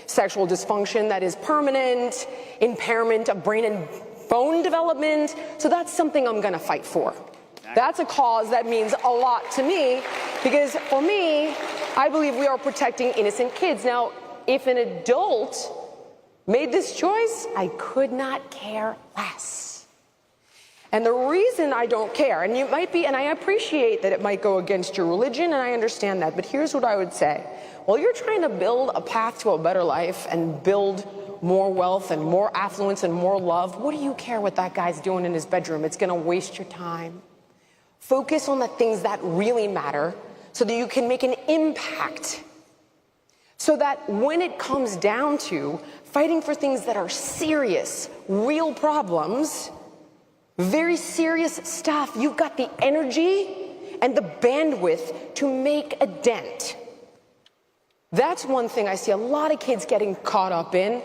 sexual dysfunction that is permanent, impairment of brain and bone development. So that's something I'm going to fight for. That's a cause that means a lot to me, because for me, I believe we are protecting innocent kids. Now, if an adult made this choice, I could not care less. And the reason I don't care, and I appreciate that it might go against your religion, and I understand that, but here's what I would say. While you're trying to build a path to a better life and build more wealth and more affluence and more love, what do you care what that guy's doing in his bedroom? It's gonna waste your time. Focus on the things that really matter so that you can make an impact. So that when it comes down to fighting for things that are serious, real problems, very serious stuff, you've got the energy and the bandwidth to make a dent. That's one thing I see a lot of kids getting caught up in,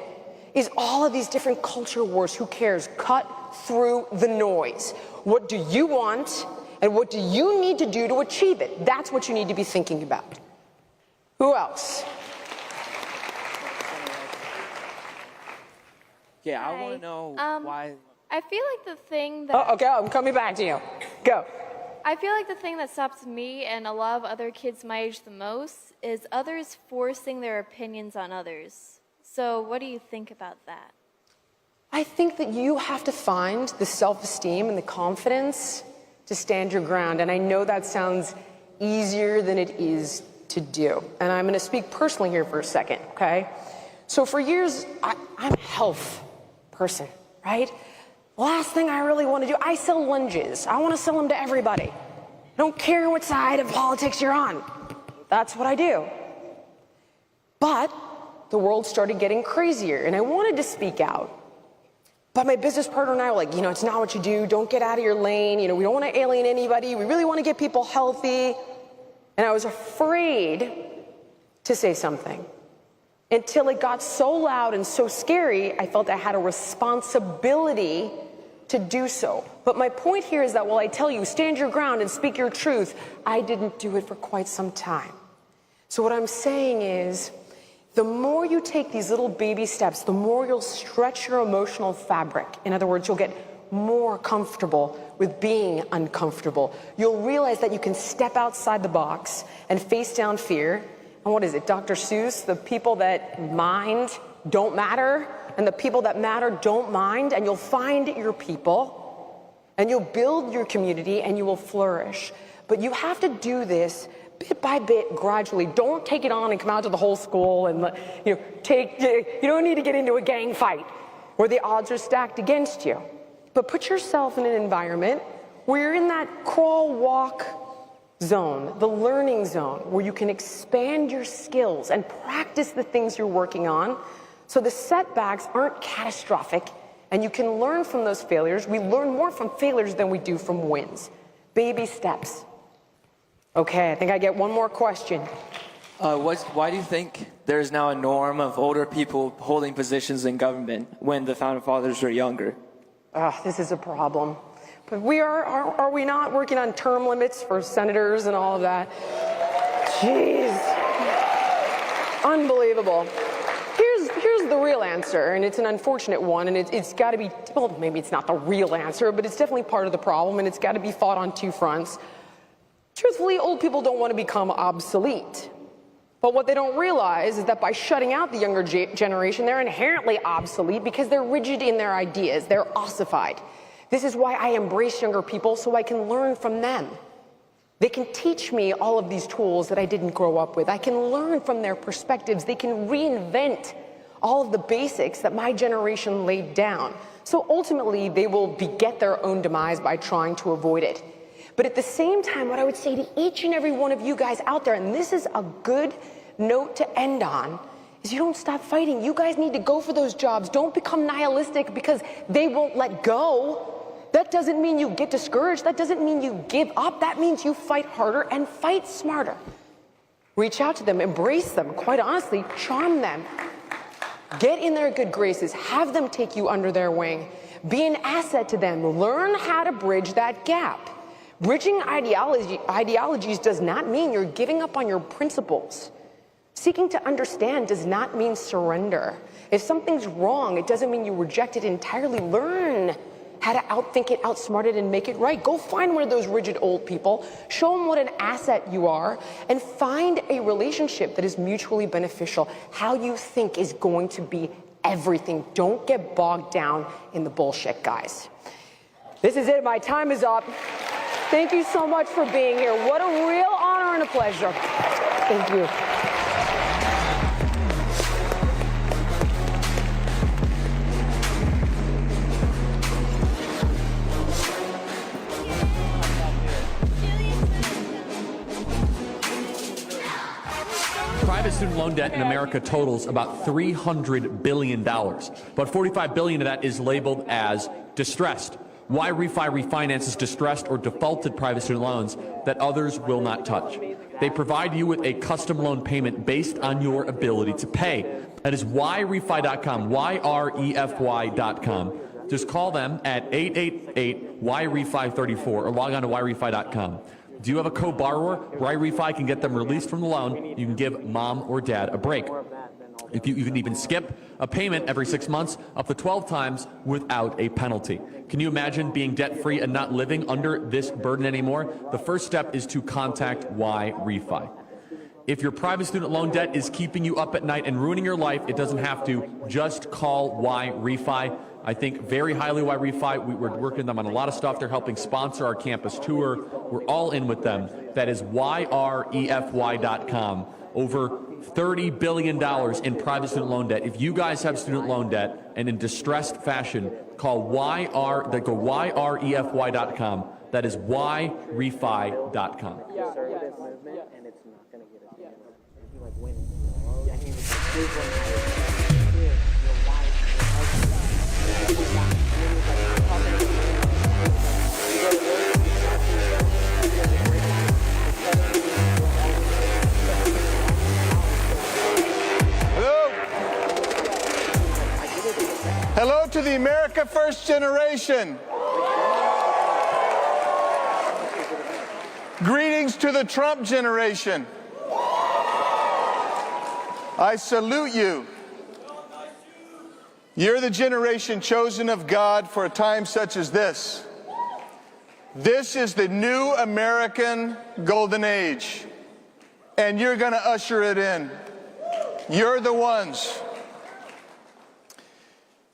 is all of these different culture wars. Who cares? Cut through the noise. What do you want, and what do you need to do to achieve it? That's what you need to be thinking about. Who else? Yeah, I want to know why. I feel like the thing that... Oh, okay, I'm coming back to you. Go. I feel like the thing that stops me and a lot of other kids my age the most is others forcing their opinions on others. So what do you think about that? I think that you have to find the self-esteem and the confidence to stand your ground. And I know that sounds easier than it is to do. And I'm going to speak personally here for a second, okay? So for years, I'm a health person, right? Last thing I really want to do, I sell lunges. I want to sell them to everybody. I don't care what side of politics you're on. That's what I do. But the world started getting crazier, and I wanted to speak out. But my business partner and I were like, it's not what you do. Don't get out of your lane. We don't want to alienate anybody. We really want to get people healthy. And I was afraid to say something until it got so loud and so scary, I felt I had a responsibility to do so. But my point here is that while I tell you, stand your ground and speak your truth, I didn't do it for quite some time. So what I'm saying is, the more you take these little baby steps, the more you'll stretch your emotional fabric. In other words, you'll get more comfortable with being uncomfortable. You'll realize that you can step outside the box and face down fear. And what is it, Dr. Seuss? The people that mind don't matter, and the people that matter don't mind, and you'll find your people, and you'll build your community, and you will flourish. But you have to do this bit by bit, gradually. Don't take it on and come out to the whole school and, you don't need to get into a gang fight where the odds are stacked against you. But put yourself in an environment where you're in that crawl, walk zone, the learning zone, where you can expand your skills and practice the things you're working on so the setbacks aren't catastrophic and you can learn from those failures. We learn more from failures than we do from wins. Baby steps. Okay, I think I get one more question. Why do you think there's now a norm of older people holding positions in government when the Founding Fathers were younger? This is a problem. But are we not working on term limits for senators and all of that? Jeez. Unbelievable. Here's the real answer, and it's an unfortunate one, and it's got to be, well, maybe it's not the real answer, but it's definitely part of the problem, and it's got to be fought on two fronts. Truthfully, old people don't want to become obsolete. But what they don't realize is that by shutting out the younger generation, they're inherently obsolete because they're rigid in their ideas. They're ossified. This is why I embrace younger people, so I can learn from them. They can teach me all of these tools that I didn't grow up with. I can learn from their perspectives. They can reinvent all of the basics that my generation laid down. So ultimately, they will beget their own demise by trying to avoid it. But at the same time, what I would say to each and every one of you guys out there, and this is a good note to end on, is you don't stop fighting. You guys need to go for those jobs. Don't become nihilistic because they won't let go. That doesn't mean you get discouraged. That doesn't mean you give up. That means you fight harder and fight smarter. Reach out to them, embrace them, quite honestly, charm them. Get in their good graces, have them take you under their wing. Be an asset to them. Learn how to bridge that gap. Bridging ideologies does not mean you're giving up on your principles. Seeking to understand does not mean surrender. If something's wrong, it doesn't mean you reject it entirely. Learn how to outthink it, outsmart it, and make it right. Go find one of those rigid old people, show them what an asset you are, and find a relationship that is mutually beneficial. How you think is going to be everything. Don't get bogged down in the bullshit, guys. This is it. My time is up. Thank you so much for being here. What a real honor and a pleasure. Thank you. Private student loan debt in America totals about $300 billion, but $45 billion of that is labeled as distressed. Why refi refinances distressed or defaulted private student loans that others will not touch. They provide you with a custom loan payment based on your ability to pay. That is whyrefi.com, YREFY.com. Just call them at 888-YREFI34 or log on to YREFI.com. Do you have a co-borrower? YREFI can get them released from the loan. You can give mom or dad a break. If you can even skip a payment every 6 months up to 12 times without a penalty. Can you imagine being debt-free and not living under this burden anymore? The first step is to contact YREFI. If your private student loan debt is keeping you up at night and ruining your life, it doesn't have to. Just call YREFI. I think very highly of YREFI. We're working with them on a lot of stuff. They're helping sponsor our campus tour. We're all in with them. That is YREFY.com. Over $30 billion in private student loan debt. If you guys have student loan debt and in distressed fashion, call YREFY.com. That is YREFI.com. Hello to the America First generation. Greetings to the Trump generation. I salute you. You're the generation chosen of God for a time such as this. This is the new American golden age, and you're going to usher it in. You're the ones.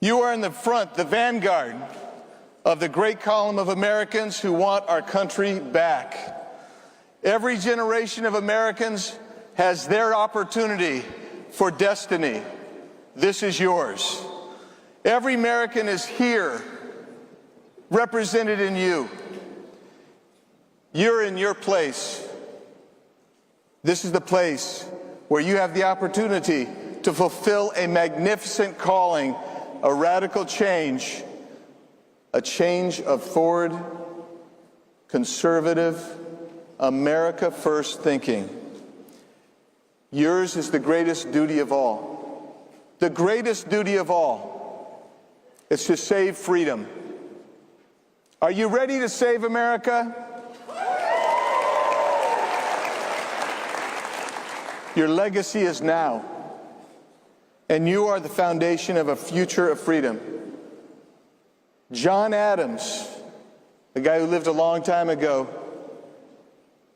You are in the front, the vanguard of the great column of Americans who want our country back. Every generation of Americans has their opportunity for destiny. This is yours. Every American is here, represented in you. You're in your place. This is the place where you have the opportunity to fulfill a magnificent calling, a radical change, a change of forward, conservative, America first thinking. Yours is the greatest duty of all. The greatest duty of all is to save freedom. Are you ready to save America? Your legacy is now, and you are the foundation of a future of freedom. John Adams, a guy who lived a long time ago,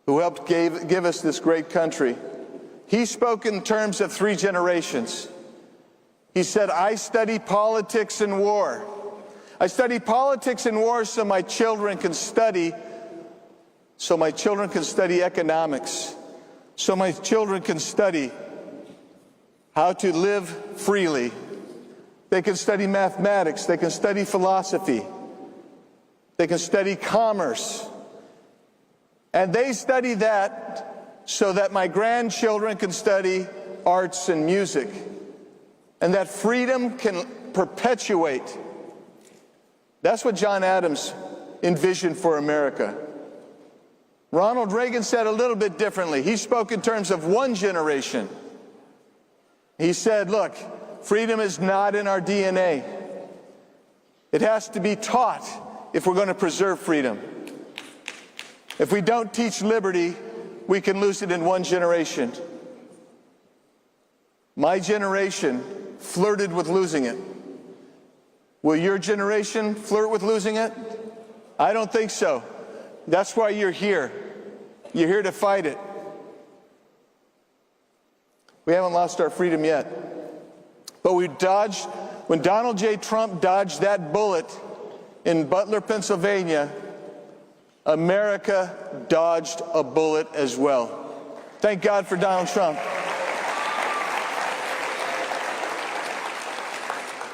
who helped give us this great country, he spoke in terms of 3 generations. He said, I study politics and war. I study politics and war so my children can study economics, so my children can study how to live freely. They can study mathematics, they can study philosophy, they can study commerce. And they study that so that my grandchildren can study arts and music, and that freedom can perpetuate. That's what John Adams envisioned for America. Ronald Reagan said a little bit differently. He spoke in terms of 1 generation. He said, look, freedom is not in our DNA. It has to be taught if we're going to preserve freedom. If we don't teach liberty, we can lose it in 1 generation. My generation flirted with losing it. Will your generation flirt with losing it? I don't think so. That's why you're here. You're here to fight it. We haven't lost our freedom yet. But when Donald J. Trump dodged that bullet in Butler, Pennsylvania, America dodged a bullet as well. Thank God for Donald Trump.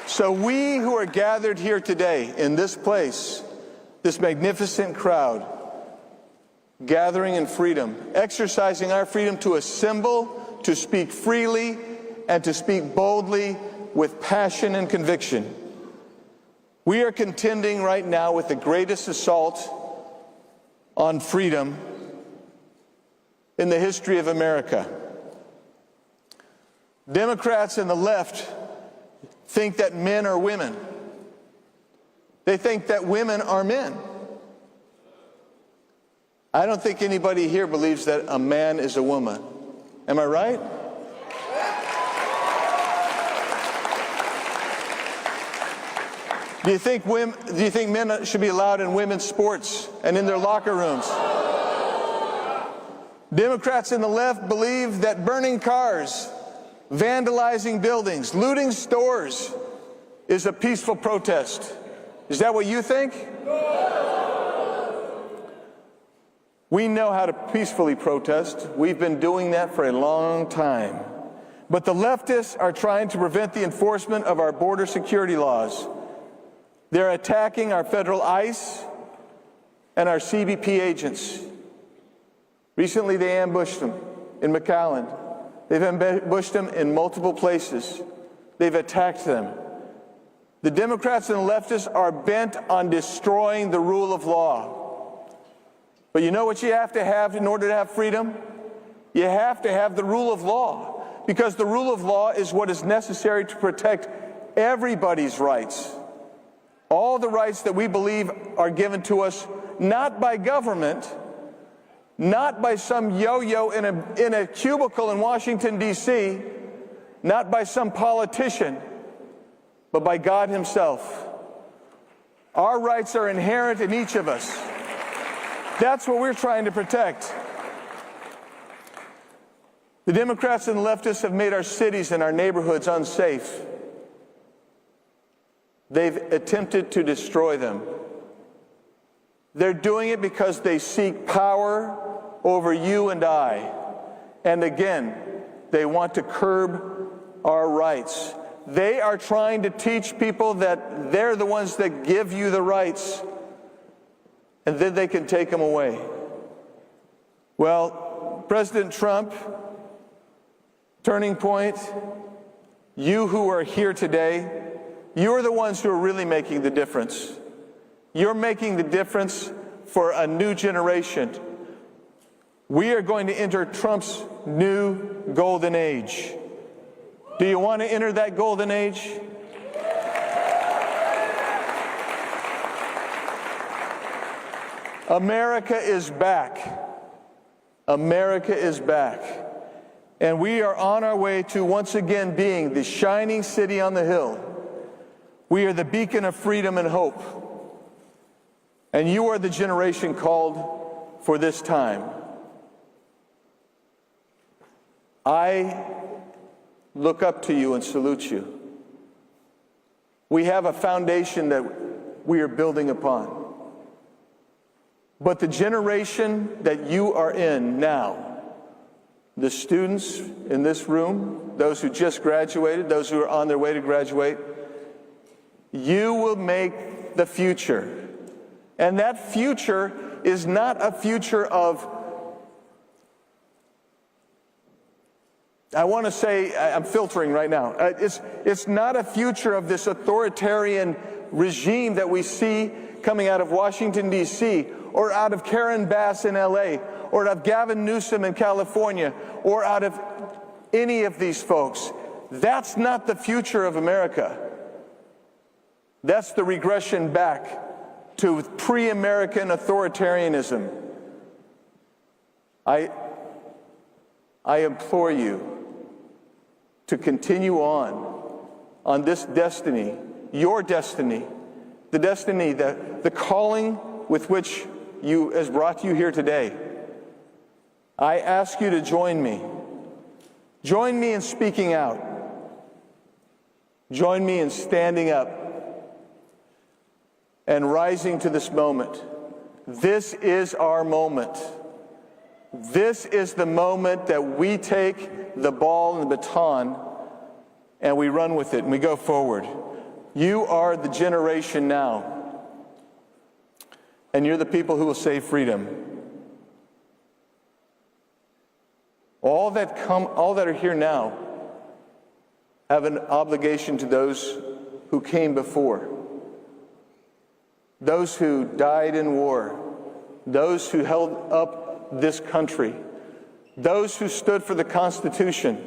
So we who are gathered here today in this place, this magnificent crowd, gathering in freedom, exercising our freedom to assemble, to speak freely, and to speak boldly with passion and conviction. We are contending right now with the greatest assault on freedom in the history of America. Democrats and the left think that men are women. They think that women are men. I don't think anybody here believes that a man is a woman. Am I right? Do you think men should be allowed in women's sports and in their locker rooms? Democrats and the left believe that burning cars, vandalizing buildings, looting stores is a peaceful protest. Is that what you think? We know how to peacefully protest. We've been doing that for a long time. But the leftists are trying to prevent the enforcement of our border security laws. They're attacking our federal ICE and our CBP agents. Recently, they ambushed them in McAllen. They've ambushed them in multiple places. They've attacked them. The Democrats and the leftists are bent on destroying the rule of law. But you know what you have to have in order to have freedom? You have to have the rule of law, because the rule of law is what is necessary to protect everybody's rights. All the rights that we believe are given to us, not by government, not by some yo-yo in a cubicle in Washington, D.C., not by some politician, but by God himself. Our rights are inherent in each of us. That's what we're trying to protect. The Democrats and the leftists have made our cities and our neighborhoods unsafe. They've attempted to destroy them. They're doing it because they seek power over you and I. And again, they want to curb our rights. They are trying to teach people that they're the ones that give you the rights, and then they can take them away. Well, President Trump, Turning Point, you who are here today, you're the ones who are really making the difference. You're making the difference for a new generation. We are going to enter Trump's new golden age. Do you want to enter that golden age? America is back. America is back. And we are on our way to once again being the shining city on the hill. We are the beacon of freedom and hope. And you are the generation called for this time. I look up to you and salute you. We have a foundation that we are building upon. But the generation that you are in now, the students in this room, those who just graduated, those who are on their way to graduate, you will make the future. And that future is not a future of, I want to say, I'm filtering right now. It's not a future of this authoritarian regime that we see coming out of Washington, D.C., or out of Karen Bass in L.A., or out of Gavin Newsom in California, or out of any of these folks. That's not the future of America. That's the regression back to pre-American authoritarianism. I implore you to continue on this destiny, your destiny, the destiny, the calling with which has brought you here today. I ask you to join me. Join me in speaking out. Join me in standing up and rising to this moment. This is our moment. This is the moment that we take the ball and the baton and we run with it and we go forward. You are the generation now. And you're the people who will save freedom. All that are here now have an obligation to those who came before. Those who died in war. Those who held up this country. Those who stood for the Constitution.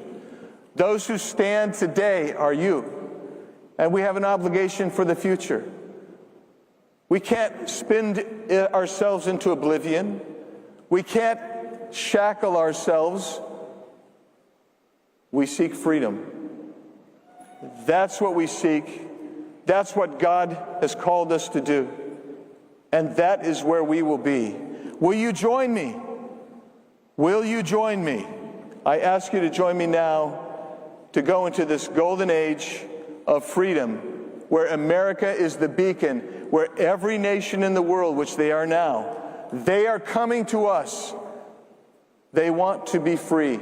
Those who stand today are you. And we have an obligation for the future. We can't spin ourselves into oblivion. We can't shackle ourselves. We seek freedom. That's what we seek. That's what God has called us to do. And that is where we will be. Will you join me? Will you join me? I ask you to join me now to go into this golden age of freedom, where America is the beacon, where every nation in the world, which they are now, they are coming to us. They want to be free.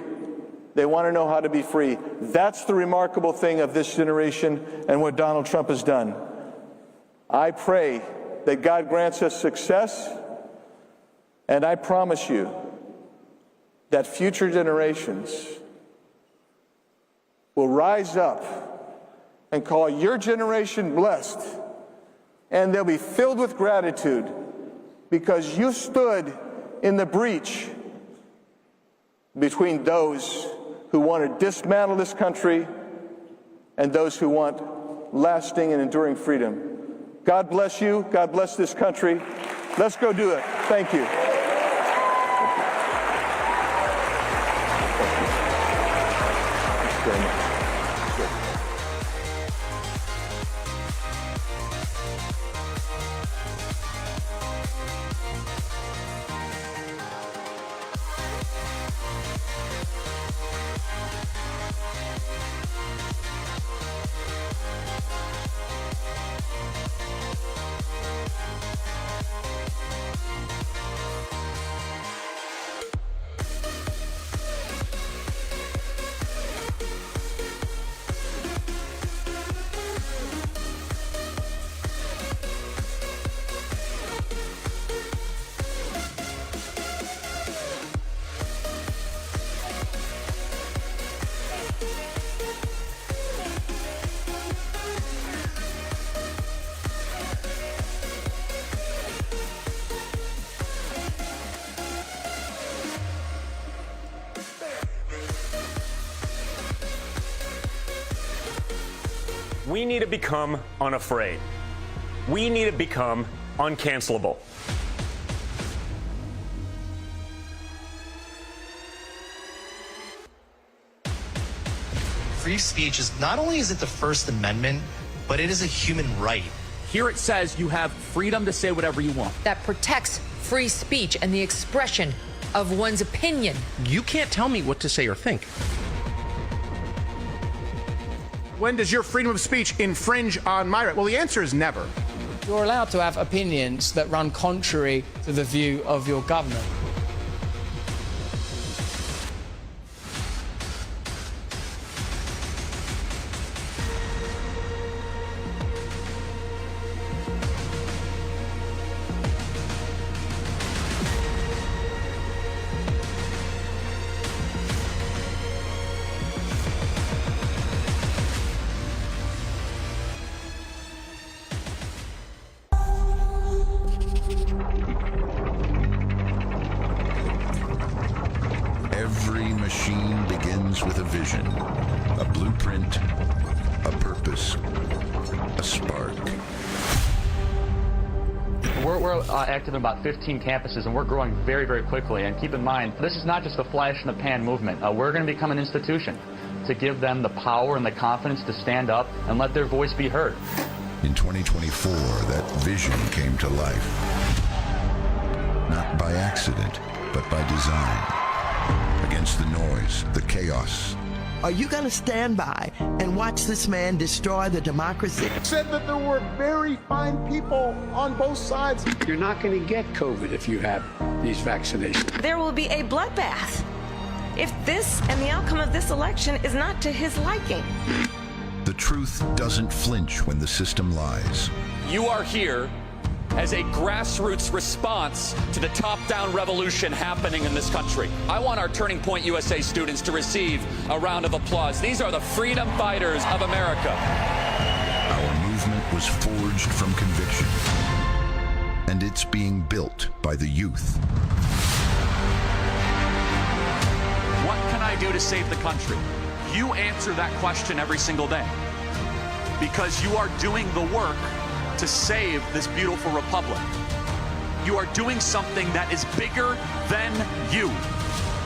They want to know how to be free. That's the remarkable thing of this generation and what Donald Trump has done. I pray that God grants us success, and I promise you that future generations will rise up and call your generation blessed, and they'll be filled with gratitude because you stood in the breach between those who want to dismantle this country and those who want lasting and enduring freedom. God bless you. God bless this country. Let's go do it. Thank you. We need to become unafraid. We need to become uncancelable. Free speech is not only is it the First Amendment, but it is a human right. Here it says you have freedom to say whatever you want. That protects free speech and the expression of one's opinion. You can't tell me what to say or think. When does your freedom of speech infringe on my right? Well, the answer is never. You're allowed to have opinions that run contrary to the view of your government. Every machine begins with a vision, a blueprint, a purpose, a spark. We're active in about 15 campuses, and we're growing very, very quickly. And keep in mind, this is not just a flash in the pan movement. We're going to become an institution to give them the power and the confidence to stand up and let their voice be heard. In 2024, that vision came to life. Not by accident, but by design. Against the noise, the chaos. Are you going to stand by and watch this man destroy the democracy? Said that there were very fine people on both sides. You're not going to get COVID if you have these vaccinations. There will be a bloodbath if this and the outcome of this election is not to his liking. The truth doesn't flinch when the system lies. You are here as a grassroots response to the top-down revolution happening in this country. I want our Turning Point USA students to receive a round of applause. These are the freedom fighters of America. Our movement was forged from conviction, and it's being built by the youth. What can I do to save the country? You answer that question every single day, because you are doing the work to save this beautiful republic. You are doing something that is bigger than you.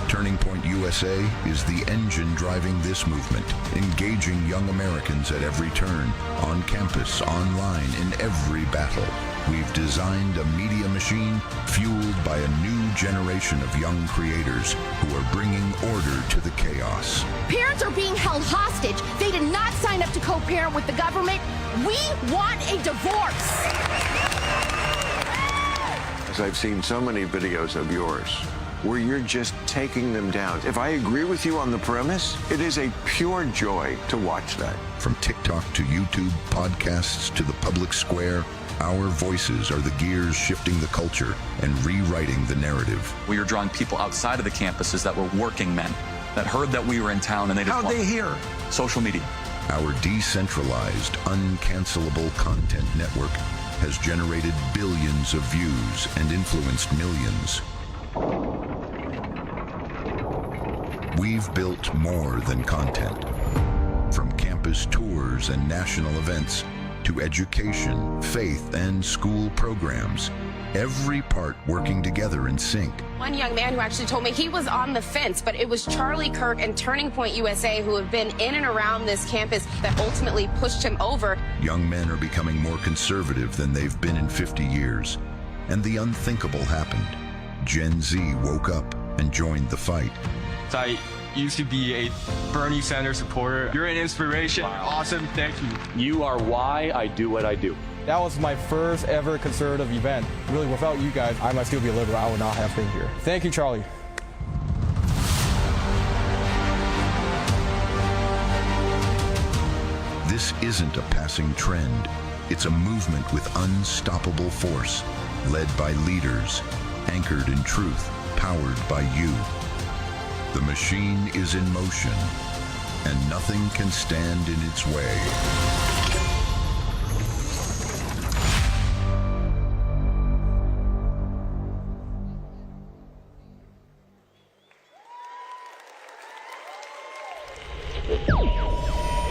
Turning Point USA is the engine driving this movement, engaging young Americans at every turn, on campus, online, in every battle. We've designed a media machine fueled by a new generation of young creators who are bringing order to the chaos. Parents are being held hostage. They did not sign up to co-parent with the government. We want a divorce. As I've seen so many videos of yours where you're just taking them down. If I agree with you on the premise, it is a pure joy to watch that. From TikTok to YouTube, podcasts to the public square, our voices are the gears shifting the culture and rewriting the narrative. We are drawing people outside of the campuses that were working men, that heard that we were in town and they just How'd they hear? Social media. Our decentralized, uncancelable content network has generated billions of views and influenced millions. We've built more than content. From campus tours and national events to education, faith, and school programs, every part working together in sync. One young man who actually told me he was on the fence, but it was Charlie Kirk and Turning Point USA who have been in and around this campus that ultimately pushed him over. Young men are becoming more conservative than they've been in 50 years. And the unthinkable happened. Gen Z woke up and joined the fight. I used to be a Bernie Sanders supporter. You're an inspiration. Awesome, thank you. You are why I do what I do. That was my first ever conservative event. Really, without you guys, I might still be a liberal. I would not have been here. Thank you, Charlie. This isn't a passing trend. It's a movement with unstoppable force, led by leaders, anchored in truth, powered by you. The machine is in motion, and nothing can stand in its way.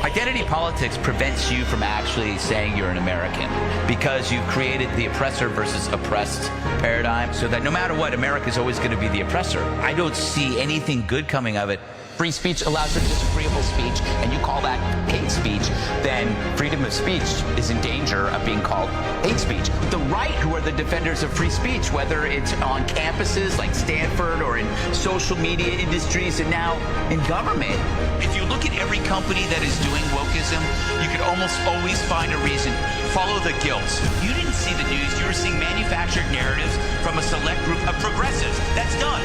I Identity politics prevents you from actually saying you're an American because you've created the oppressor versus oppressed paradigm so that no matter what, America is always going to be the oppressor. I don't see anything good coming of it. Free speech allows for disagreeable speech, and you call that hate speech, then freedom of speech is in danger of being called hate speech. The right, who are the defenders of free speech, whether it's on campuses like Stanford or in social media industries and now in government, if you look at every company that is doing wokeism, you could almost always find a reason. Follow the guilt. You didn't see the news. You were seeing manufactured narratives from a select group of progressives. That's done.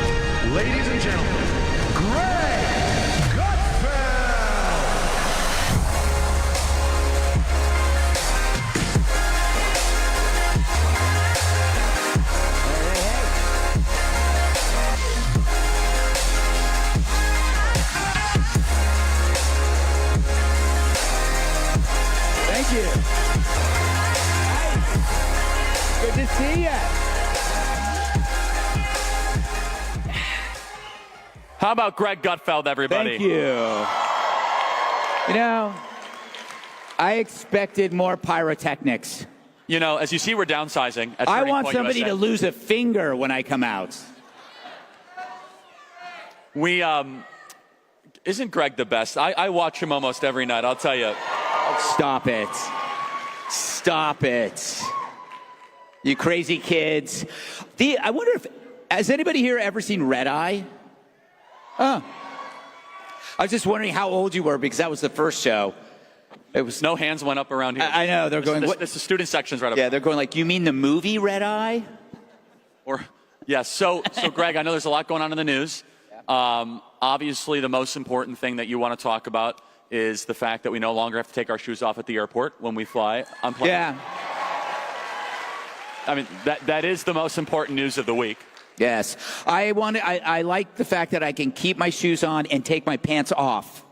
Ladies and gentlemen, Greg! Thank you. Good to see you. How about Greg Gutfeld, everybody? Thank you. You know, I expected more pyrotechnics. You know, as you see, we're downsizing. At I Turning want Point somebody USA. to lose a finger when I come out. We, isn't Greg the best? I watch him almost every night, I'll tell you. Stop it. Stop it. You crazy kids. I wonder if, has anybody here ever seen Red Eye? Oh. I was just wondering how old you were because that was the first show. It was no hands went up around here. I know they're going. This the student section's right up. Yeah, they're going like, you mean the movie Red Eye? Or yes. So Greg, I know there's a lot going on in the news. Obviously, the most important thing that you want to talk about is the fact that we no longer have to take our shoes off at the airport when we fly on planes. Yeah. I mean, that is the most important news of the week. Yes. I like the fact that I can keep my shoes on and take my pants off.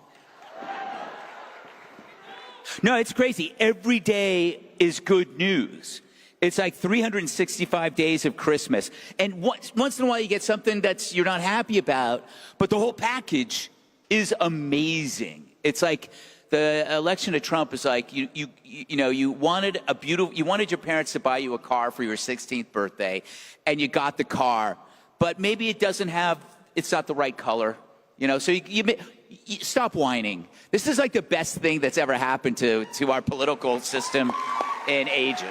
No, it's crazy. Every day is good news. It's like 365 days of Christmas. And once in a while you get something that's you're not happy about, but the whole package is amazing. It's like the election of Trump is like you wanted your parents to buy you a car for your 16th birthday, and you got the car, but maybe it's not the right color, So you stop whining. This is like the best thing that's ever happened to our political system in ages.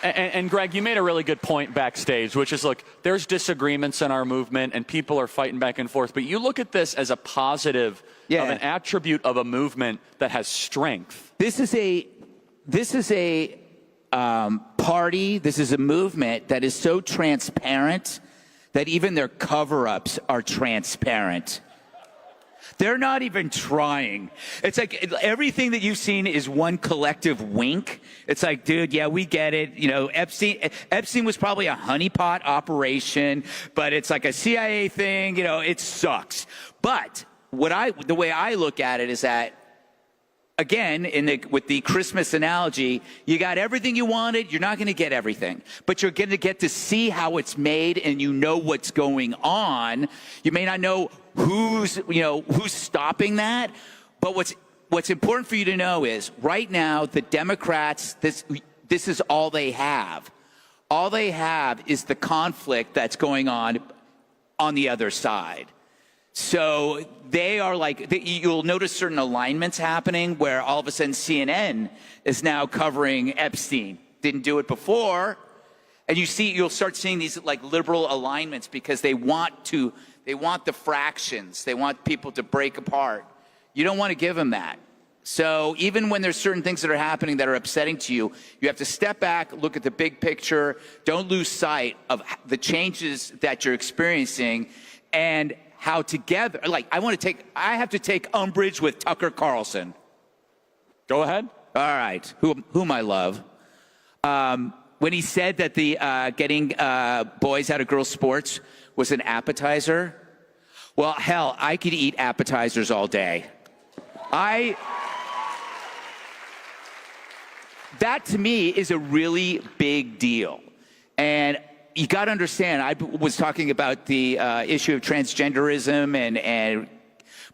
And Greg, you made a really good point backstage, which is, look, there's disagreements in our movement and people are fighting back and forth, but you look at this as a positive of an attribute of a movement that has strength. This is a party, this is a movement that is so transparent that even their cover-ups are transparent. They're not even trying. It's like everything that you've seen is one collective wink. It's like, dude, yeah, we get it. Epstein was probably a honeypot operation, but it's like a CIA thing. It sucks. But the way I look at it is that, again, with the Christmas analogy, you got everything you wanted. You're not going to get everything, but you're going to get to see how it's made, and what's going on. You may not know who's stopping that, but what's important for you to know is right now the Democrats, this is all they have. All they have is the conflict that's going on the other side. So they are you'll notice certain alignments happening where all of a sudden CNN is now covering Epstein. Didn't do it before. And you'll start seeing these like liberal alignments because they want the fractions. They want people to break apart. You don't want to give them that. So even when there's certain things that are happening that are upsetting to you, you have to step back, look at the big picture. Don't lose sight of the changes that you're experiencing and how together, I have to take umbrage with Tucker Carlson. Go ahead. All right. Whom I love. When he said that the getting boys out of girls' sports was an appetizer, well, hell, I could eat appetizers all day. That to me is a really big deal. And you got to understand, I was talking about the issue of transgenderism and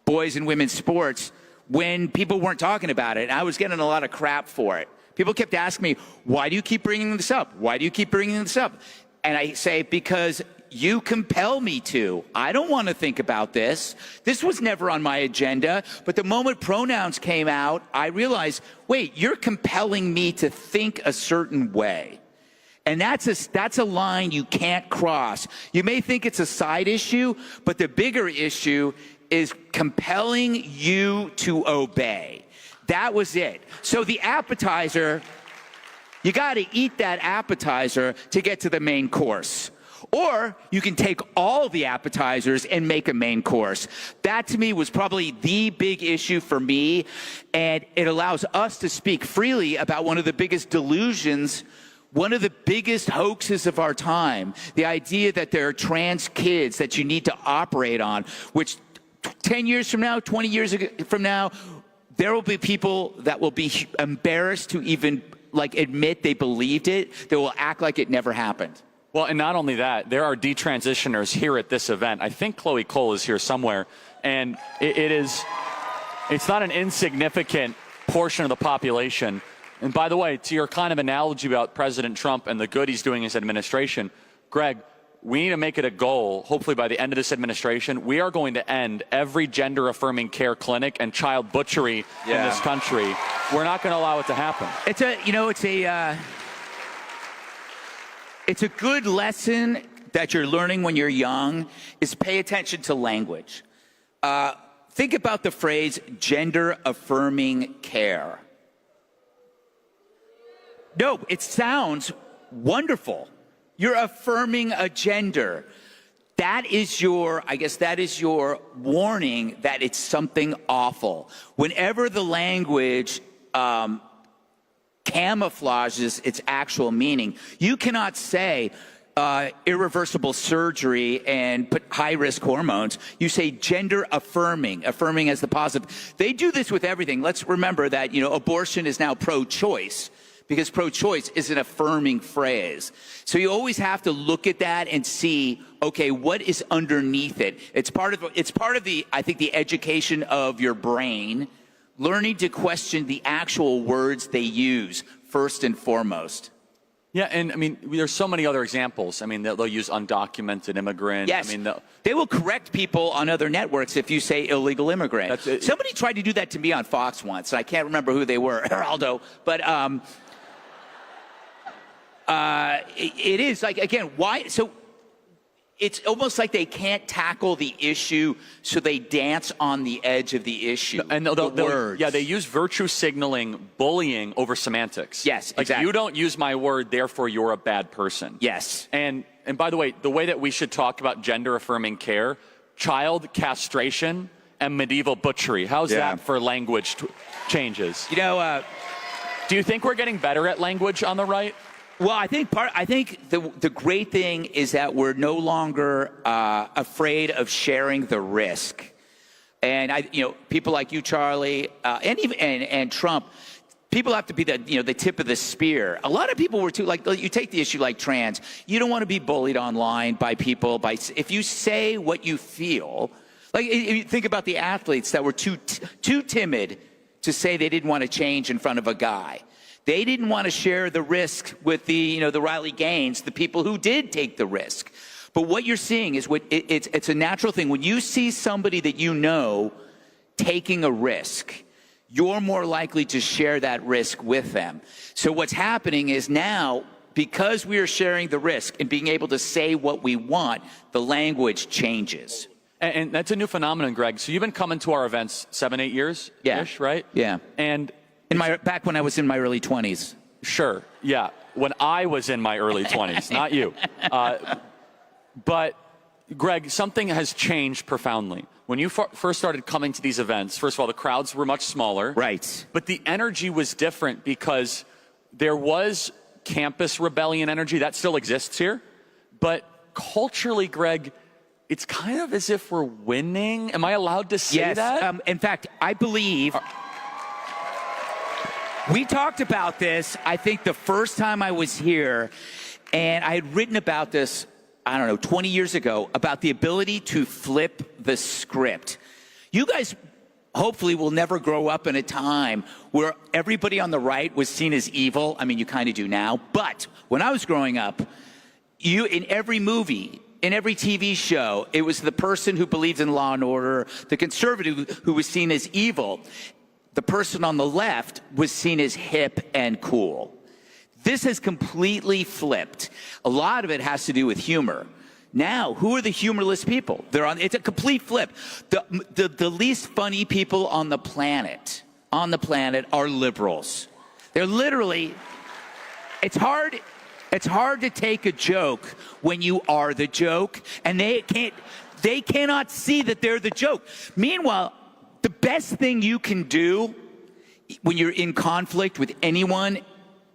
boys and women's sports. when people weren't talking about it. And I was getting a lot of crap for it. People kept asking me, why do you keep bringing this up? Why do you keep bringing this up? And I say, because you compel me to. I don't want to think about this. This was never on my agenda. But the moment pronouns came out, I realized, wait, you're compelling me to think a certain way. And that's a line you can't cross. You may think it's a side issue, but the bigger issue is compelling you to obey. That was it. So the appetizer, you got to eat that appetizer to get to the main course. Or you can take all the appetizers and make a main course. That, to me, was probably the big issue for me. And it allows us to speak freely about one of the biggest delusions, one of the biggest hoaxes of our time. The idea that there are trans kids that you need to operate on, which 10 years from now, 20 years from now, there will be people that will be embarrassed to even admit they believed it. They will act like it never happened. Well, and not only that, there are detransitioners here at this event. I think Chloe Cole is here somewhere, and it's not an insignificant portion of the population. And by the way, to your kind of analogy about President Trump and the good he's doing in his administration, Greg, we need to make it a goal, hopefully by the end of this administration, we are going to end every gender-affirming care clinic and child butchery in this country. We're not going to allow it to happen. It's a good lesson that you're learning when you're young is pay attention to language. Think about the phrase gender-affirming care. No, it sounds wonderful. You're affirming a gender. That is your warning that it's something awful. Whenever the language camouflages its actual meaning, you cannot say irreversible surgery and put high-risk hormones. You say gender-affirming, affirming as the positive. They do this with everything. Let's remember that, abortion is now pro-choice, because pro-choice is an affirming phrase. So you always have to look at that and see, okay, what is underneath it? It's part of the, I think, the education of your brain, learning to question the actual words they use first and foremost. Yeah, and I mean, there's so many other examples. I mean, they'll use undocumented immigrant. Yes, I mean, they will correct people on other networks if you say illegal immigrant. Somebody tried to do that to me on Fox once. I can't remember who they were, Aldo, but it is like, again, why? So it's almost like they can't tackle the issue, so they dance on the edge of the issue. And words. Yeah, they use virtue signaling, bullying over semantics. Yes, like, exactly. You don't use my word, therefore you're a bad person. Yes. And by the way that we should talk about gender-affirming care, child castration and medieval butchery. How's that for language changes? Do you think we're getting better at language on the right? Well, I think the great thing is that we're no longer afraid of sharing the risk, and people like you, Charlie, and Trump, people have to be the tip of the spear. A lot of people were too you take the issue like trans. You don't want to be bullied online by people if you say what you feel. Like, if you think about the athletes that were too timid to say they didn't want to change in front of a guy. They didn't want to share the risk with the Riley Gaines, the people who did take the risk. But what you're seeing is it's a natural thing. When you see somebody that you know taking a risk, you're more likely to share that risk with them. So what's happening is now, because we are sharing the risk and being able to say what we want, the language changes. And that's a new phenomenon, Greg. So you've been coming to our events 7-8 years-ish, right? Yeah. And back when I was in my early 20s. Sure, yeah. When I was in my early 20s, not you. But, Greg, something has changed profoundly. When you first started coming to these events, first of all, the crowds were much smaller. Right. But the energy was different because there was campus rebellion energy. That still exists here. But culturally, Greg, it's kind of as if we're winning. Am I allowed to say that? In fact, I believe... We talked about this, I think, the first time I was here, and I had written about this, 20 years ago, about the ability to flip the script. You guys hopefully we'll never grow up in a time where everybody on the right was seen as evil. I mean, you kind of do now. But when I was growing up, in every movie, in every TV show, it was the person who believed in law and order, the conservative who was seen as evil. The person on the left was seen as hip and cool. This has completely flipped. A lot of it has to do with humor. Now, who are the humorless people? It's a complete flip. The least funny people on the planet are liberals. They're literally, it's hard to take a joke when you are the joke, and they cannot see that they're the joke. Meanwhile, the best thing you can do when you're in conflict with anyone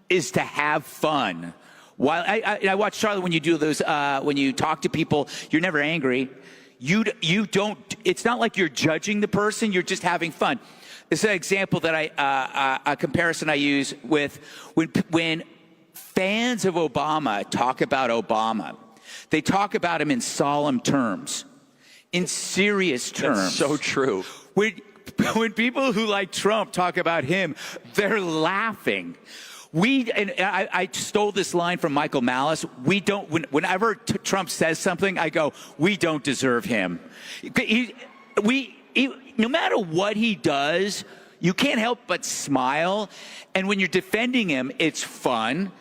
is to have fun. While I watch, Charlie, when you do those, when you talk to people, you're never angry. You don't. It's not like you're judging the person. You're just having fun. It's an example that a comparison I use with when fans of Obama talk about Obama. They talk about him in solemn terms, in serious terms. That's so true. When people who like Trump talk about him, they're laughing. I stole this line from Michael Malice. Whenever Trump says something, I go, we don't deserve him. No matter what he does, you can't help but smile. And when you're defending him, it's fun.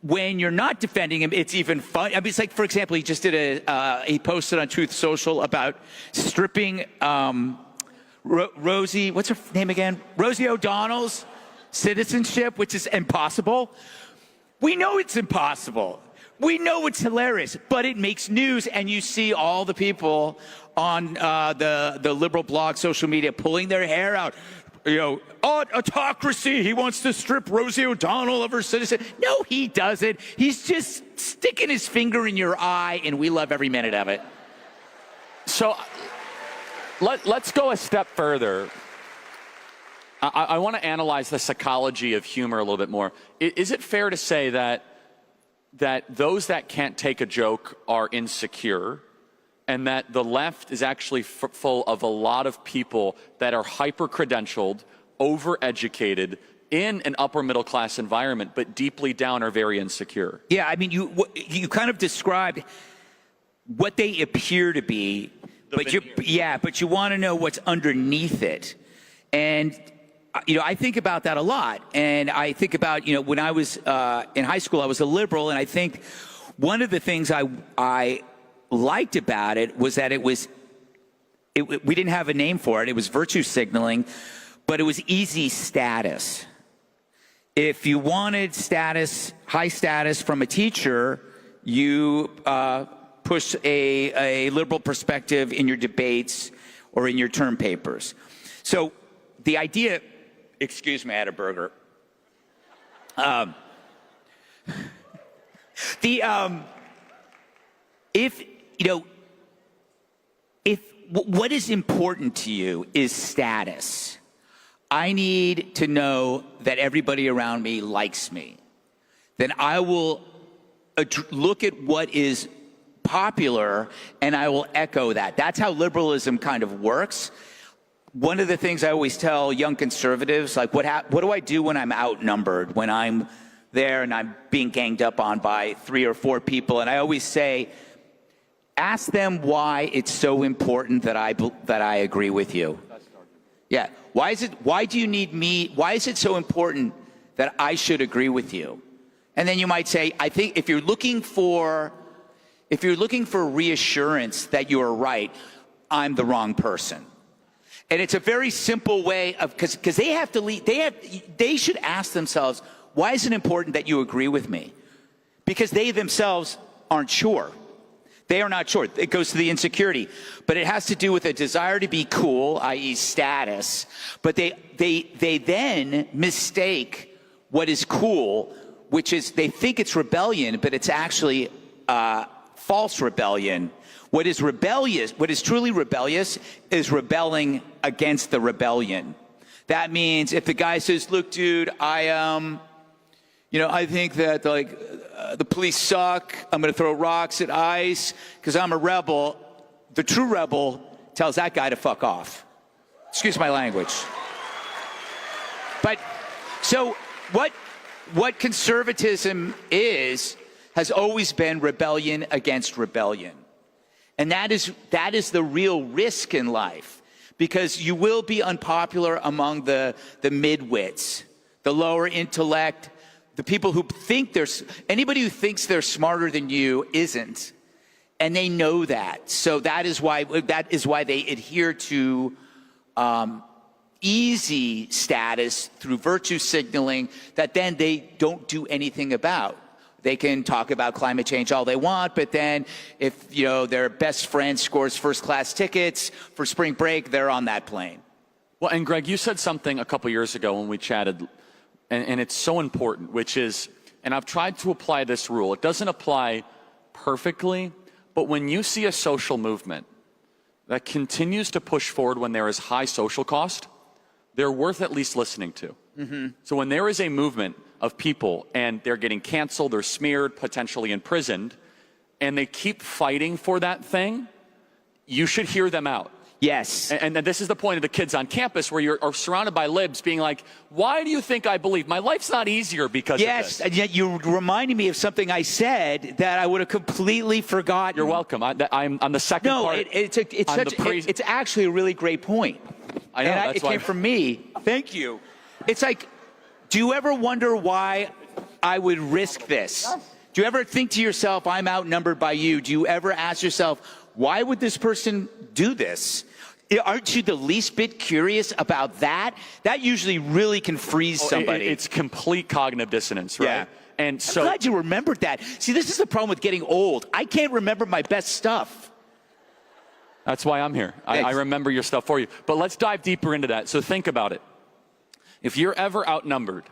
When you're not defending him, it's even fun. I mean, it's like, for example, he just did he posted on Truth Social about stripping Rosie, what's her name again? Rosie O'Donnell's citizenship, which is impossible. We know it's impossible. We know it's hilarious, but it makes news, and you see all the people on the liberal blog, social media, pulling their hair out. You know, autocracy. He wants to strip Rosie O'Donnell of her citizen. No, he doesn't. He's just sticking his finger in your eye, and we love every minute of it. So let's go a step further. I want to analyze the psychology of humor a little bit more. Is it fair to say that those that can't take a joke are insecure, and that the left is actually full of a lot of people that are hyper-credentialed, over-educated, in an upper-middle-class environment, but deeply down are very insecure? Yeah, I mean, you kind of described what they appear to be, but you want to know what's underneath it. And I think about that a lot. And I think about, when I was in high school, I was a liberal. And I think one of the things I liked about it was that we didn't have a name for it. It was virtue signaling, but it was easy status. If you wanted high status from a teacher, you push a liberal perspective in your debates or in your term papers. So the idea, excuse me, I had a burger. If what is important to you is status, I need to know that everybody around me likes me. Then I will look at what is popular and I will echo that. That's how liberalism kind of works. One of the things I always tell young conservatives, like, what do I do when I'm outnumbered, when I'm there and I'm being ganged up on by 3 or 4 people? And I always say, ask them why it's so important that I agree with you. Yeah. Why do you need me? Why is it so important that I should agree with you? And then you might say, I think if you're looking for reassurance that you are right, I'm the wrong person. And it's a very simple way of, because they have to lead, they should ask themselves, why is it important that you agree with me? Because they themselves aren't sure. They are not sure. It goes to the insecurity. But it has to do with a desire to be cool, i.e. status. But they then mistake what is cool, which is they think it's rebellion, but it's actually false rebellion. What is rebellious, what is truly rebellious, is rebelling against the rebellion. That means if the guy says, look, dude, I think that the police suck. I'm going to throw rocks at ICE because I'm a rebel. The true rebel tells that guy to fuck off. Excuse my language. But so what conservatism has always been rebellion against rebellion. And that is the real risk in life, because you will be unpopular among the midwits, the lower intellect, the people who think anybody who thinks they're smarter than you isn't. And they know that. So that is why they adhere to easy status through virtue signaling that then they don't do anything about. They can talk about climate change all they want, but then if their best friend scores first-class tickets for spring break, they're on that plane. Well, and Greg, you said something a couple years ago when we chatted, and it's so important, which is, and I've tried to apply this rule. It doesn't apply perfectly, but when you see a social movement that continues to push forward when there is high social cost, they're worth at least listening to. Mm-hmm. So when there is a movement of people and they're getting canceled, they're smeared, potentially imprisoned, and they keep fighting for that thing, you should hear them out. Yes. And this is the point of the kids on campus, where you're surrounded by libs being like, why do you think I believe? My life's not easier because of this. Yes, and yet you reminded me of something I said that I would have completely forgotten. You're welcome. I'm on the second part. It's actually a really great point. I know, and it came from me. Thank you. It's like, do you ever wonder why I would risk this? Do you ever think to yourself, I'm outnumbered by you? Do you ever ask yourself, why would this person do this? Aren't you the least bit curious about that? That usually really can freeze somebody. It's complete cognitive dissonance, right? Yeah. And so, I'm glad you remembered that. See, this is the problem with getting old. I can't remember my best stuff. That's why I'm here. I remember your stuff for you. But let's dive deeper into that. So think about it. If you're ever outnumbered,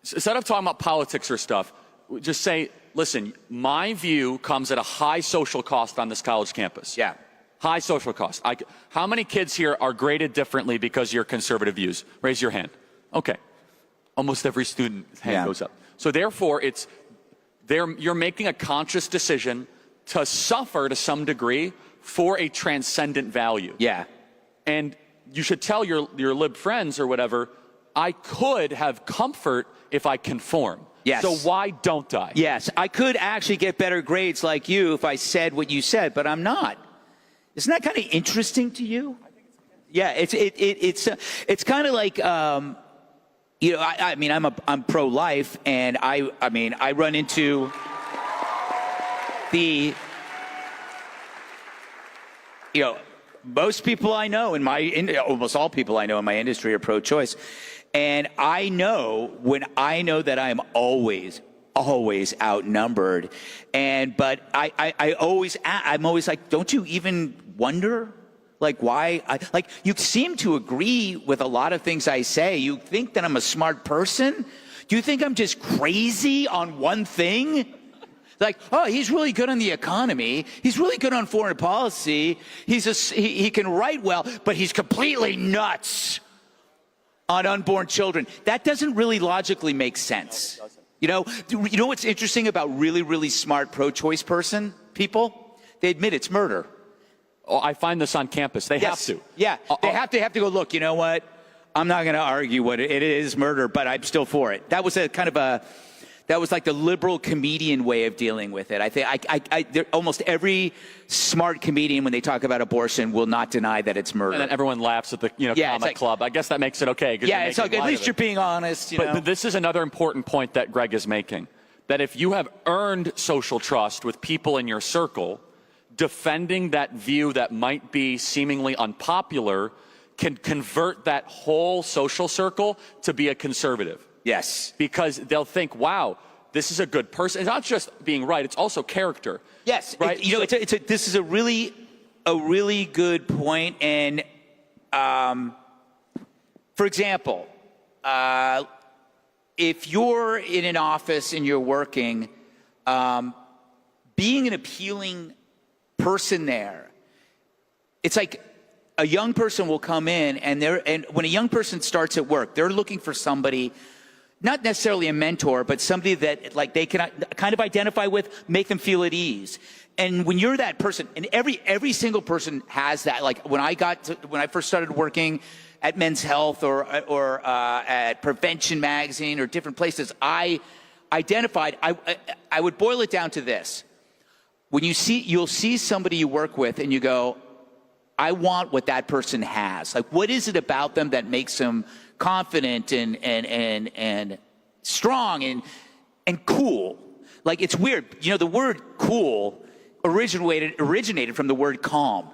instead of talking about politics or stuff, just say, listen, my view comes at a high social cost on this college campus. Yeah. High social cost. How many kids here are graded differently because of your conservative views? Raise your hand. Okay. Almost every student's hand goes up. So therefore, you're making a conscious decision to suffer to some degree for a transcendent value. Yeah. And you should tell your lib friends or whatever, I could have comfort if I conform. Yes. So why don't I? Yes. I could actually get better grades like you if I said what you said, but I'm not. Isn't that kind of interesting to you? Yeah, it's kind of like I mean I'm pro-life, and I run into the most people I know almost all people I know in my industry are pro-choice, and I know when I know that I am always outnumbered, but I'm always like, don't you even wonder, like, why? You seem to agree with a lot of things I say. You think that I'm a smart person? Do you think I'm just crazy on one thing? Like, oh, he's really good on the economy. He's really good on foreign policy. He can write well, but he's completely nuts on unborn children. That doesn't really logically make sense. You know what's interesting about really, really smart pro-choice people? They admit it's murder. Oh, I find this on campus. They have to. Yeah, they have to go, look, you know what? I'm not going to argue what it is murder, but I'm still for it. That was that was like the liberal comedian way of dealing with it. I think almost every smart comedian, when they talk about abortion, will not deny that it's murder. And then everyone laughs at the comic club. I guess that makes it okay. Yeah, it's like, at least you're being honest. But this is another important point that Greg is making, that if you have earned social trust with people in your circle, defending that view that might be seemingly unpopular can convert that whole social circle to be a conservative. Yes. Because they'll think, wow, this is a good person. It's not just being right, it's also character. Yes. Right? This is a really good point. And for example, if you're in an office and you're working, being an appealing person there, it's like a young person will come in and when a young person starts at work, they're looking for somebody, not necessarily a mentor, but somebody that like they can kind of identify with, make them feel at ease. And when you're that person, and every single person has that. Like when I first started working at Men's Health or at Prevention Magazine or different places, I identified, I would boil it down to this. When you'll see somebody you work with and you go, I want what that person has. Like, what is it about them that makes them confident and strong and cool? Like, it's weird. You know, the word cool originated from the word calm.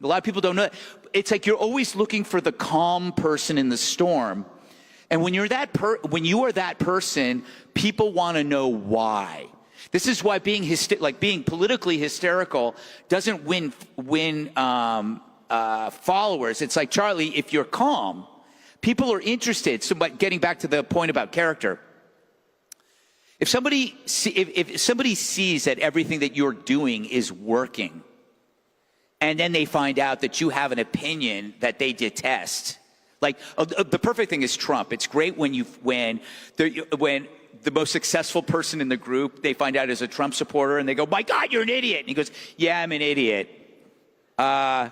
A lot of people don't know that. It's like you're always looking for the calm person in the storm. And when you are that person, people want to know why. This is why being politically hysterical doesn't win followers. It's like, Charlie, if you're calm, people are interested. So, but getting back to the point about character, if somebody sees that everything that you're doing is working, and then they find out that you have an opinion that they detest, like the perfect thing is Trump. It's great when the most successful person in the group, they find out is a Trump supporter, and they go, "My God, you're an idiot!" And he goes, "Yeah, I'm an idiot. Have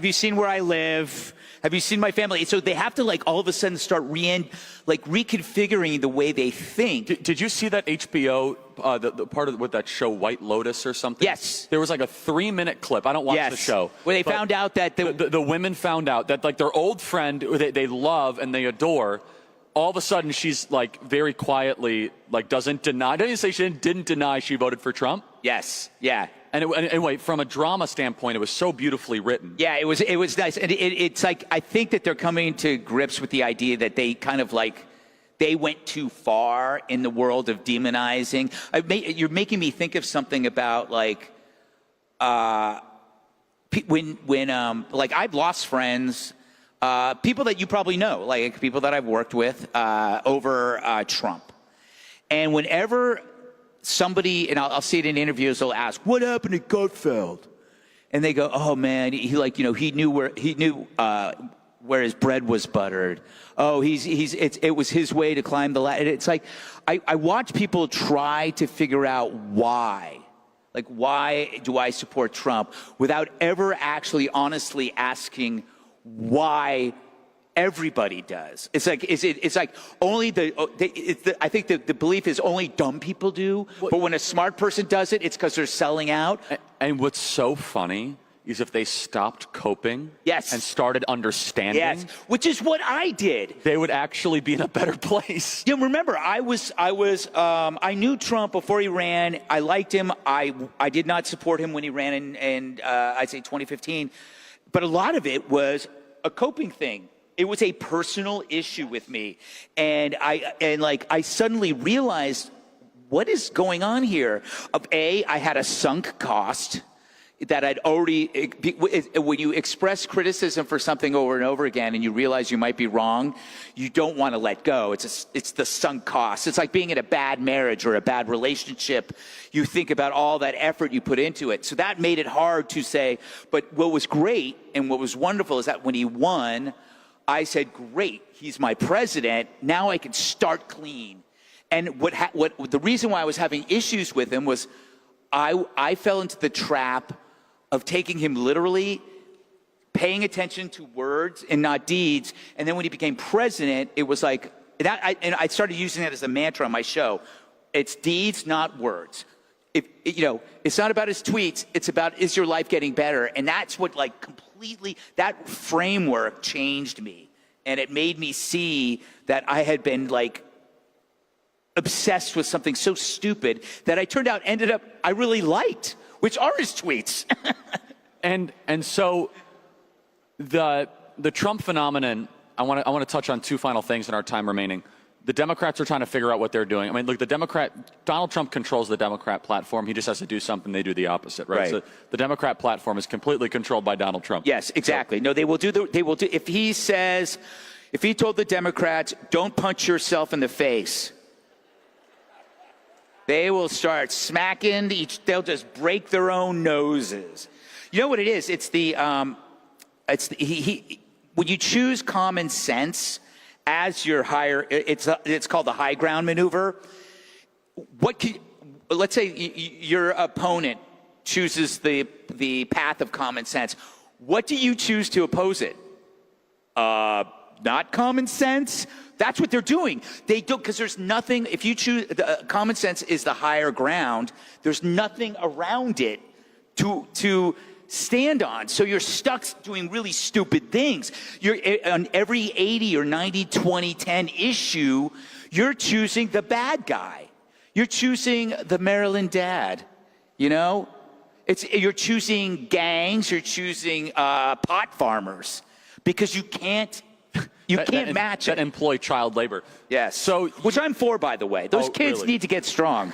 you seen where I live? Have you seen my family?" So they have to all of a sudden start reconfiguring the way they think. Did you see that HBO, the part of with that show White Lotus or something? Yes. There was like a 3-minute clip. I don't watch the show. Where they found out that the women found out that their old friend who they love and they adore, all of a sudden she's very quietly doesn't deny. Didn't say she didn't deny she voted for Trump. Yes. Yeah. And anyway, from a drama standpoint, it was so beautifully written. Yeah, it was nice, and it's like I think that they're coming to grips with the idea that they kind of they went too far in the world of demonizing. You're making me think of something about when I've lost friends, people that you probably know, like people that I've worked with over Trump, and whenever somebody, and I'll see it in interviews, they'll ask, "What happened to Gutfeld?" And they go, "Oh man, he knew where his bread was buttered. Oh, it was his way to climb the ladder." It's like I watch people try to figure out why. Why do I support Trump without ever actually honestly asking why everybody does. It's like only I think the belief is only dumb people do, but when a smart person does it, it's because they're selling out. And what's so funny is if they stopped coping, yes, and started understanding, yes, which is what I did, they would actually be in a better place. Yeah, remember, I knew Trump before he ran. I liked him. I did not support him when he ran in I'd say 2015, but a lot of it was a coping thing. It was a personal issue with me, and I suddenly realized what is going on here. I had a sunk cost that I'd already. When you express criticism for something over and over again, and you realize you might be wrong, you don't want to let go. It's the sunk cost. It's like being in a bad marriage or a bad relationship. You think about all that effort you put into it. So that made it hard to say. But what was great and what was wonderful is that when he won, I said, "Great, he's my president. Now I can start clean." And what the reason why I was having issues with him was I fell into the trap of taking him literally, paying attention to words and not deeds. And then when he became president, it was like that. And I started using that as a mantra on my show. It's deeds, not words. It's not about his tweets. It's about, is your life getting better? And that's what completely, that framework changed me. And it made me see that I had been obsessed with something so stupid that ended up I really liked, which are his tweets. and so the Trump phenomenon, I want to touch on two final things in our time remaining. The Democrats are trying to figure out what they're doing. I mean, look, Donald Trump controls the Democrat platform. He just has to do something. They do the opposite, right? So the Democrat platform is completely controlled by Donald Trump. Yes, exactly. So, no, they will do, if he told the Democrats, "Don't punch yourself in the face," they will start smacking they'll just break their own noses. You know what it is? When you choose common sense as your higher, it's called the high ground maneuver. Let's say your opponent chooses the path of common sense. What do you choose to oppose it? not common sense. That's what they're doing. They do, because there's nothing, if you choose, common sense is the higher ground, there's nothing around it to stand on. So you're stuck doing really stupid things. You're on every 80 or 90, 20, 10 issue, you're choosing the bad guy. You're choosing the Maryland dad, you know? You're choosing gangs, you're choosing pot farmers, because you can't match it. That employ child labor. Yes. So, which I'm for, by the way. Those kids need to get strong.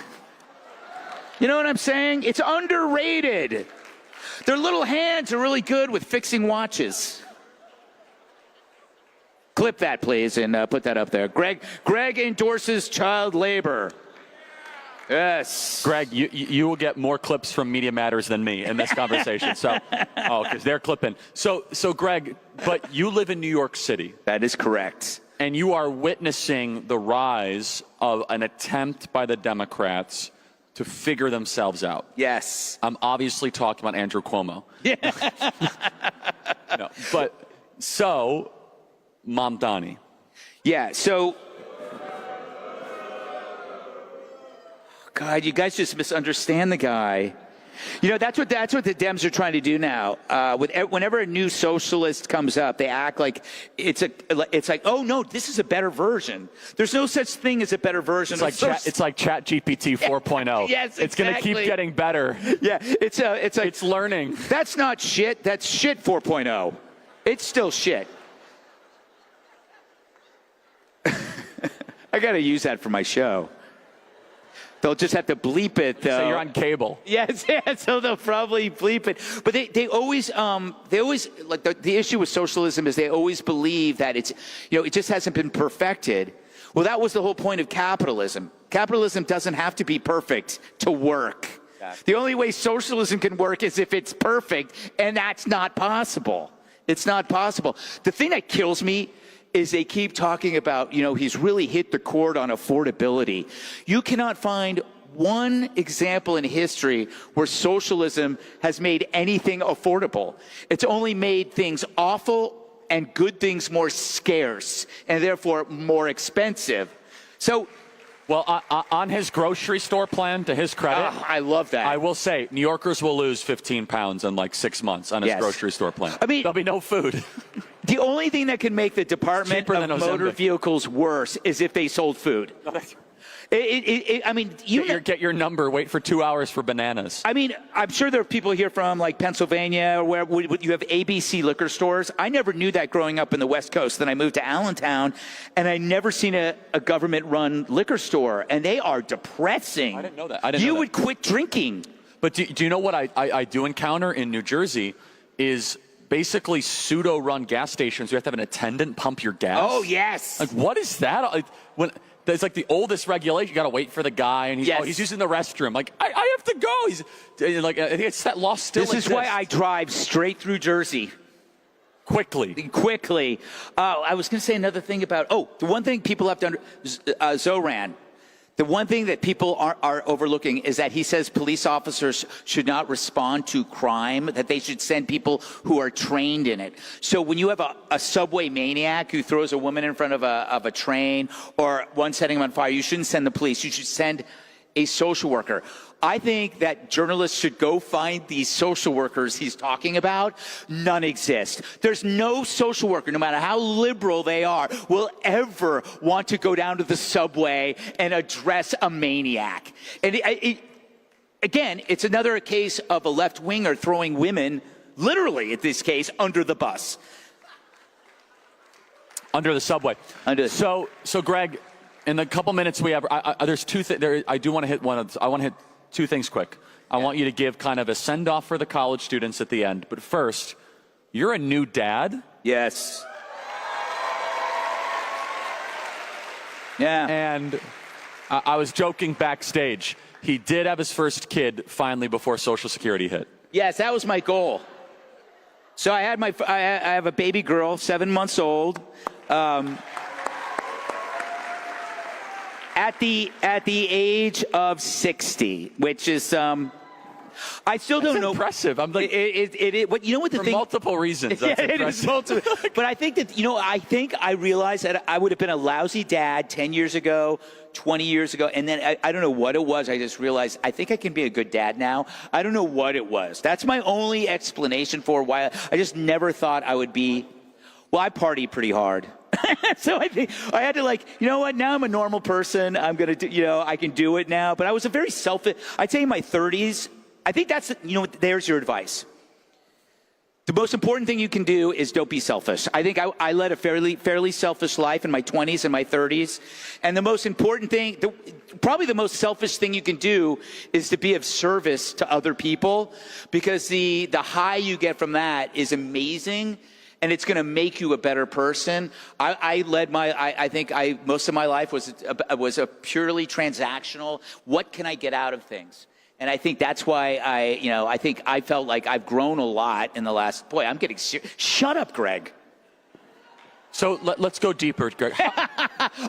You know what I'm saying? It's underrated. Their little hands are really good with fixing watches. Clip that, please, and put that up there. Greg endorses child labor. Yes. Greg, you will get more clips from Media Matters than me in this conversation. So, because they're clipping. So, Greg, but you live in New York City. That is correct. And you are witnessing the rise of an attempt by the Democrats to figure themselves out. Yes. I'm obviously talking about Andrew Cuomo. Yeah. No, but so, Mom Donnie. Yeah, so... God, you guys just misunderstand the guy. You know, that's what the Dems are trying to do now. Whenever a new socialist comes up, they act like it's like, oh no, this is a better version. There's no such thing as a better version. It's like ChatGPT 4.0. Yes, exactly. It's going to keep getting better. Yeah, it's learning. That's not shit. That's shit 4.0. It's still shit. I got to use that for my show. They'll just have to bleep it, though. So you're on cable. Yes, so they'll probably bleep it. But they always like the issue with socialism is they always believe that it's, you know, it just hasn't been perfected. Well, that was the whole point of capitalism. Capitalism doesn't have to be perfect to work. Exactly. The only way socialism can work is if it's perfect, and that's not possible. It's not possible. The thing that kills me is they keep talking about, you know, he's really hit the chord on affordability. You cannot find one example in history where socialism has made anything affordable. It's only made things awful and good things more scarce, and therefore more expensive. So, well, on his grocery store plan, to his credit, I love that. I will say, New Yorkers will lose 15 pounds in like 6 months on his grocery store plan. I mean, there'll be no food. The only thing that can make the Department of Motor Vehicles worse is if they sold food. I mean, get your number. Wait for 2 hours for bananas. I mean, I'm sure there are people here from like Pennsylvania where you have ABC liquor stores. I never knew that growing up in the West Coast. Then I moved to Allentown, and I never seen a government-run liquor store, and they are depressing. I didn't know that. You would quit drinking. But do you know what I do encounter in New Jersey is basically pseudo-run gas stations. You have to have an attendant pump your gas. Oh, yes. Like, what is that? Like, it's like the oldest regulation. You got to wait for the guy, and he's using the restroom. Like, I have to go. He's like, I think it's that law still exists. This is why I drive straight through Jersey. Quickly. I was going to say another thing about, the one thing people have to Zoran. The one thing that people are overlooking is that he says police officers should not respond to crime, that they should send people who are trained in it. So when you have a subway maniac who throws a woman in front of a train or one setting them on fire, you shouldn't send the police. You should send a social worker. I think that journalists should go find these social workers he's talking about. None exist. There's no social worker, no matter how liberal they are, will ever want to go down to the subway and address a maniac. And again, it's another case of a left-winger throwing women, literally in this case, under the bus. Under the subway. So Greg, in the couple minutes we have, there's two things. I do want to hit one of. I want to hit two things quick. I want you to give kind of a send-off for the college students at the end. But first, you're a new dad. Yes. Yeah. And I was joking backstage. He did have his first kid finally before Social Security hit. Yes, that was my goal. So I have a baby girl, 7 months old. At the age of 60, which is I still don't know. Impressive. I'm like, But you know what the for thing? multiple reasons. That's It is impressive. multiple. But I think that, I realized that I would have been a lousy dad 10 years ago, 20 years ago. And then I don't know what it was. I just realized I think I can be a good dad now. I don't know what it was. That's my only explanation for why I just never thought I would be. Well, I party pretty hard. So I think I had to now I'm a normal person. I'm going to do, I can do it now. But I was a very selfish, I'd say in my 30s, I think that's, there's your advice. The most important thing you can do is don't be selfish. I think I led a fairly selfish life in my 20s and my 30s. And the most important thing, probably the most selfish thing you can do is to be of service to other people, because the high you get from that is amazing. And it's going to make you a better person. I think most of my life was a purely transactional. What can I get out of things? And I think that's why I think I felt like I've grown a lot in the last. Boy, I'm getting serious. Shut up, Greg. So let's go deeper, Greg.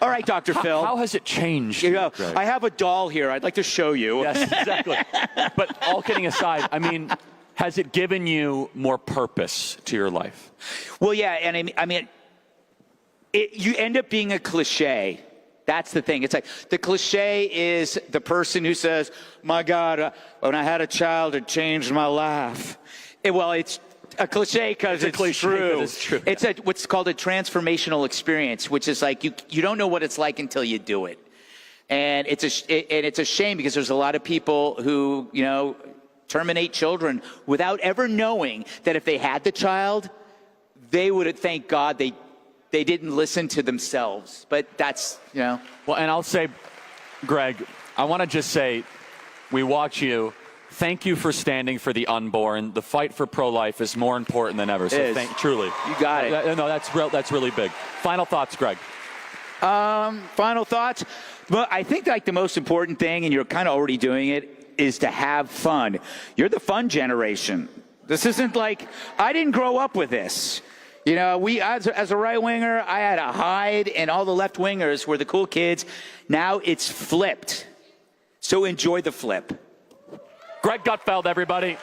All right, Dr. Phil. How has it changed? Greg? I have a doll here. I'd like to show you. Yes, exactly. But all kidding aside, I mean, has it given you more purpose to your life? Well, yeah, and I mean, you end up being a cliche. That's the thing. It's like the cliche is the person who says, "My God, when I had a child, it changed my life." It's a cliche because it's true. It's true. It's what's called a transformational experience, which is like you don't know what it's like until you do it, and it's a shame because there's a lot of people who terminate children without ever knowing that if they had the child, they would have thanked God they didn't listen to themselves. But that's, Well, and I'll say, Greg, I want to just say, we watch you. Thank you for standing for the unborn. The fight for pro-life is more important than ever. So truly. You got it. No, that's really big. Final thoughts, Greg. Final thoughts? Well, I think the most important thing, and you're kind of already doing it, is to have fun. You're the fun generation. This isn't like, I didn't grow up with this. As a right winger, I had to hide, and all the left wingers were the cool kids. Now it's flipped. So enjoy the flip. Greg Gutfeld, everybody.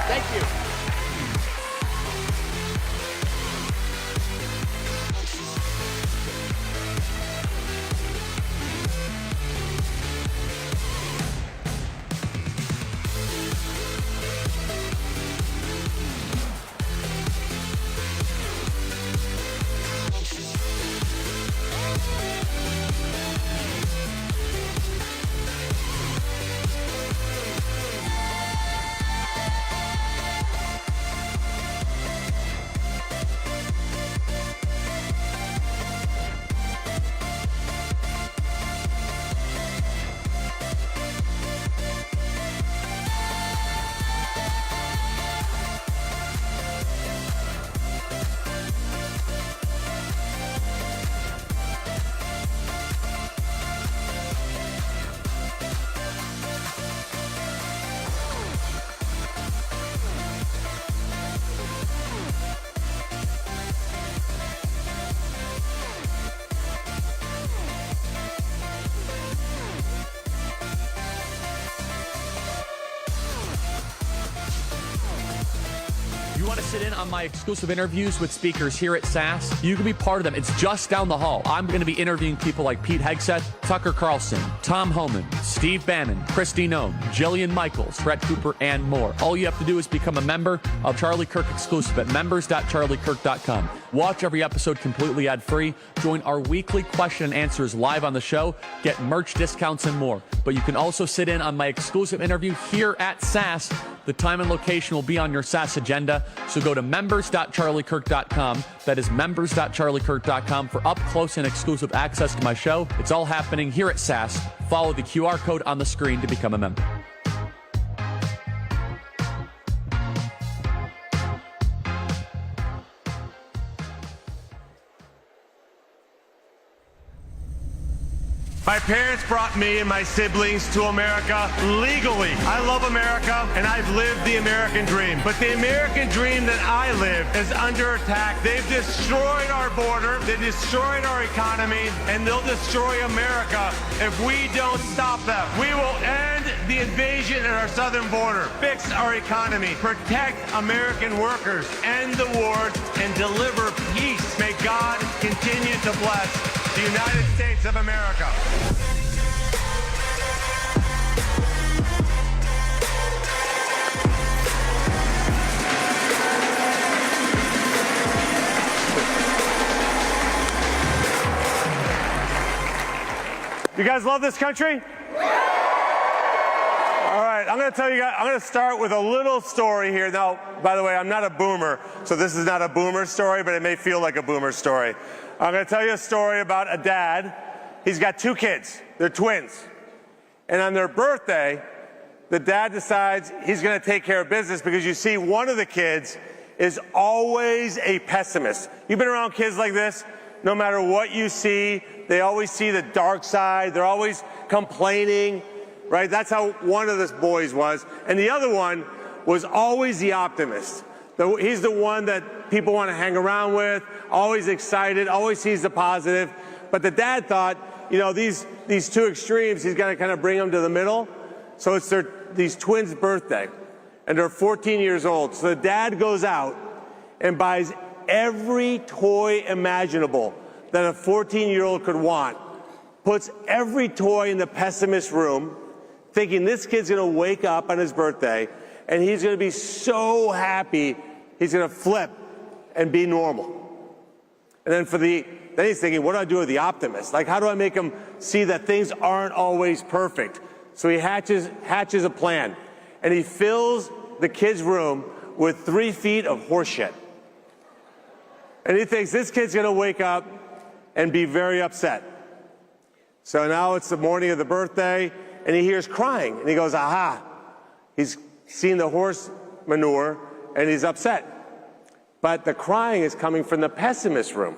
Thank you. You want to sit in on my exclusive interviews with speakers here at SAS? You can be part of them. It's just down the hall. I'm going to be interviewing people like Pete Hegseth, Tucker Carlson, Tom Homan, Steve Bannon, Kristi Noem, Jillian Michaels, Brett Cooper, and more. All you have to do is become a member of Charlie Kirk Exclusive at members.charliekirk.com. Watch every episode completely ad-free. Join our weekly question and answers live on the show. Get merch discounts and more. But you can also sit in on my exclusive interview here at SAS. The time and location will be on your SAS agenda. So go to members.charliekirk.com. That is members.charliekirk.com for up-close and exclusive access to my show. It's all happening here at SAS. Follow the QR code on the screen to become a member. My parents brought me and my siblings to America legally. I love America, and I've lived the American dream. But the American dream that I live is under attack. They've destroyed our border, they destroyed our economy, and they'll destroy America if we don't stop them. We will end the invasion at our southern border, fix our economy, protect American workers, end the war, and deliver peace. May God continue to bless the United States of America. You guys love this country? All right, I'm going to tell you guys, I'm going to start with a little story here. Now, by the way, I'm not a boomer, so this is not a boomer story, but it may feel like a boomer story. I'm going to tell you a story about a dad. He's got two kids. They're twins. And on their birthday, the dad decides he's going to take care of business because you see, one of the kids is always a pessimist. You've been around kids like this? No matter what you see, they always see the dark side. They're always complaining, right? That's how one of the boys was. And the other one was always the optimist. He's the one that people want to hang around with, always excited, always sees the positive. But the dad thought, you know, these two extremes, he's going to kind of bring them to the middle. So it's these twins' birthday, and they're 14 years old. So the dad goes out and buys every toy imaginable that a 14-year-old could want, puts every toy in the pessimist room, thinking this kid's going to wake up on his birthday, and he's going to be so happy, he's going to flip and be normal. And then then he's thinking, what do I do with the optimist? Like, how do I make him see that things aren't always perfect? So he hatches a plan, and he fills the kid's room with 3 feet of horse shit. And he thinks this kid's going to wake up and be very upset. So now it's the morning of the birthday, and he hears crying, and he goes, aha. He's seen the horse manure, and he's upset. But the crying is coming from the pessimist room.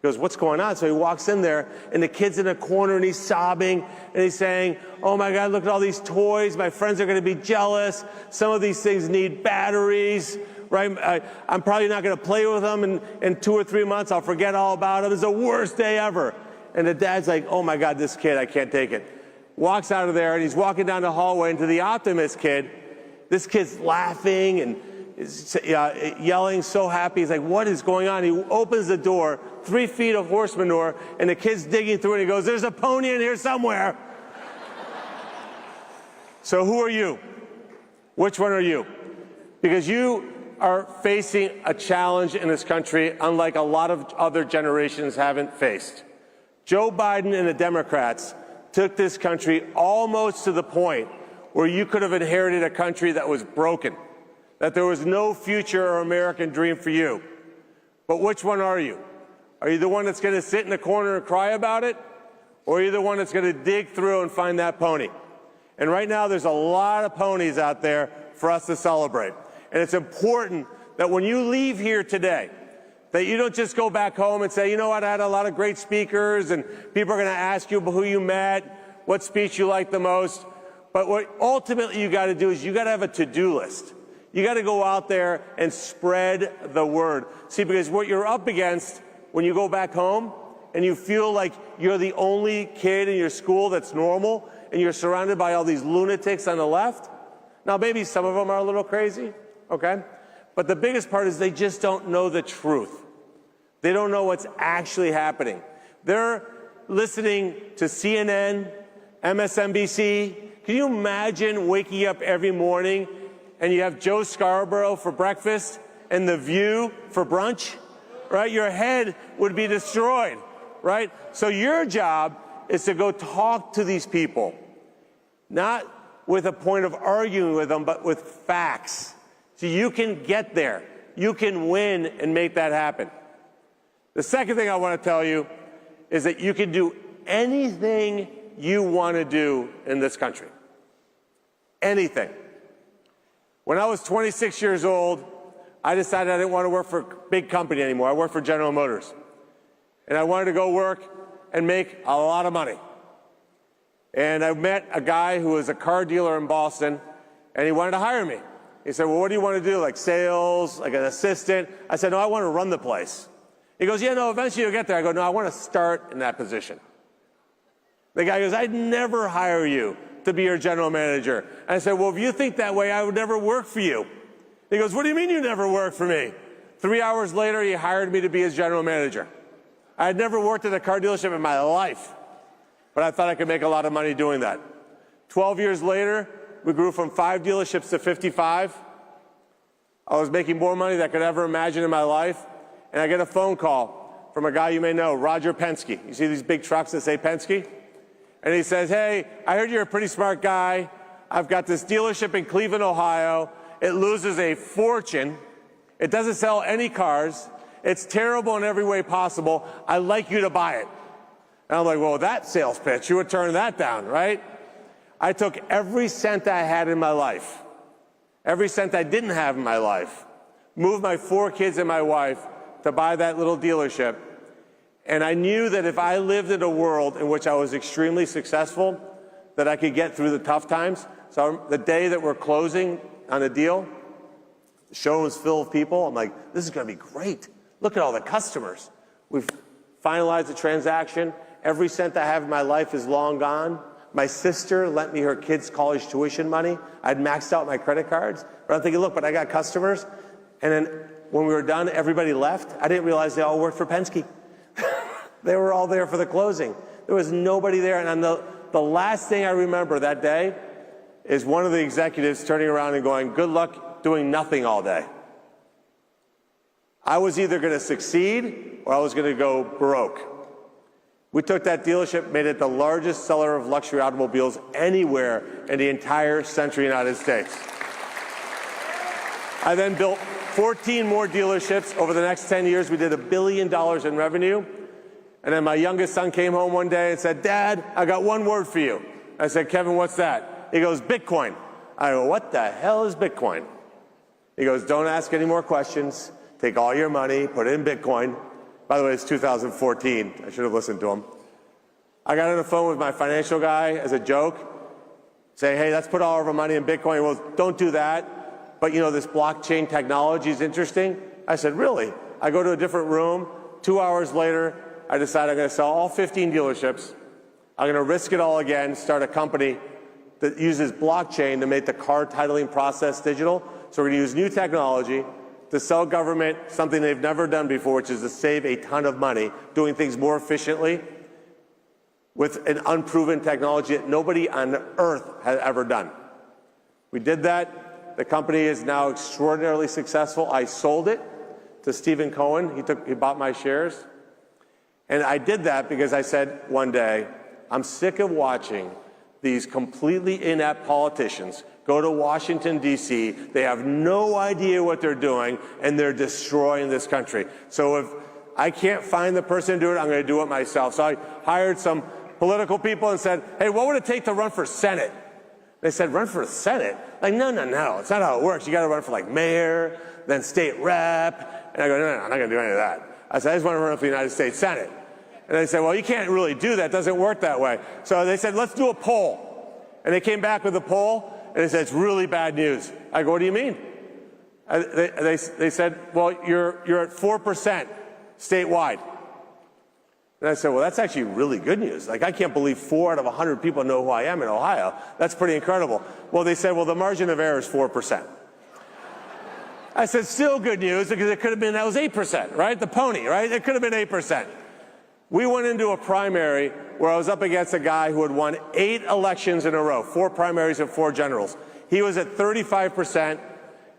He goes, what's going on? So he walks in there, and the kid's in a corner, and he's sobbing, and he's saying, oh my God, look at all these toys. My friends are going to be jealous. Some of these things need batteries, right? I'm probably not going to play with them in 2 or 3 months. I'll forget all about them. It's the worst day ever. And the dad's like, oh my God, this kid, I can't take it. Walks out of there, and he's walking down the hallway into the optimist kid. This kid's laughing and yelling, so happy. He's like, what is going on? He opens the door, 3 feet of horse manure, and the kid's digging through it. And he goes, there's a pony in here somewhere. So who are you? Which one are you? Because you are facing a challenge in this country unlike a lot of other generations haven't faced. Joe Biden and the Democrats took this country almost to the point where you could have inherited a country that was broken, that there was no future or American dream for you. But which one are you? Are you the one that's going to sit in the corner and cry about it? Or are you the one that's going to dig through and find that pony? And right now there's a lot of ponies out there for us to celebrate. And it's important that when you leave here today, that you don't just go back home and say, you know what, I had a lot of great speakers, and people are going to ask you who you met, what speech you liked the most. But what ultimately you got to do is you got to have a to-do list. You got to go out there and spread the word. See, because what you're up against when you go back home and you feel like you're the only kid in your school that's normal and you're surrounded by all these lunatics on the left. Now, maybe some of them are a little crazy, okay? But the biggest part is they just don't know the truth. They don't know what's actually happening. They're listening to CNN, MSNBC. Can you imagine waking up every morning and you have Joe Scarborough for breakfast and The View for brunch, right? Your head would be destroyed, right? So your job is to go talk to these people, not with a point of arguing with them, but with facts. So you can get there. You can win and make that happen. The second thing I want to tell you is that you can do anything you want to do in this country. Anything. When I was 26 years old, I decided I didn't want to work for a big company anymore. I worked for General Motors. And I wanted to go work and make a lot of money. And I met a guy who was a car dealer in Boston, and he wanted to hire me. He said, well, what do you want to do, like sales, like an assistant? I said, no, I want to run the place. He goes, yeah, no, eventually you'll get there. I go, no, I want to start in that position. The guy goes, I'd never hire you to be your general manager. And I said, well, if you think that way, I would never work for you. He goes, what do you mean you never work for me? 3 hours later, he hired me to be his general manager. I had never worked at a car dealership in my life, but I thought I could make a lot of money doing that. 12 years later, we grew from 5 dealerships to 55. I was making more money than I could ever imagine in my life. And I get a phone call from a guy you may know, Roger Penske. You see these big trucks that say Penske? And he says, hey, I heard you're a pretty smart guy. I've got this dealership in Cleveland, Ohio. It loses a fortune. It doesn't sell any cars. It's terrible in every way possible. I'd like you to buy it. And I'm like, well, that sales pitch, you would turn that down, right? I took every cent I had in my life, every cent I didn't have in my life, moved my 4 kids and my wife to buy that little dealership. And I knew that if I lived in a world in which I was extremely successful, that I could get through the tough times. So the day that we're closing on a deal, the showroom's full of people. I'm like, this is going to be great. Look at all the customers. We've finalized the transaction. Every cent I have in my life is long gone. My sister lent me her kids' college tuition money. I'd maxed out my credit cards. But I'm thinking, look, but I got customers. And then when we were done, everybody left. I didn't realize they all worked for Penske. They were all there for the closing. There was nobody there. And the last thing I remember that day is one of the executives turning around and going, good luck doing nothing all day. I was either going to succeed or I was going to go broke. We took that dealership, made it the largest seller of luxury automobiles anywhere in the entire central United States. I then built 14 more dealerships. Over the next 10 years, we did $1 billion in revenue. And then my youngest son came home one day and said, Dad, I got one word for you. I said, Kevin, what's that? He goes, Bitcoin. I go, what the hell is Bitcoin? He goes, don't ask any more questions. Take all your money, put it in Bitcoin. By the way, it's 2014. I should have listened to him. I got on the phone with my financial guy as a joke, saying, hey, let's put all of our money in Bitcoin. Well, don't do that. But, you know, this blockchain technology is interesting. I said, really? I go to a different room. 2 hours later, I decide I'm going to sell all 15 dealerships. I'm going to risk it all again, start a company that uses blockchain to make the car titling process digital. So we're going to use new technology to sell government something they've never done before, which is to save a ton of money, doing things more efficiently with an unproven technology that nobody on earth has ever done. We did that. The company is now extraordinarily successful. I sold it to Stephen Cohen. He bought my shares. And I did that because I said one day, I'm sick of watching these completely inept politicians go to Washington, D.C. They have no idea what they're doing, and they're destroying this country. So if I can't find the person to do it, I'm going to do it myself. So I hired some political people and said, hey, what would it take to run for Senate? They said, run for Senate? Like, no. It's not how it works. You got to run for, like, mayor, then state rep. And I go, no, I'm not going to do any of that. I said, I just want to run for the United States Senate. And they said, well, you can't really do that. It doesn't work that way. So they said, let's do a poll. And they came back with a poll, and they said, it's really bad news. I go, what do you mean? They said, well, you're at 4% statewide. And I said, well, that's actually really good news. Like, I can't believe 4 out of 100 people know who I am in Ohio. That's pretty incredible. Well, they said, well, the margin of error is 4%. I said, still good news, because it could have been, that was 8%, right? The pony, right? It could have been 8%. We went into a primary where I was up against a guy who had won 8 elections in a row, 4 primaries and 4 generals. He was at 35%.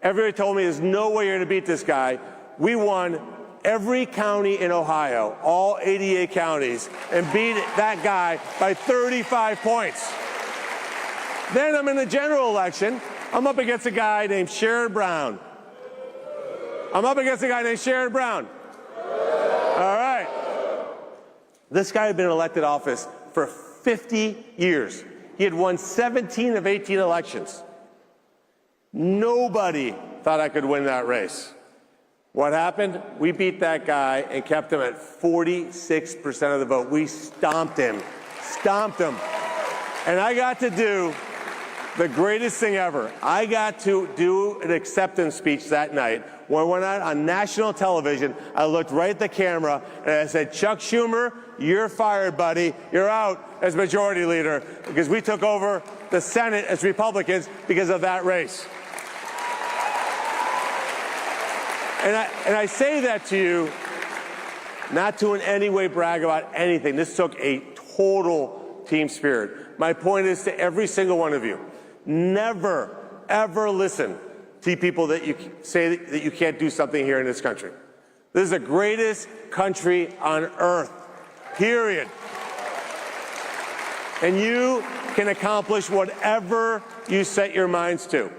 Everybody told me there's no way you're going to beat this guy. We won every county in Ohio, all 88 counties, and beat that guy by 35 points. Then I'm in the general election. I'm up against a guy named Sherrod Brown. All right. This guy had been in elected office for 50 years. He had won 17 of 18 elections. Nobody thought I could win that race. What happened? We beat that guy and kept him at 46% of the vote. We stomped him. And I got to do the greatest thing ever. I got to do an acceptance speech that night. When I went out on national television, I looked right at the camera and I said, Chuck Schumer, you're fired, buddy. You're out as majority leader, because we took over the Senate as Republicans because of that race. And I say that to you not to in any way brag about anything. This took a total team spirit. My point is to every single one of you, never, ever listen to people that you say that you can't do something here in this country. This is the greatest country on earth, period. And you can accomplish whatever you set your minds to.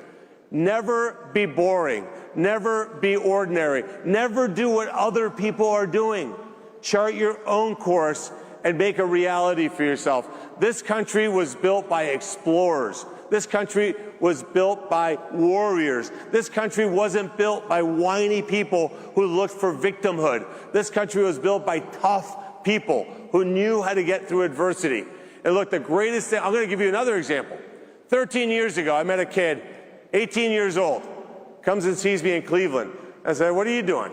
Never be boring. Never be ordinary. Never do what other people are doing. Chart your own course and make a reality for yourself. This country was built by explorers. This country was built by warriors. This country wasn't built by whiny people who looked for victimhood. This country was built by tough people who knew how to get through adversity. And look, the greatest thing, I'm going to give you another example. 13 years ago, I met a kid, 18 years old, comes and sees me in Cleveland. I said, what are you doing?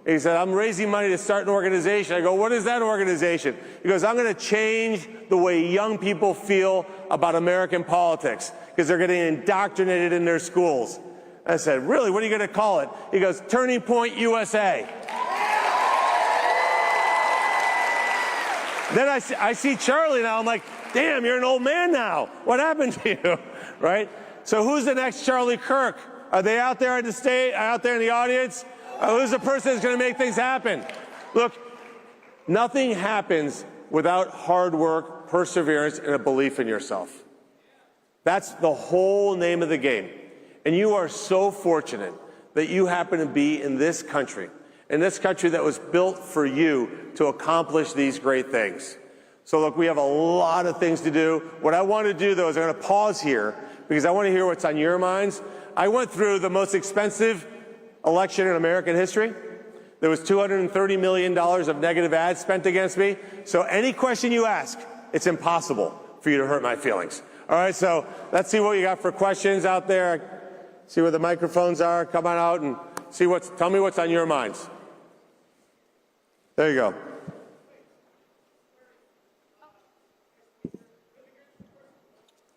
He said, I'm raising money to start an organization. I go, what is that organization? He goes, I'm going to change the way young people feel about American politics because they're getting indoctrinated in their schools. I said, really? What are you going to call it? He goes, Turning Point USA. Then I see Charlie now. I'm like, damn, you're an old man now. What happened to you? Right? So who's the next Charlie Kirk? Are they out there in the state, out there in the audience? Who's the person that's going to make things happen? Look, nothing happens without hard work, perseverance, and a belief in yourself. That's the whole name of the game. And you are so fortunate that you happen to be in this country that was built for you to accomplish these great things. So look, we have a lot of things to do. What I want to do, though, is I'm going to pause here because I want to hear what's on your minds. I went through the most expensive election in American history. There was $230 million of negative ads spent against me. So any question you ask, it's impossible for you to hurt my feelings. All right, so let's see what you got for questions out there. See where the microphones are. Come on out and tell me what's on your minds. There you go.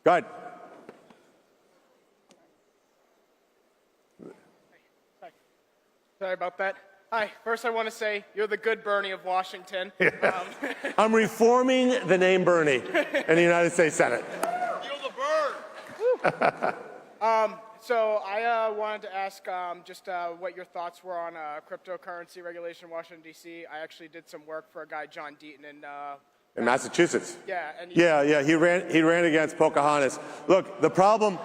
Go ahead. Sorry about that. Hi, first I want to say you're the good Bernie of Washington. I'm reforming the name Bernie in the United States Senate. You're the bird. So I wanted to ask just what your thoughts were on cryptocurrency regulation in Washington, D.C. I actually did some work for a guy, John Deaton, in Massachusetts. Yeah. And he ran against Pocahontas. Look, the problem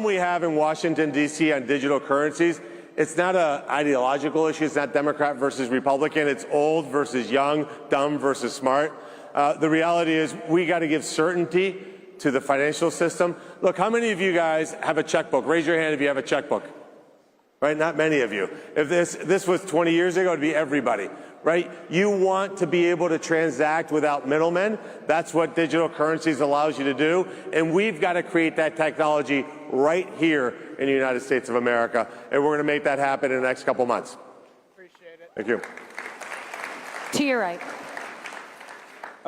we have in Washington, D.C. on digital currencies, it's not an ideological issue. It's not Democrat versus Republican. It's old versus young, dumb versus smart. The reality is we got to give certainty to the financial system. Look, how many of you guys have a checkbook? Raise your hand if you have a checkbook. Right? Not many of you. If this was 20 years ago, it'd be everybody. Right? You want to be able to transact without middlemen. That's what digital currencies allows you to do. And we've got to create that technology right here in the United States of America. And we're going to make that happen in the next couple months. Appreciate it. Thank you. To your right.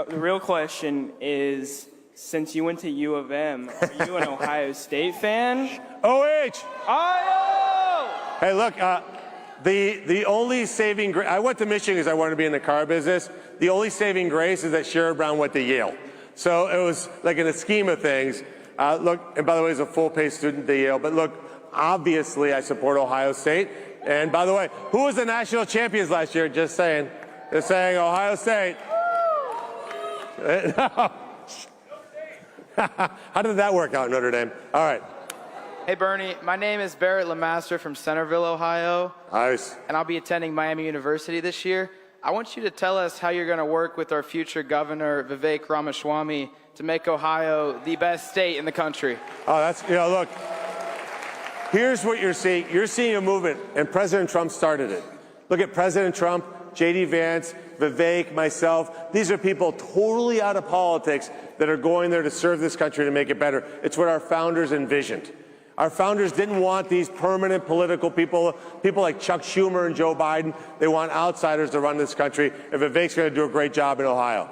The real question is, since you went to U of M, are you an Ohio State fan? OH! Ohio! Hey, look, the only saving grace, I went to Michigan because I wanted to be in the car business. The only saving grace is that Sherrod Brown went to Yale. So it was like in the scheme of things. Look, and by the way, he's a full-pay student at Yale. But look, obviously I support Ohio State. And by the way, who was the national champions last year? Just saying. Just saying, Ohio State. How did that work out, Notre Dame? All right. Hey, Bernie. My name is Barrett Lemaster from Centerville, Ohio. Nice. And I'll be attending Miami University this year. I want you to tell us how you're going to work with our future governor, Vivek Ramaswamy, to make Ohio the best state in the country. Oh, look, here's what you're seeing. You're seeing a movement, and President Trump started it. Look at President Trump J.D. Vance, Vivek, myself. These are people totally out of politics that are going there to serve this country to make it better. It's what our founders envisioned. Our founders didn't want these permanent political people like Chuck Schumer and Joe Biden. They want outsiders to run this country, and Vivek's going to do a great job in Ohio.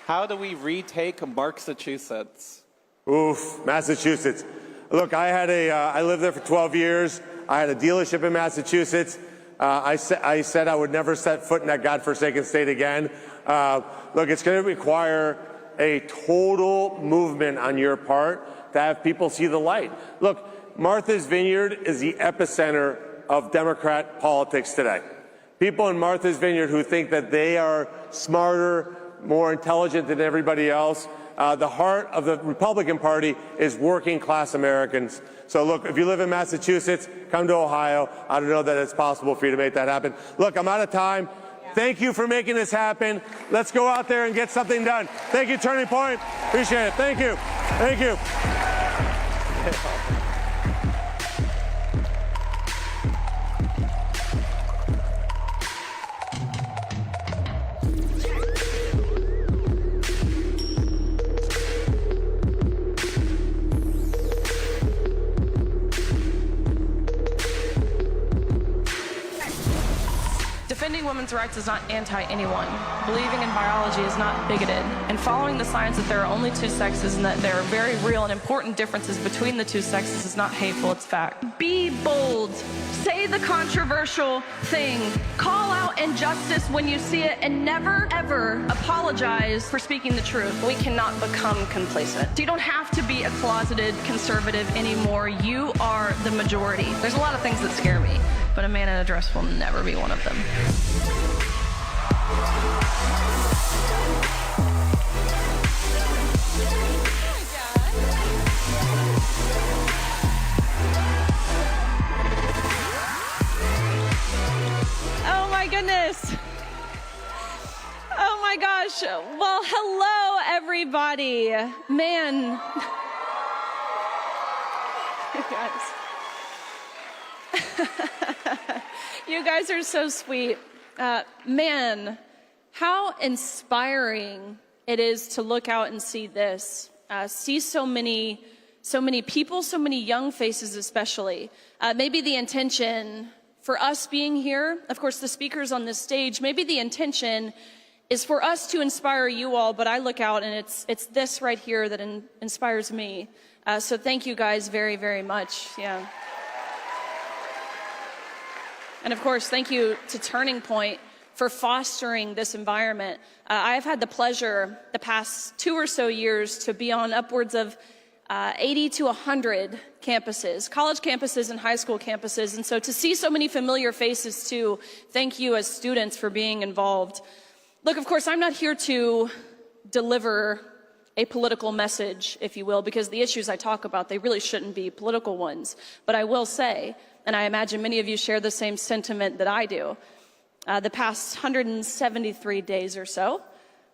How do we retake Massachusetts? Oof, Massachusetts. Look, I lived there for 12 years. I had a dealership in Massachusetts. I said I would never set foot in that godforsaken state again. Look, it's going to require a total movement on your part to have people see the light. Look, Martha's Vineyard is the epicenter of Democrat politics today. People in Martha's Vineyard who think that they are smarter, more intelligent than everybody else. The heart of the Republican Party is working class Americans. So look, if you live in Massachusetts, come to Ohio. I don't know that it's possible for you to make that happen. Look, I'm out of time. Thank you for making this happen. Let's go out there and get something done. Thank you, Turning Point. Appreciate it. Thank you. Thank you. Defending women's rights is not anti-anyone. Believing in biology is not bigoted. And following the science that there are only two sexes and that there are very real and important differences between the two sexes is not hateful, it's fact. Be bold. Say the controversial thing. Call out injustice when you see it and never, ever apologize for speaking the truth. We cannot become complacent. So you don't have to be a closeted conservative anymore. You are the majority. There's a lot of things that scare me, but a man in a dress will never be one of them. Oh my goodness. Oh my gosh. Well, hello everybody. Man. You guys are so sweet. Man, how inspiring it is to look out and see this. See so many people, so many young faces especially. Maybe the intention for us being here, of course the speakers on this stage, maybe the intention is for us to inspire you all, but I look out and it's this right here that inspires me. So thank you guys very, very much. Yeah. And of course, thank you to Turning Point for fostering this environment. I've had the pleasure the past 2 or so years to be on upwards of 80 to 100 campuses, college campuses and high school campuses. And so to see so many familiar faces too, thank you as students for being involved. Look, of course, I'm not here to deliver a political message, if you will, because the issues I talk about, they really shouldn't be political ones. But I will say, and I imagine many of you share the same sentiment that I do, the past 173 days or so,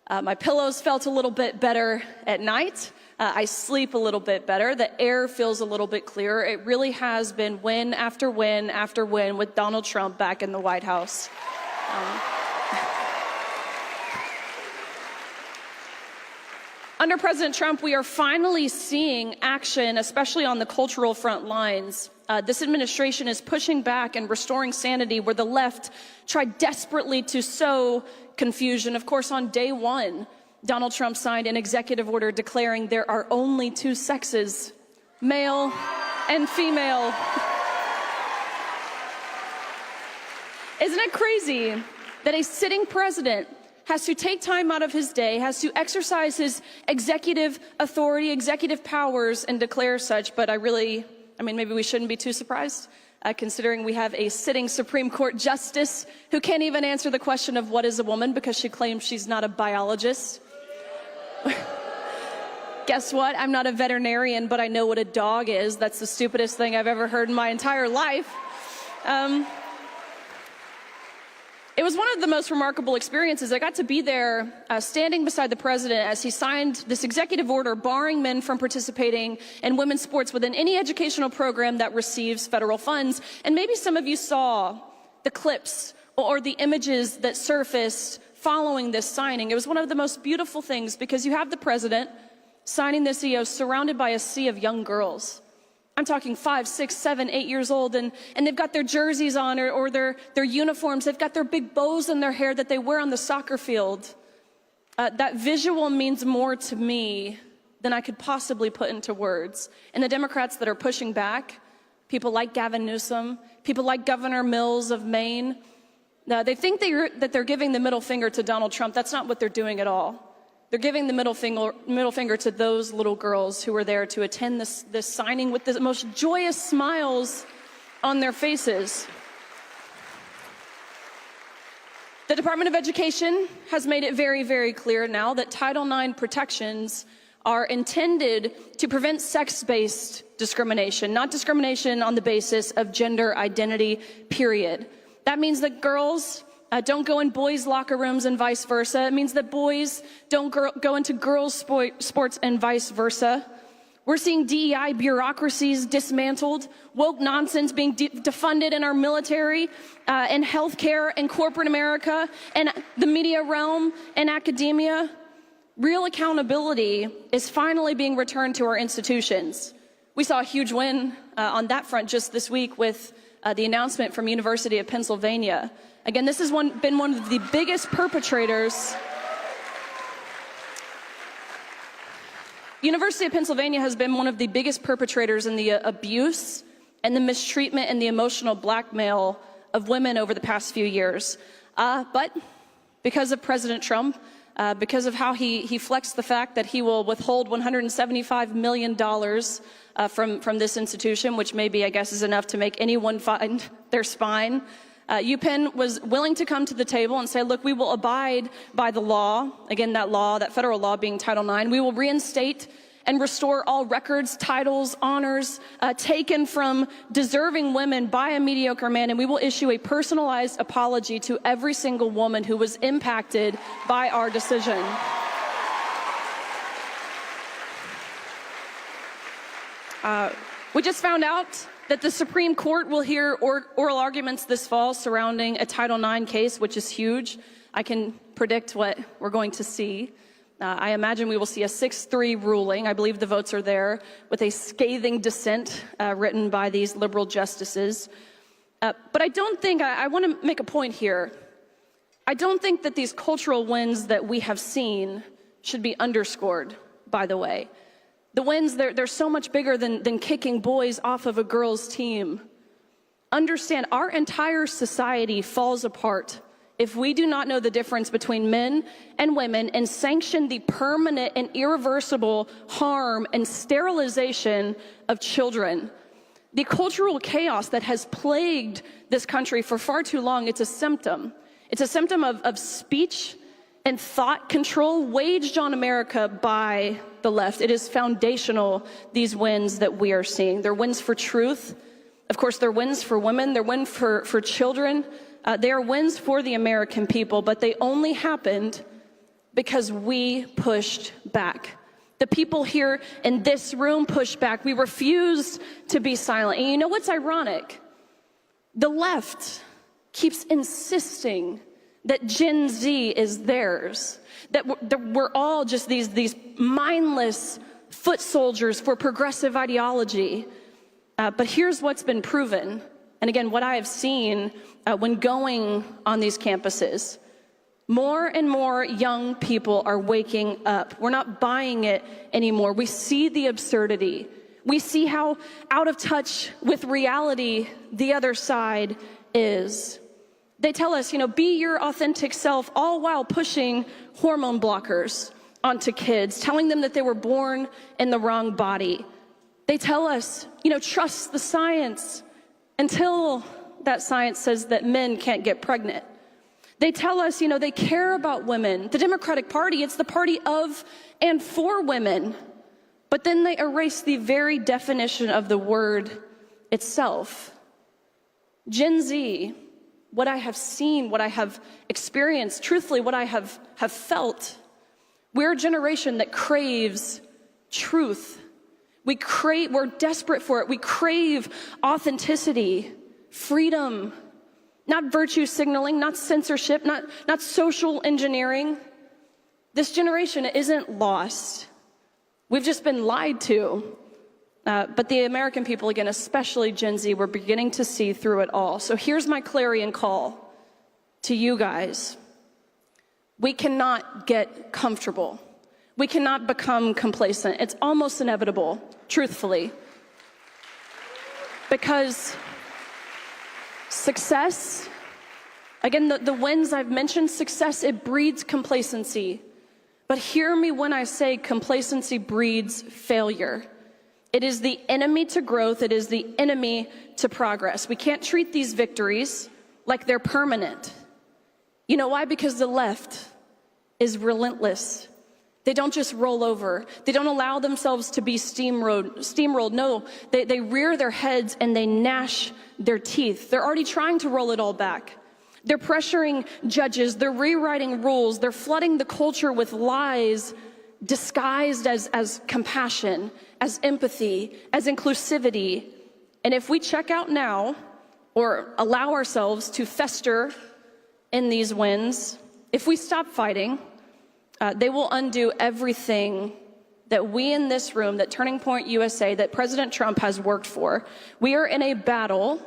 my pillows felt a little bit better at night. I sleep a little bit better. The air feels a little bit clearer. It really has been win after win after win with Donald Trump back in the White House. Under President Trump, we are finally seeing action, especially on the cultural front lines. This administration is pushing back and restoring sanity where the left tried desperately to sow confusion. Of course, on day one, Donald Trump signed an executive order declaring there are only two sexes, male and female. Isn't it crazy that a sitting president has to take time out of his day, has to exercise his executive authority, executive powers, and declare such? But maybe we shouldn't be too surprised, considering we have a sitting Supreme Court justice who can't even answer the question of what is a woman because she claims she's not a biologist. Guess what? I'm not a veterinarian, but I know what a dog is. That's the stupidest thing I've ever heard in my entire life. It was one of the most remarkable experiences. I got to be there standing beside the president as he signed this executive order barring men from participating in women's sports within any educational program that receives federal funds. And maybe some of you saw the clips or the images that surfaced following this signing. It was one of the most beautiful things because you have the president signing this EO surrounded by a sea of young girls. I'm talking 5, 6, 7, 8 years old, and they've got their jerseys on or their uniforms. They've got their big bows in their hair that they wear on the soccer field. That visual means more to me than I could possibly put into words. And the Democrats that are pushing back, people like Gavin Newsom, people like Governor Mills of Maine, they think that they're giving the middle finger to Donald Trump. That's not what they're doing at all. They're giving the middle finger to those little girls who were there to attend this signing with the most joyous smiles on their faces. The Department of Education has made it very, very clear now that Title IX protections are intended to prevent sex-based discrimination, not discrimination on the basis of gender identity, period. That means that girls don't go in boys' locker rooms and vice versa. It means that boys don't go into girls' sports and vice versa. We're seeing DEI bureaucracies dismantled, woke nonsense being defunded in our military, and healthcare, and corporate America, and the media realm, and academia. Real accountability is finally being returned to our institutions. We saw a huge win on that front just this week with the announcement from University of Pennsylvania. Again, this has been one of the biggest perpetrators. University of Pennsylvania has been one of the biggest perpetrators in the abuse and the mistreatment and the emotional blackmail of women over the past few years. But because of President Trump, because of how he flexed the fact that he will withhold $175 million from this institution, which maybe, I guess, is enough to make anyone find their spine. UPenn was willing to come to the table and say, look, we will abide by the law. Again, that federal law being Title IX. We will reinstate and restore all records, titles, honors taken from deserving women by a mediocre man, and we will issue a personalized apology to every single woman who was impacted by our decision. We just found out that the Supreme Court will hear oral arguments this fall surrounding a Title IX case, which is huge. I can predict what we're going to see. I imagine we will see a 6-3 ruling. I believe the votes are there, with a scathing dissent written by these liberal justices. But I don't think, I want to make a point here. I don't think that these cultural wins that we have seen should be underscored, by the way. The wins, they're so much bigger than kicking boys off of a girls' team. Understand, our entire society falls apart if we do not know the difference between men and women and sanction the permanent and irreversible harm and sterilization of children. The cultural chaos that has plagued this country for far too long, it's a symptom. It's a symptom of speech and thought control waged on America by the left. It is foundational, these wins that we are seeing. They're wins for truth. Of course, they're wins for women. They're wins for children. They are wins for the American people, but they only happened because we pushed back. The people here in this room pushed back. We refused to be silent. And you know what's ironic? The left keeps insisting that Gen Z is theirs, that we're all just these mindless foot soldiers for progressive ideology. But here's what's been proven. And again, what I have seen when going on these campuses, more and more young people are waking up. We're not buying it anymore. We see the absurdity. We see how out of touch with reality the other side is. They tell us, be your authentic self, all while pushing hormone blockers onto kids, telling them that they were born in the wrong body. They tell us, trust the science, until that science says that men can't get pregnant. They tell us, they care about women. The Democratic Party, it's the party of and for women. But then they erase the very definition of the word itself. Gen Z, what I have seen, what I have experienced, truthfully, what I have felt, we're a generation that craves truth. We're desperate for it. We crave authenticity, freedom, not virtue signaling, not censorship, not social engineering. This generation isn't lost. We've just been lied to. But the American people, again, especially Gen Z, we're beginning to see through it all. So here's my clarion call to you guys. We cannot get comfortable. We cannot become complacent. It's almost inevitable, truthfully. Because success, again, the wins I've mentioned, success, it breeds complacency. But hear me when I say complacency breeds failure. It is the enemy to growth. It is the enemy to progress. We can't treat these victories like they're permanent. You know why? Because the left is relentless. They don't just roll over. They don't allow themselves to be steamrolled. No, they rear their heads and they gnash their teeth. They're already trying to roll it all back. They're pressuring judges. They're rewriting rules. They're flooding the culture with lies disguised as compassion, as empathy, as inclusivity. And if we check out now or allow ourselves to fester in these wins, if we stop fighting, they will undo everything that we in this room, that Turning Point USA, that President Trump has worked for. We are in a battle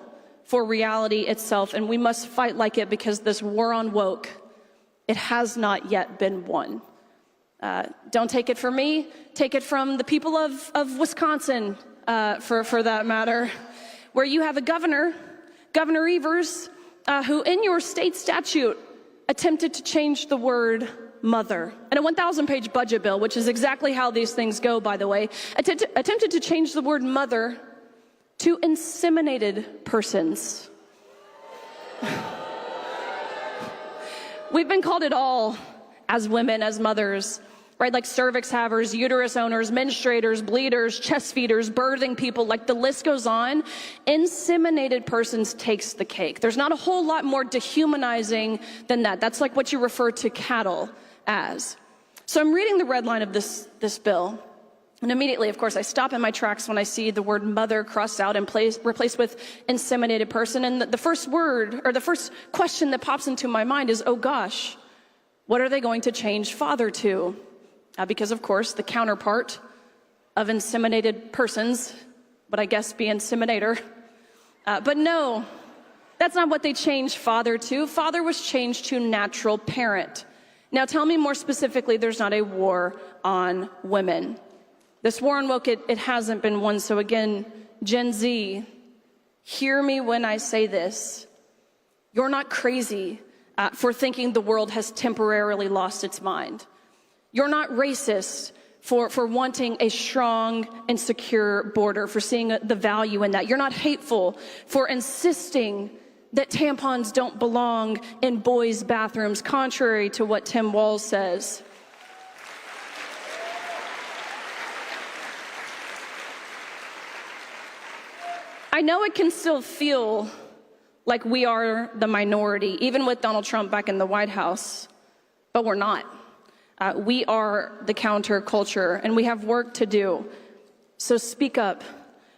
for reality itself, and we must fight like it, because this war on woke, it has not yet been won. Don't take it from me, take it from the people of Wisconsin, for that matter, where you have a Governor Evers, who in your state statute attempted to change the word mother. And a 1,000-page budget bill, which is exactly how these things go, by the way, attempted to change the word mother to inseminated persons. We've been called it all as women, as mothers, right? Like cervix havers, uterus owners, menstruators, bleeders, chest feeders, birthing people, like the list goes on. Inseminated persons takes the cake. There's not a whole lot more dehumanizing than that. That's like what you refer to cattle as. So I'm reading the red line of this bill, and immediately, of course, I stop in my tracks when I see the word mother crossed out and replaced with inseminated person. And the first word, or the first question that pops into my mind is, oh gosh, what are they going to change father to? Because, of course, the counterpart of inseminated persons would, I guess, be inseminator. But no, that's not what they changed father to. Father was changed to natural parent. Now, tell me more specifically, there's not a war on women. This war on woke, it hasn't been won. So again, Gen Z, hear me when I say this. You're not crazy for thinking the world has temporarily lost its mind. You're not racist for wanting a strong and secure border, for seeing the value in that. You're not hateful for insisting that tampons don't belong in boys' bathrooms, contrary to what Tim Walz says. I know it can still feel like we are the minority, even with Donald Trump back in the White House, but we're not. We are the counterculture, and we have work to do. So speak up,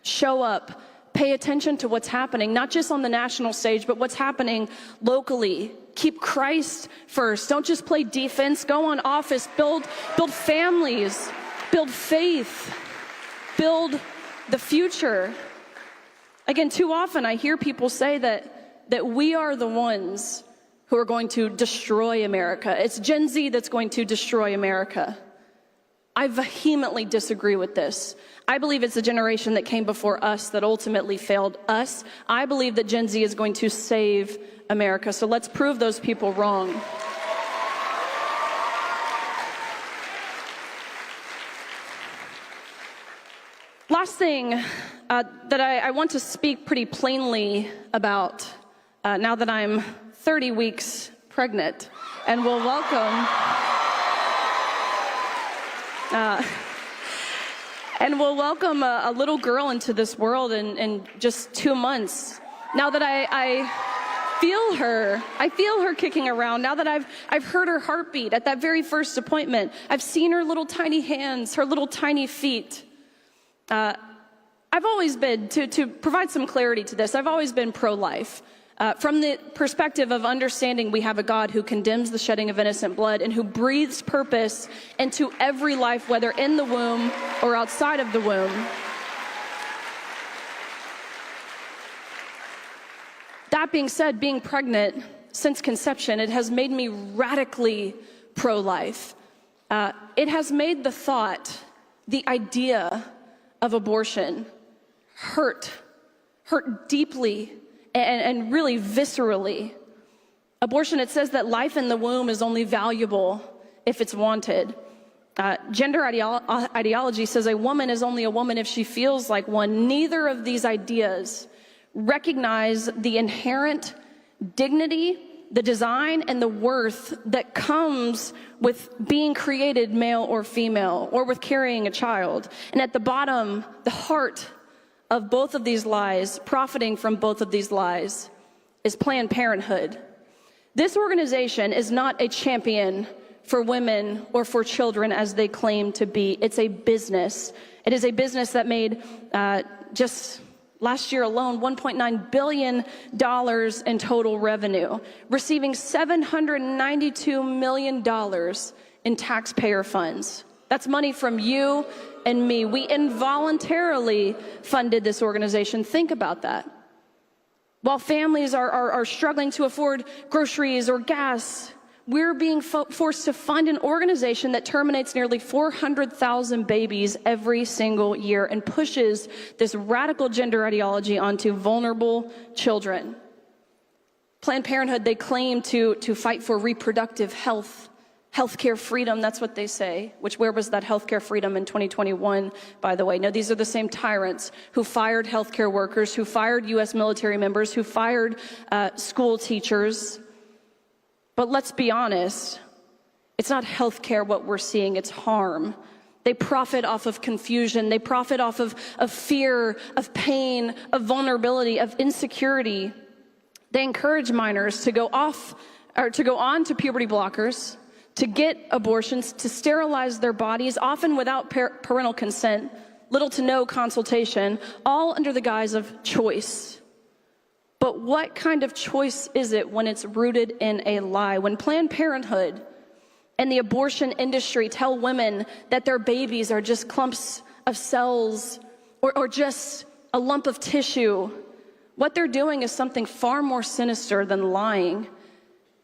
show up, pay attention to what's happening, not just on the national stage, but what's happening locally. Keep Christ first. Don't just play defense. Go on offense. Build families. Build faith. Build the future. Again, too often I hear people say that we are the ones who are going to destroy America. It's Gen Z that's going to destroy America. I vehemently disagree with this. I believe it's the generation that came before us that ultimately failed us. I believe that Gen Z is going to save America. So let's prove those people wrong. Last thing that I want to speak pretty plainly about now that I'm 30 weeks pregnant and will welcome a little girl into this world in just 2 months. Now that I feel her kicking around. Now that I've heard her heartbeat at that very first appointment. I've seen her little tiny hands, her little tiny feet. I've always been, to provide some clarity to this, I've always been pro-life. From the perspective of understanding we have a God who condemns the shedding of innocent blood and who breathes purpose into every life, whether in the womb or outside of the womb. That being said, being pregnant since conception, it has made me radically pro-life. It has made the thought, the idea of abortion hurt deeply and really viscerally. Abortion, it says that life in the womb is only valuable if it's wanted. Gender ideology says a woman is only a woman if she feels like one. Neither of these ideas recognize the inherent dignity, the design, and the worth that comes with being created male or female, or with carrying a child. And at the bottom, the heart of both of these lies, profiting from both of these lies, is Planned Parenthood. This organization is not a champion for women or for children as they claim to be. It's a business. It is a business that made just last year alone $1.9 billion in total revenue, receiving $792 million in taxpayer funds. That's money from you and me. We involuntarily funded this organization. Think about that. While families are struggling to afford groceries or gas, we're being forced to fund an organization that terminates nearly 400,000 babies every single year and pushes this radical gender ideology onto vulnerable children. Planned Parenthood, they claim to fight for reproductive health, healthcare freedom, that's what they say, which where was that healthcare freedom in 2021, by the way? No, these are the same tyrants who fired healthcare workers, who fired U.S. military members, who fired school teachers. But let's be honest, it's not healthcare what we're seeing, it's harm. They profit off of confusion, they profit off of fear, of pain, of vulnerability, of insecurity. They encourage minors to go on to puberty blockers, to get abortions, to sterilize their bodies, often without parental consent, little to no consultation, all under the guise of choice. But what kind of choice is it when it's rooted in a lie? When Planned Parenthood and the abortion industry tell women that their babies are just clumps of cells or just a lump of tissue, what they're doing is something far more sinister than lying.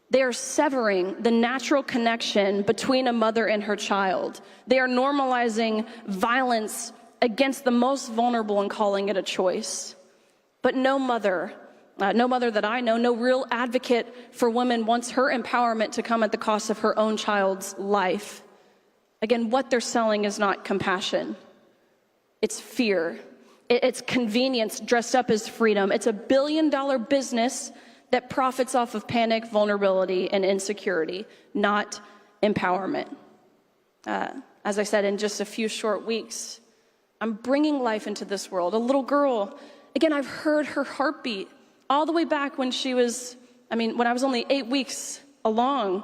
They are severing the natural connection between a mother and her child. They are normalizing violence against the most vulnerable and calling it a choice. But no mother that I know, no real advocate for women wants her empowerment to come at the cost of her own child's life. Again, what they're selling is not compassion. It's fear. It's convenience dressed up as freedom. It's a billion-dollar business that profits off of panic, vulnerability, and insecurity, not empowerment. As I said, in just a few short weeks, I'm bringing life into this world. A little girl, again, I've heard her heartbeat all the way back when when I was only 8 weeks along.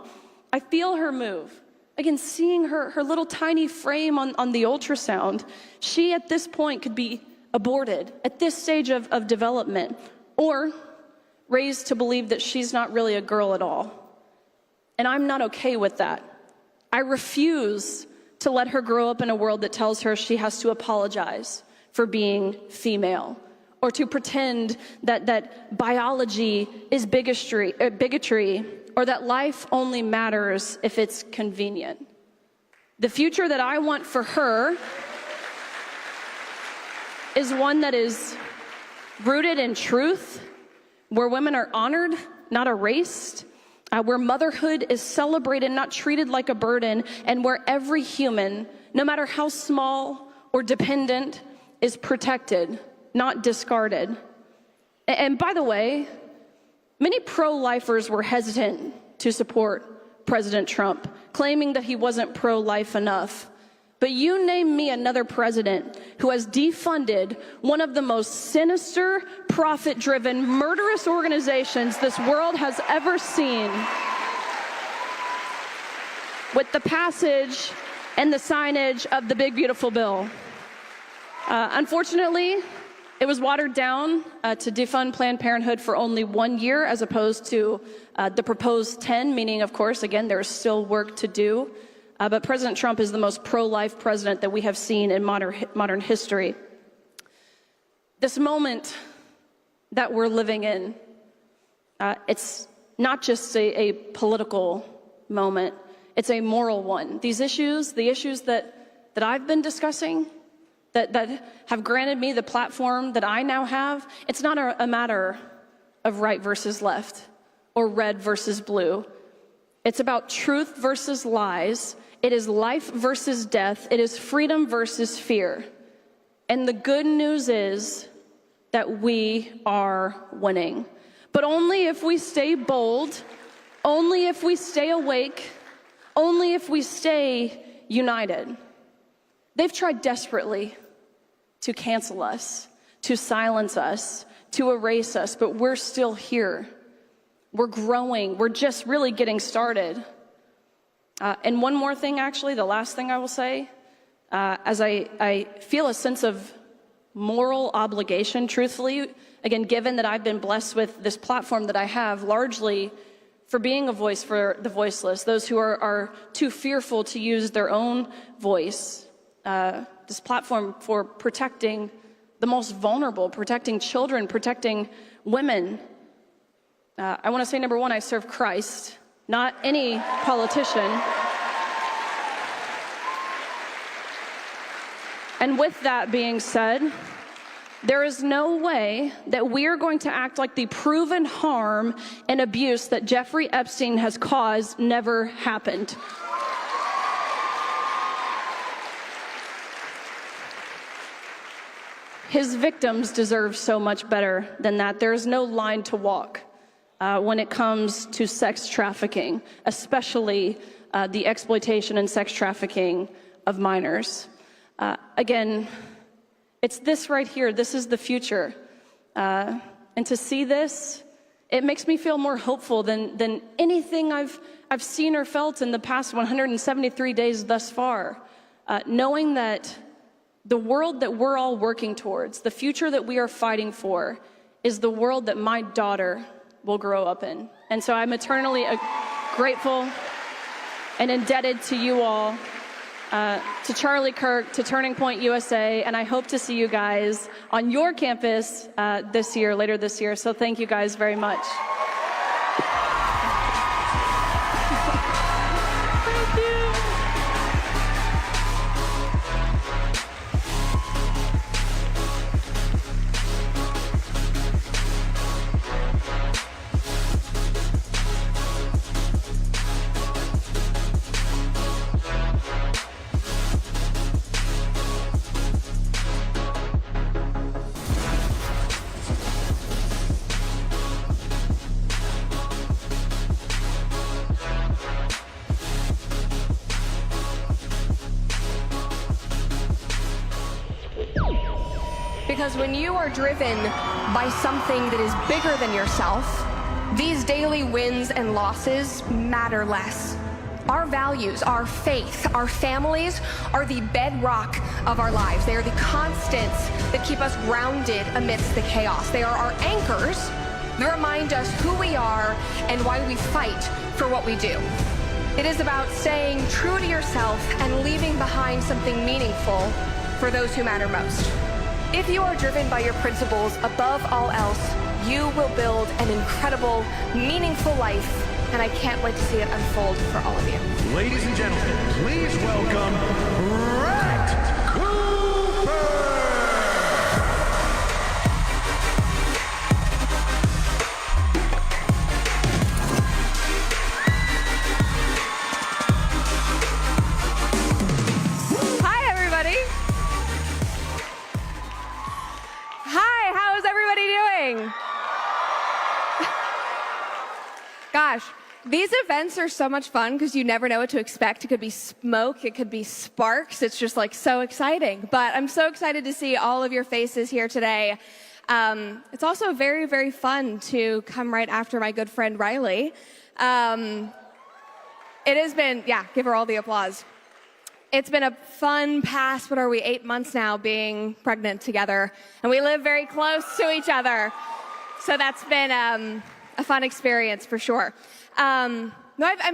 I feel her move. Again, seeing her little tiny frame on the ultrasound, she at this point could be aborted at this stage of development, or raised to believe that she's not really a girl at all. And I'm not okay with that. I refuse to let her grow up in a world that tells her she has to apologize for being female, or to pretend that biology is bigotry, or that life only matters if it's convenient. The future that I want for her is one that is rooted in truth, where women are honored, not erased, where motherhood is celebrated, not treated like a burden, and where every human, no matter how small or dependent, is protected, not discarded. And by the way, many pro-lifers were hesitant to support President Trump, claiming that he wasn't pro-life enough. But you name me another president who has defunded one of the most sinister, profit-driven, murderous organizations this world has ever seen with the passage and the signage of the Big Beautiful Bill. Unfortunately, It was watered down to defund Planned Parenthood for only 1 year as opposed to the proposed 10, meaning, of course, again, there's still work to do. But President Trump is the most pro-life president that we have seen in modern history. This moment that we're living in, it's not just a political moment, it's a moral one. These issues, the issues that I've been discussing, that have granted me the platform that I now have, it's not a matter of right versus left or red versus blue. It's about truth versus lies. It is life versus death. It is freedom versus fear. And the good news is that we are winning. But only if we stay bold, only if we stay awake, only if we stay united. They've tried desperately to cancel us, to silence us, to erase us, but we're still here. We're growing. We're just really getting started. And one more thing, actually, the last thing I will say, as I feel a sense of moral obligation, truthfully, again, given that I've been blessed with this platform that I have, largely for being a voice for the voiceless, those who are too fearful to use their own voice, this platform for protecting the most vulnerable, protecting children, protecting women. I want to say, number one, I serve Christ, not any politician. And with that being said, there is no way that we are going to act like the proven harm and abuse that Jeffrey Epstein has caused never happened. His victims deserve so much better than that. There is no line to walk when it comes to sex trafficking, especially the exploitation and sex trafficking of minors. Again, it's this right here. This is the future. And to see this, it makes me feel more hopeful than anything I've seen or felt in the past 173 days thus far. Knowing that the world that we're all working towards, the future that we are fighting for, is the world that my daughter will grow up in. And so I'm eternally grateful and indebted to you all, to Charlie Kirk, to Turning Point USA, and I hope to see you guys on your campus later this year. So thank you guys very much. Thank you. Because when you are driven by something that is bigger than yourself, these daily wins and losses matter less. Our values, our faith, our families are the bedrock of our lives. They are the constants that keep us grounded amidst the chaos. They are our anchors that remind us who we are and why we fight for what we do. It is about staying true to yourself and leaving behind something meaningful for those who matter most. If you are driven by your principles above all else, you will build an incredible, meaningful life, and I can't wait to see it unfold for all of you. Ladies and gentlemen, please welcome Brett Cooper! Gosh, these events are so much fun because you never know what to expect. It could be smoke, it could be sparks. It's just like so exciting. But I'm so excited to see all of your faces here today. It's also very, very fun to come right after my good friend Riley. It has been, yeah, give her all the applause. It's been a fun past, 8 months now being pregnant together. And we live very close to each other. So that's been a fun experience for sure. I'm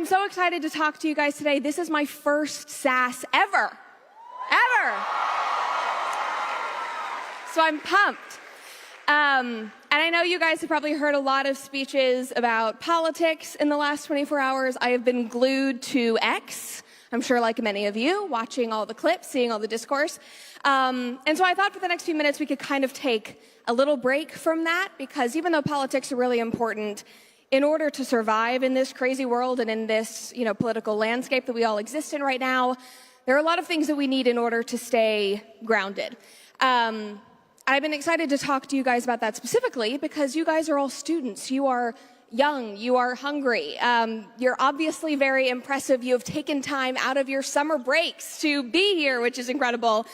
so excited to talk to you guys today. This is my first SAS ever. So I'm pumped. And I know you guys have probably heard a lot of speeches about politics in the last 24 hours. I have been glued to X. I'm sure like many of you, watching all the clips, seeing all the discourse. And so I thought for the next few minutes we could kind of take a little break from that, because even though politics are really important, in order to survive in this crazy world and in this, political landscape that we all exist in right now, there are a lot of things that we need in order to stay grounded. I've been excited to talk to you guys about that specifically because you guys are all students. You are young, you are hungry, you're obviously very impressive. You have taken time out of your summer breaks to be here, which is incredible.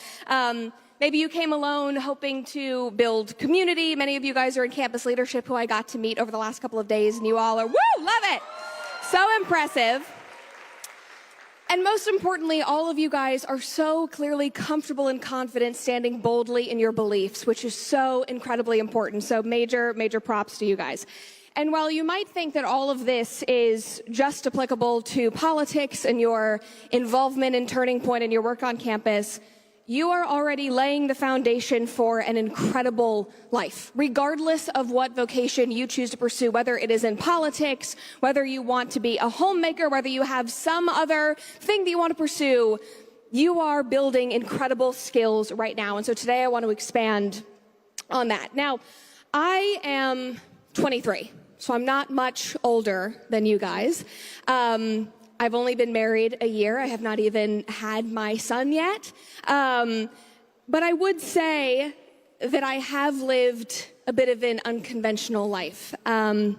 Maybe you came alone hoping to build community. Many of you guys are in campus leadership who I got to meet over the last couple of days, and you all are, love it. So impressive. And most importantly, all of you guys are so clearly comfortable and confident standing boldly in your beliefs, which is so incredibly important. So major, major props to you guys. And while you might think that all of this is just applicable to politics and your involvement in Turning Point and your work on campus, you are already laying the foundation for an incredible life, regardless of what vocation you choose to pursue, whether it is in politics, whether you want to be a homemaker, whether you have some other thing that you want to pursue. You are building incredible skills right now. And so today I want to expand on that. Now, I am 23. So I'm not much older than you guys. I've only been married a year. I have not even had my son yet. But I would say that I have lived a bit of an unconventional life. I've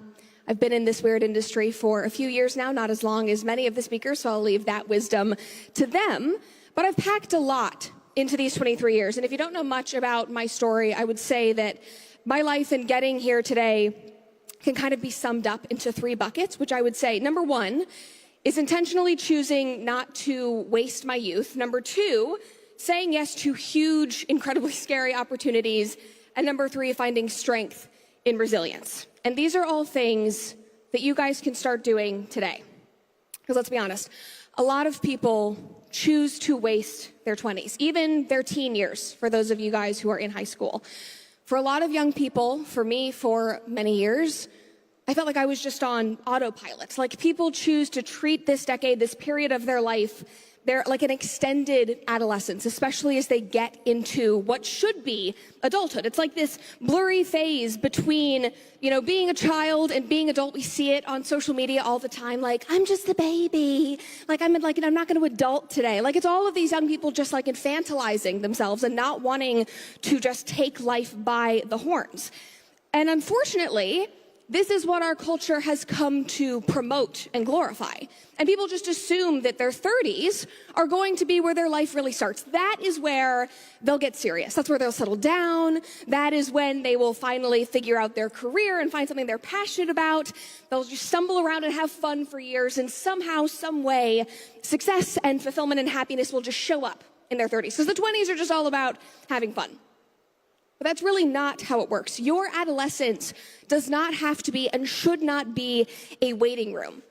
been in this weird industry for a few years now, not as long as many of the speakers, so I'll leave that wisdom to them. But I've packed a lot into these 23 years. And if you don't know much about my story, I would say that my life in getting here today can kind of be summed up into 3 buckets, which I would say, number 1 is intentionally choosing not to waste my youth. Number 2, saying yes to huge, incredibly scary opportunities. And number 3, finding strength in resilience. And these are all things that you guys can start doing today. Because let's be honest, a lot of people choose to waste their 20s, even their teen years, for those of you guys who are in high school. For a lot of young people, for me, for many years, I felt like I was just on autopilot. Like people choose to treat this decade, this period of their life, they're like an extended adolescence, especially as they get into what should be adulthood. It's like this blurry phase between, being a child and being adult. We see it on social media all the time. Like, I'm just a baby. I'm not going to adult today. Like, it's all of these young people just like infantilizing themselves and not wanting to just take life by the horns. And unfortunately, this is what our culture has come to promote and glorify. And people just assume that their 30s are going to be where their life really starts. That is where they'll get serious. That's where they'll settle down. That is when they will finally figure out their career and find something they're passionate about. They'll just stumble around and have fun for years, and somehow, some way, success and fulfillment and happiness will just show up in their 30s. Because the 20s are just all about having fun. But that's really not how it works. Your adolescence does not have to be and should not be a waiting room.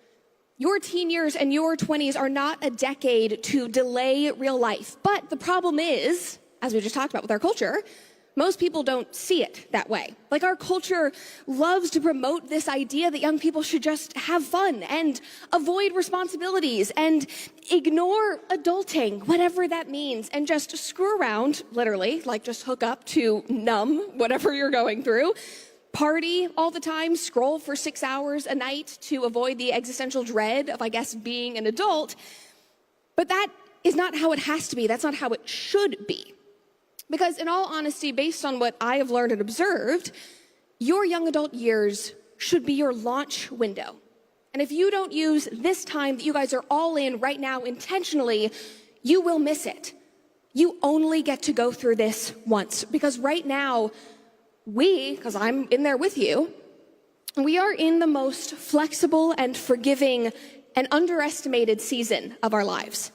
Your teen years and your 20s are not a decade to delay real life. But the problem is, as we just talked about with our culture, most people don't see it that way. Like, our culture loves to promote this idea that young people should just have fun and avoid responsibilities and ignore adulting, whatever that means, and just screw around, literally, like just hook up to numb whatever you're going through, party all the time, scroll for 6 hours a night to avoid the existential dread of, being an adult. But that is not how it has to be. That's not how it should be. Because in all honesty, based on what I have learned and observed, your young adult years should be your launch window. And if you don't use this time that you guys are all in right now intentionally, you will miss it. You only get to go through this once. Because right now, because I'm in there with you, we are in the most flexible and forgiving and underestimated season of our lives.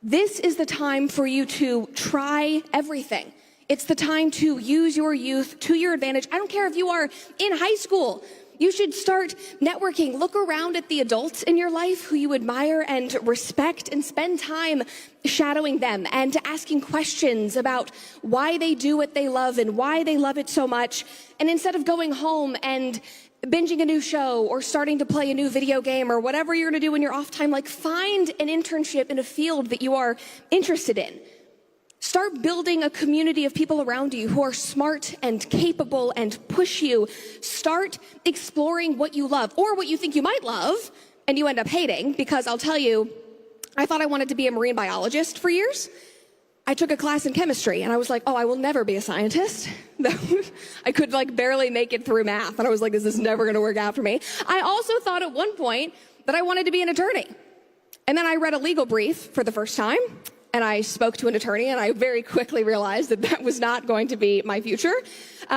This is the time for you to try everything. It's the time to use your youth to your advantage. I don't care if you are in high school. You should start networking. Look around at the adults in your life who you admire and respect and spend time shadowing them and asking questions about why they do what they love and why they love it so much. And instead of going home and binging a new show or starting to play a new video game or whatever you're going to do in your off time, like find an internship in a field that you are interested in. Start building a community of people around you who are smart and capable and push you. Start exploring what you love or what you think you might love and you end up hating, because I'll tell you, I thought I wanted to be a marine biologist for years. I took a class in chemistry and I was like, oh, I will never be a scientist. I could like barely make it through math. And I was like, this is never going to work out for me. I also thought at one point that I wanted to be an attorney. And then I read a legal brief for the first time and I spoke to an attorney and I very quickly realized that that was not going to be my future.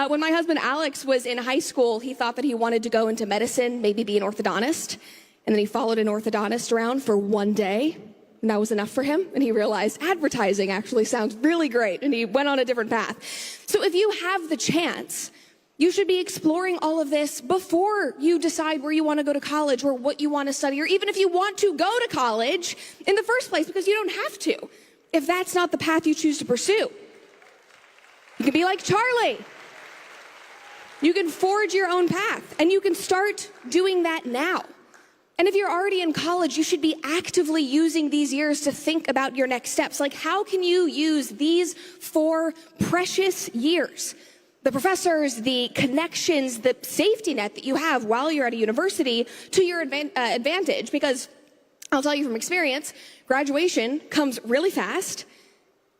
When my husband Alex was in high school, he thought that he wanted to go into medicine, maybe be an orthodontist. And then he followed an orthodontist around for one day. And that was enough for him. And he realized advertising actually sounds really great. And he went on a different path. So if you have the chance, you should be exploring all of this before you decide where you want to go to college or what you want to study, or even if you want to go to college in the first place, because you don't have to, if that's not the path you choose to pursue. You can be like Charlie. You can forge your own path, and you can start doing that now. And if you're already in college, you should be actively using these years to think about your next steps. Like, how can you use these 4 precious years, the professors, the connections, the safety net that you have while you're at a university, to your advantage? Because I'll tell you from experience, graduation comes really fast,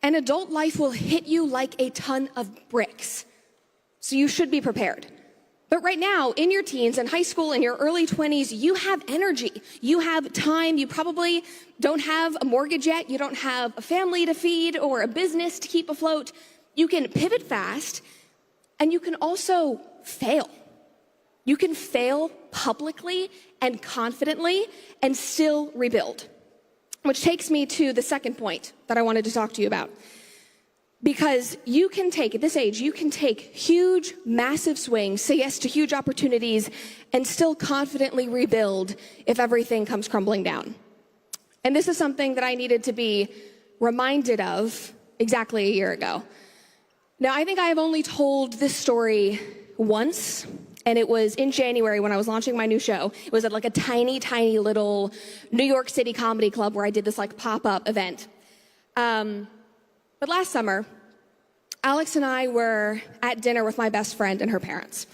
and adult life will hit you like a ton of bricks. So you should be prepared. But right now, in your teens and high school, in your early 20s, you have energy, you have time, you probably don't have a mortgage yet, you don't have a family to feed or a business to keep afloat. You can pivot fast, and you can also fail. You can fail publicly and confidently and still rebuild. Which takes me to the second point that I wanted to talk to you about. Because you can take, at this age, you can take huge, massive swings, say yes to huge opportunities, and still confidently rebuild if everything comes crumbling down. And this is something that I needed to be reminded of exactly a year ago. Now, I think I have only told this story once, and it was in January when I was launching my new show. It was at like a tiny, tiny little New York City comedy club where I did this like pop-up event. But last summer, Alex and I were at dinner with my best friend and her parents.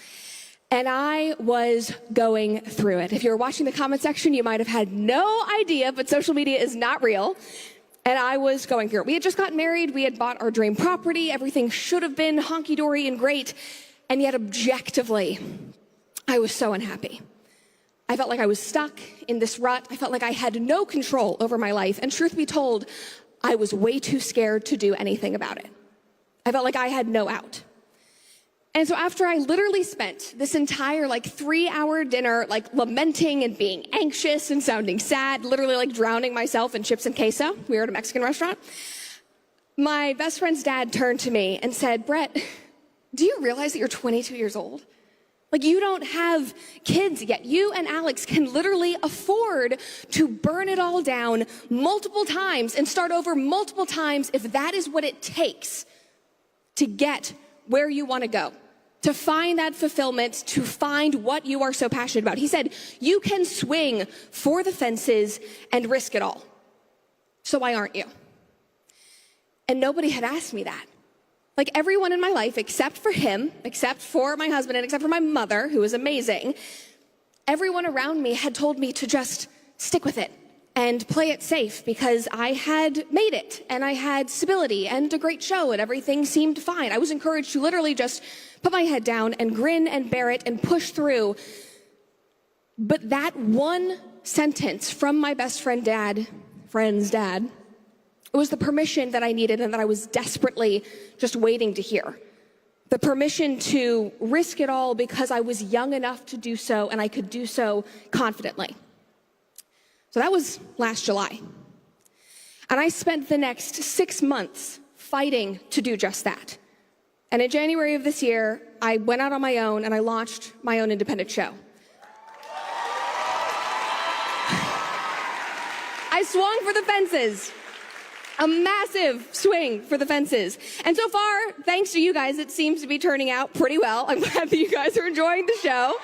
And I was going through it. If you were watching the comment section, you might have had no idea, but social media is not real. And I was going through it. We had just gotten married. We had bought our dream property. Everything should have been honky-dory and great. And yet, objectively, I was so unhappy. I felt like I was stuck in this rut. I felt like I had no control over my life. And truth be told, I was way too scared to do anything about it. I felt like I had no out. And so after I literally spent this entire 3-hour dinner lamenting and being anxious and sounding sad, literally drowning myself in chips and queso, we were at a Mexican restaurant, my best friend's dad turned to me and said, Brett, do you realize that you're 22 years old? You don't have kids yet. You and Alex can literally afford to burn it all down multiple times and start over multiple times if that is what it takes to get where you want to go, to find that fulfillment, to find what you are so passionate about. He said, you can swing for the fences and risk it all. So why aren't you? And nobody had asked me that. Everyone in my life, except for him, except for my husband, and except for my mother, who is amazing, everyone around me had told me to just stick with it and play it safe because I had made it and I had stability and a great show and everything seemed fine. I was encouraged to literally just put my head down and grin and bear it and push through. But that one sentence from my best friend's dad, it was the permission that I needed and that I was desperately just waiting to hear. The permission to risk it all because I was young enough to do so and I could do so confidently. So that was last July. And I spent the next 6 months fighting to do just that. And in January of this year, I went out on my own and I launched my own independent show. I swung for the fences. A massive swing for the fences. And so far, thanks to you guys, it seems to be turning out pretty well. I'm glad that you guys are enjoying the show.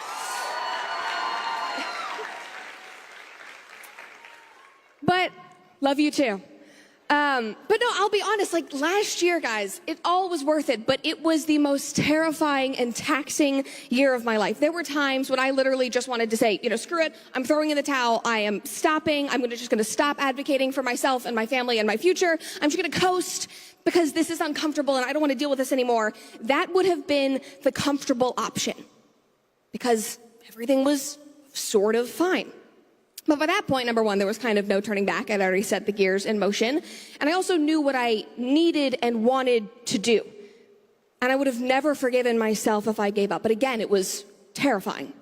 But love you too. But no, I'll be honest, like last year, guys, it all was worth it, but it was the most terrifying and taxing year of my life. There were times when I literally just wanted to say, screw it, I'm throwing in the towel, I am stopping, I'm just gonna stop advocating for myself and my family and my future, I'm just gonna coast because this is uncomfortable and I don't wanna deal with this anymore. That would have been the comfortable option because everything was sort of fine. But by that point, number one, there was kind of no turning back. I'd already set the gears in motion. And I also knew what I needed and wanted to do. And I would have never forgiven myself if I gave up. But again, it was terrifying.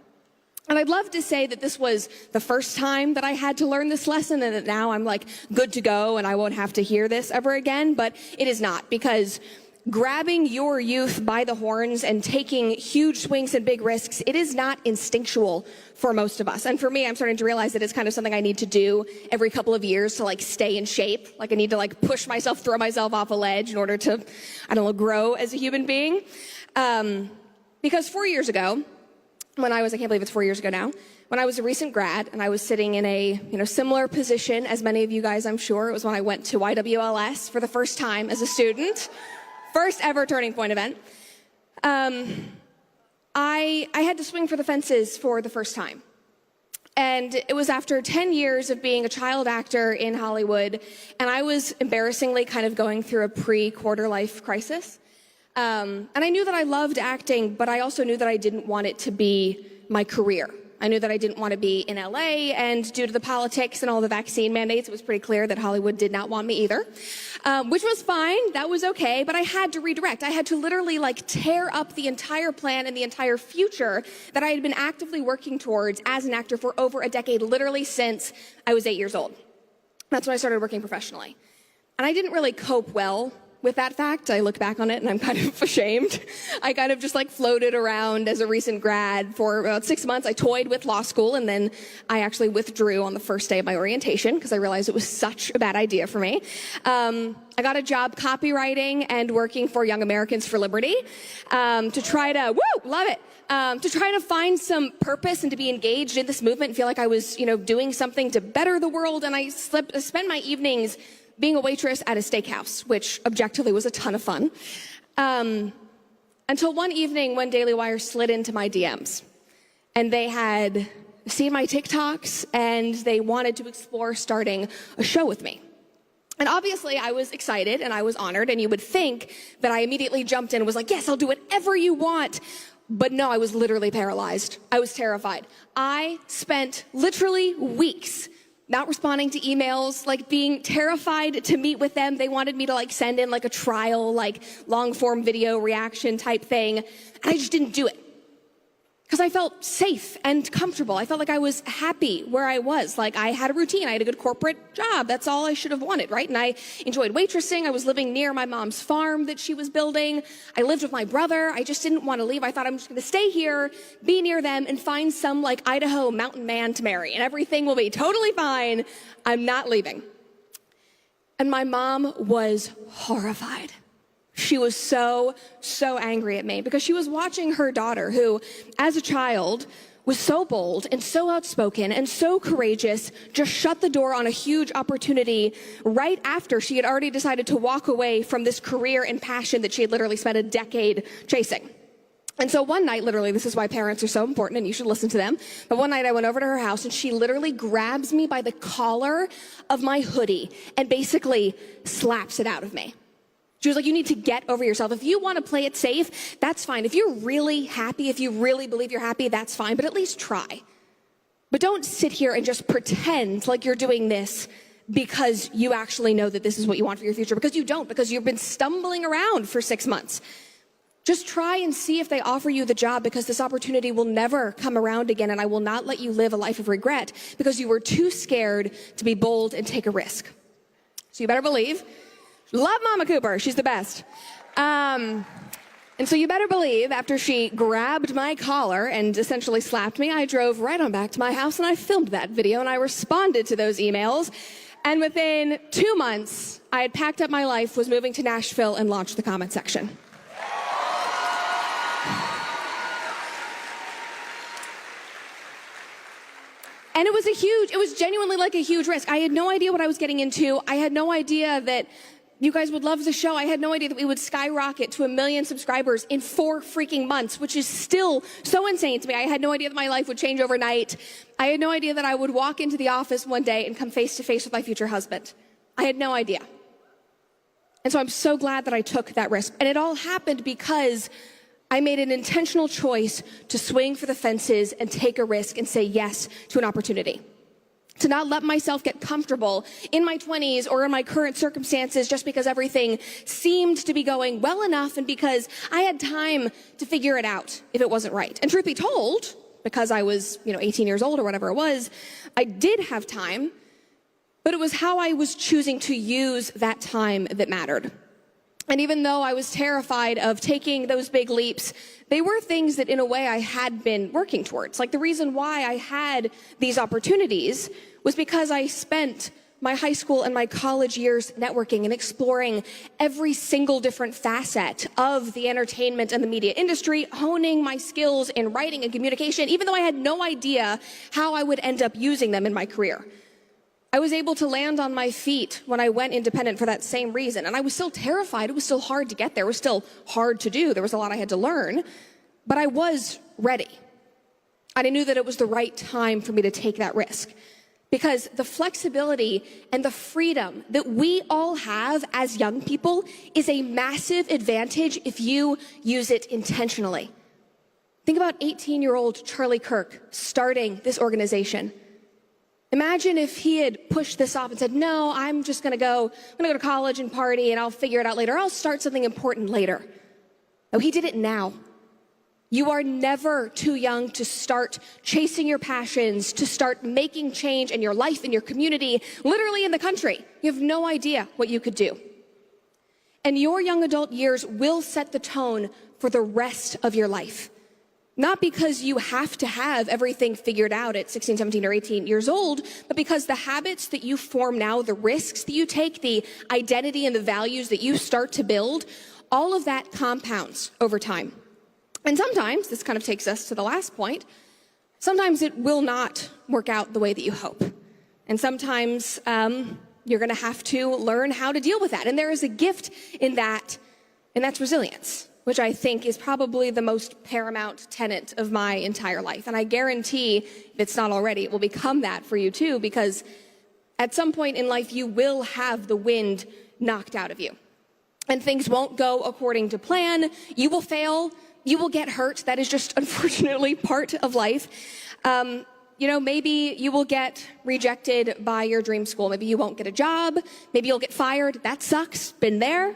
And I'd love to say that this was the first time that I had to learn this lesson and that now I'm like good to go and I won't have to hear this ever again. But it is not, because grabbing your youth by the horns and taking huge swings and big risks, it is not instinctual for most of us. And for me, I'm starting to realize that it's kind of something I need to do every couple of years to stay in shape. I need to push myself, throw myself off a ledge in order to, grow as a human being. Because 4 years ago, I can't believe it's 4 years ago now, when I was a recent grad and I was sitting in a, similar position as many of you guys, I'm sure. It was when I went to YWLS for the first time as a student. First ever Turning Point event. I had to swing for the fences for the first time. And it was after 10 years of being a child actor in Hollywood, and I was embarrassingly kind of going through a pre-quarter life crisis. And I knew that I loved acting, but I also knew that I didn't want it to be my career. I knew that I didn't want to be in LA, and due to the politics and all the vaccine mandates, it was pretty clear that Hollywood did not want me either, which was fine. That was okay, but I had to redirect. I had to literally tear up the entire plan and the entire future that I had been actively working towards as an actor for over a decade, literally since I was 8 years old. That's when I started working professionally. And I didn't really cope well with that fact. I look back on it and I'm kind of ashamed. I kind of just floated around as a recent grad for about 6 months. I toyed with law school, and then I actually withdrew on the first day of my orientation because I realized it was such a bad idea for me. I got a job copywriting and working for Young Americans for Liberty to try to, love it, to try to find some purpose and to be engaged in this movement and feel like I was, doing something to better the world. And I spent my evenings being a waitress at a steakhouse, which objectively was a ton of fun, until one evening when Daily Wire slid into my DMs. And they had seen my TikToks, and they wanted to explore starting a show with me. And obviously, I was excited, and I was honored, and you would think that I immediately jumped in and was like, yes, I'll do whatever you want. But no, I was literally paralyzed. I was terrified. I spent literally weeks not responding to emails, being terrified to meet with them. They wanted me to send in a trial, long form video reaction type thing. And I just didn't do it because I felt safe and comfortable. I felt like I was happy where I was. I had a routine. I had a good corporate job. That's all I should have wanted, right? And I enjoyed waitressing. I was living near my mom's farm that she was building. I lived with my brother. I just didn't want to leave. I thought I'm just going to stay here, be near them, and find some Idaho mountain man to marry, and everything will be totally fine. I'm not leaving. And my mom was horrified. She was so angry at me because she was watching her daughter, who, as a child, was so bold and so outspoken and so courageous, just shut the door on a huge opportunity right after she had already decided to walk away from this career and passion that she had literally spent a decade chasing. And so one night, literally, this is why parents are so important and you should listen to them. But one night I went over to her house and she literally grabs me by the collar of my hoodie and basically slaps it out of me. She was like, you need to get over yourself. If you want to play it safe, that's fine. If you're really happy, if you really believe you're happy, that's fine. But at least try. But don't sit here and just pretend like you're doing this because you actually know that this is what you want for your future. Because you don't, because you've been stumbling around for 6 months. Just try and see if they offer you the job, because this opportunity will never come around again, and I will not let you live a life of regret because you were too scared to be bold and take a risk. So you better believe. Love Mama Cooper. She's the best. And so you better believe after she grabbed my collar and essentially slapped me, I drove right on back to my house and I filmed that video and I responded to those emails. And within 2 months, I had packed up my life, was moving to Nashville, and launched the comment section. And it was genuinely like a huge risk. I had no idea what I was getting into. I had no idea that you guys would love the show. I had no idea that we would skyrocket to 1 million subscribers in 4 freaking months, which is still so insane to me. I had no idea that my life would change overnight. I had no idea that I would walk into the office one day and come face to face with my future husband. I had no idea. And so I'm so glad that I took that risk. And it all happened because I made an intentional choice to swing for the fences and take a risk and say yes to an opportunity. To not let myself get comfortable in my 20s or in my current circumstances just because everything seemed to be going well enough and because I had time to figure it out if it wasn't right. And truth be told, because I was, 18 years old or whatever it was, I did have time, but it was how I was choosing to use that time that mattered. And even though I was terrified of taking those big leaps, they were things that in a way I had been working towards. Like the reason why I had these opportunities was because I spent my high school and my college years networking and exploring every single different facet of the entertainment and the media industry, honing my skills in writing and communication, even though I had no idea how I would end up using them in my career. I was able to land on my feet when I went independent for that same reason. And I was still terrified. It was still hard to get there. It was still hard to do. There was a lot I had to learn. But I was ready. And I knew that it was the right time for me to take that risk. Because the flexibility and the freedom that we all have as young people is a massive advantage if you use it intentionally. Think about 18-year-old Charlie Kirk starting this organization. Imagine if he had pushed this off and said, no, I'm going to go to college and party and I'll figure it out later. I'll start something important later. No, he did it now. You are never too young to start chasing your passions, to start making change in your life, in your community, literally in the country. You have no idea what you could do. And your young adult years will set the tone for the rest of your life. Not because you have to have everything figured out at 16, 17, or 18 years old, but because the habits that you form now, the risks that you take, the identity and the values that you start to build, all of that compounds over time. And sometimes, this kind of takes us to the last point, sometimes it will not work out the way that you hope. And sometimes you're going to have to learn how to deal with that. And there is a gift in that, and that's resilience, which I think is probably the most paramount tenet of my entire life. And I guarantee, if it's not already, it will become that for you too, because at some point in life, you will have the wind knocked out of you. And things won't go according to plan. You will fail. You will get hurt. That is just unfortunately part of life. Maybe you will get rejected by your dream school. Maybe you won't get a job. Maybe you'll get fired. That sucks. Been there.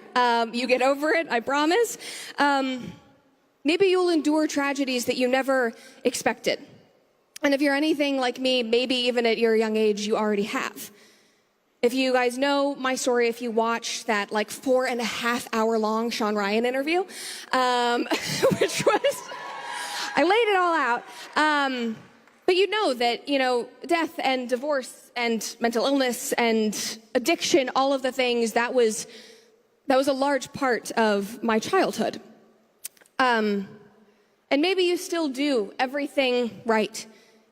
You get over it, I promise. Maybe you'll endure tragedies that you never expected. And if you're anything like me, maybe even at your young age, you already have. If you guys know my story, if you watched that 4.5-hour long Sean Ryan interview, which was, I laid it all out. But you know that, death and divorce and mental illness and addiction, all of the things, that was a large part of my childhood. And maybe you still do everything right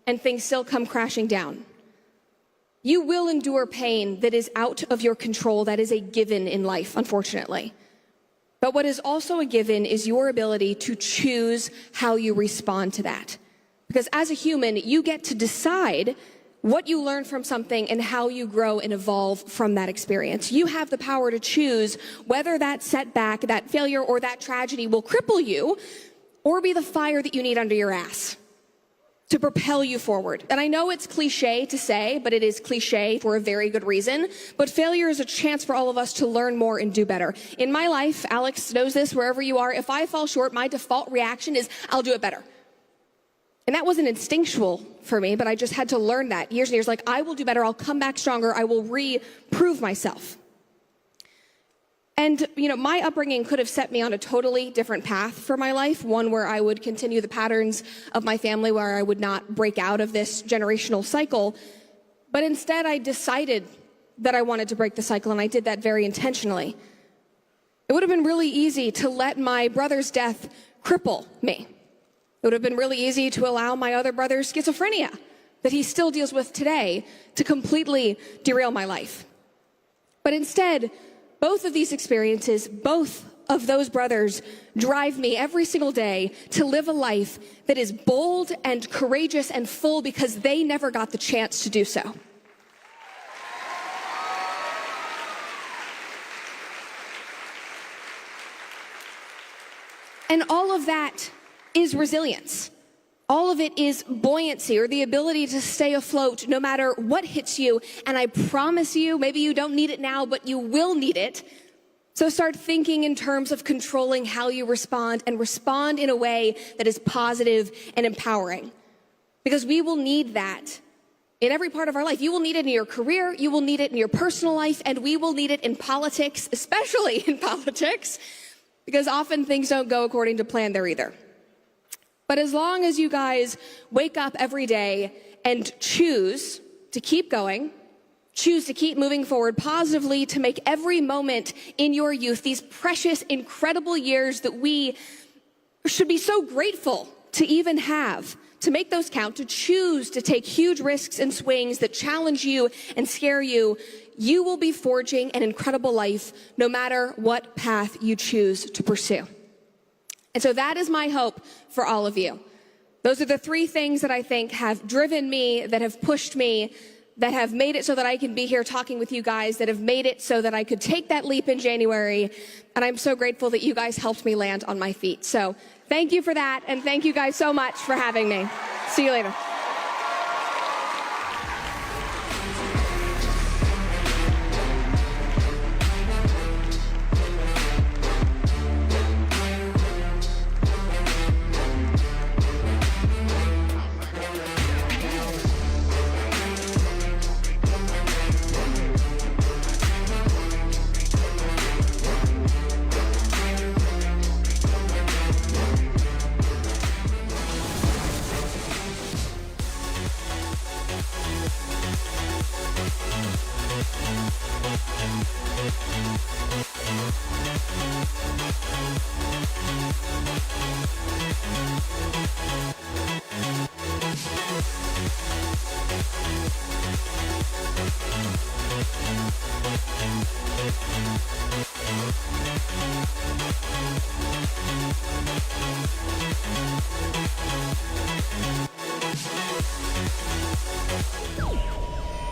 and things still come crashing down. You will endure pain that is out of your control. That is a given in life, unfortunately. But what is also a given is your ability to choose how you respond to that. Because as a human, you get to decide what you learn from something and how you grow and evolve from that experience. You have the power to choose whether that setback, that failure, or that tragedy will cripple you or be the fire that you need under your ass to propel you forward. And I know it's cliche to say, but it is cliche for a very good reason. But failure is a chance for all of us to learn more and do better. In my life, Alex knows this, wherever you are, if I fall short, my default reaction is, I'll do it better. And that wasn't instinctual for me, but I just had to learn that years and years. I will do better. I'll come back stronger. I will prove myself. And, my upbringing could have set me on a totally different path for my life, one where I would continue the patterns of my family, where I would not break out of this generational cycle. But instead, I decided that I wanted to break the cycle, and I did that very intentionally. It would have been really easy to let my brother's death cripple me. It would have been really easy to allow my other brother's schizophrenia that he still deals with today to completely derail my life. But instead, both of these experiences, both of those brothers drive me every single day to live a life that is bold and courageous and full because they never got the chance to do so. And all of that is resilience. All of it is buoyancy, or the ability to stay afloat no matter what hits you. And I promise you, maybe you don't need it now, but you will need it. So start thinking in terms of controlling how you respond, and respond in a way that is positive and empowering. Because we will need that in every part of our life. You will need it in your career, you will need it in your personal life, and we will need it in politics, especially in politics, because often things don't go according to plan there either. But as long as you guys wake up every day and choose to keep going, choose to keep moving forward positively, to make every moment in your youth, these precious, incredible years that we should be so grateful to even have, to make those count, to choose to take huge risks and swings that challenge you and scare you, you will be forging an incredible life no matter what path you choose to pursue. And so that is my hope for all of you. Those are the three things that I think have driven me, that have pushed me, that have made it so that I can be here talking with you guys, that have made it so that I could take that leap in January. And I'm so grateful that you guys helped me land on my feet. So thank you for that, and thank you guys so much for having me. See you later.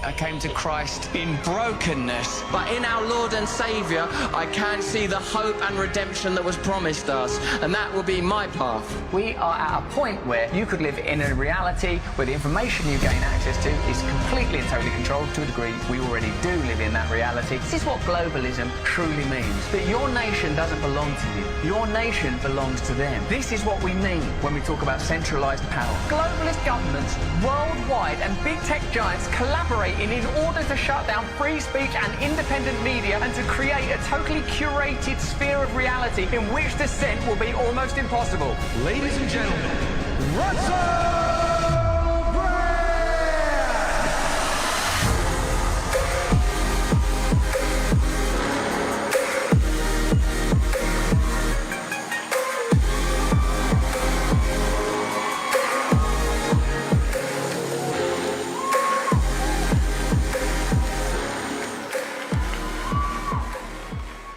I came to Christ in brokenness, but in our Lord and Saviour, I can see the hope and redemption that was promised us, and that will be my path. We are at a point where you could live in a reality where the information you gain access to is completely and totally controlled to a degree. We already do live in that reality. This is what globalism truly means, that your nation doesn't belong to you. Your nation belongs to them. This is what we mean when we talk about centralised power. Globalist governments worldwide and big tech giants collaborate in order to shut down free speech and independent media, and to create a totally curated sphere of reality in which dissent will be almost impossible. Ladies and gentlemen, Russell!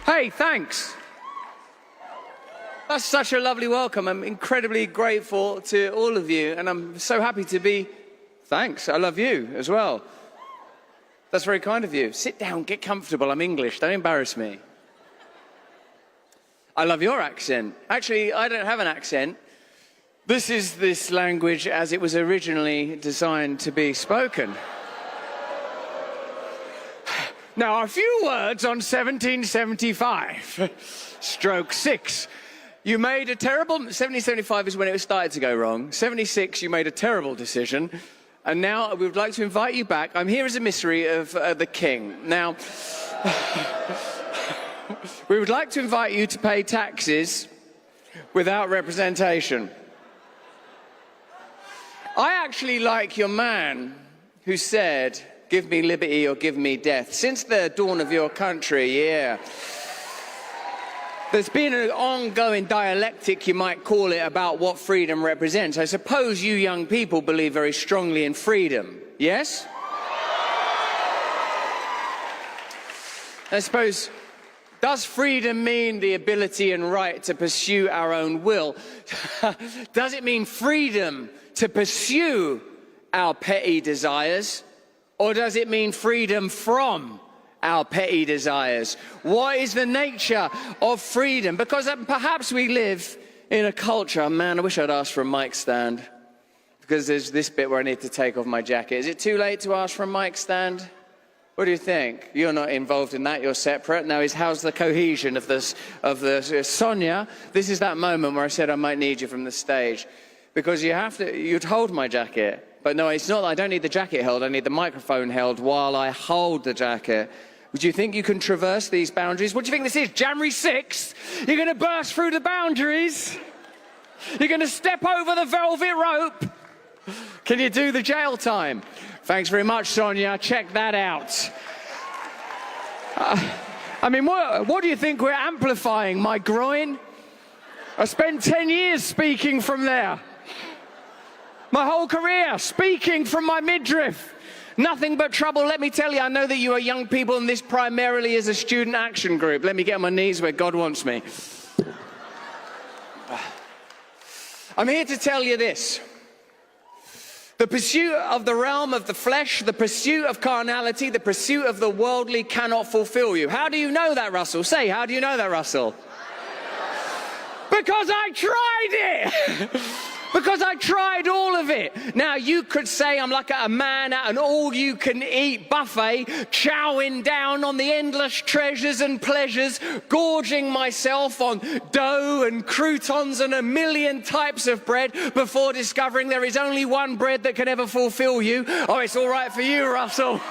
Hey, thanks. That's such a lovely welcome. I'm incredibly grateful to all of you, and I'm so happy to be... Thanks, I love you as well. That's very kind of you. Sit down, get comfortable. I'm English, don't embarrass me. I love your accent. Actually, I don't have an accent. This is this language as it was originally designed to be spoken. Now, a few words on 1775, stroke 6. You made a terrible... 1775 is when it started to go wrong. 76, you made a terrible decision. And now we would like to invite you back. I'm here as a mystery of the king. Now... We would like to invite you to pay taxes without representation. I actually like your man who said, give me liberty or give me death. Since the dawn of your country, yeah. There's been an ongoing dialectic, you might call it, about what freedom represents. I suppose you young people believe very strongly in freedom, yes? I suppose, does freedom mean the ability and right to pursue our own will? Does it mean freedom to pursue our petty desires? Or does it mean freedom from our petty desires? What is the nature of freedom? Because perhaps we live in a culture, man, I wish I'd asked for a mic stand, because there's this bit where I need to take off my jacket. Is it too late to ask for a mic stand? What do you think? You're not involved in that, you're separate. Now, how's the cohesion of this, Sonia, this is that moment where I said I might need you from the stage, because you'd hold my jacket. But no, it's not, I don't need the jacket held, I need the microphone held while I hold the jacket. Would you think you can traverse these boundaries? What do you think this is, January 6th? You're going to burst through the boundaries? You're going to step over the velvet rope? Can you do the jail time? Thanks very much, Sonia. Check that out. I mean, what do you think we're amplifying? My groin? I spent 10 years speaking from there. My whole career, speaking from my midriff. Nothing but trouble. Let me tell you, I know that you are young people, and this primarily is a student action group. Let me get on my knees where God wants me. I'm here to tell you this. The pursuit of the realm of the flesh, the pursuit of carnality, the pursuit of the worldly cannot fulfill you. How do you know that, Russell? Say, how do you know that, Russell? Because I tried it! Because I tried all of it. Now, you could say I'm like a man at an all-you-can-eat buffet, chowing down on the endless treasures and pleasures, gorging myself on dough and croutons and a million types of bread before discovering there is only one bread that can ever fulfill you. Oh, it's all right for you, Russell.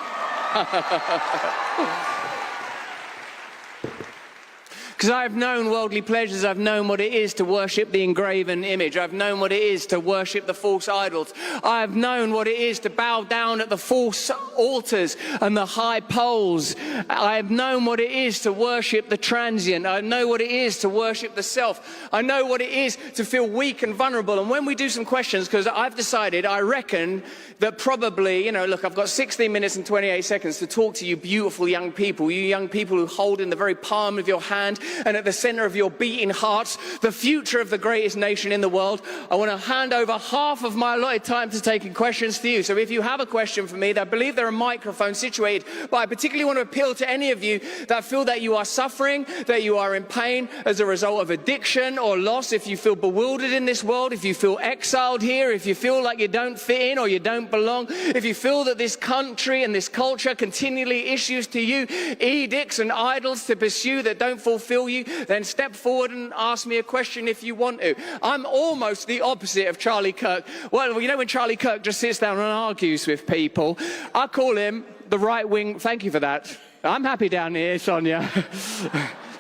Because I've known worldly pleasures, I've known what it is to worship the engraven image, I've known what it is to worship the false idols, I've known what it is to bow down at the false altars and the high poles, I've known what it is to worship the transient, I know what it is to worship the self, I know what it is to feel weak and vulnerable. And when we do some questions, because I've decided, I reckon that probably, you know, look, I've got 16 minutes and 28 seconds to talk to you beautiful young people, you young people who hold in the very palm of your hand and at the center of your beating hearts the future of the greatest nation in the world. I want to hand over half of my allotted time to taking questions to you. So if you have a question for me, I believe there are microphones situated, but I particularly want to appeal to any of you that feel that you are suffering, that you are in pain as a result of addiction or loss, if you feel bewildered in this world, if you feel exiled here, if you feel like you don't fit in or you don't belong, if you feel that this country and this culture continually issues to you edicts and idols to pursue that don't fulfill you, then step forward and ask me a question if you want to. I'm almost the opposite of Charlie Kirk. Well, you know when Charlie Kirk just sits down and argues with people, I call him the right wing. Thank you for that. I'm happy down here, Sonia.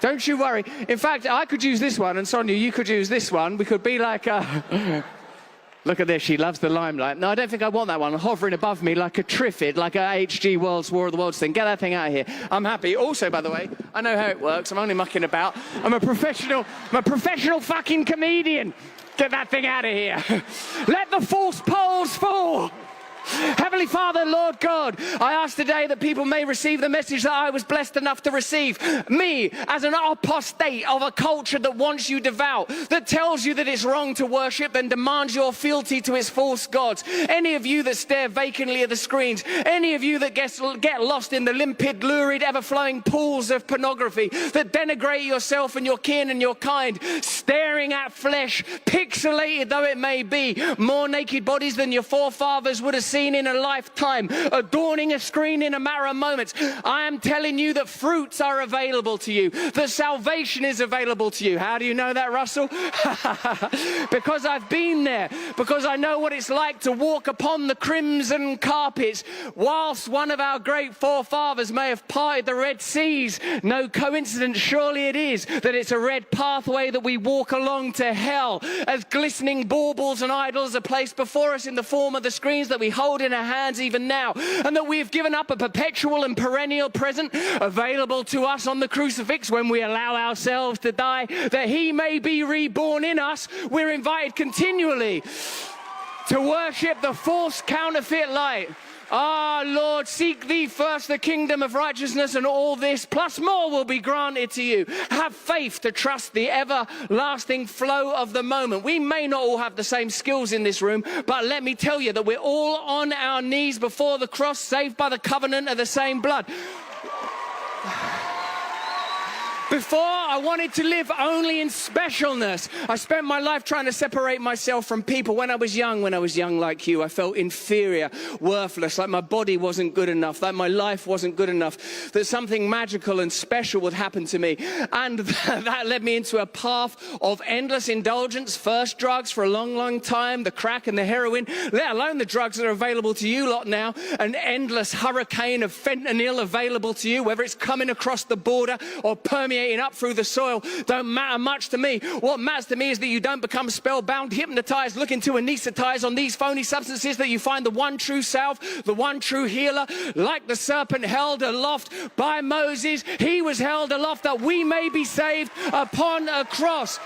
Don't you worry. In fact, I could use this one, and Sonia, you could use this one. We could be like a... Look at this, she loves the limelight. No, I don't think I want that one hovering above me like a Triffid, like a H.G. Wells' War of the Worlds thing. Get that thing out of here. I'm happy. Also, by the way, I know how it works. I'm only mucking about. I'm a professional fucking comedian. Get that thing out of here. Let the false poles fall. Heavenly Father, Lord God, I ask today that people may receive the message that I was blessed enough to receive. Me, as an apostate of a culture that wants you devout, that tells you that it's wrong to worship and demands your fealty to its false gods. Any of you that stare vacantly at the screens, any of you that get lost in the limpid, lurid, ever-flowing pools of pornography, that denigrate yourself and your kin and your kind, staring at flesh, pixelated though it may be, more naked bodies than your forefathers would have seen, seen in a lifetime, adorning a screen in a matter of moments. I am telling you that fruits are available to you, that salvation is available to you. How do you know that, Russell? Because I've been there, because I know what it's like to walk upon the crimson carpets. Whilst one of our great forefathers may have parted the Red Seas, no coincidence surely it is that it's a red pathway that we walk along to hell, as glistening baubles and idols are placed before us in the form of the screens that we hold in our hands even now, and that we have given up a perpetual and perennial present available to us on the crucifix when we allow ourselves to die, that he may be reborn in us. We're invited continually to worship the false counterfeit light. Ah, Lord, seek thee first the kingdom of righteousness, and all this plus more will be granted to you. Have faith to trust the everlasting flow of the moment. We may not all have the same skills in this room, but let me tell you that we're all on our knees before the cross, saved by the covenant of the same blood. Before, I wanted to live only in specialness. I spent my life trying to separate myself from people. When I was young like you, I felt inferior, worthless, like my body wasn't good enough, like my life wasn't good enough, that something magical and special would happen to me. And that led me into a path of endless indulgence. First drugs for a long, long time, the crack and the heroin, let alone the drugs that are available to you lot now, an endless hurricane of fentanyl available to you, whether it's coming across the border or permeating up through the soil, don't matter much to me. What matters to me is that you don't become spellbound, hypnotized, looking to anesthetize on these phony substances, that you find the one true self, the one true healer, like the serpent held aloft by Moses. He was held aloft that we may be saved upon a cross.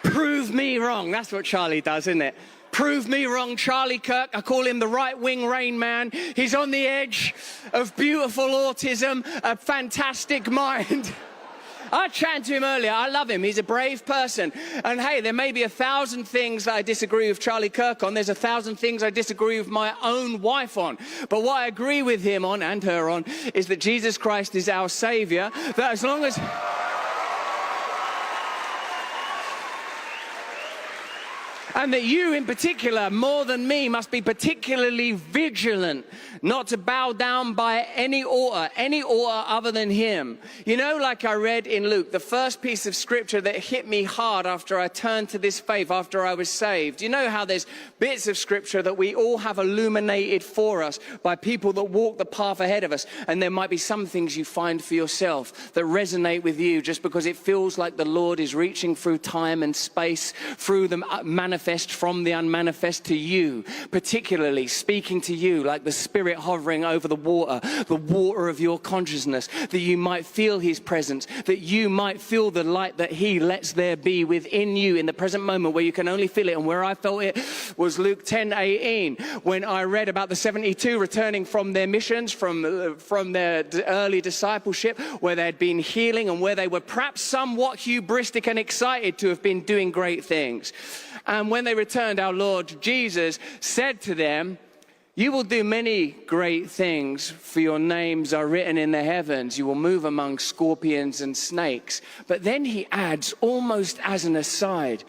Prove me wrong. That's what Charlie does, isn't it? Prove me wrong, Charlie Kirk. I call him the right-wing Rain Man. He's on the edge of beautiful autism, a fantastic mind. I chatted to him earlier. I love him. He's a brave person. And hey, there may be 1,000 things that I disagree with Charlie Kirk on. There's 1,000 things I disagree with my own wife on. But what I agree with him on, and her on, is that Jesus Christ is our Savior. That as long as... And that you in particular, more than me, must be particularly vigilant not to bow down by any altar other than him. You know, like I read in Luke, the first piece of scripture that hit me hard after I turned to this faith, after I was saved. You know how there's bits of scripture that we all have illuminated for us by people that walk the path ahead of us. And there might be some things you find for yourself that resonate with you just because it feels like the Lord is reaching through time and space, through the manifest from the unmanifest to you, particularly speaking to you like the Spirit hovering over the water of your consciousness, that you might feel his presence, that you might feel the light that he lets there be within you in the present moment where you can only feel it. And where I felt it was Luke 10:18, when I read about the 72 returning from their missions, from their early discipleship, where they had been healing and where they were perhaps somewhat hubristic and excited to have been doing great things. And when they returned, our Lord Jesus said to them, "You will do many great things, for your names are written in the heavens. You will move among scorpions and snakes." But then he adds, almost as an aside,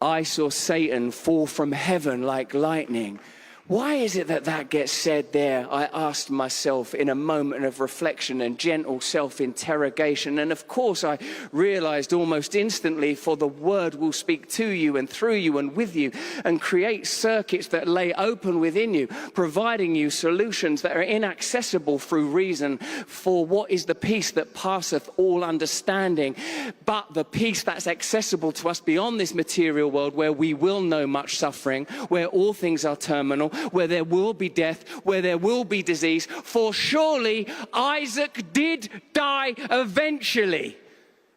"I saw Satan fall from heaven like lightning." Why is it that that gets said there? I asked myself in a moment of reflection and gentle self-interrogation. And of course I realized almost instantly, for the word will speak to you and through you and with you and create circuits that lay open within you, providing you solutions that are inaccessible through reason. For what is the peace that passeth all understanding, but the peace that's accessible to us beyond this material world, where we will know much suffering, where all things are terminal, where there will be death, where there will be disease. For surely Isaac did die eventually.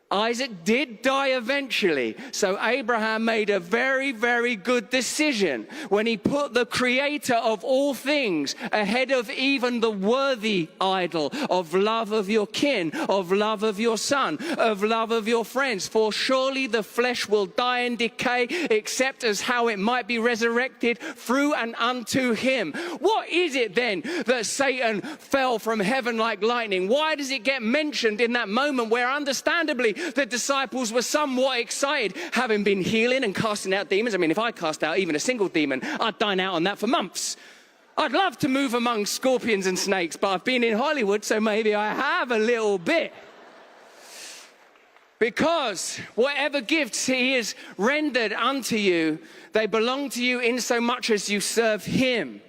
Isaac did die eventually. So Abraham made a very, very good decision when he put the creator of all things ahead of even the worthy idol of love of your kin, of love of your son, of love of your friends. For surely the flesh will die and decay, except as how it might be resurrected through and unto him. What is it then that Satan fell from heaven like lightning? Why does it get mentioned in that moment where understandably the disciples were somewhat excited, having been healing and casting out demons. I mean, if I cast out even a single demon, I'd dine out on that for months. I'd love to move among scorpions and snakes, but I've been in Hollywood, so maybe I have a little bit. Because whatever gifts he has rendered unto you, they belong to you in so much as you serve him.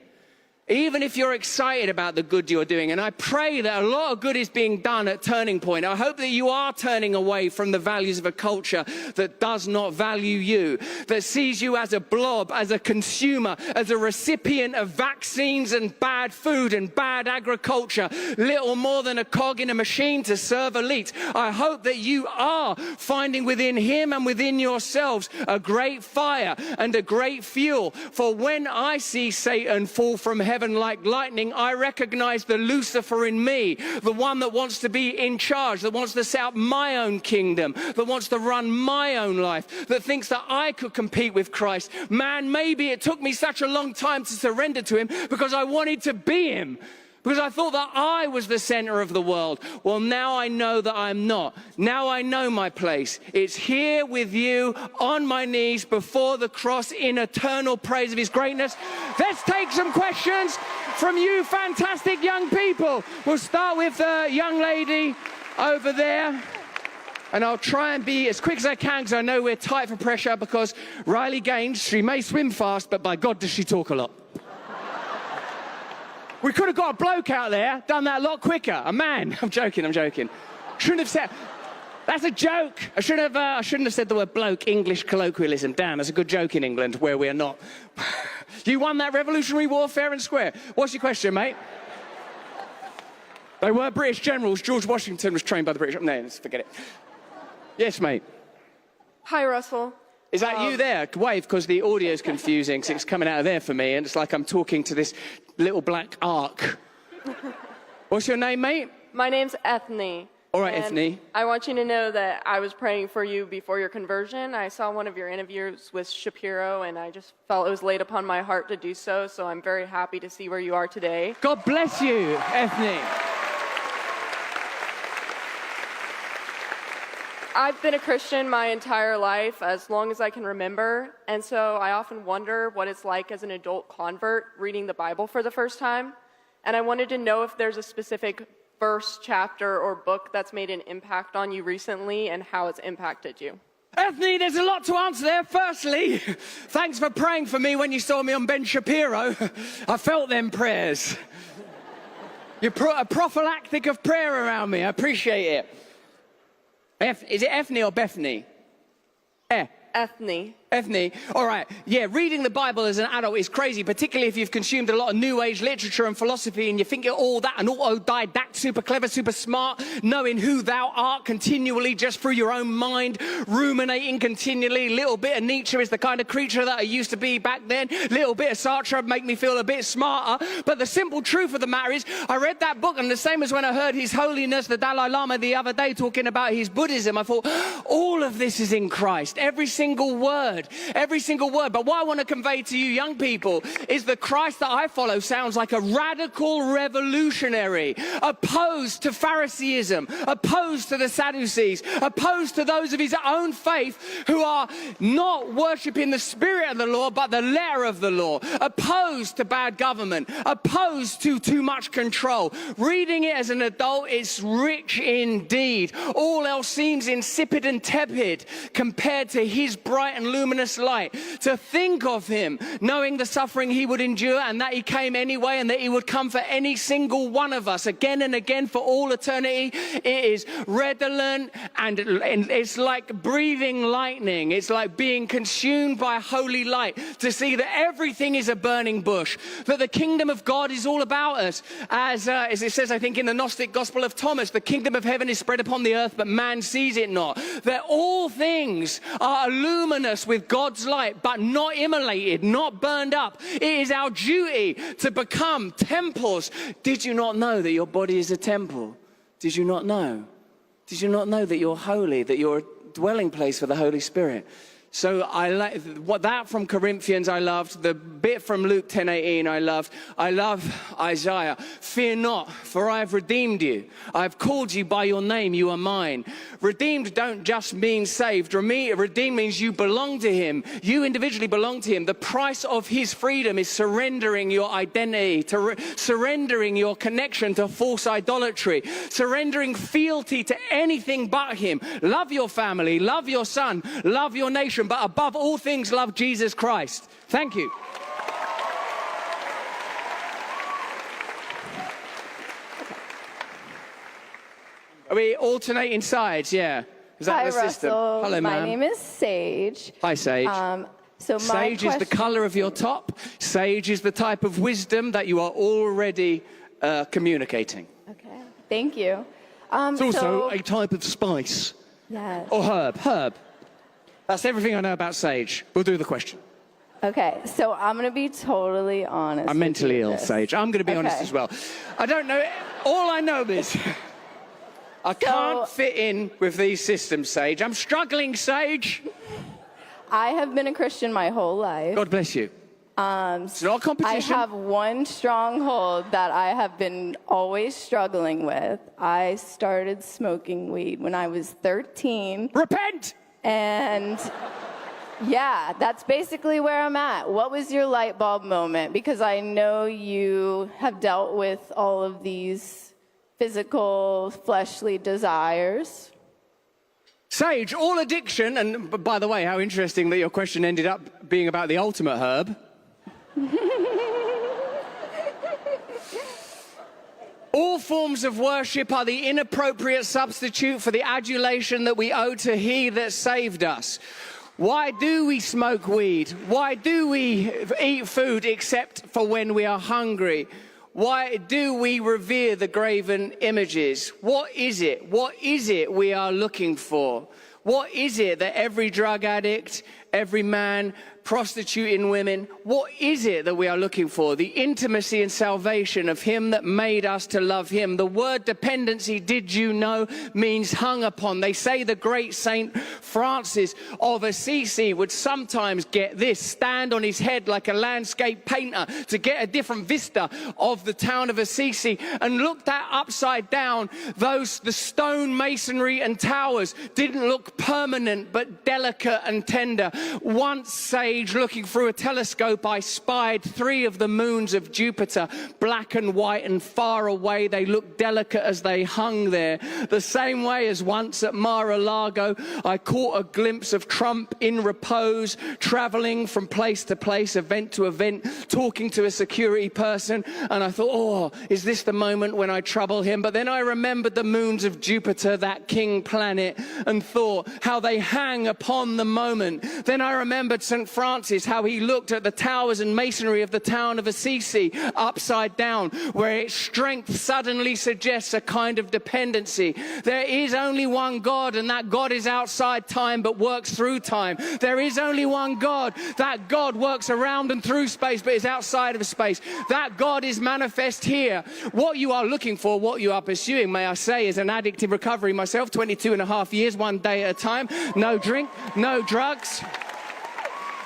Even if you're excited about the good you're doing. And I pray that a lot of good is being done at Turning Point. I hope that you are turning away from the values of a culture that does not value you, that sees you as a blob, as a consumer, as a recipient of vaccines and bad food and bad agriculture, little more than a cog in a machine to serve elites. I hope that you are finding within him and within yourselves a great fire and a great fuel. For when I see Satan fall from heaven like lightning, I recognize the Lucifer in me, the one that wants to be in charge, that wants to set up my own kingdom, that wants to run my own life, that thinks that I could compete with Christ. Man, maybe it took me such a long time to surrender to him because I wanted to be him, because I thought that I was the center of the world. Well, now I know that I'm not. Now I know my place. It's here with you on my knees before the cross in eternal praise of his greatness. Let's take some questions from you fantastic young people. We'll start with the young lady over there. And I'll try and be as quick as I can because I know we're tight for pressure, because Riley Gaines, she may swim fast, but by God does she talk a lot. We could have got a bloke out there, done that a lot quicker. A man. I'm joking. Shouldn't have said... That's a joke. I shouldn't have said the word bloke, English colloquialism. Damn, that's a good joke in England, where we are not. You won that Revolutionary War fair and square. What's your question, mate? They were British generals. George Washington was trained by the British... No, let's forget it. Yes, mate. Hi, Russell. Is that you there? Wave, because the audio's confusing, because it's coming out of there for me, and it's like I'm talking to this little black ark. What's your name, mate? My name's Ethne. All right, Ethne. I want you to know that I was praying for you before your conversion. I saw one of your interviews with Shapiro, and I just felt it was laid upon my heart to do so, so I'm very happy to see where you are today. God bless you, Ethne. I've been a Christian my entire life, as long as I can remember, and so I often wonder what it's like as an adult convert reading the Bible for the first time. And I wanted to know if there's a specific verse, chapter, or book that's made an impact on you recently and how it's impacted you. Ethne, there's a lot to answer there. Firstly, thanks for praying for me when you saw me on Ben Shapiro. I felt them prayers. You put a prophylactic of prayer around me. I appreciate it. Is it Ethne or Bethany? Ethne. Ethne. All right. Yeah, reading the Bible as an adult is crazy, particularly if you've consumed a lot of New Age literature and philosophy and you think you're all that, an autodidact, super clever, super smart, knowing who thou art continually just through your own mind, ruminating continually. Little bit of Nietzsche is the kind of creature that I used to be back then. Little bit of Sartre make me feel a bit smarter. But the simple truth of the matter is, I read that book, and the same as when I heard His Holiness, the Dalai Lama, the other day talking about his Buddhism, I thought, all of this is in Christ. Every single word. Every single word. But what I want to convey to you young people is the Christ that I follow sounds like a radical revolutionary, opposed to Phariseeism, opposed to the Sadducees, opposed to those of his own faith who are not worshipping the spirit of the law but the letter of the law, opposed to bad government, opposed to too much control. Reading it as an adult, it's rich indeed. All else seems insipid and tepid compared to his bright and luminous light. To think of him knowing the suffering he would endure, and that he came anyway, and that he would come for any single one of us again and again for all eternity, it is redolent, and it's like breathing lightning. It's like being consumed by holy light, to see that everything is a burning bush, that the kingdom of God is all about us. As it says, I think, in the Gnostic Gospel of Thomas, the kingdom of heaven is spread upon the earth, but man sees it not. That all things are luminous with God's light, but not immolated, not burned up. It is our duty to become temples. Did you not know that your body is a temple? Did you not know? Did you not know that you're holy, that you're a dwelling place for the Holy Spirit? So I like what that from Corinthians I loved. The bit from Luke 10:18 I loved. I love Isaiah. Fear not, for I have redeemed you. I have called you by your name. You are mine. Redeemed don't just mean saved. Redeemed means you belong to him. You individually belong to him. The price of his freedom is surrendering your identity, surrendering your connection to false idolatry, surrendering fealty to anything but him. Love your family, love your son, love your nation, but above all things, love Jesus Christ. Thank you. Are we alternating sides? Yeah. Is that Hi, the system? Russell. Hello, My ma'am. name is Sage. Hi, Sage. Sage is the color of your top. Sage is the type of wisdom that you are already communicating. Okay. Thank you. It's also a type of spice. Yes. Or herb. Herb. That's everything I know about Sage. We'll do the question. Okay, so I'm going to be totally honest. I'm mentally ill, Sage. I'm going to be honest as well. I don't know. All I know is I can't fit in with these systems, Sage. I'm struggling, Sage. I have been a Christian my whole life. God bless you. It's not a competition. I have one stronghold that I have been always struggling with. I started smoking weed when I was 13. Repent! And yeah, that's basically where I'm at. What was your light bulb moment? Because I know you have dealt with all of these physical, fleshly desires. Sage, all addiction, and by the way, how interesting that your question ended up being about the ultimate herb. All forms of worship are the inappropriate substitute for the adulation that we owe to He that saved us. Why do we smoke weed? Why do we eat food except for when we are hungry? Why do we revere the graven images? What is it? What is it we are looking for? What is it that every drug addict, every man prostituting women, what is it that we are looking for? The intimacy and salvation of Him that made us to love Him. The word dependency, did you know, means hung upon. They say the great Saint Francis of Assisi would sometimes get this, stand on his head like a landscape painter to get a different vista of the town of Assisi and look that upside down. The stone masonry and towers didn't look permanent but delicate and tender. Once Sage, looking through a telescope, I spied 3 of the moons of Jupiter, black and white and far away. They looked delicate as they hung there. The same way as once at Mar-a-Lago, I caught a glimpse of Trump in repose, traveling from place to place, event to event, talking to a security person. And I thought, oh, is this the moment when I trouble him? But then I remembered the moons of Jupiter, that king planet, and thought how they hang upon the moment. Then I remembered St. Francis, how he looked at the towers and masonry of the town of Assisi upside down, where its strength suddenly suggests a kind of dependency. There is only one God, and that God is outside time but works through time. There is only one God. That God works around and through space but is outside of space. That God is manifest here. What you are looking for, what you are pursuing, may I say, is an addict in recovery myself, 22 and a half years, one day at a time. No drink, no drugs.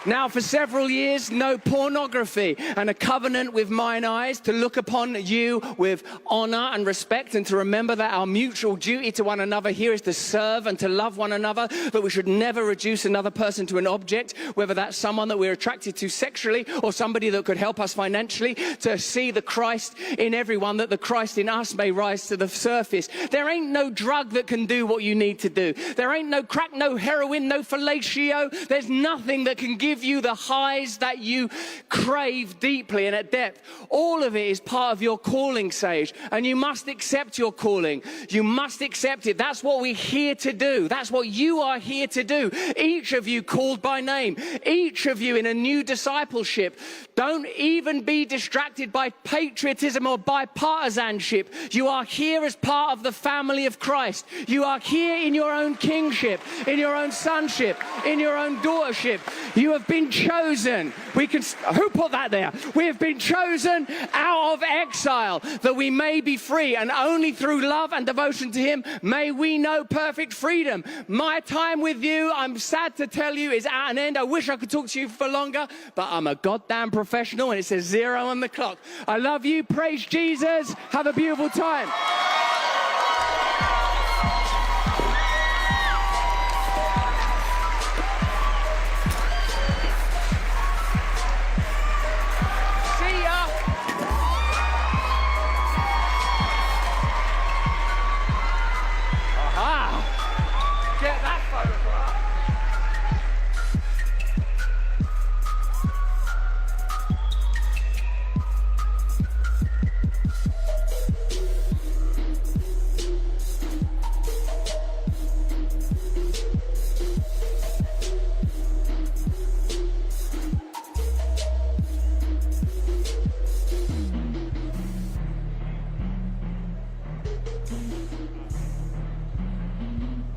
Now, for several years, no pornography, and a covenant with mine eyes to look upon you with honor and respect, and to remember that our mutual duty to one another here is to serve and to love one another, that we should never reduce another person to an object, whether that's someone that we're attracted to sexually or somebody that could help us financially, to see the Christ in everyone, that the Christ in us may rise to the surface. There ain't no drug that can do what you need to do. There ain't no crack, no heroin, no fellatio. There's nothing that can give you the highs that you crave deeply and at depth. All of it is part of your calling, Sage, and you must accept your calling. You must accept it. That's what we're here to do. That's what you are here to do. Each of you called by name, each of you in a new discipleship. Don't even be distracted by patriotism or by partisanship. You are here as part of the family of Christ. You are here in your own kingship, in your own sonship, in your own daughtership. You have have been chosen. Who put that there? We have been chosen out of exile that we may be free, and only through love and devotion to him may we know perfect freedom. My time with you, I'm sad to tell you, is at an end. I wish I could talk to you for longer, but I'm a goddamn professional and it says 0 on the clock. I love you. Praise Jesus. Have a beautiful time.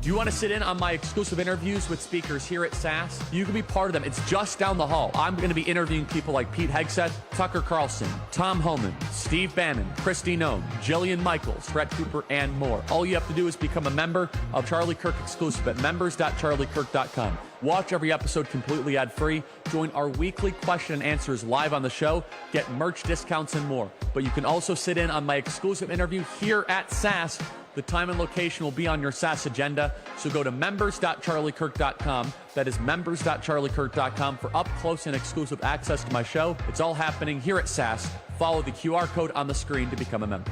Do you want to sit in on my exclusive interviews with speakers here at SAS? You can be part of them. It's just down the hall. I'm going to be interviewing people like Pete Hegseth, Tucker Carlson, Tom Homan, Steve Bannon, Kristi Noem, Jillian Michaels, Brett Cooper, and more. All you have to do is become a member of Charlie Kirk Exclusive at members.charliekirk.com. Watch every episode completely ad-free. Join our weekly question and answers live on the show. Get merch discounts and more. But you can also sit in on my exclusive interview here at SAS. The time and location will be on your SAS agenda, so go to members.charliekirk.com. That is members.charliekirk.com for up-close and exclusive access to my show. It's all happening here at SAS. Follow the QR code on the screen to become a member.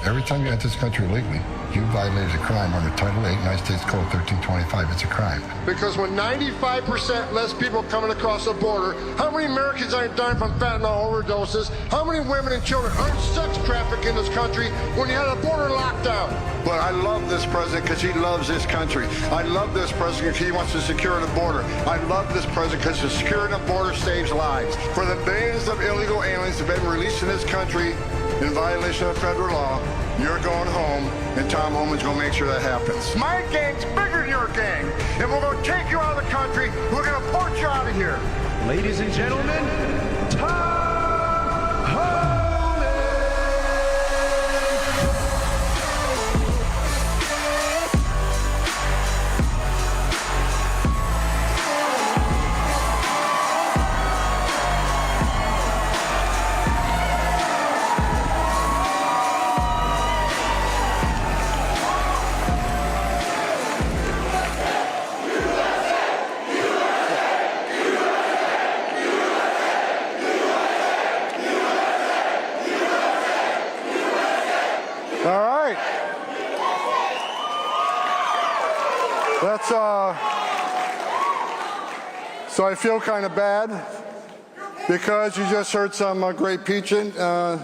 Every time you enter this country illegally, you violated a crime under Title 8, United States Code 1325. It's a crime. Because when 95% less people coming across the border, how many Americans aren't dying from fentanyl overdoses? How many women and children aren't sex trafficked in this country when you had a border lockdown? But I love this president because he loves this country. I love this president because he wants to secure the border. I love this president because securing the border saves lives. For the billions of illegal aliens that have been released in this country in violation of federal law, you're going home, and Tom Homan's going to make sure that happens. My gang's bigger than your gang, and we're going to take you out of the country. We're going to port you out of here. Ladies and gentlemen, Tom Homan. So I feel kind of bad because you just heard some great preaching. And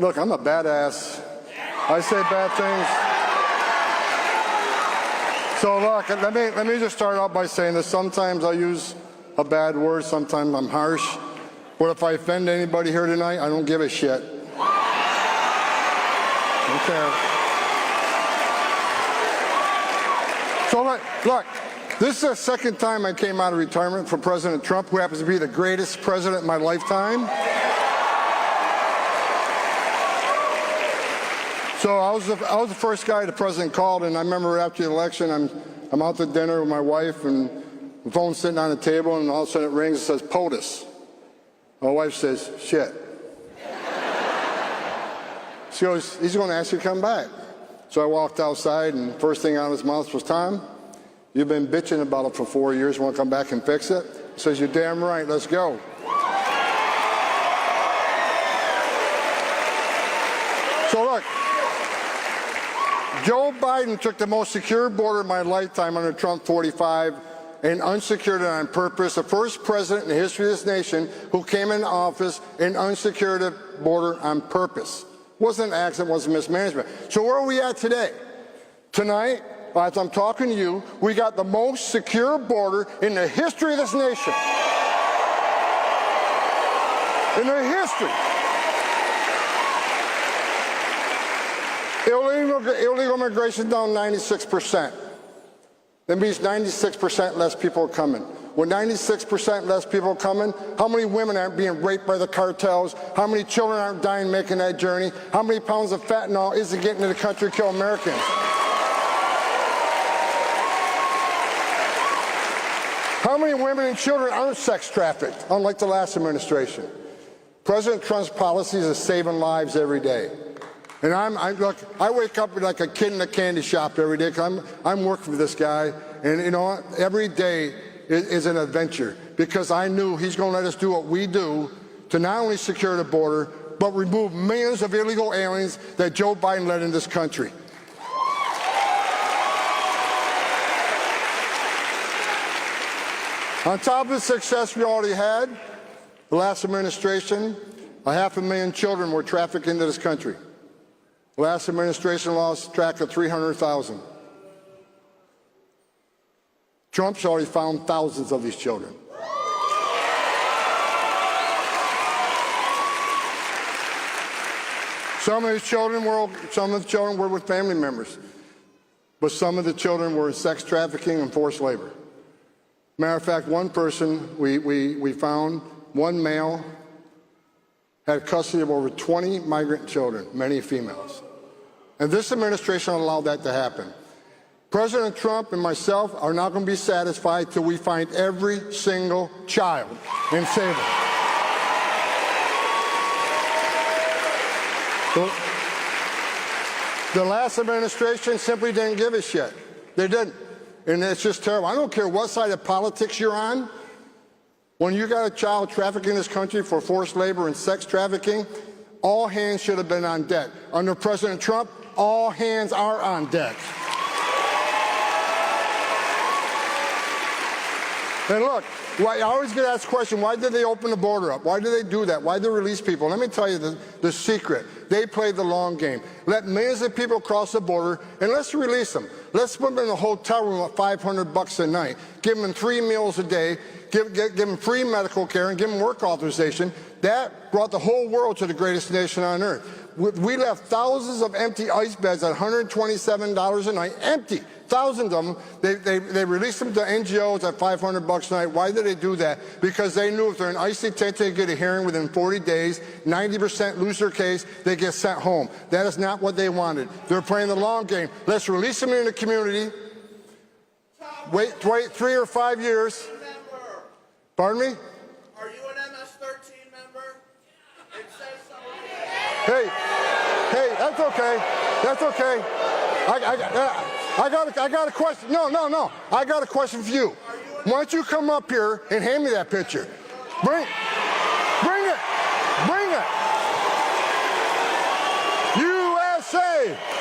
look, I'm a badass. I say bad things. So look, let me just start out by saying this. Sometimes I use a bad word. Sometimes I'm harsh. But if I offend anybody here tonight, I don't give a shit. Okay. So look, this is the second time I came out of retirement for President Trump, who happens to be the greatest president in my lifetime. So I was the first guy the president called, and I remember after the election, I'm out to dinner with my wife, and the phone's sitting on the table, and all of a sudden it rings and says, POTUS. My wife says, shit. She goes, he's going to ask you to come back. So I walked outside, and first thing out of his mouth was, Tom, you've been bitching about it for 4 years. Want to come back and fix it? He says, you're damn right. Let's go. So look, Joe Biden took the most secure border of my lifetime under Trump 45 and unsecured it on purpose. The first president in the history of this nation who came into office and unsecured the border on purpose. Wasn't an accident, wasn't mismanagement. So where are we at today? Tonight, as I'm talking to you, we got the most secure border in the history of this nation. in their history. Illegal immigration down 96%. That means 96% less people are coming. With 96% less people coming, how many women aren't being raped by the cartels? How many children aren't dying making that journey? How many pounds of fentanyl isn't getting to the country to kill Americans? How many women and children aren't sex trafficked, unlike the last administration? President Trump's policies are saving lives every day. And look, I wake up like a kid in a candy shop every day because I'm working for this guy. And you know what? Every day is an adventure because I knew he's going to let us do what we do to not only secure the border, but remove millions of illegal aliens that Joe Biden led in this country. On top of the success we already had, the last administration, 500,000 children were trafficked into this country. The last administration lost track of 300,000. Trump's already found thousands of these children. Some of the children were with family members, but some of the children were in sex trafficking and forced labor. Matter of fact, one person we found, one male, had custody of over 20 migrant children, many females. And this administration allowed that to happen. President Trump and myself are not going to be satisfied till we find every single child and save them. The last administration simply didn't give a shit. They didn't. And it's just terrible. I don't care what side of politics you're on. When you got a child trafficked in this country for forced labor and sex trafficking, all hands should have been on deck. Under President Trump, all hands are on deck. And look, I always get asked the question, why did they open the border up? Why did they do that? Why did they release people? Let me tell you the secret. They played the long game. Let millions of people cross the border, and let's release them. Let's put them in a hotel room at $500 a night, give them 3 meals a day, give them free medical care, and give them work authorization. That brought the whole world to the greatest nation on earth. We left thousands of empty ICE beds at $127 a night, empty. Thousands of them. They released them to NGOs at $500 a night. Why did they do that? Because they knew if they're in ICE detention, they get a hearing within 40 days, 90% lose their case, they get sent home. That is not what they wanted. They're playing the long game. Let's release them in the community. Wait 3 or 5 years. Pardon me? Are you an MS-13 member? It says so. Hey, that's okay. That's okay. I got a question. No. I got a question for you. Why don't you come up here and hand me that picture? Bring it.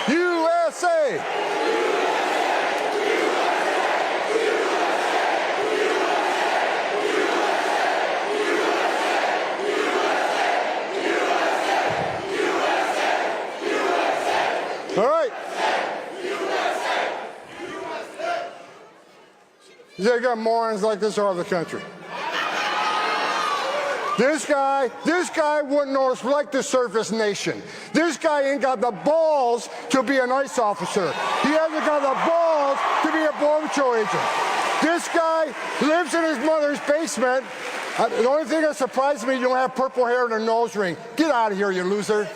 USA! All right. You got morons like this all over the country. This guy wouldn't know it's like to serve his nation. This guy ain't got the balls to be an ICE officer. He hasn't got the balls to be a Border Patrol agent. This guy lives in his mother's basement. The only thing that surprises me, you don't have purple hair and a nose ring. Get out of here, you loser.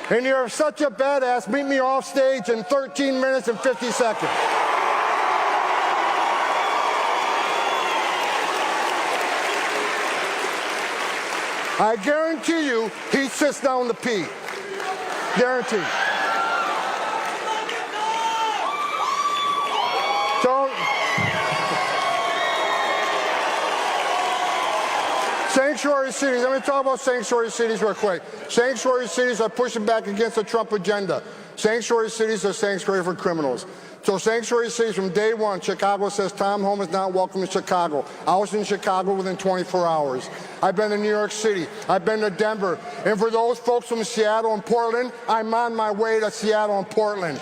And you're such a badass, meet me off stage in 13 minutes and 50 seconds. I guarantee you he sits down to pee. Guaranteed. So, Sanctuary cities. Let me talk about sanctuary cities real quick. Sanctuary cities are pushing back against the Trump agenda. Sanctuary cities are sanctuary for criminals. So sanctuary cities from day one, Chicago says Tom Home is not welcome in Chicago. I was in Chicago within 24 hours. I've been to New York City. I've been to Denver. And for those folks from Seattle and Portland, I'm on my way to Seattle and Portland.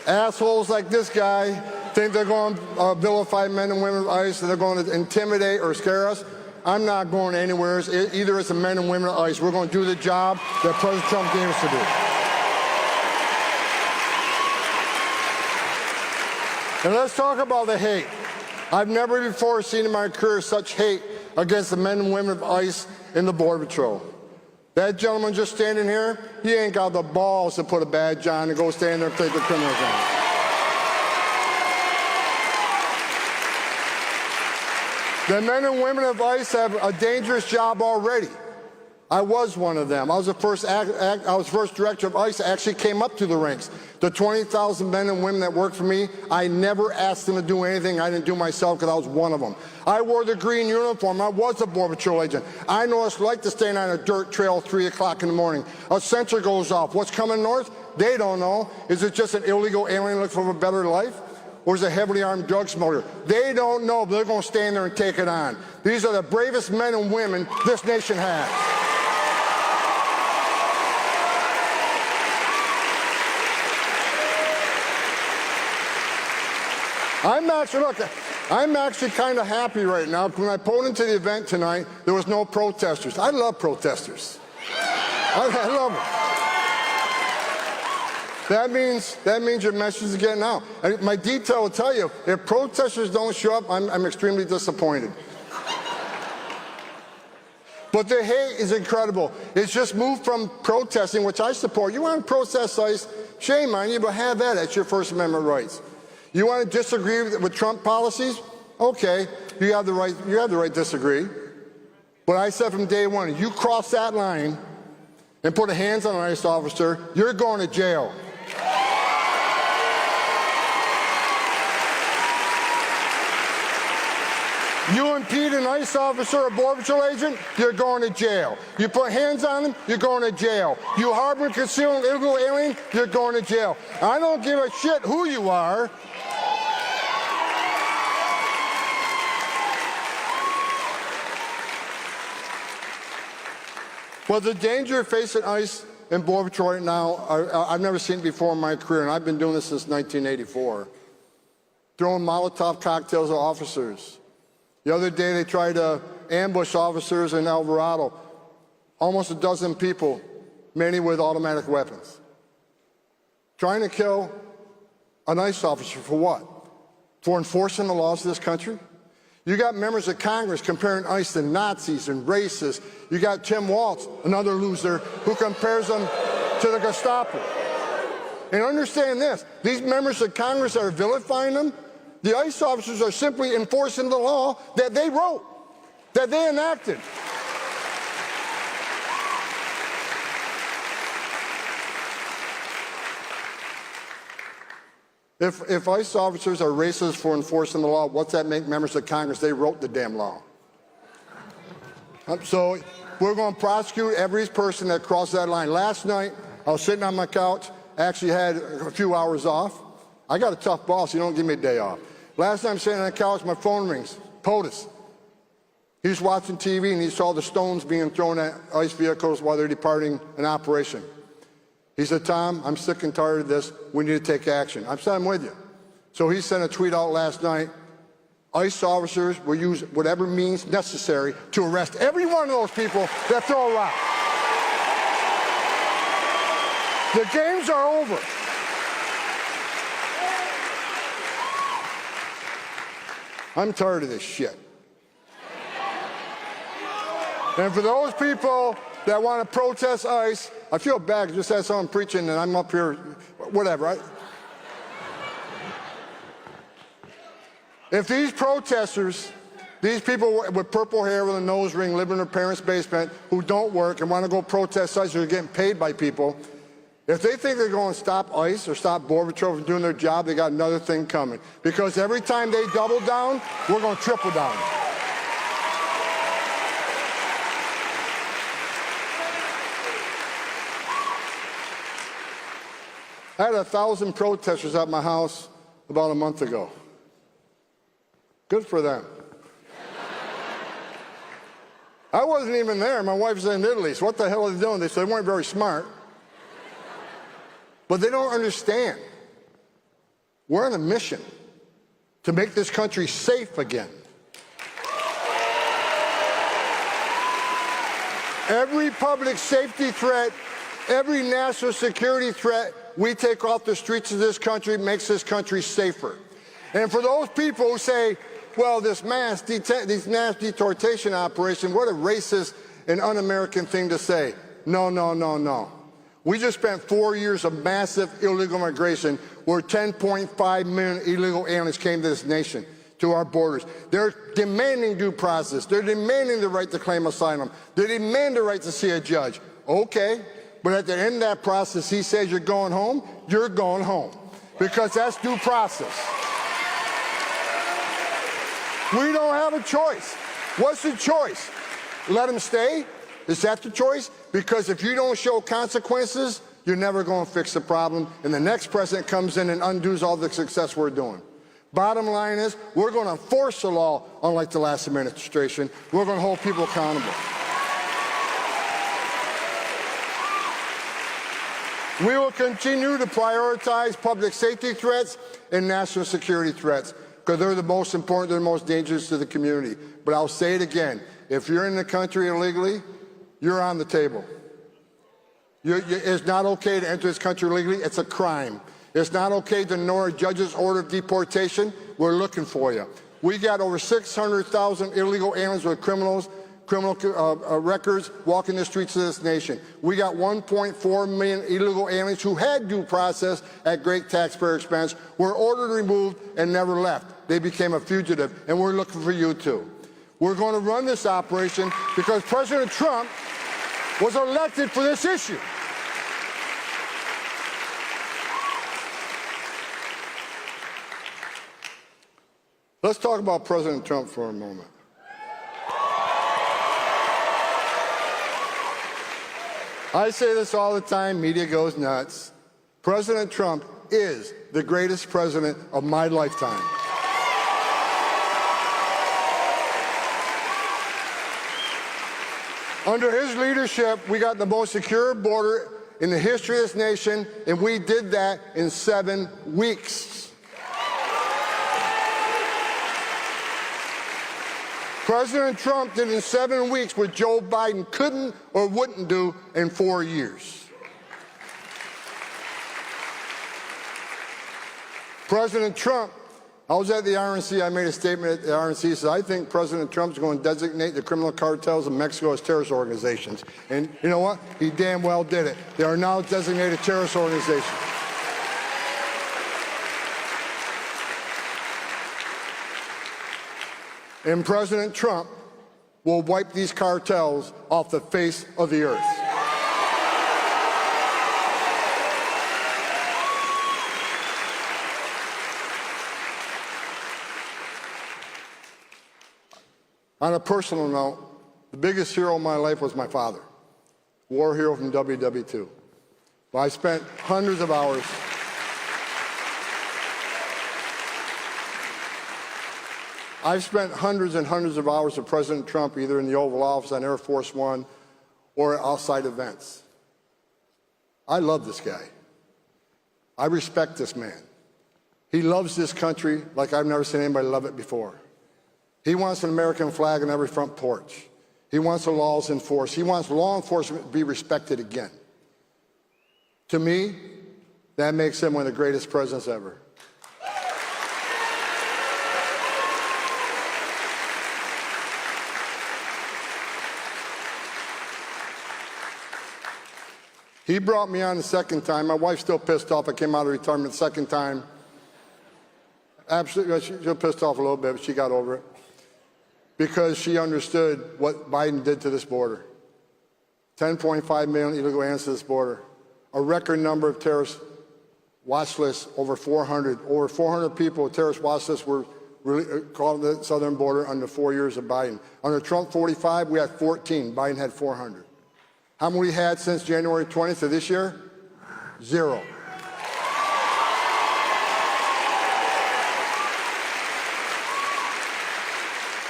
Assholes like this guy think they're going to vilify men and women of ICE, and they're going to intimidate or scare us. I'm not going anywhere. Either it's the men and women of ICE. We're going to do the job that President Trump gave us to do. And let's talk about the hate. I've never before seen in my career such hate against the men and women of ICE and the Border Patrol. That gentleman just standing here, he ain't got the balls to put a badge on and go stand there and take the criminals on. The men and women of ICE have a dangerous job already. I was one of them. I was the first director of ICE that actually came up to the ranks. The 20,000 men and women that worked for me, I never asked them to do anything I didn't do myself because I was one of them. I wore the green uniform. I was a Border Patrol agent. I know what it's like to stand on a dirt trail at 3 o'clock in the morning. A sensor goes off. What's coming north? They don't know. Is it just an illegal alien looking for a better life? Or is it a heavily armed drug smuggler? They don't know, but they're going to stand there and take it on. These are the bravest men and women this nation has. I'm actually kind of happy right now. When I pulled into the event tonight, there was no protesters. I love protesters. I love them. That means your message is getting out. And my detail will tell you, if protesters don't show up, I'm extremely disappointed. But the hate is incredible. It's just moved from protesting, which I support. You want to protest ICE? Shame on you, but have that. That's your First Amendment rights. You want to disagree with Trump policies? Okay, you have the right to disagree. But I said from day one, you cross that line and put a hands on an ICE officer, you're going to jail. You impede an ICE officer or Border Patrol agent, you're going to jail. You put hands on them, you're going to jail. You harbor and conceal an illegal alien, you're going to jail. I don't give a shit who you are. Well, the danger facing ICE and Border Patrol right now, I've never seen it before in my career, and I've been doing this since 1984. Throwing Molotov cocktails at officers. The other day they tried to ambush officers in Alvarado. Almost a dozen people, many with automatic weapons. Trying to kill an ICE officer for what? For enforcing the laws of this country? You got members of Congress comparing ICE to Nazis and racists. You got Tim Walz, another loser, who compares them to the Gestapo. And understand this, these members of Congress that are vilifying them, the ICE officers are simply enforcing the law that they wrote, that they enacted. If ICE officers are racist for enforcing the law, what's that make members of Congress? They wrote the damn law. So we're going to prosecute every person that crosses that line. Last night, I was sitting on my couch, actually had a few hours off. I got a tough boss, he don't give me a day off. Last night I'm sitting on the couch, my phone rings, POTUS. He's watching TV and he saw the stones being thrown at ICE vehicles while they're departing an operation. He said, Tom, I'm sick and tired of this. We need to take action. I said, I'm with you. So he sent a tweet out last night. ICE officers will use whatever means necessary to arrest every one of those people that throw a rock. The games are over. I'm tired of this shit. And for those people that want to protest ICE, I feel bad. I just had someone preaching and I'm up here, whatever. Right? If these protesters, these people with purple hair with a nose ring, live in their parents' basement, who don't work and want to go protest ICE, who are getting paid by people, If they think they're going to stop ICE or stop Border Patrol from doing their job, they got another thing coming. Because every time they double down, we're going to triple down. I had 1,000 protesters at my house about a month ago. Good for them. I wasn't even there. My wife's in Italy, so what the hell are they doing? They said they weren't very smart. But they don't understand. We're on a mission to make this country safe again. Every public safety threat, every national security threat we take off the streets of this country makes this country safer. And for those people who say, well, this mass deportation operation, what a racist and un-American thing to say. No, no, no, no. We just spent 4 years of massive illegal migration where 10.5 million illegal aliens came to this nation, to our borders. They're demanding due process. They're demanding the right to claim asylum. They demand the right to see a judge. Okay, but at the end of that process, he says you're going home, you're going home. Because that's due process. We don't have a choice. What's the choice? Let them stay? Is that the choice? Because if you don't show consequences, you're never going to fix the problem, and the next president comes in and undoes all the success we're doing. Bottom line is, we're going to enforce the law, unlike the last administration. We're going to hold people accountable. We will continue to prioritize public safety threats and national security threats, because they're the most important, they're the most dangerous to the community. But I'll say it again, if you're in the country illegally, you're on the table. It's not okay to enter this country illegally. It's a crime. It's not okay to ignore a judge's order of deportation. We're looking for you. We got over 600,000 illegal aliens with criminal records walking the streets of this nation. We got 1.4 million illegal aliens who had due process at great taxpayer expense, were ordered removed, and never left. They became a fugitive, and we're looking for you too. We're going to run this operation because President Trump was elected for this issue. Let's talk about President Trump for a moment. I say this all the time, media goes nuts. President Trump is the greatest president of my lifetime. Under his leadership, we got the most secure border in the history of this nation, and we did that in 7 weeks. President Trump did in 7 weeks what Joe Biden couldn't or wouldn't do in 4 years. President Trump, I was at the RNC, I made a statement at the RNC, said I think President Trump's going to designate the criminal cartels in Mexico as terrorist organizations. And you know what? He damn well did it. They are now designated terrorist organizations. And President Trump will wipe these cartels off the face of the earth. On a personal note, the biggest hero of my life was my father, war hero from WW2. Well, I spent hundreds of hours I've spent hundreds and hundreds of hours with President Trump, either in the Oval Office on Air Force One or at outside events. I love this guy. I respect this man. He loves this country like I've never seen anybody love it before. He wants an American flag on every front porch. He wants the laws enforced. He wants law enforcement to be respected again. To me, that makes him one of the greatest presidents ever. He brought me on the second time. My wife's still pissed off. I came out of retirement the second time. Absolutely, she was pissed off a little bit, but she got over it. Because she understood what Biden did to this border. 10.5 million illegal aliens to this border. a record number of terrorist watch lists, over 400. Over 400 people with terrorist watch lists were called the southern border under 4 years of Biden. Under Trump 45, we had 14. Biden had 400. How many we had since January 20th of this year? 0.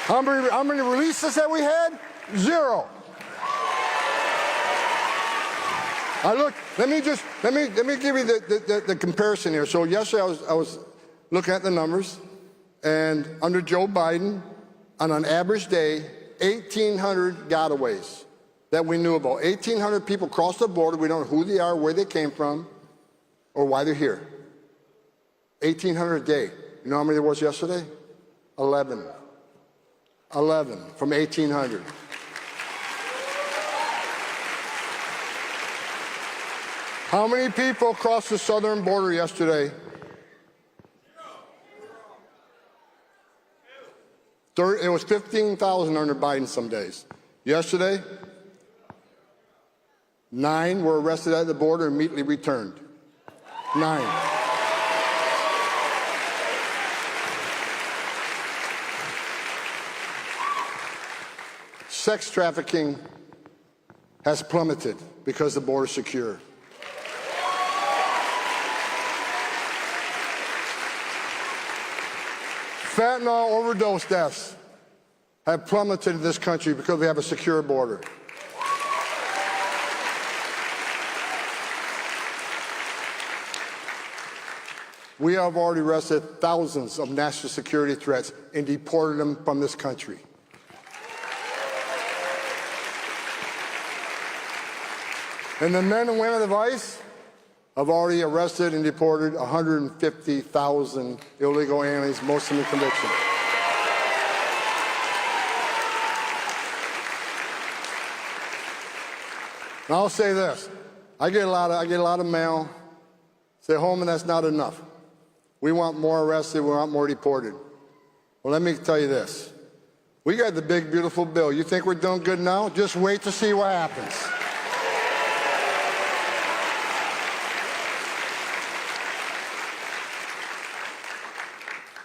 How many releases have we had? 0. Let me give you the comparison here. So yesterday I was looking at the numbers, and under Joe Biden, on an average day, 1,800 gotaways that we knew about. 1,800 people cross the border. We don't know who they are, where they came from, or why they're here. 1,800 a day. You know how many there was yesterday? 11. 11 from 1,800. How many people crossed the southern border yesterday? 0. It was 15,000 under Biden some days. Yesterday, 9 were arrested at the border and immediately returned. 9. Sex trafficking has plummeted because the border is secure. Fentanyl overdose deaths have plummeted in this country because we have a secure border. We have already arrested thousands of national security threats and deported them from this country. And the men and women of ICE have already arrested and deported 150,000 illegal aliens, most of them in conviction. And I'll say this: I get a lot of mail. Say, Holman, that's not enough. We want more arrested. We want more deported. Well, let me tell you this: we got the big, beautiful bill. You think we're doing good now? Just wait to see what happens.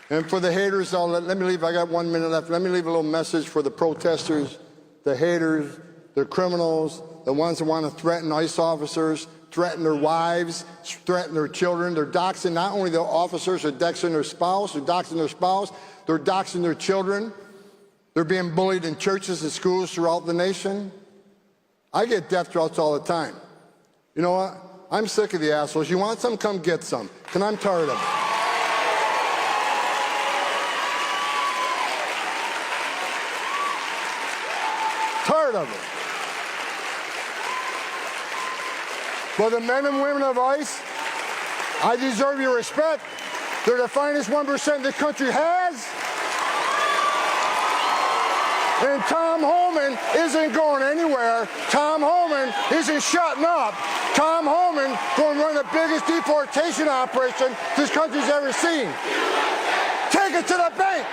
And for the haters, let me leave, I got 1 minute left. Let me leave a little message for the protesters, the haters, the criminals, the ones that want to threaten ICE officers, threaten their wives, threaten their children. They're doxing not only the officers, they're doxing their spouse, they're doxing their children. They're being bullied in churches and schools throughout the nation. I get death threats all the time. You know what? I'm sick of the assholes. You want some? Come get some. Because I'm tired of them. Tired of it. For the men and women of ICE, I deserve your respect. They're the finest 1% the country has. And Tom Homan isn't going anywhere. Tom Homan isn't shutting up. Tom Homan going to run the biggest deportation operation this country's ever seen. Take it to the bank.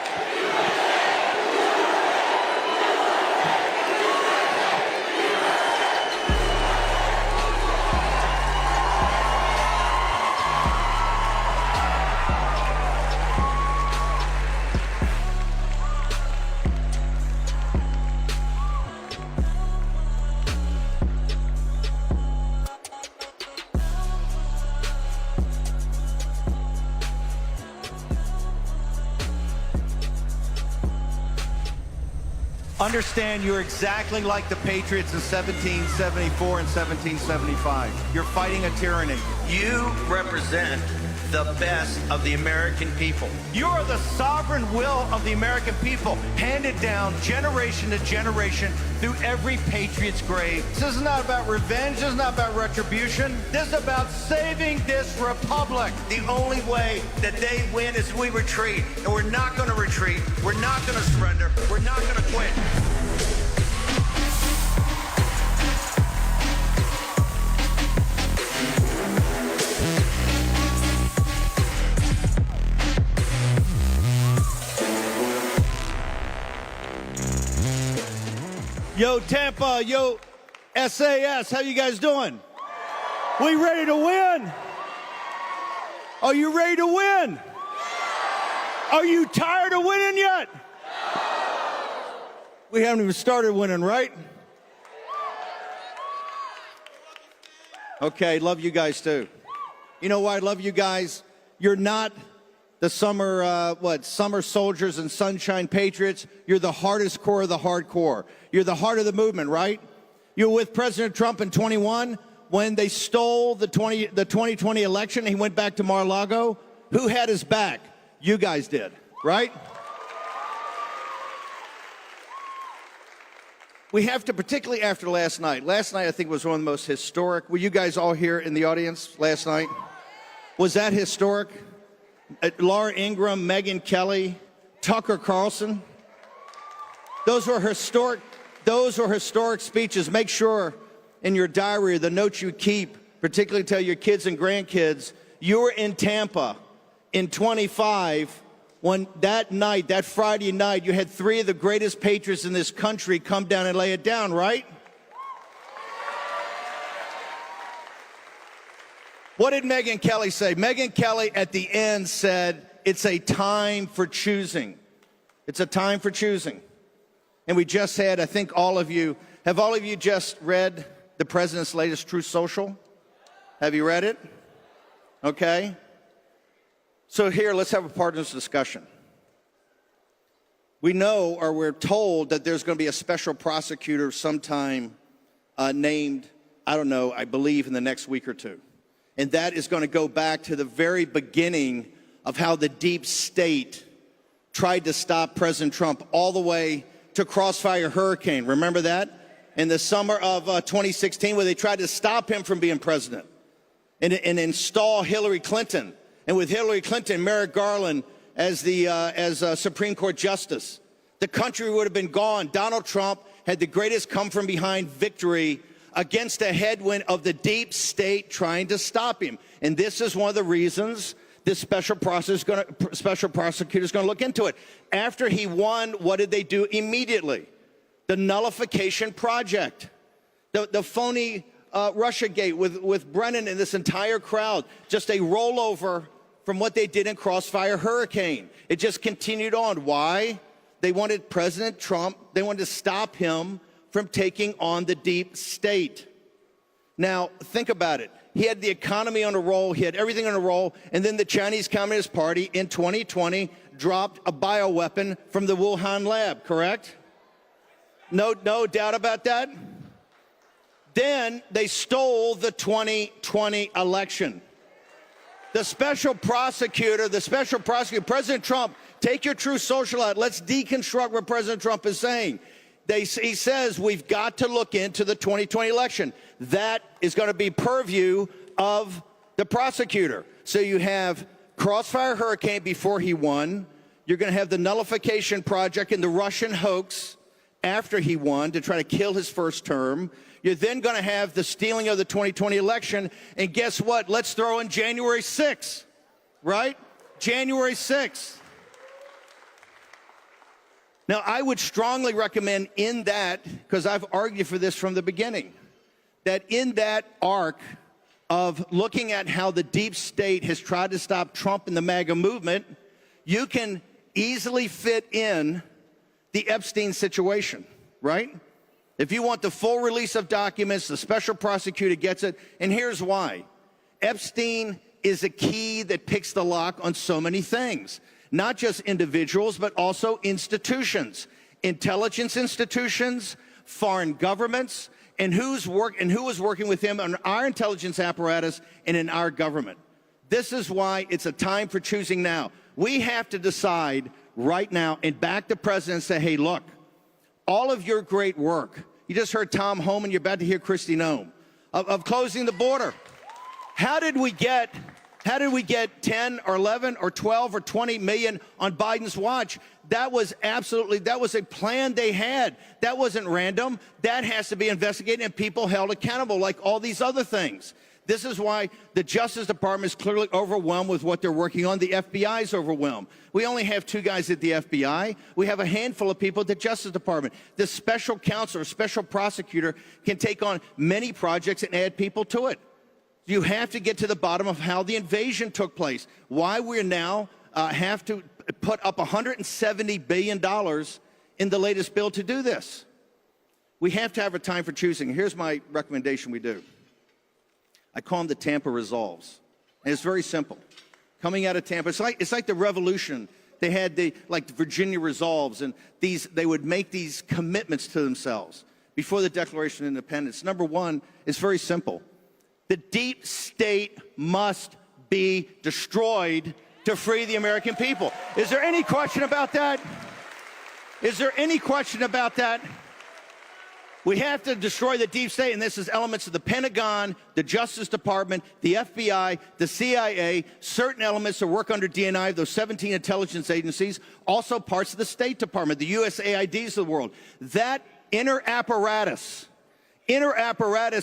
Understand you're exactly like the Patriots in 1774 and 1775. You're fighting a tyranny. You represent the best of the American people. You are the sovereign will of the American people, handed down generation to generation through every patriot's grave. This is not about revenge. This is not about retribution. This is about saving this republic. The only way that they win is we retreat. And we're not going to retreat. We're not going to surrender. We're not going to quit. Yo, Tampa, yo, SAS, how you guys doing? We ready to win? Are you ready to win? Are you tired of winning yet? We haven't even started winning, right? Okay, love you guys too. You know why I love you guys? You're not the summer soldiers and sunshine patriots. You're the hardest core of the hardcore. You're the heart of the movement, right? You were with President Trump in 21 when they stole the 2020 election. He went back to Mar-a-Lago. Who had his back? You guys did, right? We have to, particularly after last night. Last night, I think, was one of the most historic. Were you guys all here in the audience last night? Was that historic? Laura Ingraham, Megyn Kelly, Tucker Carlson. Those were historic speeches. Make sure in your diary, the notes you keep, particularly tell your kids and grandkids, you were in Tampa in 25 when that Friday night, you had 3 of the greatest patriots in this country come down and lay it down, right? What did Megyn Kelly say? Megyn Kelly at the end said, it's a time for choosing. It's a time for choosing. And we just had, I think all of you just read the president's latest Truth Social? Have you read it? Okay. So here, let's have a partners discussion. We know, or we're told, that there's going to be a special prosecutor sometime named, I don't know, I believe in the next week or two. And that is going to go back to the very beginning of how the deep state tried to stop President Trump all the way to Crossfire Hurricane. Remember that? In the summer of 2016, where they tried to stop him from being president and install Hillary Clinton. And with Hillary Clinton, Merrick Garland as Supreme Court Justice, the country would have been gone. Donald Trump had the greatest come-from-behind victory against a headwind of the deep state trying to stop him. And this is one of the reasons this special prosecutor is going to look into it. After he won, what did they do immediately? The nullification project, the phony Russiagate with Bannon and this entire crowd, just a rollover from what they did in Crossfire Hurricane. It just continued on. Why? They wanted President Trump, they wanted to stop him from taking on the deep state. Now, think about it. He had the economy on a roll, he had everything on a roll, and then the Chinese Communist Party in 2020 dropped a bioweapon from the Wuhan lab, correct? No doubt about that? Then they stole the 2020 election. The special prosecutor, President Trump, take your Truth Social out. Let's deconstruct what President Trump is saying. He says we've got to look into the 2020 election. That is going to be purview of the prosecutor. So you have Crossfire Hurricane before he won. You're going to have the nullification project and the Russian hoax after he won to try to kill his first term. You're then going to have the stealing of the 2020 election. And guess what? Let's throw in January 6th, right? January 6th. Now, I would strongly recommend in that, because I've argued for this from the beginning, that in that arc of looking at how the deep state has tried to stop Trump and the MAGA movement, you can easily fit in the Epstein situation, right? If you want the full release of documents, the special prosecutor gets it, and here's why. Epstein is a key that picks the lock on so many things. Not just individuals, but also institutions, intelligence institutions, foreign governments, and who was working with him on our intelligence apparatus and in our government. This is why it's a time for choosing now. We have to decide right now and back the president and say, hey, look, all of your great work, you just heard Tom Homan, you're about to hear Kristi Noem, of closing the border. How did we get 10 or 11 or 12 or 20 million on Biden's watch? That was a plan they had. That wasn't random. That has to be investigated and people held accountable like all these other things. This is why the Justice Department is clearly overwhelmed with what they're working on. The FBI is overwhelmed. We only have 2 guys at the FBI. We have a handful of people at the Justice Department. The special counsel or special prosecutor can take on many projects and add people to it. You have to get to the bottom of how the invasion took place, why we now have to put up $170 billion in the latest bill to do this. We have to have a time for choosing. Here's my recommendation we do. I call them the Tampa Resolves. And it's very simple. Coming out of Tampa, it's like the revolution. They had the Virginia Resolves, and they would make these commitments to themselves before the Declaration of Independence. Number one is very simple. The deep state must be destroyed to free the American people. Is there any question about that? Is there any question about that? We have to destroy the deep state, and this is elements of the Pentagon, the Justice Department, the FBI, the CIA, certain elements that work under DNI, those 17 intelligence agencies, also parts of the State Department, the USAIDs of the world. That inner apparatus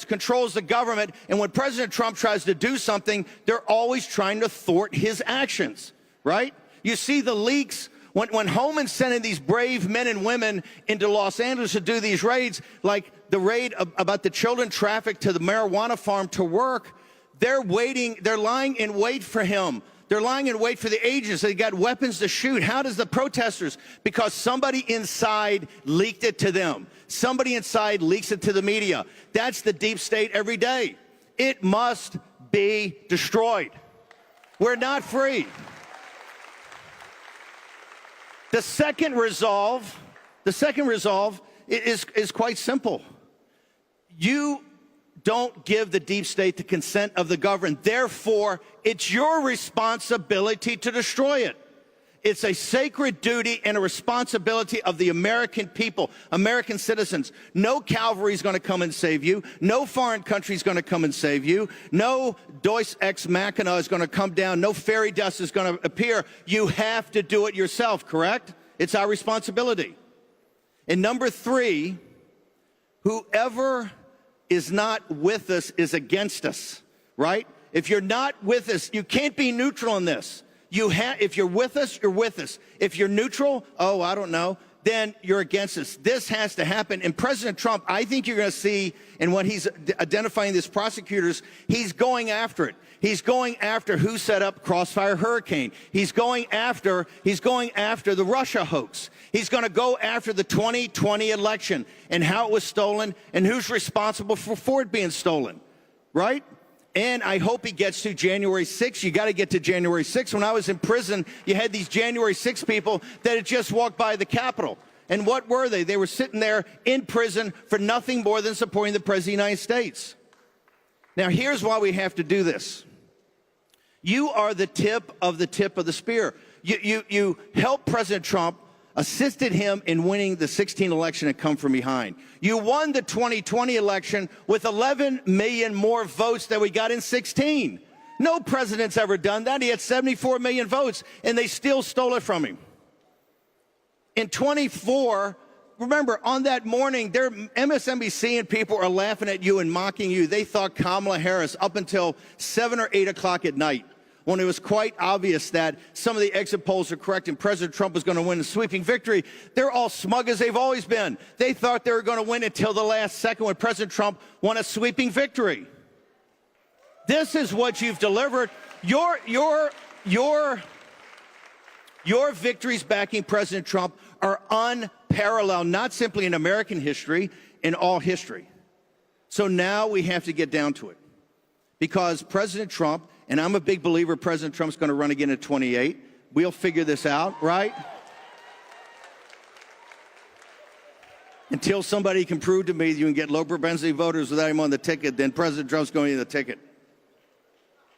controls the government, and when President Trump tries to do something, they're always trying to thwart his actions, right? You see the leaks. When Homan's sending these brave men and women into Los Angeles to do these raids, like the raid about the children trafficked to the marijuana farm to work, they're lying in wait for him. They're lying in wait for the agents. They got weapons to shoot. How does the protesters? Because somebody inside leaked it to them. Somebody inside leaks it to the media. That's the deep state every day. It must be destroyed. We're not free. The second resolve is quite simple. You don't give the deep state the consent of the governed. Therefore, it's your responsibility to destroy it. It's a sacred duty and a responsibility of the American people, American citizens. No cavalry is going to come and save you. No foreign country is going to come and save you. No Deus ex machina is going to come down. No fairy dust is going to appear. You have to do it yourself, correct? It's our responsibility. And number three, whoever is not with us is against us, right? If you're not with us, you can't be neutral in this. If you're with us, you're with us. If you're neutral, oh, I don't know, then you're against us. This has to happen. And President Trump, I think you're going to see, and when he's identifying these prosecutors, he's going after it. He's going after who set up Crossfire Hurricane. He's going after the Russia hoax. He's going to go after the 2020 election and how it was stolen and who's responsible for it being stolen, right? And I hope he gets to January 6th. You got to get to January 6th. When I was in prison, you had these January 6th people that had just walked by the Capitol. And what were they? They were sitting there in prison for nothing more than supporting the President of the United States. Now, here's why we have to do this. You are the tip of the spear. You helped President Trump, assisted him in winning the 2016 election and come from behind. You won the 2020 election with 11 million more votes than we got in 2016. No president's ever done that. He had 74 million votes, and they still stole it from him. In 24, remember, on that morning, MSNBC and people are laughing at you and mocking you. They thought Kamala Harris up until 7 or 8 o'clock at night, when it was quite obvious that some of the exit polls are correct and President Trump was going to win a sweeping victory. They're all smug as they've always been. They thought they were going to win until the last second when President Trump won a sweeping victory. This is what you've delivered. Your victories backing President Trump are unparalleled, not simply in American history, in all history. So now we have to get down to it. Because President Trump, and I'm a big believer President Trump's going to run again at 28. We'll figure this out, right? Until somebody can prove to me you can get low propensity voters without him on the ticket, then President Trump's going to the ticket.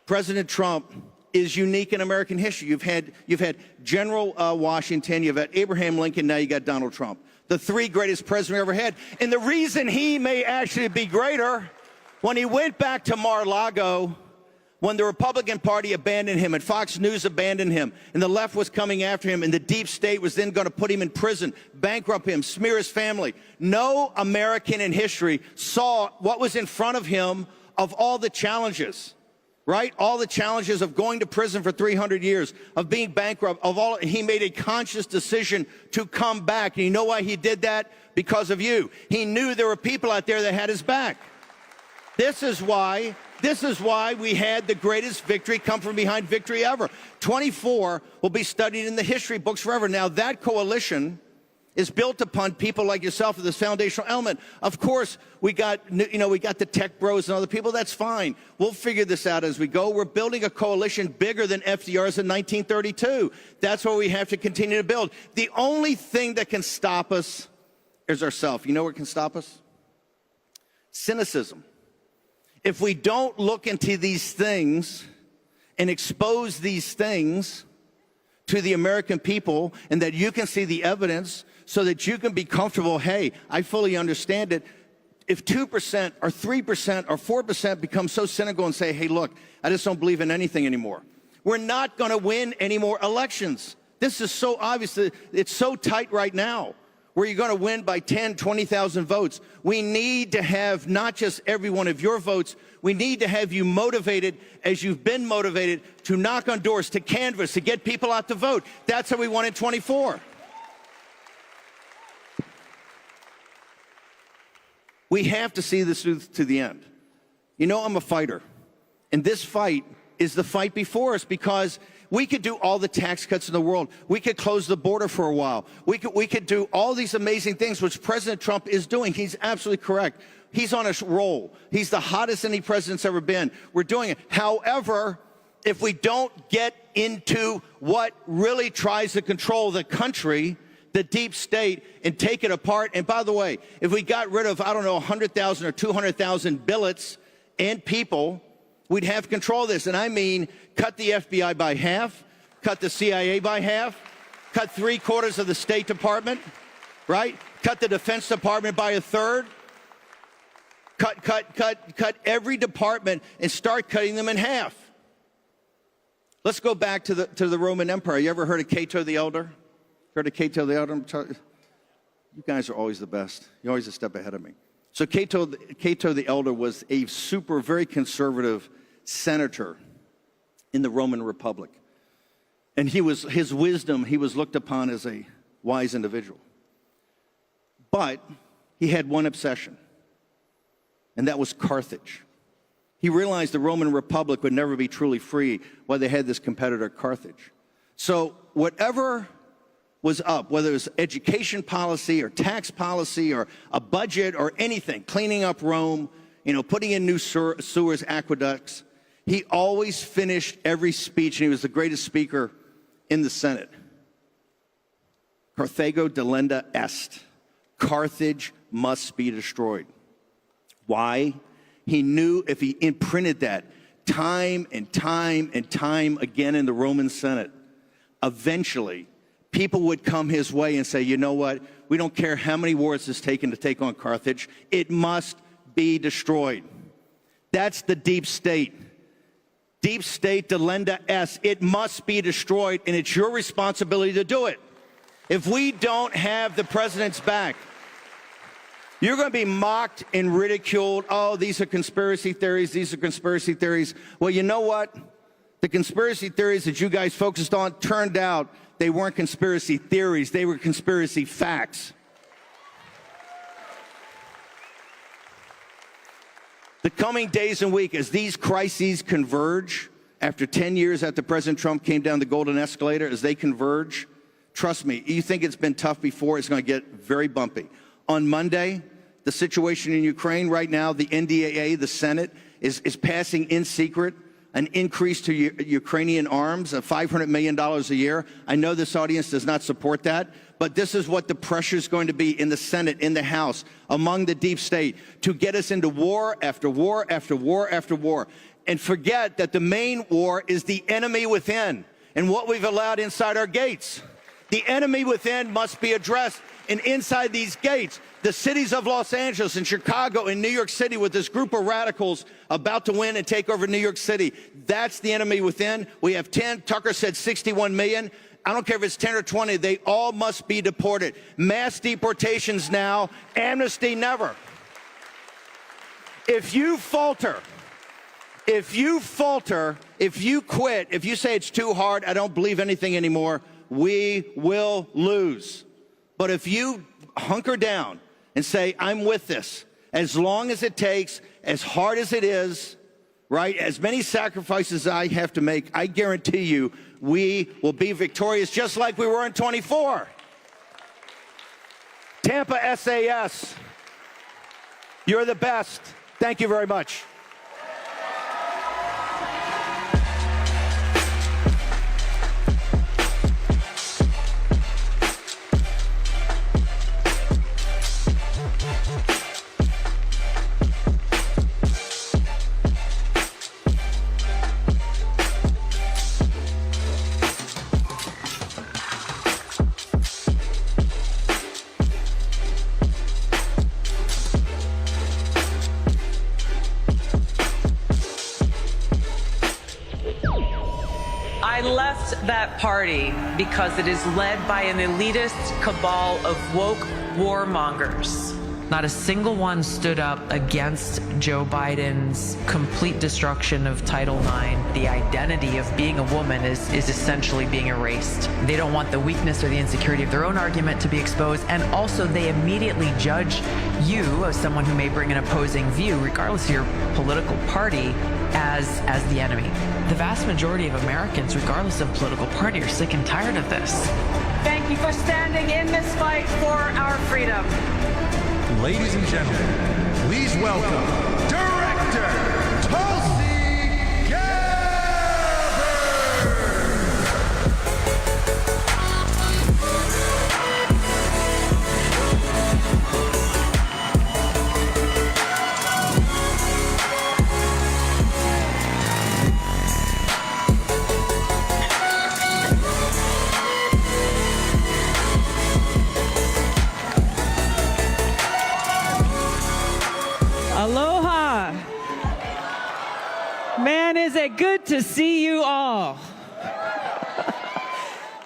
President Trump is unique in American history. You've had General Washington, you've had Abraham Lincoln, now you got Donald Trump. The three greatest presidents we ever had. And the reason he may actually be greater, when he went back to Mar-a-Lago, when the Republican Party abandoned him and Fox News abandoned him and the left was coming after him and the deep state was then going to put him in prison, bankrupt him, smear his family. No American in history saw what was in front of him of all the challenges, right? All the challenges of going to prison for 300 years, of being bankrupt, of all. He made a conscious decision to come back. And you know why he did that? Because of you. He knew there were people out there that had his back. This is why This is why we had the greatest victory come from behind victory ever. 24 will be studied in the history books forever. Now, that coalition is built upon people like yourself with this foundational element. Of course, we got the tech bros and other people. That's fine. We'll figure this out as we go. We're building a coalition bigger than FDR's in 1932. That's what we have to continue to build. The only thing that can stop us is ourselves. You know what can stop us? Cynicism. If we don't look into these things and expose these things to the American people, and that you can see the evidence so that you can be comfortable, hey, I fully understand it. If 2% or 3% or 4% become so cynical and say, hey, look, I just don't believe in anything anymore, we're not going to win any more elections. This is so obvious. It's so tight right now, where you're going to win by 10, 20,000 votes. We need to have not just every one of your votes. We need to have you motivated, as you've been motivated, to knock on doors, to canvass, to get people out to vote. That's what we want in 24. We have to see this through to the end. You know, I'm a fighter, and this fight is the fight before us, because we could do all the tax cuts in the world. We could close the border for a while. We could do all these amazing things, which President Trump is doing. He's absolutely correct. He's on a roll. He's the hottest any president's ever been. We're doing it. However, if we don't get into what really tries to control the country, the deep state, and take it apart. And by the way, if we got rid of, I don't know, 100,000 or 200,000 billets and people, we'd have control of this. And I mean, cut the FBI by half, cut the CIA by half, cut 3/4 of the State Department, right? Cut the Defense Department by a third. Cut every department and start cutting them in half. Let's go back to the Roman Empire. You ever heard of Cato the Elder? Heard of Cato the Elder? You guys are always the best. You're always a step ahead of me. So Cato the Elder was a very conservative senator in the Roman Republic. And his wisdom, he was looked upon as a wise individual. But he had one obsession, and that was Carthage. He realized the Roman Republic would never be truly free while they had this competitor, Carthage. So whatever was up, whether it was education policy or tax policy or a budget or anything, cleaning up Rome, putting in new sewers, aqueducts, he always finished every speech, and he was the greatest speaker in the Senate. Carthago delenda est. Carthage must be destroyed. Why? He knew if he imprinted that time and time and time again in the Roman Senate, eventually people would come his way and say, you know what? We don't care how many wars it's taken to take on Carthage. It must be destroyed. That's the deep state. Deep state delenda est. It must be destroyed, and it's your responsibility to do it. If we don't have the president's back, you're going to be mocked and ridiculed. Oh, these are conspiracy theories. These are conspiracy theories. Well, you know what? The conspiracy theories that you guys focused on turned out they weren't conspiracy theories. They were conspiracy facts. The coming days and weeks, as these crises converge, after 10 years after President Trump came down the golden escalator, as they converge, trust me, you think it's been tough before, it's going to get very bumpy. On Monday, the situation in Ukraine right now, the NDAA, the Senate, is passing in secret an increase to Ukrainian arms of $500 million a year. I know this audience does not support that, but this is what the pressure is going to be in the Senate, in the House, among the deep state, to get us into war after war after war after war. And forget that the main war is the enemy within and what we've allowed inside our gates. The enemy within must be addressed. And inside these gates, the cities of Los Angeles and Chicago and New York City, with this group of radicals about to win and take over New York City, that's the enemy within. We have 10. Tucker said 61 million. I don't care if it's 10 or 20. They all must be deported. Mass deportations now, amnesty never. If you falter, if you quit, if you say it's too hard, I don't believe anything anymore, we will lose. But if you hunker down and say, I'm with this, as long as it takes, as hard as it is, right? As many sacrifices I have to make, I guarantee you we will be victorious just like we were in 24. Tampa SAS, you're the best. Thank you very much. I left that party because it is led by an elitist cabal of woke warmongers. Not a single one stood up against Joe Biden's complete destruction of Title IX. The identity of being a woman is essentially being erased. They don't want the weakness or the insecurity of their own argument to be exposed, and also they immediately judge you as someone who may bring an opposing view, regardless of your political party, as the enemy. The vast majority of Americans, regardless of political party, are sick and tired of this. Thank you for standing in this fight for our freedom. Ladies and gentlemen, please welcome Director Tulsi Gabbard. Aloha. Man, is it good to see you all.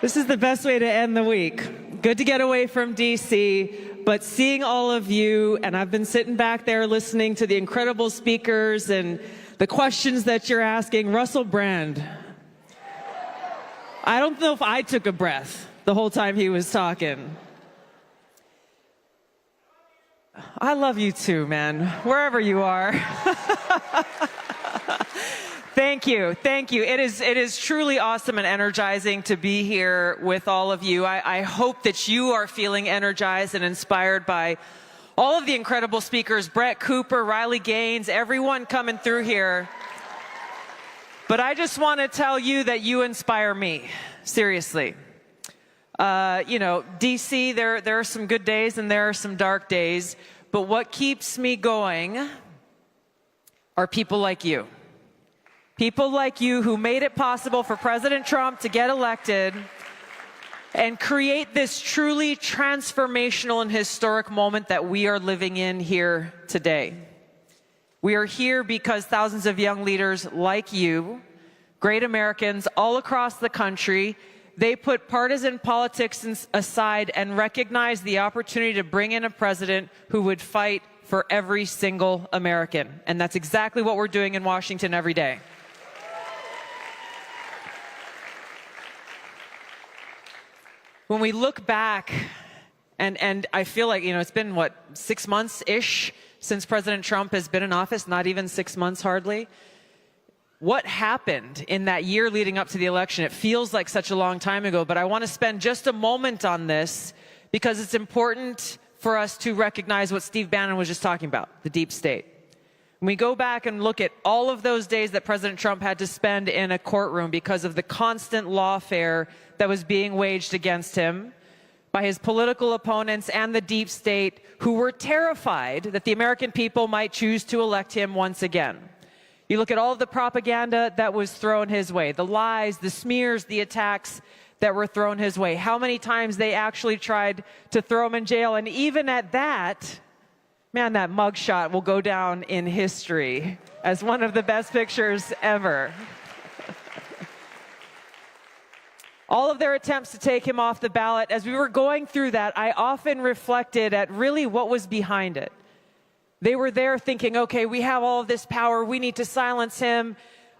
This is the best way to end the week. Good to get away from DC, but seeing all of you, and I've been sitting back there listening to the incredible speakers and the questions that you're asking. Russell Brand, I don't know if I took a breath the whole time he was talking. I love you too, man, wherever you are. Thank you. Thank you. It is truly awesome and energizing to be here with all of you. I hope that you are feeling energized and inspired by all of the incredible speakers, Brett Cooper, Riley Gaines, everyone coming through here. But I just want to tell you that you inspire me, seriously. You know, DC, there are some good days and there are some dark days, but what keeps me going are people like you. People like you who made it possible for President Trump to get elected and create this truly transformational and historic moment that we are living in here today. We are here because thousands of young leaders like you, great Americans all across the country, they put partisan politics aside and recognized the opportunity to bring in a president who would fight for every single American. And that's exactly what we're doing in Washington every day. When we look back, and I feel like, you know, it's been, what, 6 months-ish since President Trump has been in office, not even 6 months hardly. What happened in that year leading up to the election? It feels like such a long time ago, but I want to spend just a moment on this because it's important for us to recognize what Steve Bannon was just talking about, the deep state. When we go back and look at all of those days that President Trump had to spend in a courtroom because of the constant lawfare that was being waged against him by his political opponents and the deep state, who were terrified that the American people might choose to elect him once again. You look at all of the propaganda that was thrown his way, the lies, the smears, the attacks that were thrown his way, how many times they actually tried to throw him in jail. And even at that, man, that mugshot will go down in history as one of the best pictures ever. All of their attempts to take him off the ballot, as we were going through that, I often reflected at really what was behind it. They were there thinking, okay, we have all of this power, we need to silence him,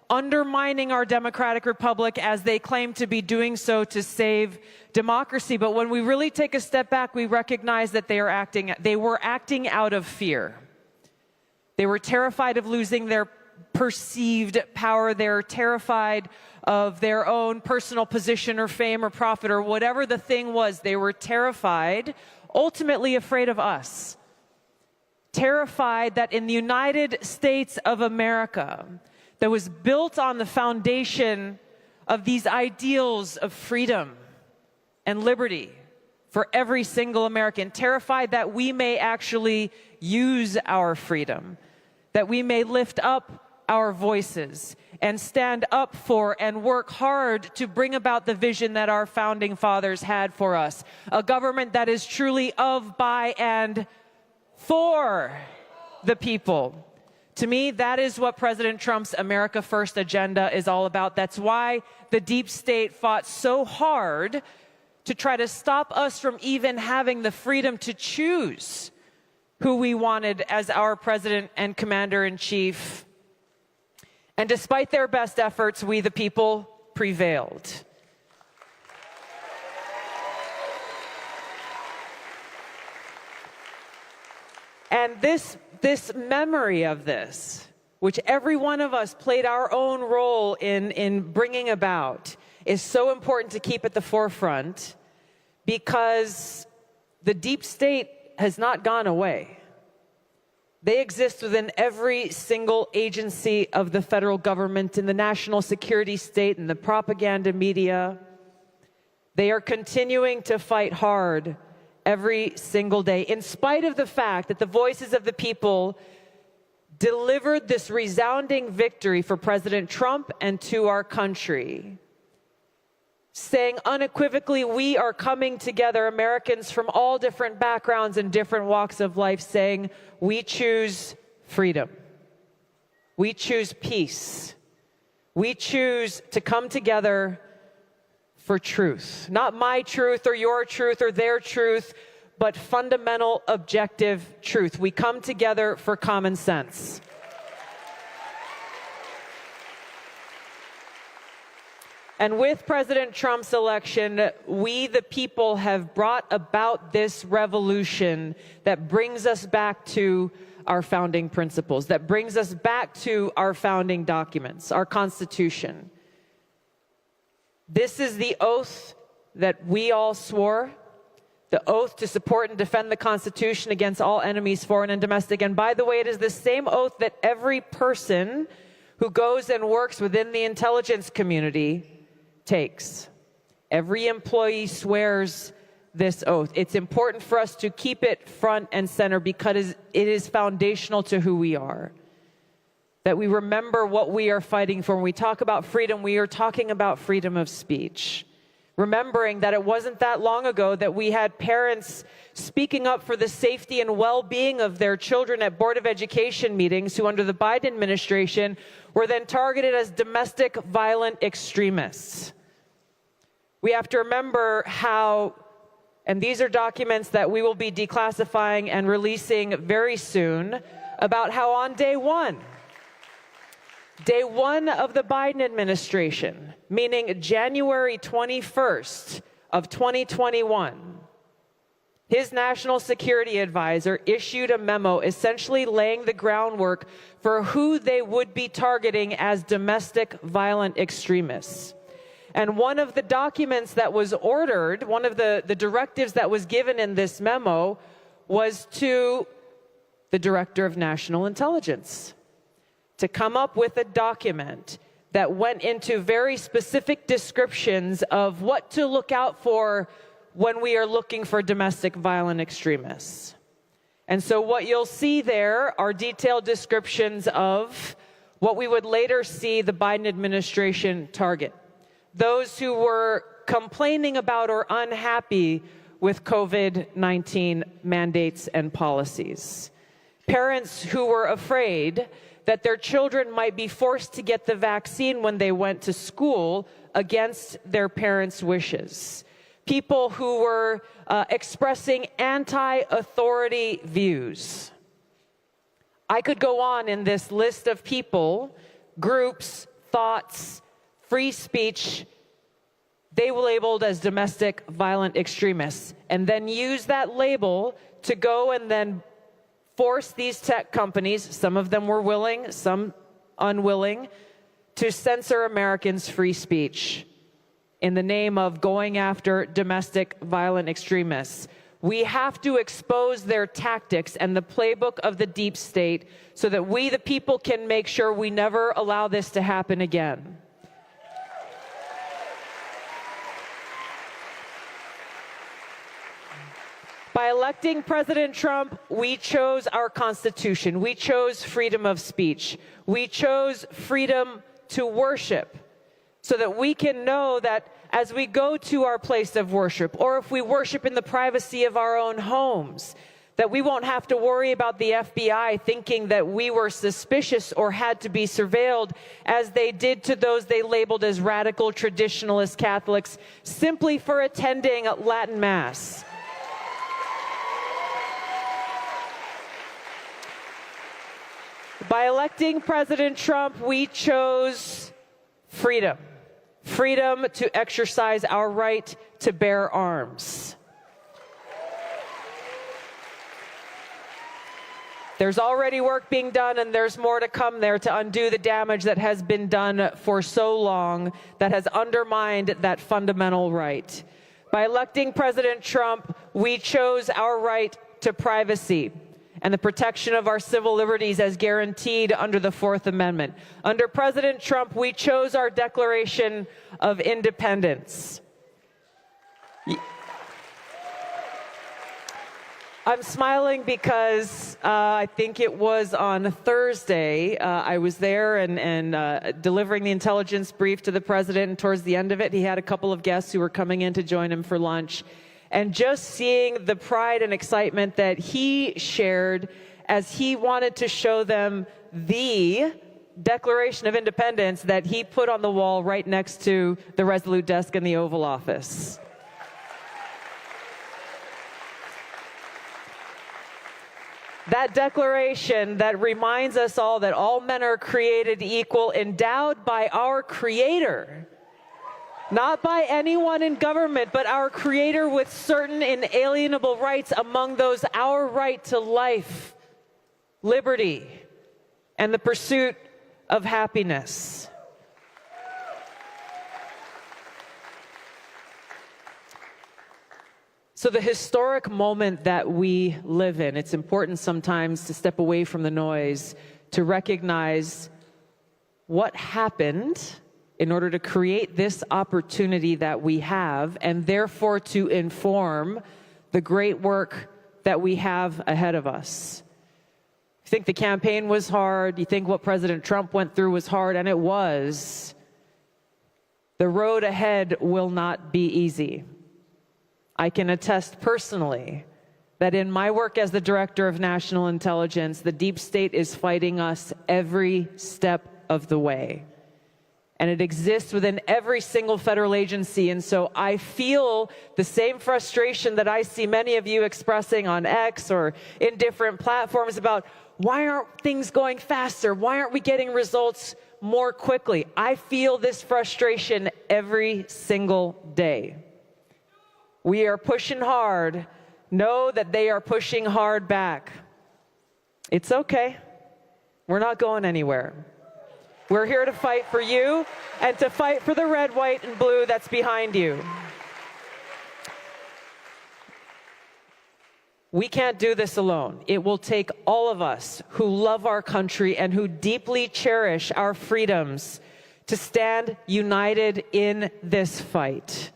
undermining our democratic republic as they claim to be doing so to save democracy. But when we really take a step back, we recognize that they were acting out of fear. They were terrified of losing their perceived power. They're terrified of their own personal position or fame or profit or whatever the thing was. They were terrified, ultimately afraid of us. Terrified that in the United States of America, that was built on the foundation of these ideals of freedom and liberty for every single American, terrified that we may actually use our freedom, that we may lift up our voices and stand up for and work hard to bring about the vision that our founding fathers had for us. A government that is truly of, by, and for the people. To me, that is what President Trump's America First agenda is all about. That's why the deep state fought so hard to try to stop us from even having the freedom to choose who we wanted as our president and commander-in-chief. And despite their best efforts, we, the people, prevailed. And this memory of this, which every one of us played our own role in bringing about, is so important to keep at the forefront, because the deep state has not gone away. They exist within every single agency of the federal government, in the national security state, and the propaganda media. They are continuing to fight hard every single day, in spite of the fact that the voices of the people delivered this resounding victory for President Trump and to our country, saying unequivocally, we are coming together, Americans from all different backgrounds and different walks of life, saying we choose freedom. We choose peace. We choose to come together for truth. Not my truth or your truth or their truth, but fundamental, objective truth. We come together for common sense. And with President Trump's election, we, the people, have brought about this revolution that brings us back to our founding principles, that brings us back to our founding documents, our Constitution. This is the oath that we all swore, the oath to support and defend the Constitution against all enemies, foreign and domestic. And by the way, it is the same oath that every person who goes and works within the intelligence community takes. Every employee swears this oath. It's important for us to keep it front and center because it is foundational to who we are. That we remember what we are fighting for. When we talk about freedom, we are talking about freedom of speech. Remembering that it wasn't that long ago that we had parents speaking up for the safety and well-being of their children at Board of Education meetings who, under the Biden administration, were then targeted as domestic violent extremists. We have to remember how, and these are documents that we will be declassifying and releasing very soon, about how on day one of the Biden administration, meaning January 21st of 2021, his national security advisor issued a memo essentially laying the groundwork for who they would be targeting as domestic violent extremists. And one of the documents that was ordered, one of the directives that was given in this memo, was to the Director of National Intelligence to come up with a document that went into very specific descriptions of what to look out for when we are looking for domestic violent extremists. And so what you'll see there are detailed descriptions of what we would later see the Biden administration target. Those who were complaining about or unhappy with COVID-19 mandates and policies. Parents who were afraid that their children might be forced to get the vaccine when they went to school against their parents' wishes. People who were expressing anti-authority views. I could go on in this list of people, groups, thoughts, free speech, they were labeled as domestic violent extremists, and then use that label to go and then force these tech companies, some of them were willing, some unwilling to censor Americans' free speech in the name of going after domestic violent extremists. We have to expose their tactics and the playbook of the deep state so that we, the people, can make sure we never allow this to happen again. By electing President Trump, we chose our Constitution. We chose freedom of speech. We chose freedom to worship so that we can know that as we go to our place of worship, or if we worship in the privacy of our own homes, that we won't have to worry about the FBI thinking that we were suspicious or had to be surveilled, as they did to those they labeled as radical traditionalist Catholics simply for attending Latin Mass. By electing President Trump, we chose freedom. Freedom to exercise our right to bear arms. There's already work being done, and there's more to come there to undo the damage that has been done for so long that has undermined that fundamental right. By electing President Trump, we chose our right to privacy and the protection of our civil liberties as guaranteed under the Fourth Amendment. Under President Trump, we chose our Declaration of Independence. I'm smiling because I think it was on Thursday, I was there and delivering the intelligence brief to the president, and towards the end of it, he had a couple of guests who were coming in to join him for lunch. And just seeing the pride and excitement that he shared as he wanted to show them the Declaration of Independence that he put on the wall right next to the Resolute desk in the Oval Office. That declaration that reminds us all that all men are created equal, endowed by our Creator. Not by anyone in government, but our Creator with certain inalienable rights, among those our right to life, liberty, and the pursuit of happiness. So the historic moment that we live in, it's important sometimes to step away from the noise, to recognize what happened in order to create this opportunity that we have, and therefore to inform the great work that we have ahead of us. You think the campaign was hard, you think what President Trump went through was hard, and it was. The road ahead will not be easy. I can attest personally that in my work as the Director of National Intelligence, the deep state is fighting us every step of the way. And it exists within every single federal agency. And so I feel the same frustration that I see many of you expressing on X or in different platforms about why aren't things going faster? Why aren't we getting results more quickly? I feel this frustration every single day. We are pushing hard. Know that they are pushing hard back. It's okay. We're not going anywhere. We're here to fight for you and to fight for the red, white, and blue that's behind you. We can't do this alone. It will take all of us who love our country and who deeply cherish our freedoms to stand united in this fight.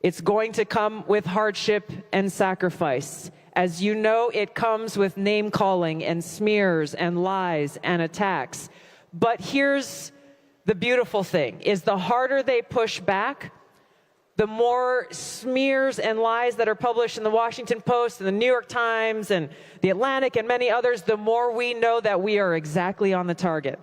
It's going to come with hardship and sacrifice. As you know, it comes with name-calling and smears and lies and attacks. But here's the beautiful thing, is the harder they push back, the more smears and lies that are published in the Washington Post and the New York Times and the Atlantic and many others, the more we know that we are exactly on the target.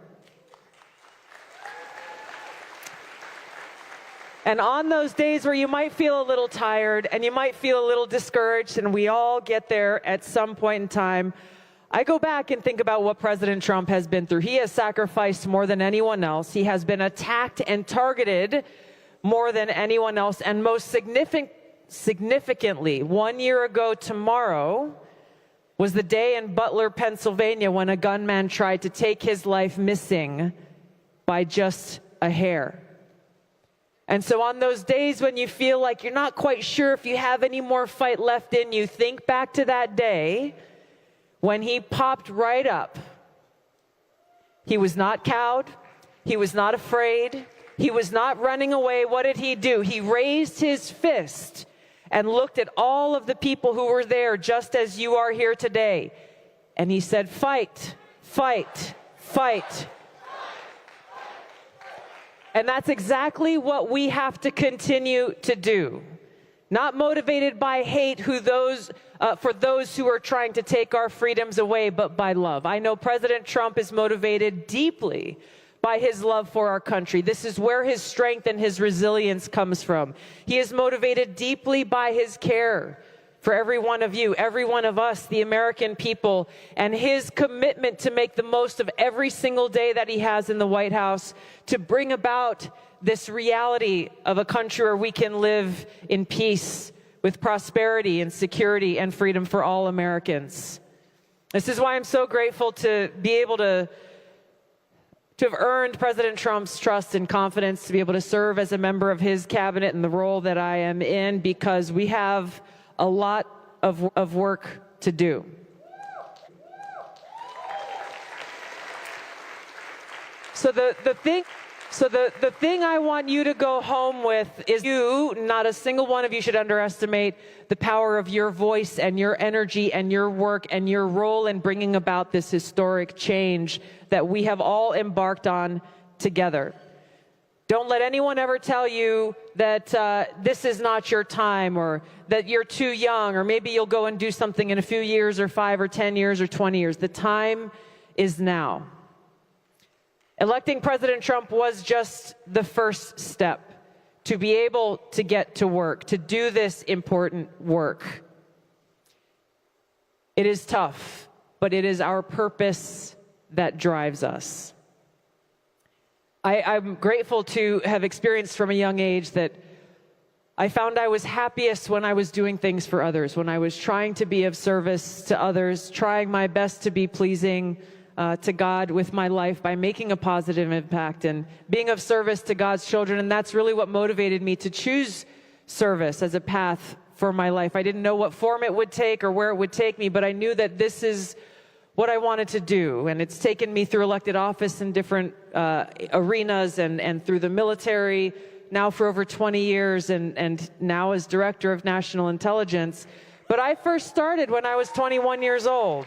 And on those days where you might feel a little tired and you might feel a little discouraged, and we all get there at some point in time, I go back and think about what President Trump has been through. He has sacrificed more than anyone else. He has been attacked and targeted more than anyone else. And most significantly, 1 year ago tomorrow, was the day in Butler, Pennsylvania, when a gunman tried to take his life missing by just a hair. And so on those days when you feel like you're not quite sure if you have any more fight left in you, think back to that day when he popped right up. He was not cowed. He was not afraid. He was not running away. What did he do? He raised his fist and looked at all of the people who were there, just as you are here today. And he said, fight, fight, fight. And that's exactly what we have to continue to do. Not motivated by hate for those who are trying to take our freedoms away, but by love. I know President Trump is motivated deeply by his love for our country. This is where his strength and his resilience comes from. He is motivated deeply by his care for every one of you, every one of us, the American people, and his commitment to make the most of every single day that he has in the White House to bring about this reality of a country where we can live in peace with prosperity and security and freedom for all Americans. This is why I'm so grateful to be able to have earned President Trump's trust and confidence to be able to serve as a member of his cabinet in the role that I am in, because we have a lot of work to do. So the thing I want you to go home with is not a single one of you should underestimate the power of your voice and your energy and your work and your role in bringing about this historic change that we have all embarked on together. Don't let anyone ever tell you that this is not your time, or that you're too young, or maybe you'll go and do something in a few years, or 5 or 10 years or 20 years. The time is now. Electing President Trump was just the first step to be able to get to work, to do this important work. It is tough, but it is our purpose that drives us. I'm grateful to have experienced from a young age that I found I was happiest when I was doing things for others, when I was trying to be of service to others, trying my best to be pleasing to God with my life by making a positive impact and being of service to God's children. And that's really what motivated me to choose service as a path for my life. I didn't know what form it would take or where it would take me, but I knew that this is what I wanted to do. And it's taken me through elected office in different arenas and through the military, now for over 20 years, and now as Director of National Intelligence. But I first started when I was 21 years old.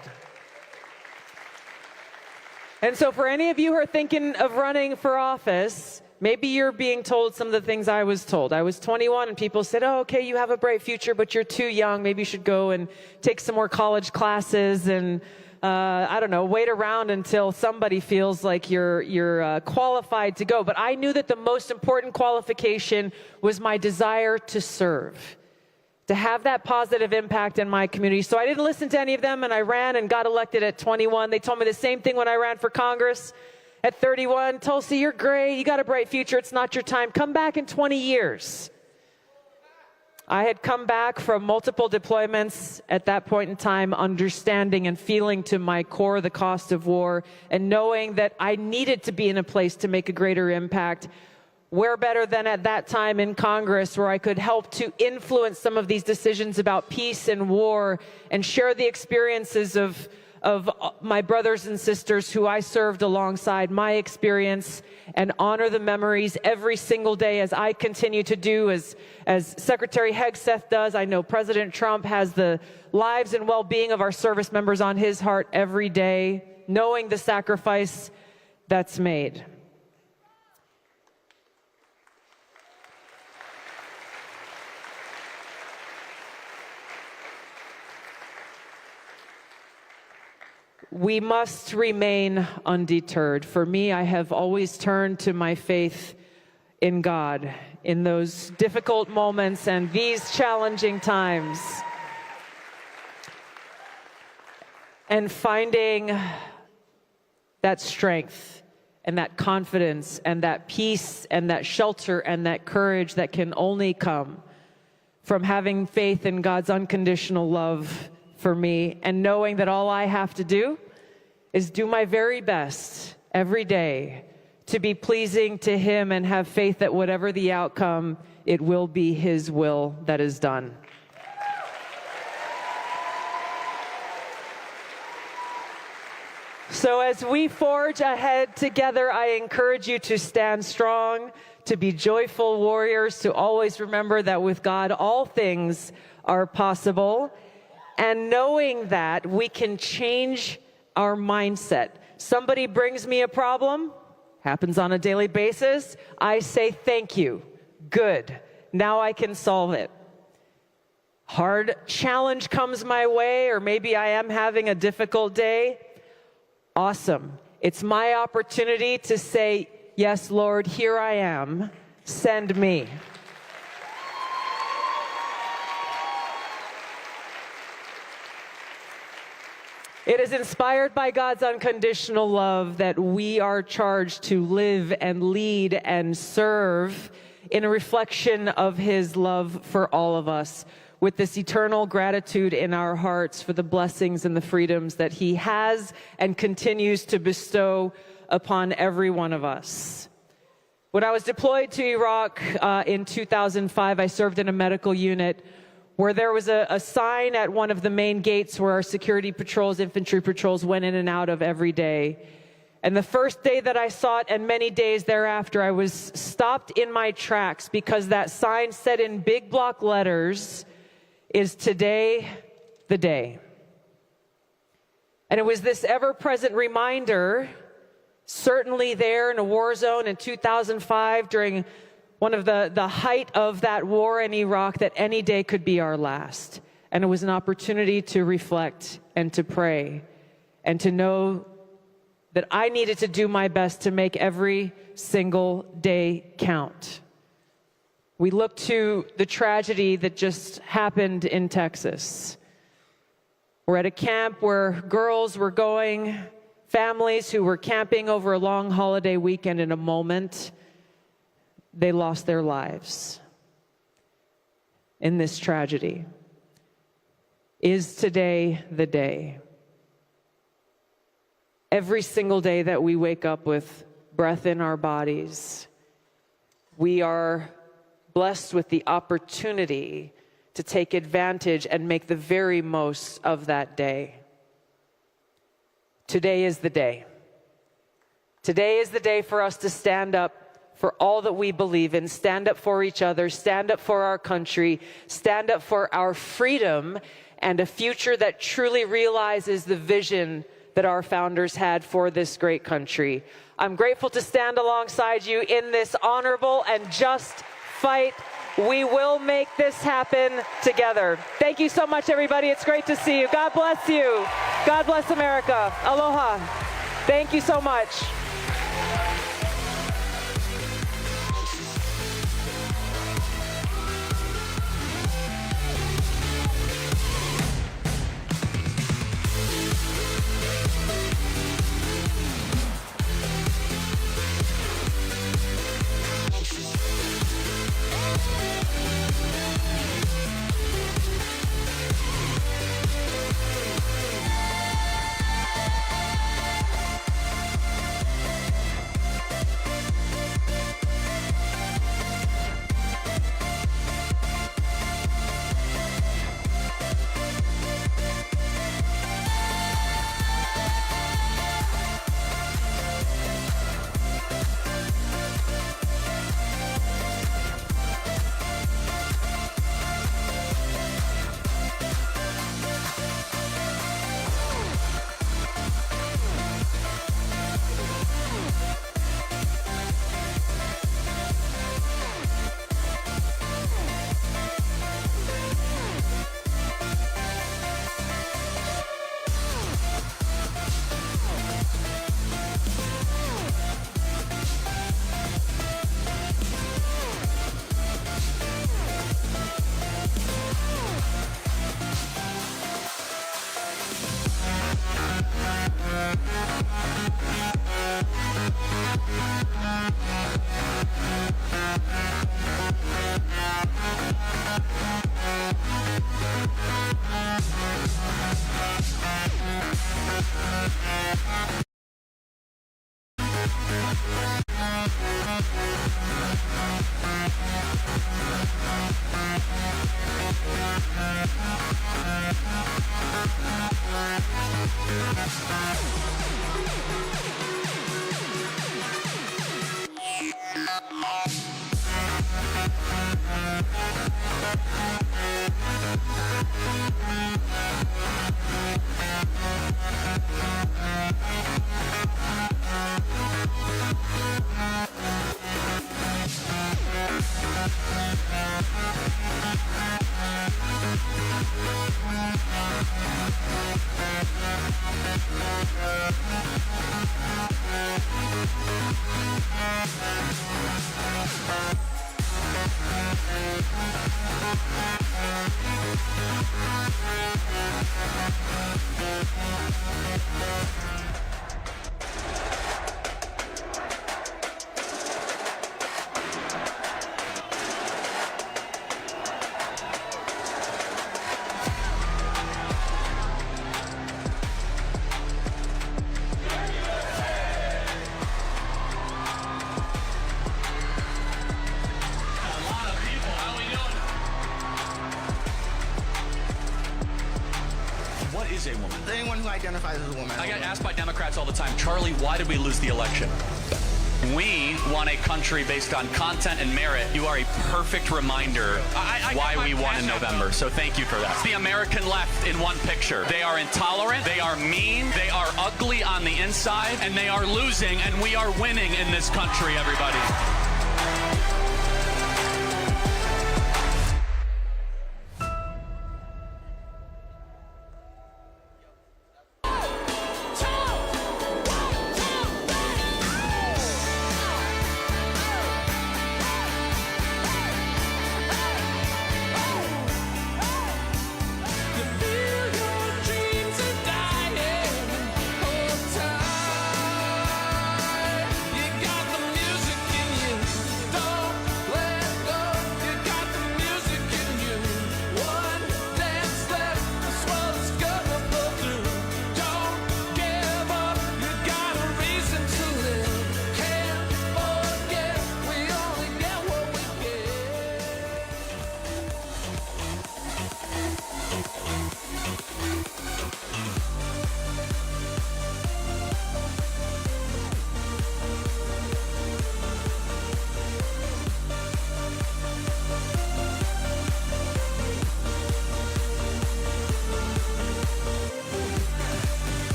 And so for any of you who are thinking of running for office, maybe you're being told some of the things I was told. I was 21 and people said, oh, okay, you have a bright future, but you're too young. Maybe you should go and take some more college classes and I don't know, wait around until somebody feels like you're qualified to go. But I knew that the most important qualification was my desire to serve, to have that positive impact in my community. So I didn't listen to any of them, and I ran and got elected at 21. They told me the same thing when I ran for Congress at 31. Tulsi, you're great. You got a bright future. It's not your time. Come back in 20 years. I had come back from multiple deployments at that point in time, understanding and feeling to my core the cost of war and knowing that I needed to be in a place to make a greater impact. Where better than at that time in Congress, where I could help to influence some of these decisions about peace and war and share the experiences of my brothers and sisters who I served alongside, my experience, and honor the memories every single day as I continue to do, as Secretary Hegseth does. I know President Trump has the lives and well-being of our service members on his heart every day, knowing the sacrifice that's made. We must remain undeterred. For me, I have always turned to my faith in God in those difficult moments and these challenging times. And finding that strength and that confidence and that peace and that shelter and that courage that can only come from having faith in God's unconditional love for me, and knowing that all I have to do is do my very best every day to be pleasing to him and have faith that whatever the outcome, it will be his will that is done. So as we forge ahead together, I encourage you to stand strong, to be joyful warriors, to always remember that with God, all things are possible. And knowing that we can change our mindset. Somebody brings me a problem, happens on a daily basis. I say, thank you. Good. Now I can solve it. Hard challenge comes my way, or maybe I am having a difficult day. Awesome. It's my opportunity to say, yes, Lord, here I am. Send me. It is inspired by God's unconditional love that we are charged to live and lead and serve in a reflection of his love for all of us, with this eternal gratitude in our hearts for the blessings and the freedoms that he has and continues to bestow upon every one of us. When I was deployed to Iraq in 2005, I served in a medical unit where there was a sign at one of the main gates where our security patrols, infantry patrols went in and out of every day. And the first day that I saw it, and many days thereafter, I was stopped in my tracks because that sign said in big block letters, "Is today the day?" And it was this ever-present reminder, certainly there in a war zone in 2005 during one of the height of that war in Iraq, that any day could be our last. And it was an opportunity to reflect and to pray and to know that I needed to do my best to make every single day count. We look to the tragedy that just happened in Texas. We're at a camp where girls were going, families who were camping over a long holiday weekend. In a moment, they lost their lives in this tragedy. Is today the day? Every single day that we wake up with breath in our bodies, we are blessed with the opportunity to take advantage and make the very most of that day. Today is the day. Today is the day for us to stand up for all that we believe in, stand up for each other, stand up for our country, stand up for our freedom and a future that truly realizes the vision that our founders had for this great country. I'm grateful to stand alongside you in this honorable and just fight. We will make this happen together. Thank you so much, everybody. It's great to see you. God bless you. God bless America. Aloha. Thank you so much. What is a woman? Anyone who identifies as a woman. I get asked by Democrats all the time, Charlie, why did we lose the election? We want a country based on content and merit. You are a perfect reminder why we won in November. So thank you for that. It's the American left in one picture. They are intolerant, they are mean, they are ugly on the inside, and they are losing, and we are winning in this country, everybody.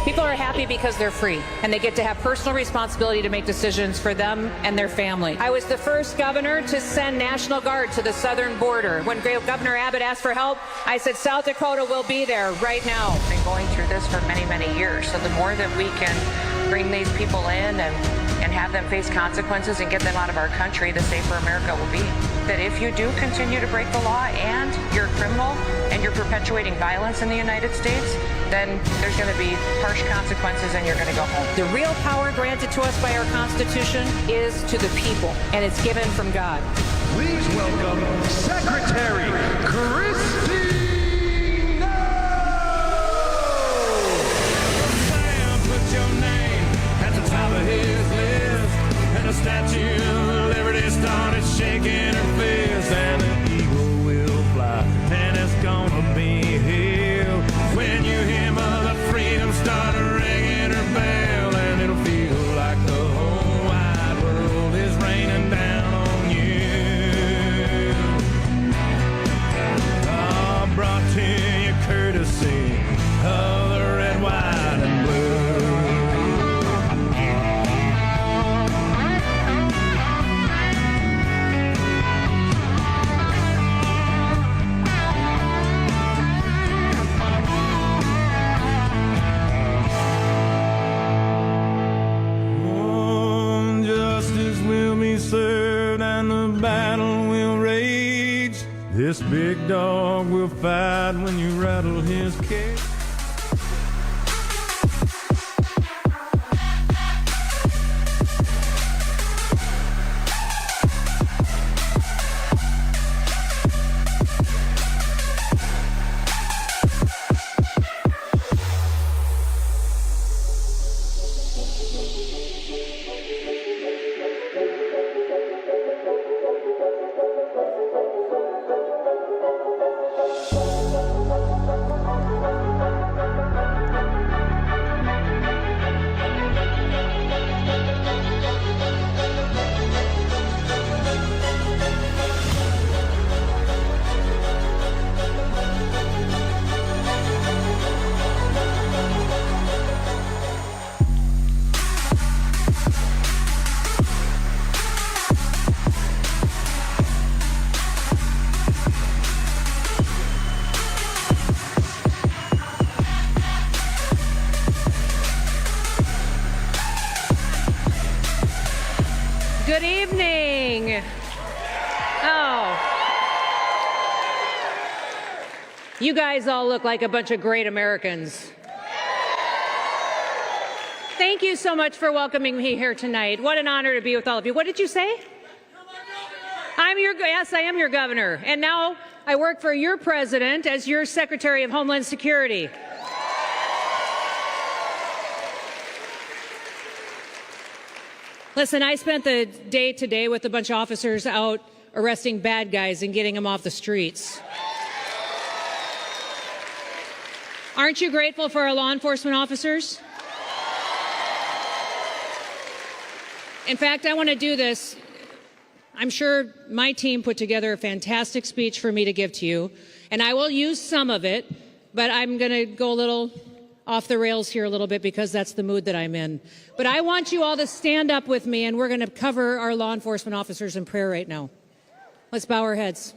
People are happy because they're free and they get to have personal responsibility to make decisions for them and their family. I was the first governor to send National Guard to the southern border. When Governor Abbott asked for help, I said South Dakota will be there right now. We've been going through this for many, many years. So the more that we can bring these people in and have them face consequences and get them out of our country, the safer America will be. That if you do continue to break the law and you're a criminal and you're perpetuating violence in the United States, then there's going to be harsh consequences and you're going to go home. The real power granted to us by our Constitution is to the people, and it's given from God. Please welcome Secretary Kristi Noem. Sam put your name at the top of his list, and the Statue of Liberty started shaking her fist, and the eagle will fly, and it's gonna be here when you hear Mother Freedom start ringing her bell, and it'll feel like the whole wide world is raining down on you. Oh, brought to you courtesy of the red, white, and blue. Justice will be served and the battle will rage. This big dog will fight when you rattle his cage. Good evening. Oh. You guys all look like a bunch of great Americans. Thank you so much for welcoming me here tonight. What an honor to be with all of you. What did you say? Yes, I am your governor. And now I work for your president as your Secretary of Homeland Security. Listen, I spent the day today with a bunch of officers out arresting bad guys and getting them off the streets. Aren't you grateful for our law enforcement officers? In fact, I want to do this. I'm sure my team put together a fantastic speech for me to give to you, and I will use some of it, but I'm going to go a little off the rails here a little bit because that's the mood that I'm in. But I want you all to stand up with me, and we're going to cover our law enforcement officers in prayer right now. Let's bow our heads.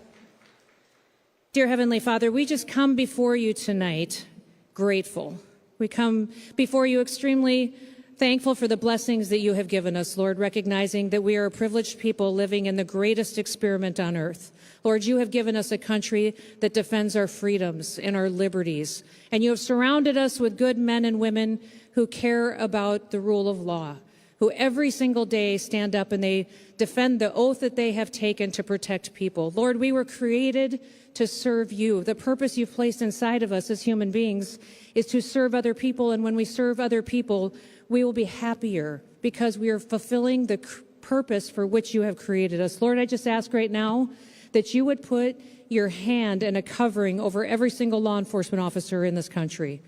Dear Heavenly Father, we just come before you tonight grateful. We come before you extremely thankful for the blessings that you have given us, Lord, recognizing that we are a privileged people living in the greatest experiment on earth. Lord, you have given us a country that defends our freedoms and our liberties, and you have surrounded us with good men and women who care about the rule of law, who every single day stand up and they defend the oath that they have taken to protect people. Lord, we were created to serve you. The purpose you've placed inside of us as human beings is to serve other people, and when we serve other people, we will be happier because we are fulfilling the purpose for which you have created us. Lord, I just ask right now that you would put your hand and a covering over every single law enforcement officer in this country.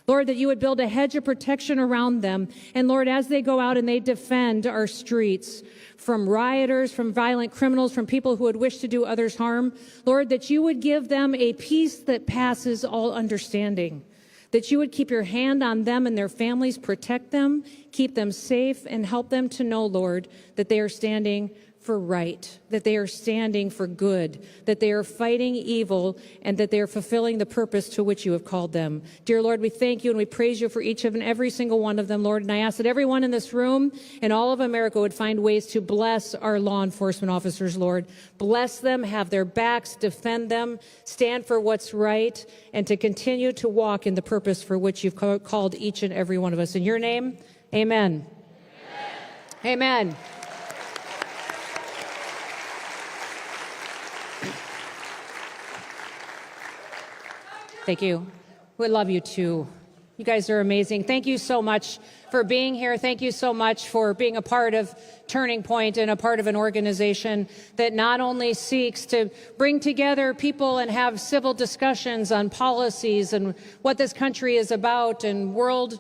Lord, that you would build a hedge of protection around them. And Lord, as they go out and they defend our streets from rioters, from violent criminals, from people who would wish to do others harm, Lord, that you would give them a peace that passes all understanding. That you would keep your hand on them and their families, protect them, keep them safe, and help them to know, Lord, that they are standing for right, that they are standing for good, that they are fighting evil, and that they are fulfilling the purpose to which you have called them. Dear Lord, we thank you and we praise you for each and every single one of them, Lord, and I ask that everyone in this room and all of America would find ways to bless our law enforcement officers, Lord. Bless them, have their backs, defend them, stand for what's right, and to continue to walk in the purpose for which you've called each and every one of us. In your name, amen. Amen. Amen. Thank you. We love you too. You guys are amazing. Thank you so much for being here. Thank you so much for being a part of Turning Point and a part of an organization that not only seeks to bring together people and have civil discussions on policies and what this country is about and world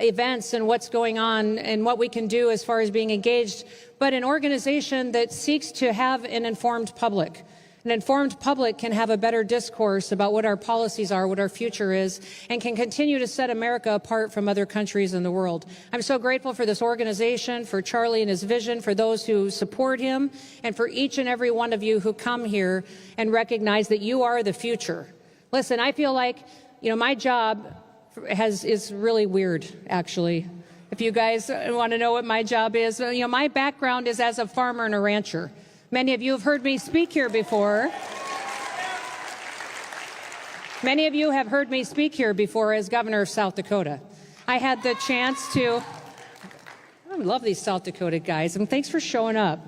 events and what's going on and what we can do as far as being engaged, but an organization that seeks to have an informed public. An informed public can have a better discourse about what our policies are, what our future is, and can continue to set America apart from other countries in the world. I'm so grateful for this organization, for Charlie and his vision, for those who support him, and for each and every one of you who come here and recognize that you are the future. Listen, I feel like, my job is really weird, actually. If you guys want to know what my job is, my background is as a farmer and a rancher. Many of you have heard me speak here before. Many of you have heard me speak here before as governor of South Dakota. I had the chance to, I love these South Dakota guys, and thanks for showing up.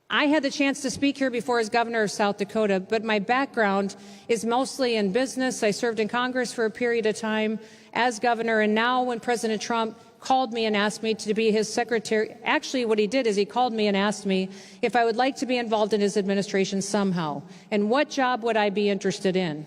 I had the chance to speak here before as governor of South Dakota, but my background is mostly in business. I served in Congress for a period of time as governor, and now when President Trump called me and asked me to be his secretary. Actually, what he did is he called me and asked me if I would like to be involved in his administration somehow, and what job would I be interested in.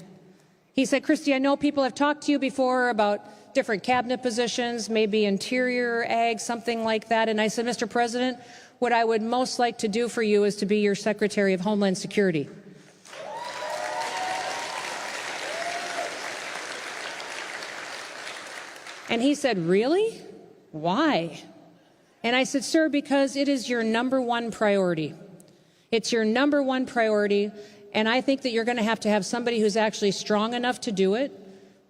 He said, Kristi, I know people have talked to you before about different cabinet positions, maybe interior, ag, something like that. And I said, Mr. President, what I would most like to do for you is to be your Secretary of Homeland Security. And he said, really? Why? And I said, sir, because it is your number one priority. It's your number one priority, and I think that you're going to have somebody who's actually strong enough to do it,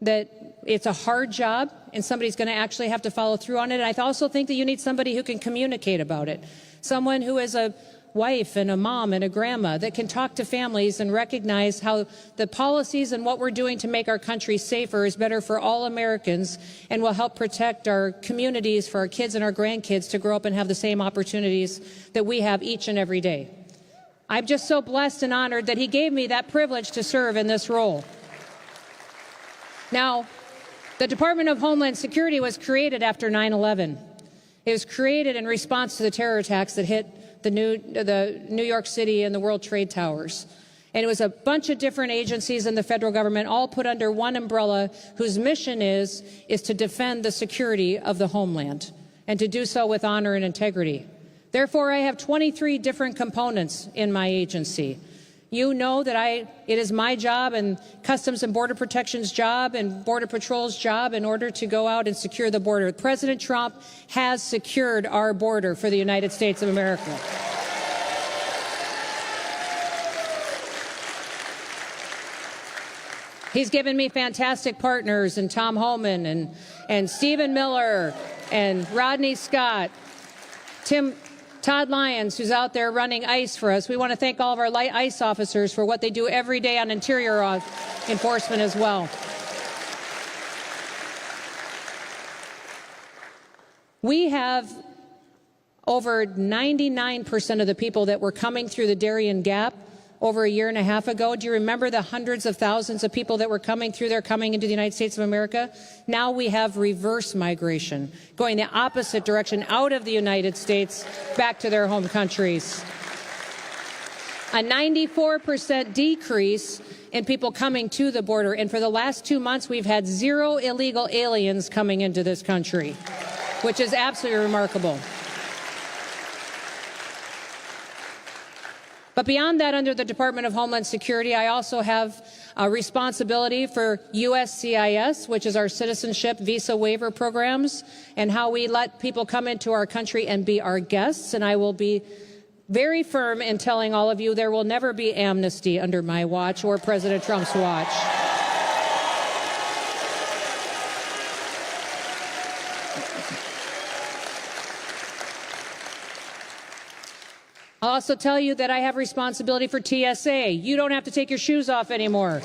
that it's a hard job, and somebody's going to actually have to follow through on it. And I also think that you need somebody who can communicate about it, someone who is a wife and a mom and a grandma that can talk to families and recognize how the policies and what we're doing to make our country safer is better for all Americans and will help protect our communities for our kids and our grandkids to grow up and have the same opportunities that we have each and every day. I'm just so blessed and honored that he gave me that privilege to serve in this role. Now, the Department of Homeland Security was created after 9/11. It was created in response to the terror attacks that hit the New York City and the World Trade Towers. And it was a bunch of different agencies in the federal government all put under one umbrella whose mission is to defend the security of the homeland and to do so with honor and integrity. Therefore, I have 23 different components in my agency. You know that it is my job and Customs and Border Protection's job and Border Patrol's job in order to go out and secure the border. President Trump has secured our border for the United States of America. He's given me fantastic partners in Tom Homan and Stephen Miller and Rodney Scott, Todd Lyons, who's out there running ICE for us. We want to thank all of our light ICE officers for what they do every day on interior enforcement as well. We have over 99% of the people that were coming through the Darien Gap over a year and a half ago. Do you remember the hundreds of thousands of people that were coming through there, coming into the United States of America? Now we have reverse migration, going the opposite direction out of the United States back to their home countries. A 94% decrease in people coming to the border. And for the last 2 months, we've had 0 illegal aliens coming into this country, which is absolutely remarkable. But beyond that, under the Department of Homeland Security, I also have a responsibility for USCIS, which is our citizenship visa waiver programs, and how we let people come into our country and be our guests. And I will be very firm in telling all of you there will never be amnesty under my watch or President Trump's watch. I'll also tell you that I have responsibility for TSA. You don't have to take your shoes off anymore.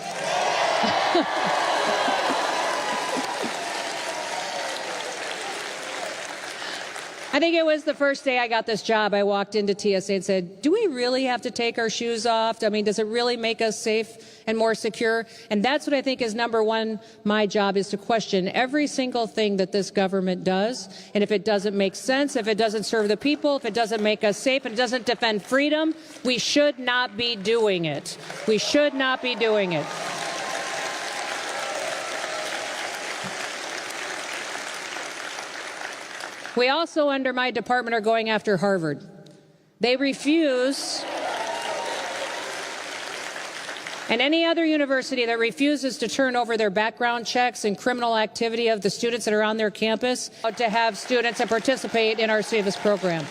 I think it was the first day I got this job, I walked into TSA and said, do we really have to take our shoes off? I mean, does it really make us safe and more secure? And that's what I think is number one. My job is to question every single thing that this government does. And if it doesn't make sense, if it doesn't serve the people, if it doesn't make us safe, and it doesn't defend freedom, we should not be doing it. We should not be doing it. We also, under my department, are going after Harvard. They refuse, and any other university that refuses to turn over their background checks and criminal activity of the students that are on their campus to have students that participate in our service program.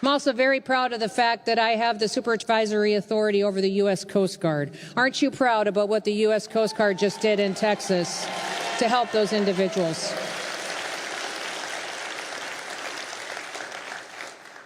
I'm also very proud of the fact that I have the supervisory authority over the U.S. Coast Guard. Aren't you proud about what the U.S. Coast Guard just did in Texas to help those individuals?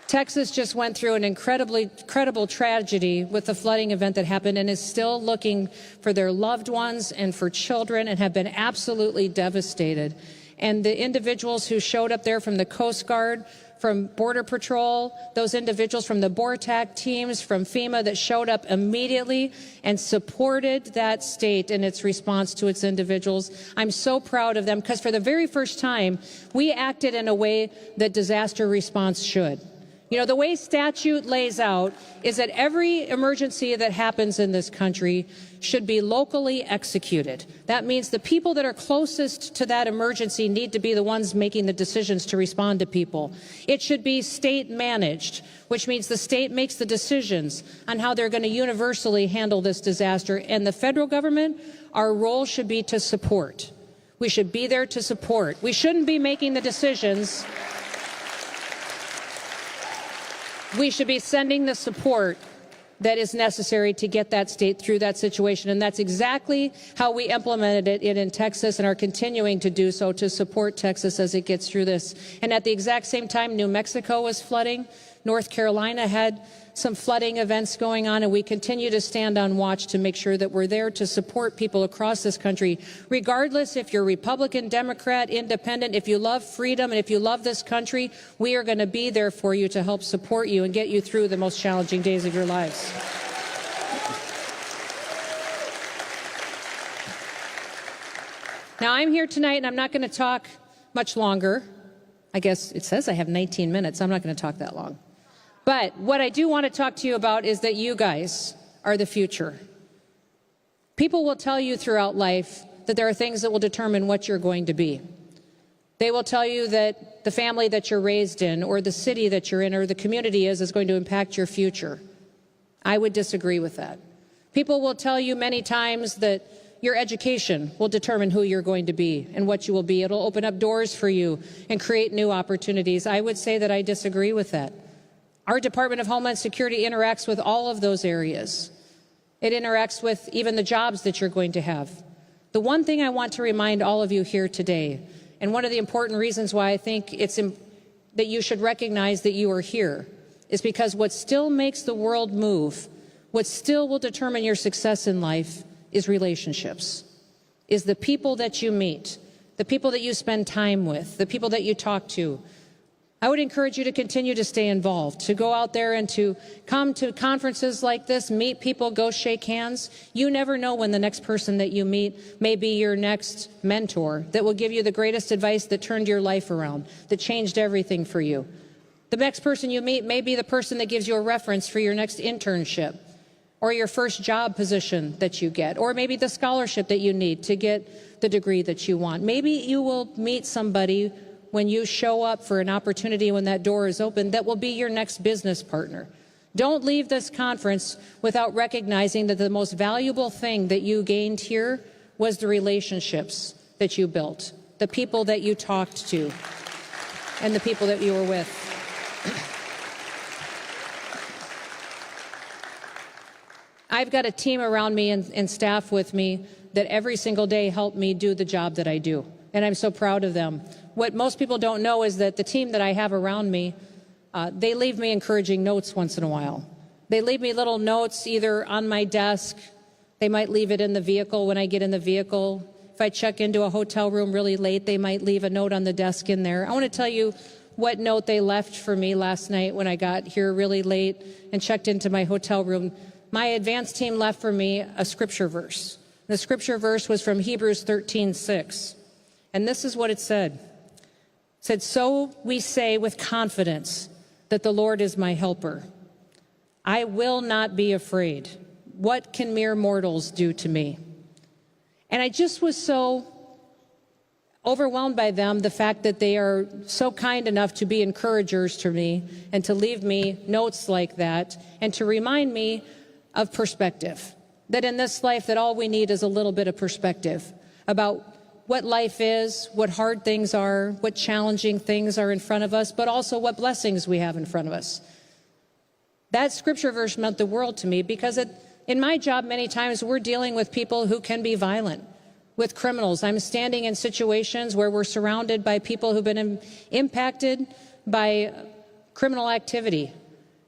Texas just went through an incredible tragedy with the flooding event that happened and is still looking for their loved ones and for children and have been absolutely devastated. And the individuals who showed up there from the Coast Guard, from Border Patrol, those individuals from the BORTAC teams, from FEMA that showed up immediately and supported that state in its response to its individuals. I'm so proud of them because for the very first time, we acted in a way that disaster response should. You know, the way statute lays out is that every emergency that happens in this country should be locally executed. That means the people that are closest to that emergency need to be the ones making the decisions to respond to people. It should be state managed, which means the state makes the decisions on how they're going to universally handle this disaster. And the federal government, our role should be to support. We should be there to support. We shouldn't be making the decisions. We should be sending the support that is necessary to get that state through that situation. And that's exactly how we implemented it in Texas and are continuing to do so to support Texas as it gets through this. And at the exact same time, New Mexico was flooding. North Carolina had some flooding events going on, and we continue to stand on watch to make sure that we're there to support people across this country, regardless if you're Republican, Democrat, Independent. If you love freedom and if you love this country, we are going to be there for you to help support you and get you through the most challenging days of your lives. Now, I'm here tonight, and I'm not going to talk much longer. I guess it says I have 19 minutes. I'm not going to talk that long. But what I do want to talk to you about is that you guys are the future. People will tell you throughout life that there are things that will determine what you're going to be. They will tell you that the family that you're raised in, or the city that you're in, or the community is going to impact your future. I would disagree with that. People will tell you many times that your education will determine who you're going to be and what you will be. It'll open up doors for you and create new opportunities. I would say that I disagree with that. Our Department of Homeland Security interacts with all of those areas. It interacts with even the jobs that you're going to have. The one thing I want to remind all of you here today, and one of the important reasons why I think that you should recognize that you are here, is because what still makes the world move, what still will determine your success in life, is relationships, is the people that you meet, the people that you spend time with, the people that you talk to. I would encourage you to continue to stay involved, to go out there and to come to conferences like this, meet people, go shake hands. You never know when the next person that you meet may be your next mentor that will give you the greatest advice that turned your life around, that changed everything for you. The next person you meet may be the person that gives you a reference for your next internship or your first job position that you get, or maybe the scholarship that you need to get the degree that you want. Maybe you will meet somebody when you show up for an opportunity when that door is open that will be your next business partner. Don't leave this conference without recognizing that the most valuable thing that you gained here was the relationships that you built, the people that you talked to, and the people that you were with. I've got a team around me and staff with me that every single day help me do the job that I do, and I'm so proud of them. What most people don't know is that the team that I have around me, they leave me encouraging notes once in a while. They leave me little notes either on my desk. They might leave it in the vehicle when I get in the vehicle. If I check into a hotel room really late, they might leave a note on the desk in there. I want to tell you what note they left for me last night when I got here really late and checked into my hotel room. My advanced team left for me a scripture verse. The scripture verse was from Hebrews 13:6. And this is what it said. It said, "So we say with confidence that the Lord is my helper. I will not be afraid. What can mere mortals do to me?" And I just was so overwhelmed by them, the fact that they are so kind enough to be encouragers to me and to leave me notes like that and to remind me of perspective. That in this life, that all we need is a little bit of perspective about what life is, what hard things are, what challenging things are in front of us, but also what blessings we have in front of us. That scripture verse meant the world to me because in my job, many times we're dealing with people who can be violent, with criminals. I'm standing in situations where we're surrounded by people who've been impacted by criminal activity,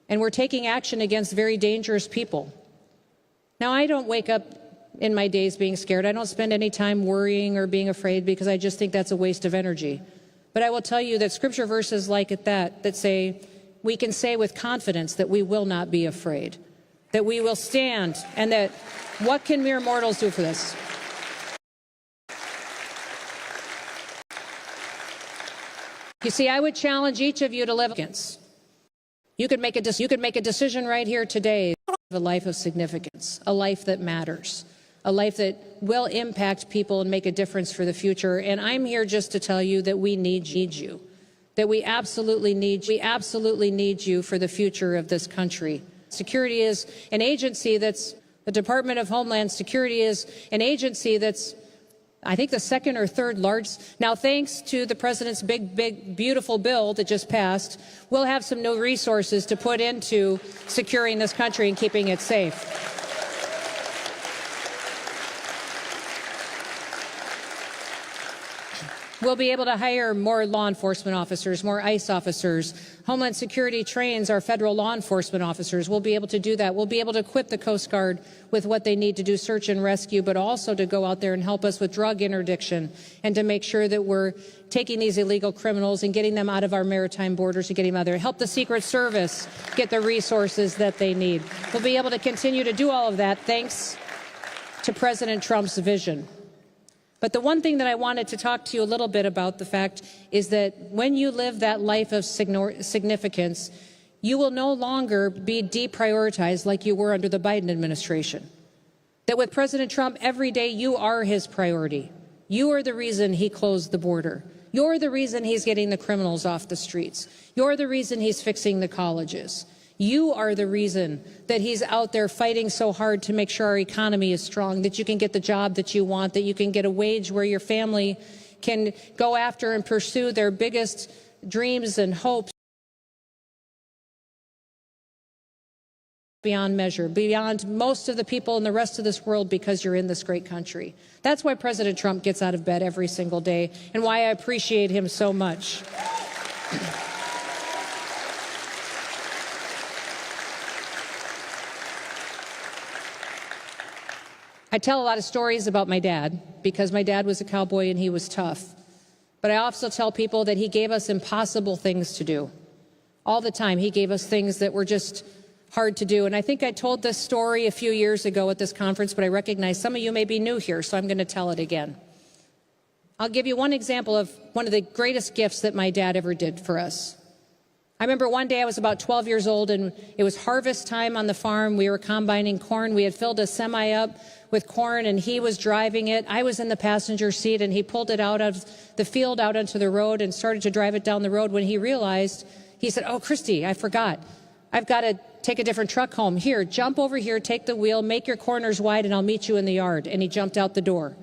and we're taking action against very dangerous people. Now, I don't wake up in my days being scared. I don't spend any time worrying or being afraid because I just think that's a waste of energy. But I will tell you that scripture verses like it that say, we can say with confidence that we will not be afraid, that we will stand, and that what can mere mortals do for this? You see, I would challenge each of you to live against. You could make a decision right here today, a life of significance, a life that matters, a life that will impact people and make a difference for the future. And I'm here just to tell you that we need you, that we absolutely need you for the future of this country. Security is an agency the Department of Homeland Security is an agency that's I think the second or third largest. Now, thanks to the president's big, beautiful bill that just passed, we'll have some new resources to put into securing this country and keeping it safe. We'll be able to hire more law enforcement officers, more ICE officers. Homeland Security trains our federal law enforcement officers. We'll be able to do that. We'll be able to equip the Coast Guard with what they need to do search and rescue, but also to go out there and help us with drug interdiction and to make sure that we're taking these illegal criminals and getting them out of our maritime borders and getting them out there. Help the Secret Service get the resources that they need. We'll be able to continue to do all of that thanks to President Trump's vision. But the one thing that I wanted to talk to you a little bit about the fact is that when you live that life of significance, you will no longer be deprioritized like you were under the Biden administration. That with President Trump, every day you are his priority. You are the reason he closed the border. You're the reason he's getting the criminals off the streets. You're the reason he's fixing the colleges. You are the reason that he's out there fighting so hard to make sure our economy is strong, that you can get the job that you want, that you can get a wage where your family can go after and pursue their biggest dreams and hopes beyond measure, beyond most of the people in the rest of this world, because you're in this great country. That's why President Trump gets out of bed every single day and why I appreciate him so much. I tell a lot of stories about my dad because my dad was a cowboy and he was tough. But I also tell people that he gave us impossible things to do. All the time, he gave us things that were just hard to do. And I think I told this story a few years ago at this conference, but I recognize some of you may be new here, so I'm going to tell it again. I'll give you one example of one of the greatest gifts that my dad ever did for us. I remember one day I was about 12 years old and it was harvest time on the farm. We were combining corn. We had filled a semi up with corn and he was driving it. I was in the passenger seat and he pulled it out of the field out onto the road and started to drive it down the road. When he realized, he said, "Oh, Kristi, I forgot. I've got to take a different truck home. Here, jump over here, take the wheel, make your corners wide, and I'll meet you in the yard." And he jumped out the door.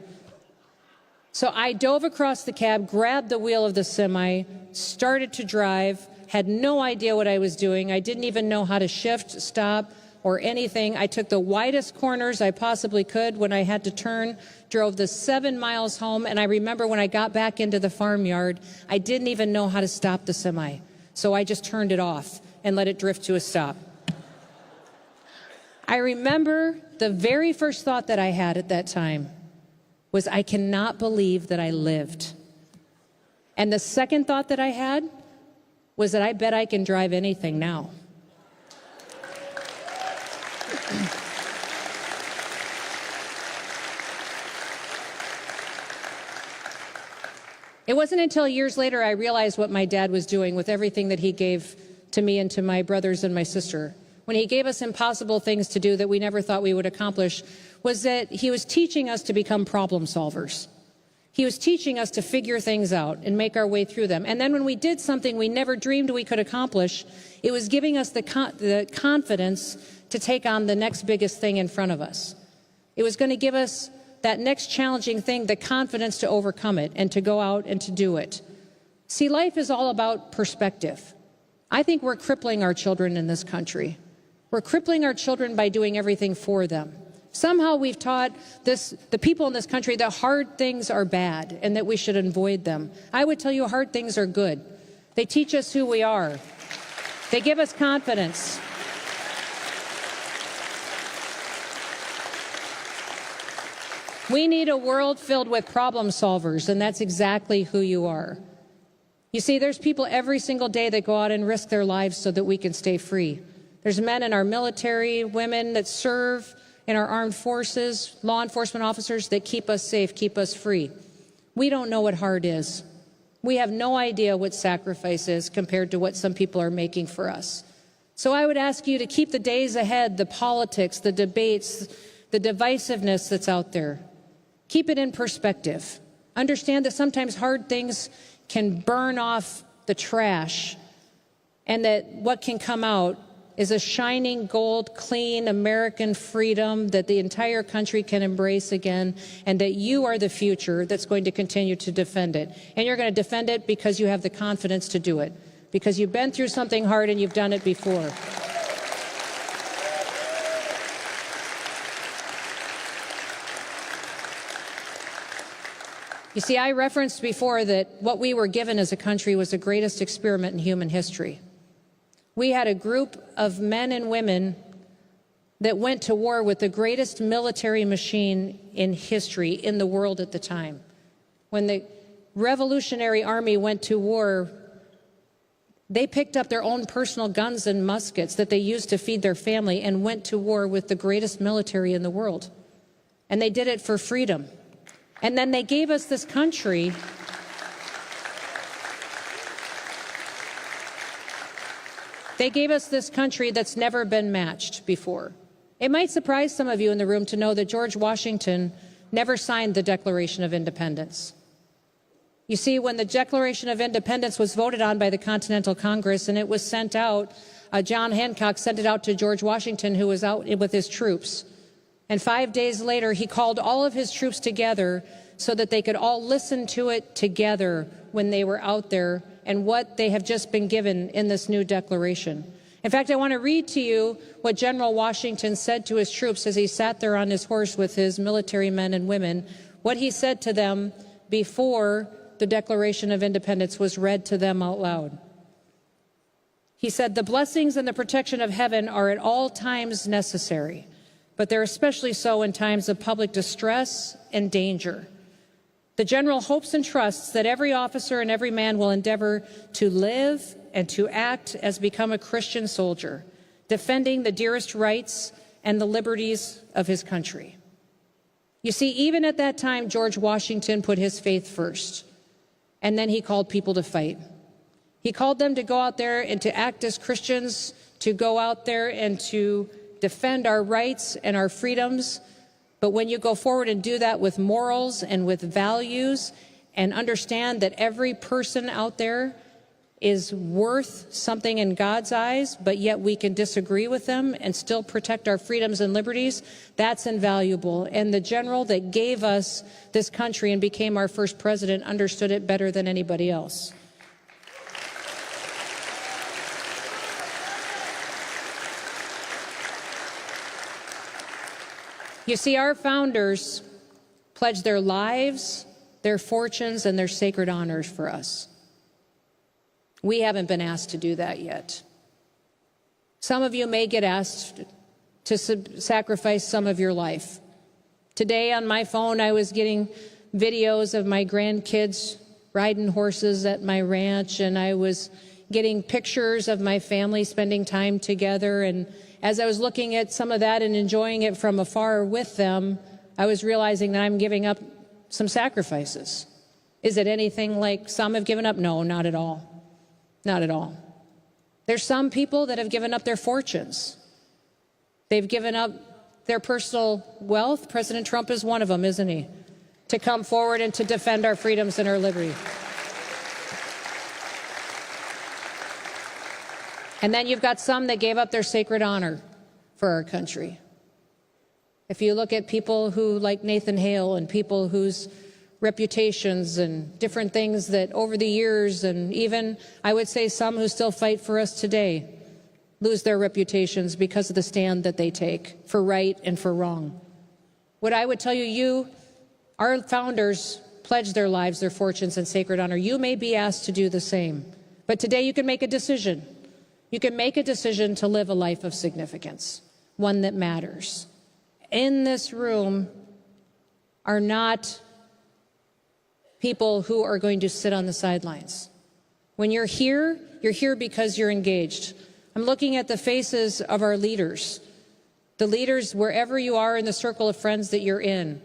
So I dove across the cab, grabbed the wheel of the semi, started to drive, had no idea what I was doing. I didn't even know how to shift, stop, or anything. I took the widest corners I possibly could when I had to turn, drove the 7 miles home, and I remember when I got back into the farmyard, I didn't even know how to stop the semi. So I just turned it off and let it drift to a stop. I remember the very first thought that I had at that time was, I cannot believe that I lived. And the second thought that I had was that I bet I can drive anything now. It wasn't until years later I realized what my dad was doing with everything that he gave to me and to my brothers and my sister. When he gave us impossible things to do that we never thought we would accomplish, was that he was teaching us to become problem solvers. He was teaching us to figure things out and make our way through them. And then when we did something we never dreamed we could accomplish, it was giving us the confidence to take on the next biggest thing in front of us. It was going to give us that next challenging thing, the confidence to overcome it and to go out and to do it. See, life is all about perspective. I think we're crippling our children in this country. We're crippling our children by doing everything for them. Somehow we've taught the people in this country that hard things are bad and that we should avoid them. I would tell you hard things are good. They teach us who we are. They give us confidence. We need a world filled with problem solvers, and that's exactly who you are. You see, there's people every single day that go out and risk their lives so that we can stay free. There's men in our military, women that serve in our armed forces, law enforcement officers that keep us safe, keep us free. We don't know what hard is. We have no idea what sacrifice is compared to what some people are making for us. So I would ask you to keep the days ahead, the politics, the debates, the divisiveness that's out there. Keep it in perspective. Understand that sometimes hard things can burn off the trash and that what can come out is a shining gold, clean American freedom that the entire country can embrace again, and that you are the future that's going to continue to defend it. And you're going to defend it because you have the confidence to do it, because you've been through something hard and you've done it before. You see, I referenced before that what we were given as a country was the greatest experiment in human history. We had a group of men and women that went to war with the greatest military machine in history in the world at the time. When the Revolutionary Army went to war, they picked up their own personal guns and muskets that they used to feed their family and went to war with the greatest military in the world. And they did it for freedom. And then they gave us this country that's never been matched before. It might surprise some of you in the room to know that George Washington never signed the Declaration of Independence. You see, when the Declaration of Independence was voted on by the Continental Congress and it was sent out, John Hancock sent it out to George Washington, who was out with his troops. And 5 days later, he called all of his troops together so that they could all listen to it together when they were out there and what they have just been given in this new declaration. In fact, I want to read to you what General Washington said to his troops as he sat there on his horse with his military men and women, what he said to them before the Declaration of Independence was read to them out loud. He said, "The blessings and the protection of heaven are at all times necessary, but they're especially so in times of public distress and danger. The general hopes and trusts that every officer and every man will endeavor to live and to act as become a Christian soldier, defending the dearest rights and the liberties of his country." You see, even at that time, George Washington put his faith first, and then he called people to fight. He called them to go out there and to act as Christians, to go out there and to defend our rights and our freedoms. But when you go forward and do that with morals and with values and understand that every person out there is worth something in God's eyes, but yet we can disagree with them and still protect our freedoms and liberties, that's invaluable. And the general that gave us this country and became our first president understood it better than anybody else. You see, our founders pledged their lives, their fortunes, and their sacred honors for us. We haven't been asked to do that yet. Some of you may get asked to sacrifice some of your life. Today on my phone, I was getting videos of my grandkids riding horses at my ranch, and I was getting pictures of my family spending time together. And as I was looking at some of that and enjoying it from afar with them, I was realizing that I'm giving up some sacrifices. Is it anything like some have given up? No, not at all. Not at all. There's some people that have given up their fortunes. They've given up their personal wealth. President Trump is one of them, isn't he? To come forward and to defend our freedoms and our liberty. And then you've got some that gave up their sacred honor for our country. If you look at people who, like Nathan Hale, and people whose reputations and different things that over the years, and even I would say some who still fight for us today, lose their reputations because of the stand that they take for right and for wrong. What I would tell you, our founders pledged their lives, their fortunes, and sacred honor. You may be asked to do the same. But today you can make a decision. You can make a decision to live a life of significance, one that matters. In this room are not people who are going to sit on the sidelines. When you're here because you're engaged. I'm looking at the faces of our leaders, the leaders wherever you are in the circle of friends that you're in.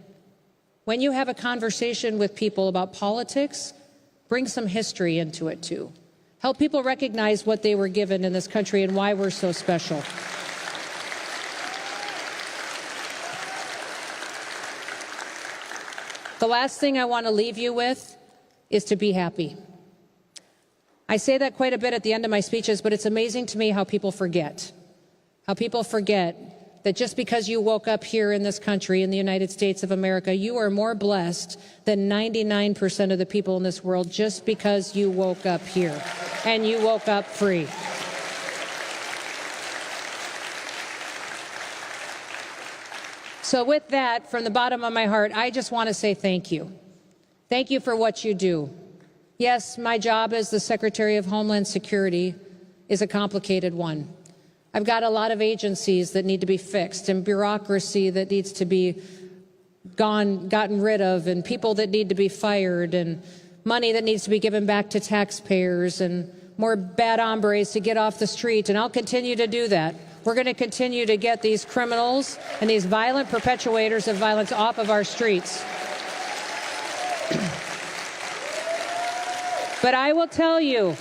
When you have a conversation with people about politics, bring some history into it too. Help people recognize what they were given in this country and why we're so special. The last thing I want to leave you with is to be happy. I say that quite a bit at the end of my speeches, but it's amazing to me how people forget. how people forget that just because you woke up here in this country, in the United States of America, you are more blessed than 99% of the people in this world just because you woke up here and you woke up free. So with that, from the bottom of my heart, I just want to say thank you. Thank you for what you do. Yes, my job as the Secretary of Homeland Security is a complicated one. I've got a lot of agencies that need to be fixed and bureaucracy that needs to be gotten rid of and people that need to be fired and money that needs to be given back to taxpayers and more bad hombres to get off the street, and I'll continue to do that. We're going to continue to get these criminals and these violent perpetuators of violence off of our streets. But I will tell you,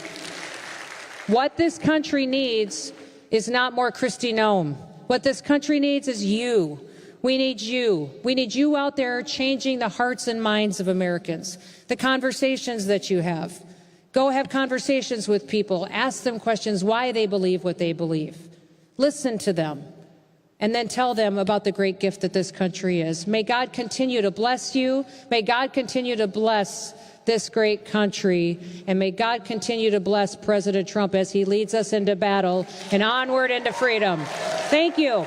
what this country needs is not more Kristi Noem. What this country needs is you. We need you. We need you out there changing the hearts and minds of Americans, the conversations that you have. Go have conversations with people. Ask them questions why they believe what they believe. Listen to them, and then tell them about the great gift that this country is. May God continue to bless you. May God continue to bless this great country, and may God continue to bless President Trump as he leads us into battle and onward into freedom. Thank you.